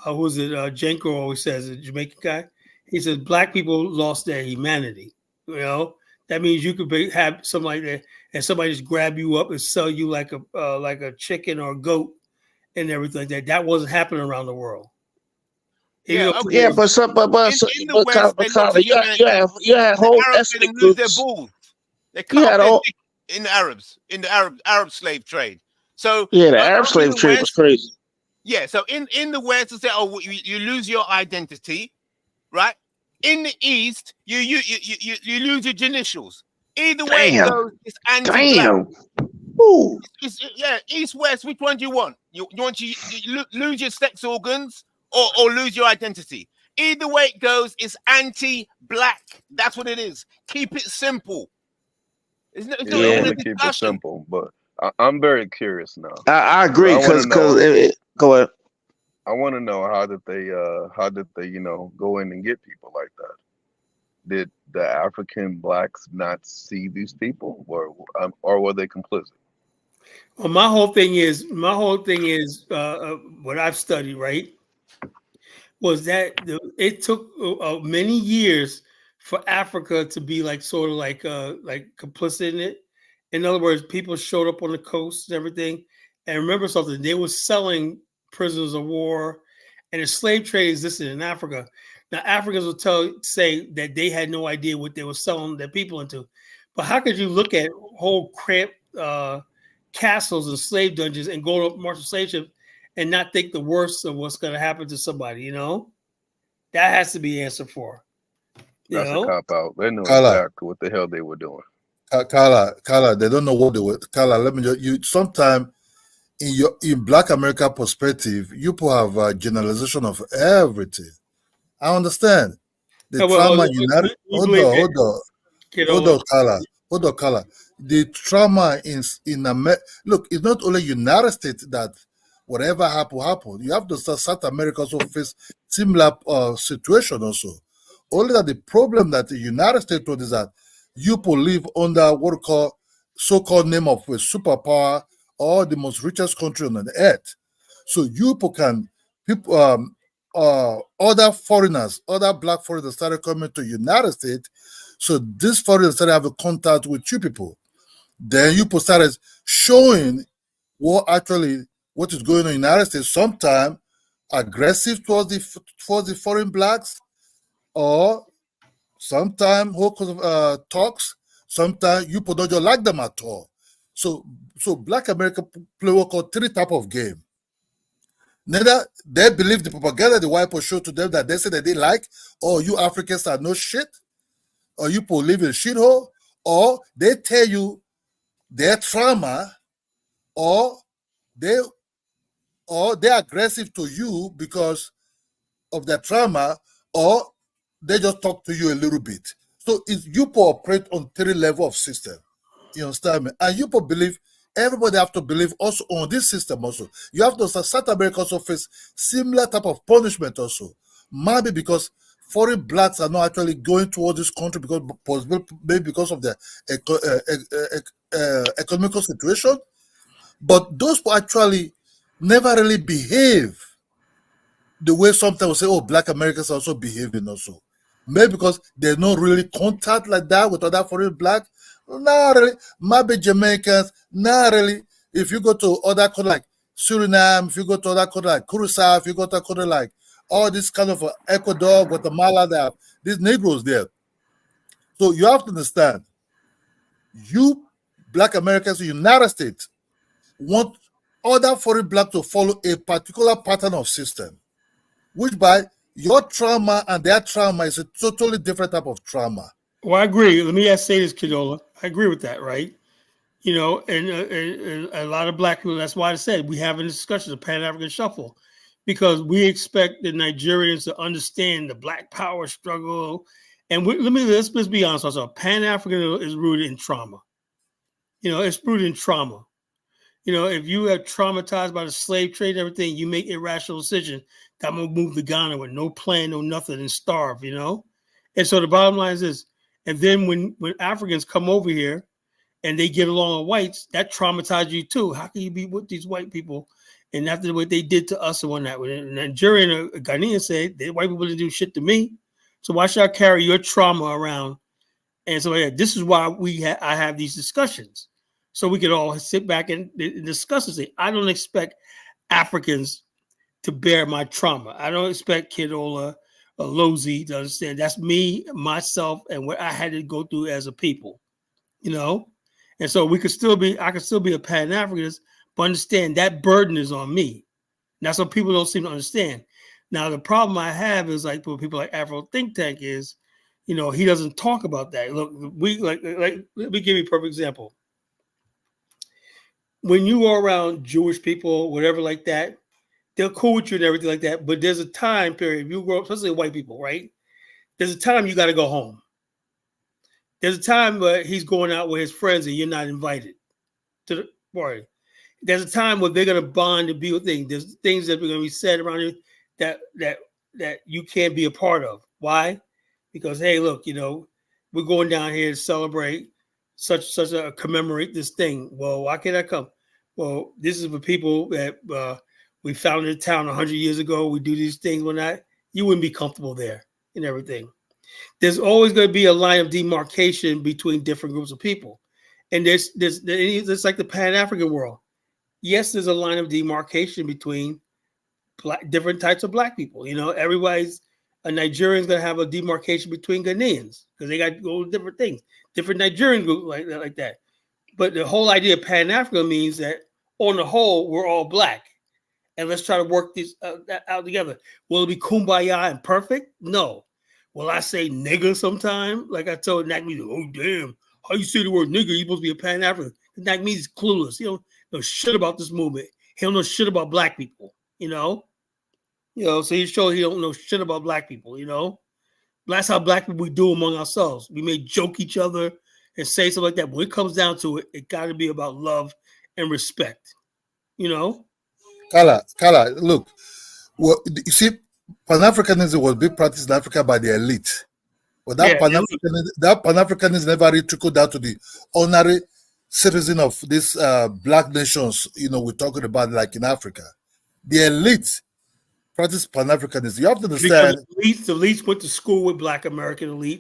who's it? Jenko always says, a Jamaican guy. He says, black people lost their humanity. You know, that means you could have something like that, and somebody just grab you up and sell you like a chicken or a goat and everything like that. That wasn't happening around the world. Yeah, but you had whole ethnic lose their groups. balls. They cut off their dick in the Arab slave trade. So yeah, the Arab slave trade was crazy. Yeah, so in the West, they say, oh, you lose your identity, right? In the East, you lose your genitals. Either way it goes, it's anti-black. Yeah, East West. Which one do you want? You want you lose your sex organs or lose your identity? Either way it goes, it's anti-black. That's what it is. Keep it simple. I want to keep it simple, but I'm very curious now. I agree because go ahead. I want to know how did they go in and get people like that? Did the African blacks not see these people, or were they complicit? Well, my whole thing is what I've studied, right, was that it took many years for Africa to be like sort of like complicit in it. In other words, people showed up on the coast and everything. And remember something, they were selling prisoners of war, and the slave trade existed in Africa. Now, Africans will say that they had no idea what they were selling their people into. But how could you look at whole cramped castles and slave dungeons and go to martial slave ships and not think the worst of what's going to happen to somebody? You know, that has to be answered for. That's a cop out. They know exactly what the hell they were doing. Carla, they don't know what they were. Carla, let me just sometime in Black America perspective, you have a generalization of everything. I understand the trauma. Hold on, Carla. The trauma in America. Look, it's not only United States that whatever happened. You have to South America also face similar situation also. Only that the problem that the United States is that you people live under what we call so-called name of a superpower or the most richest country on the earth. So you people other foreigners, other black foreigners started coming to United States. So these foreigners started having contact with you people. Then you people started showing what is going on in the United States, sometimes aggressive towards the foreign blacks, or sometimes talks, sometimes you people don't like them at all. So Black America play what called three type of game. Neither they believe the propaganda the white people show to them that they say that they like, or you Africans are no shit, or you people live in a shithole, or they tell you their trauma, or they're aggressive to you because of their trauma, or they just talk to you a little bit. So you people operate on three levels of system. You understand me? And you people believe, everybody have to believe also on this system also. You have to South America also face similar type of punishment also. Maybe because foreign blacks are not actually going towards this country maybe because of the economical situation. But those who actually never really behave the way sometimes we say, oh, Black Americans are also behaving also. Maybe because there's no really contact like that with other foreign black. Not really. Maybe Jamaicans, not really. If you go to other countries like Suriname, if you go to other countries like Curacao, if you go to countries like all this kind of Ecuador, Guatemala, there, these Negroes there. So you have to understand, you Black Americans in the United States want other foreign black to follow a particular pattern of system, which by your trauma and their trauma is a totally different type of trauma. Well, I agree. Let me say this, Kidola. I agree with that, right? You know, and a lot of black people, that's why I said we have a discussion, the Pan-African shuffle, because we expect the Nigerians to understand the black power struggle. And let's be honest also, Pan-African is rooted in trauma. You know, it's rooted in trauma. You know, if you are traumatized by the slave trade and everything, you make irrational decisions. I'm going to move to Ghana with no plan, no nothing, and starve, you know? And so the bottom line is this. And then when Africans come over here and they get along with whites, that traumatizes you too. How can you be with these white people? And after what they did to us and whatnot, when a Nigerian or a Ghanaian said, the white people didn't do shit to me. So why should I carry your trauma around? And so yeah, this is why I have these discussions. So we could all sit back and discuss and say, I don't expect Africans to bear my trauma. I don't expect Kidola or Lozi to understand. That's me, myself, and what I had to go through as a people, you know? And so I could still be a Pan-Africanist, but understand that burden is on me. And that's what people don't seem to understand. Now, the problem I have is like for people like Afro Think Tank is, you know, he doesn't talk about that. Look, let me give you a perfect example. When you go around Jewish people, whatever like that, they're cool with you and everything like that. But there's a time period, you grow up, especially white people, right? There's a time you got to go home. There's a time where he's going out with his friends and you're not invited to the party. There's a time where they're going to bond and be with things. There's things that are going to be said around you that you can't be a part of. Why? Because, hey, look, you know, we're going down here to celebrate such a commemorate this thing. Well, why can't I come? Well, this is for people that we founded a town 100 years ago. We do these things. When you wouldn't be comfortable there and everything. There's always going to be a line of demarcation between different groups of people. And it's like the Pan-African world. Yes, there's a line of demarcation between different types of black people. You know, a Nigerian's going to have a demarcation between Ghanaians because they got to go with different things, different Nigerian groups like that. But the whole idea of Pan-African means that on the whole, we're all black. And let's try to work this out together. Will it be kumbaya and perfect? No. Will I say nigger sometime? Like I told Nakmeezy, oh, damn, how you say the word nigger? You're supposed to be a Pan-African. Nakmeezy's clueless. He don't know shit about this movement. He don't know shit about black people, you know? So he showed he don't know shit about black people, you know? That's how black people we do among ourselves. We may joke each other and say something like that. But when it comes down to it, it got to be about love and respect, you know? Kala, look, well, you see, Pan-Africanism was being practiced in Africa by the elite. But that Pan-Africanism never really trickled down to the ordinary citizen of these black nations, you know, we're talking about like in Africa. The elite practice Pan-Africanism. You have to understand. Because the elites went to school with Black American elites.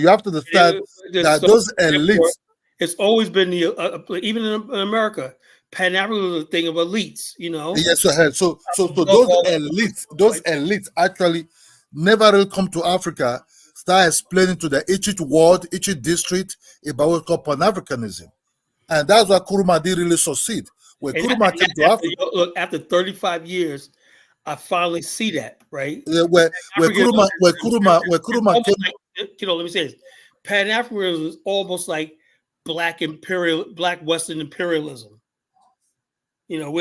You have to understand that those elites. It's always been even in America, Pan-Africanism was a thing of elites, you know. Yes, so those elites actually never really come to Africa, start explaining to each ward, each district about what's called Pan-Africanism. And that's why Nkrumah didn't really succeed. When Nkrumah came to Africa, look, after 35 years, I finally see that, right? Where Nkrumah came, you know, let me say this: Pan-Africanism is almost like Black Western imperialism. You know,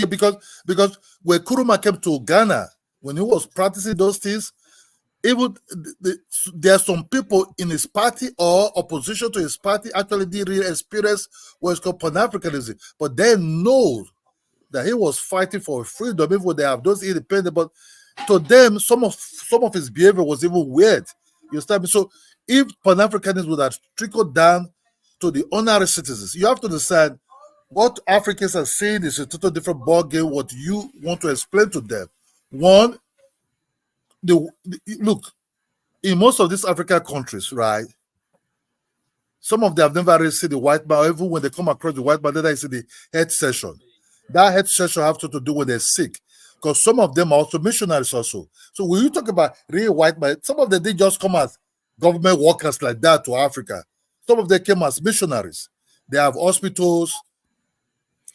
because when Nkrumah came to Ghana, when he was practicing those things, there are some people in his party or opposition to his party actually did really experience what's called Pan-Africanism, but they know that he was fighting for freedom, even they have those independent. But to them, some of his behavior was even weird. You understand me? So if Pan-Africanism would have trickled down to the ordinary citizens, you have to understand what Africans are saying is a total different ballgame. What you want to explain to them, one. Look, in most of these African countries, right? Some of them have never really seen the white man. Even when they come across the white man, then they see the head session. That head session have to do when they're sick, because some of them are also missionaries also. So when you talk about real white men, some of them didn't just come as government workers like that to Africa. Some of them came as missionaries. They have hospitals.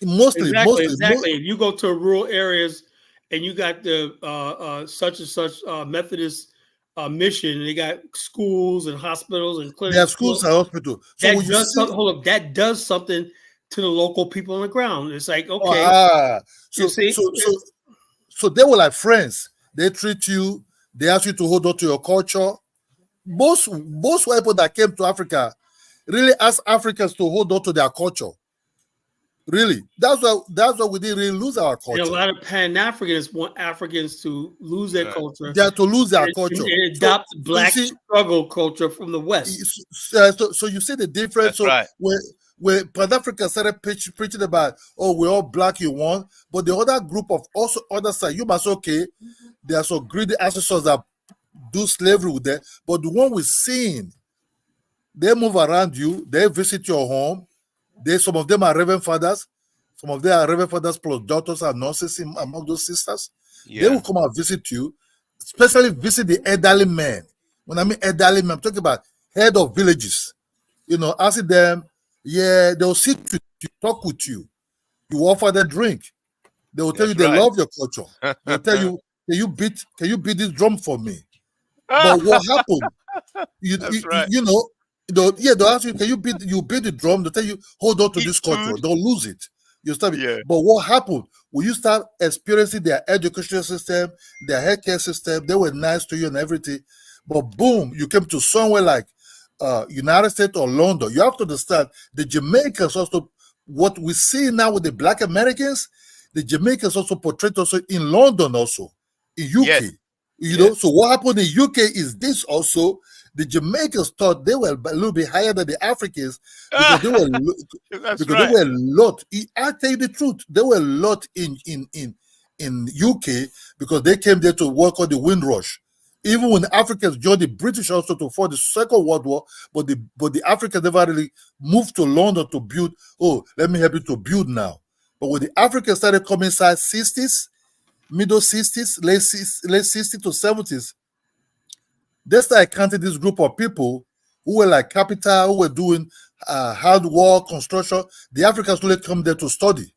Mostly. Exactly. If you go to rural areas and you got the such and such Methodist mission, and they got schools and hospitals and clinics. They have schools and hospitals. So that when you does see, something. Hold up, that does something to the local people on the ground. It's like, okay, so they were like friends. They treat you. They ask you to hold on to your culture. Most white people that came to Africa really asked Africans to hold on to their culture. Really, that's why we didn't really lose our culture. And a lot of Pan-Africanists want Africans to lose their culture. They have to lose their culture and adopt black struggle culture from the West. So you see the difference. That's right. Where Pan-Africa started preaching about, we're all black, you want, but the other group of also other side, you must there are some greedy ancestors that do slavery with them, but the one we're seeing, they move around you, they visit your home. Some of them are Reverend Fathers. Some of them are Reverend Fathers plus daughters and nurses among those sisters. Yeah. They will come and visit you, especially visit the elderly men. When I mean elderly men, I'm talking about head of villages. Ask them, they'll sit with you, talk with you. You offer them drink. They will tell you they love your culture. They'll tell you, can you beat this drum for me? But what happened? They'll ask you, can you beat the drum? They'll tell you, hold on to this culture, don't lose it. You start But what happened? When you start experiencing their educational system, their healthcare system, they were nice to you and everything. But boom, you came to somewhere like United States or London. You have to understand the Jamaicans also, what we see now with the Black Americans, the Jamaicans also portrayed also in London also, in UK. Yes. So what happened in UK is this also. The Jamaicans thought they were a little bit higher than the Africans because they were they were a lot. I tell you the truth, they were a lot in UK because they came there to work on the Windrush. Even when the Africans joined the British also to fight the Second World War, but the Africans never really moved to London to build. Let me help you to build now. But when the Africans started coming inside 60s, middle 60s, late 60s to 70s, they started counting this group of people who were like capital, who were doing hard work, construction. The Africans really come there to study.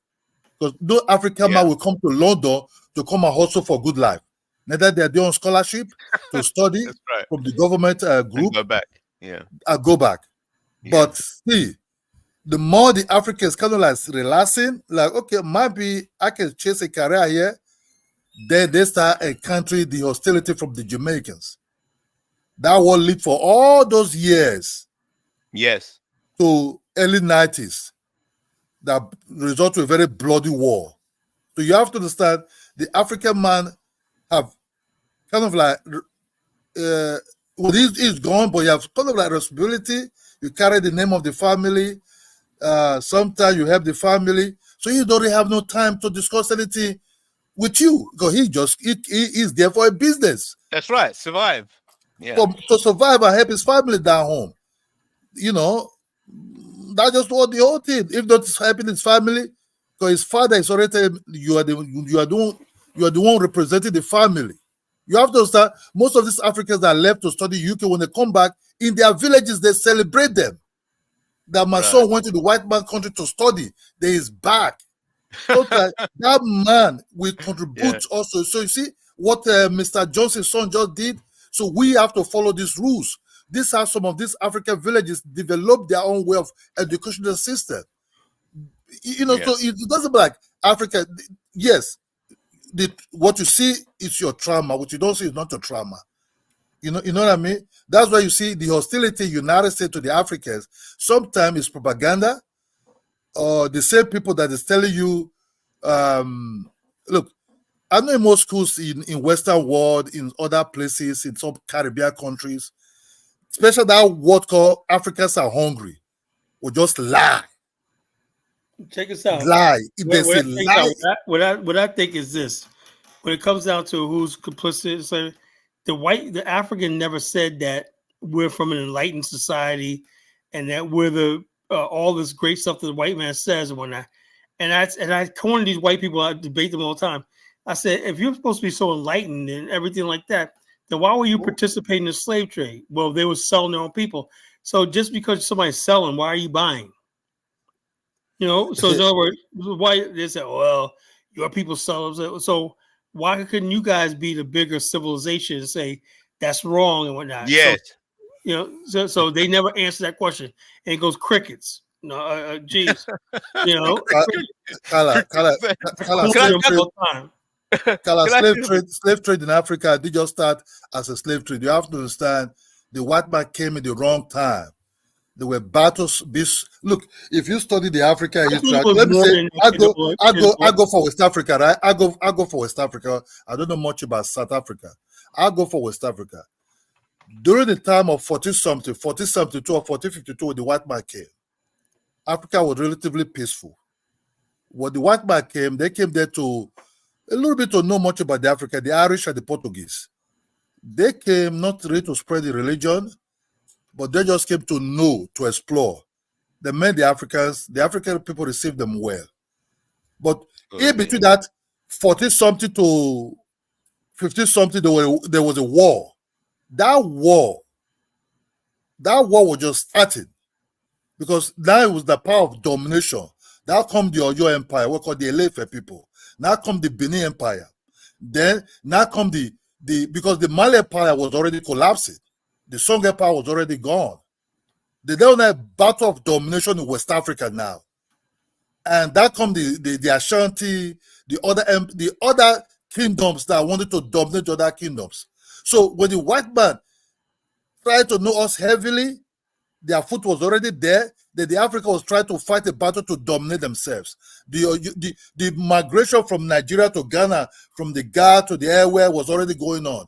Because no African man will come to London to come and hustle for good life. Neither they're doing scholarship to study from the government group. And go back. Go back. But see, the more the Africans kind of like relaxing, like, okay, maybe I can chase a career here. Then they start encountering the hostility from the Jamaicans. That will lead for all those years. Yes. To early 90s. That result to a very bloody war. So you have to understand the African man have kind of like he's gone, but you have kind of like responsibility. You carry the name of the family. Sometimes you help the family. So you don't really have no time to discuss anything with you because he is there for a business. That's right. Survive. To survive and help his family down home. That's just what the whole thing. If not helping his family, because his father is already you are the one representing the family. You have to understand, most of these Africans that left to study UK, when they come back, in their villages, they celebrate them. That my son went to the white man country to study. They is back. So that man will contribute also. So you see what Mr. Johnson's son just did? So we have to follow these rules. These are some of these African villages develop their own way of educational system. So it doesn't be like Africa. Yes, what you see is your trauma. What you don't see is not your trauma. You know what I mean? That's why you see the hostility United States to the Africans. Sometimes it's propaganda, or the same people that is telling you, look, I know in most schools in Western world, in other places, in some Caribbean countries, especially that word called Africans are hungry, or just lie. Check this out. Lie. What I think is this: when it comes down to who's complicit, so the African never said that we're from an enlightened society and that we're the all this great stuff that the white man says and whatnot. And I corner these white people. I debate them all the time. I said, if you're supposed to be so enlightened and everything like that, then why were you participating in the slave trade? Well, they were selling their own people. So just because somebody's selling, why are you buying? You know, so in other words, why they say, well, your people so why couldn't you guys be the bigger civilization and say that's wrong and whatnot? Yes. So, you know, so they never answer that question, and it goes crickets. No, geez, you know, Kala, slave trade in Africa did just start as a slave trade. You have to understand the white man came in the wrong time. There were battles. Look, if you study the African history, let me say, I go for West Africa, right? I go for West Africa. I don't know much about South Africa. I go for West Africa. During the time of 1472 or 1452, when the white man came, Africa was relatively peaceful. When the white man came, they came there to a little bit to know much about the Africa, the Irish and the Portuguese. They came not really to spread the religion, but they just came to know, to explore. They met the Africans. The African people received them well. But in between that 40-something to 50-something, there was a war. That war was just starting because now it was the power of domination. Now come the Oyo Empire, what called the Elefe people. Now come the Benin Empire. Then now come because the Mali Empire was already collapsing. The Song Empire was already gone. They don't have battle of domination in West Africa now. And that come the Ashanti, the other kingdoms that wanted to dominate other kingdoms. So when the white man tried to know us heavily, their foot was already there. The Africa was trying to fight a battle to dominate themselves. The migration from Nigeria to Ghana, from the Ga to the airway was already going on.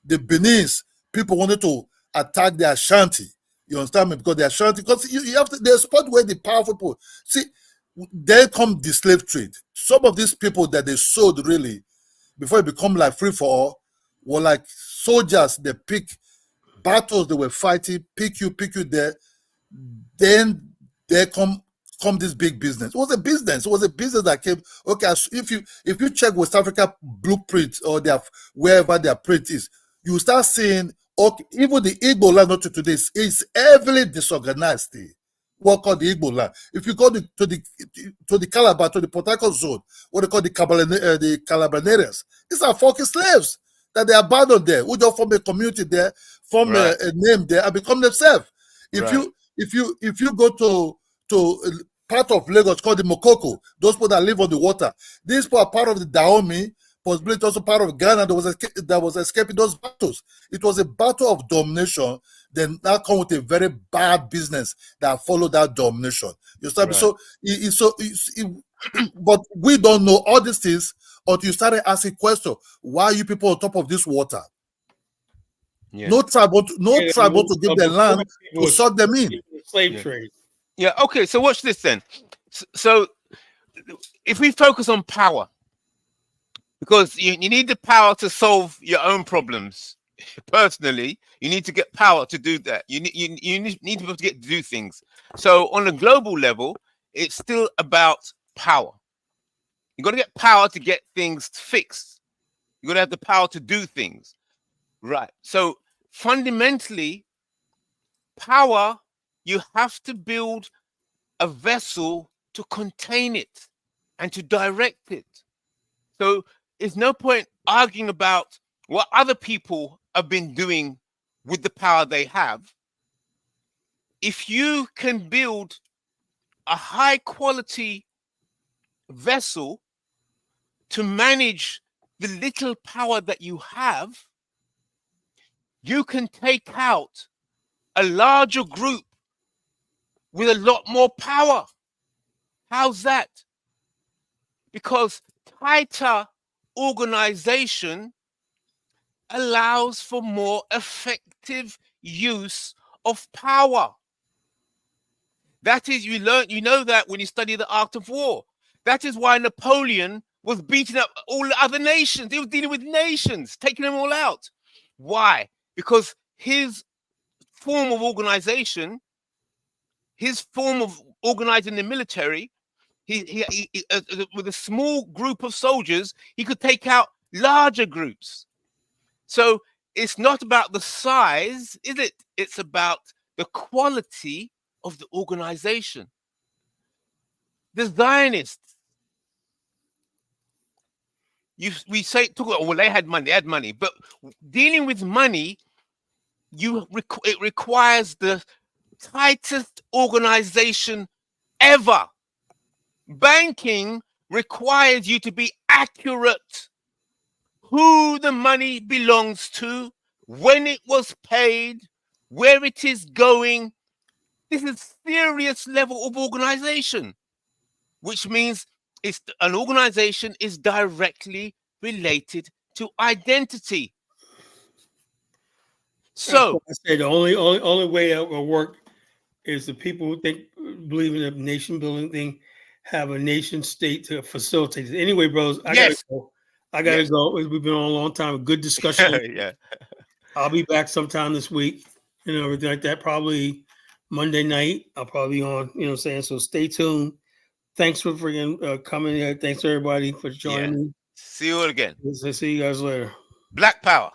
The Benin's people wanted to attack the Ashanti. You understand me? Because the Ashanti, because you have to, there's a spot where the powerful people, see, then come the slave trade. Some of these people that they sold really, before it become like free for all, were like soldiers. They pick battles they were fighting, pick you there. Then there come this big business. It was a business. It was a business that came. Okay, if you check West Africa blueprint or wherever their print is, you start seeing. Okay, even the Igbo land not to today is heavily disorganized. What called the Igbo land? If you go to the Calabar, to the Port Harcourt zone, what they call the Calabanarians, these are fucking slaves that they abandoned there, who just form a community there, form a name there, and become themselves. If you go to part of Lagos called the Mokoko, those people that live on the water, these people are part of the Dahomey, possibly also part of Ghana that was escaping those battles. It was a battle of domination. Then that come with a very bad business that followed that domination. You start so but we don't know all these things until you started asking questions. Why are you people on top of this water? Yeah. No tribe want to give their land to suck them in. Slave trade. Yeah. Okay. So watch this then. So if we focus on power, because you need the power to solve your own problems. Personally, you need to get power to do that. You need to be able to get to do things. So on a global level, it's still about power. You got to get power to get things fixed. You got to have the power to do things. Right. So fundamentally, power, you have to build a vessel to contain it and to direct it. So there's no point arguing about what other people have been doing with the power they have. If you can build a high quality vessel to manage the little power that you have, you can take out a larger group with a lot more power. How's that? Because tighter organization allows for more effective use of power. That is, you know that when you study the art of war. That is why Napoleon was beating up all the other nations. He was dealing with nations, taking them all out. Why? Because his form of organization, his form of organizing the military, he with a small group of soldiers, he could take out larger groups. So it's not about the size, is it? It's about the quality of the organization. the Zionists. We say well, they had money, but dealing with money, it requires the tightest organization ever. Banking requires you to be accurate. Who the money belongs to, when it was paid, where it is going. This is serious level of organization, which means an organization is directly related to identity. So I say the only way it will work is the people who believe in the nation building thing have a nation state to facilitate it. Anyway, bros, I gotta go. We've been on a long time. A good discussion. Yeah. I'll be back sometime this week, everything like that. Probably Monday night. I'll probably be on, you know what I'm saying? So stay tuned. Thanks for freaking coming here. Thanks everybody for joining me. See you again. See you guys later. Black power.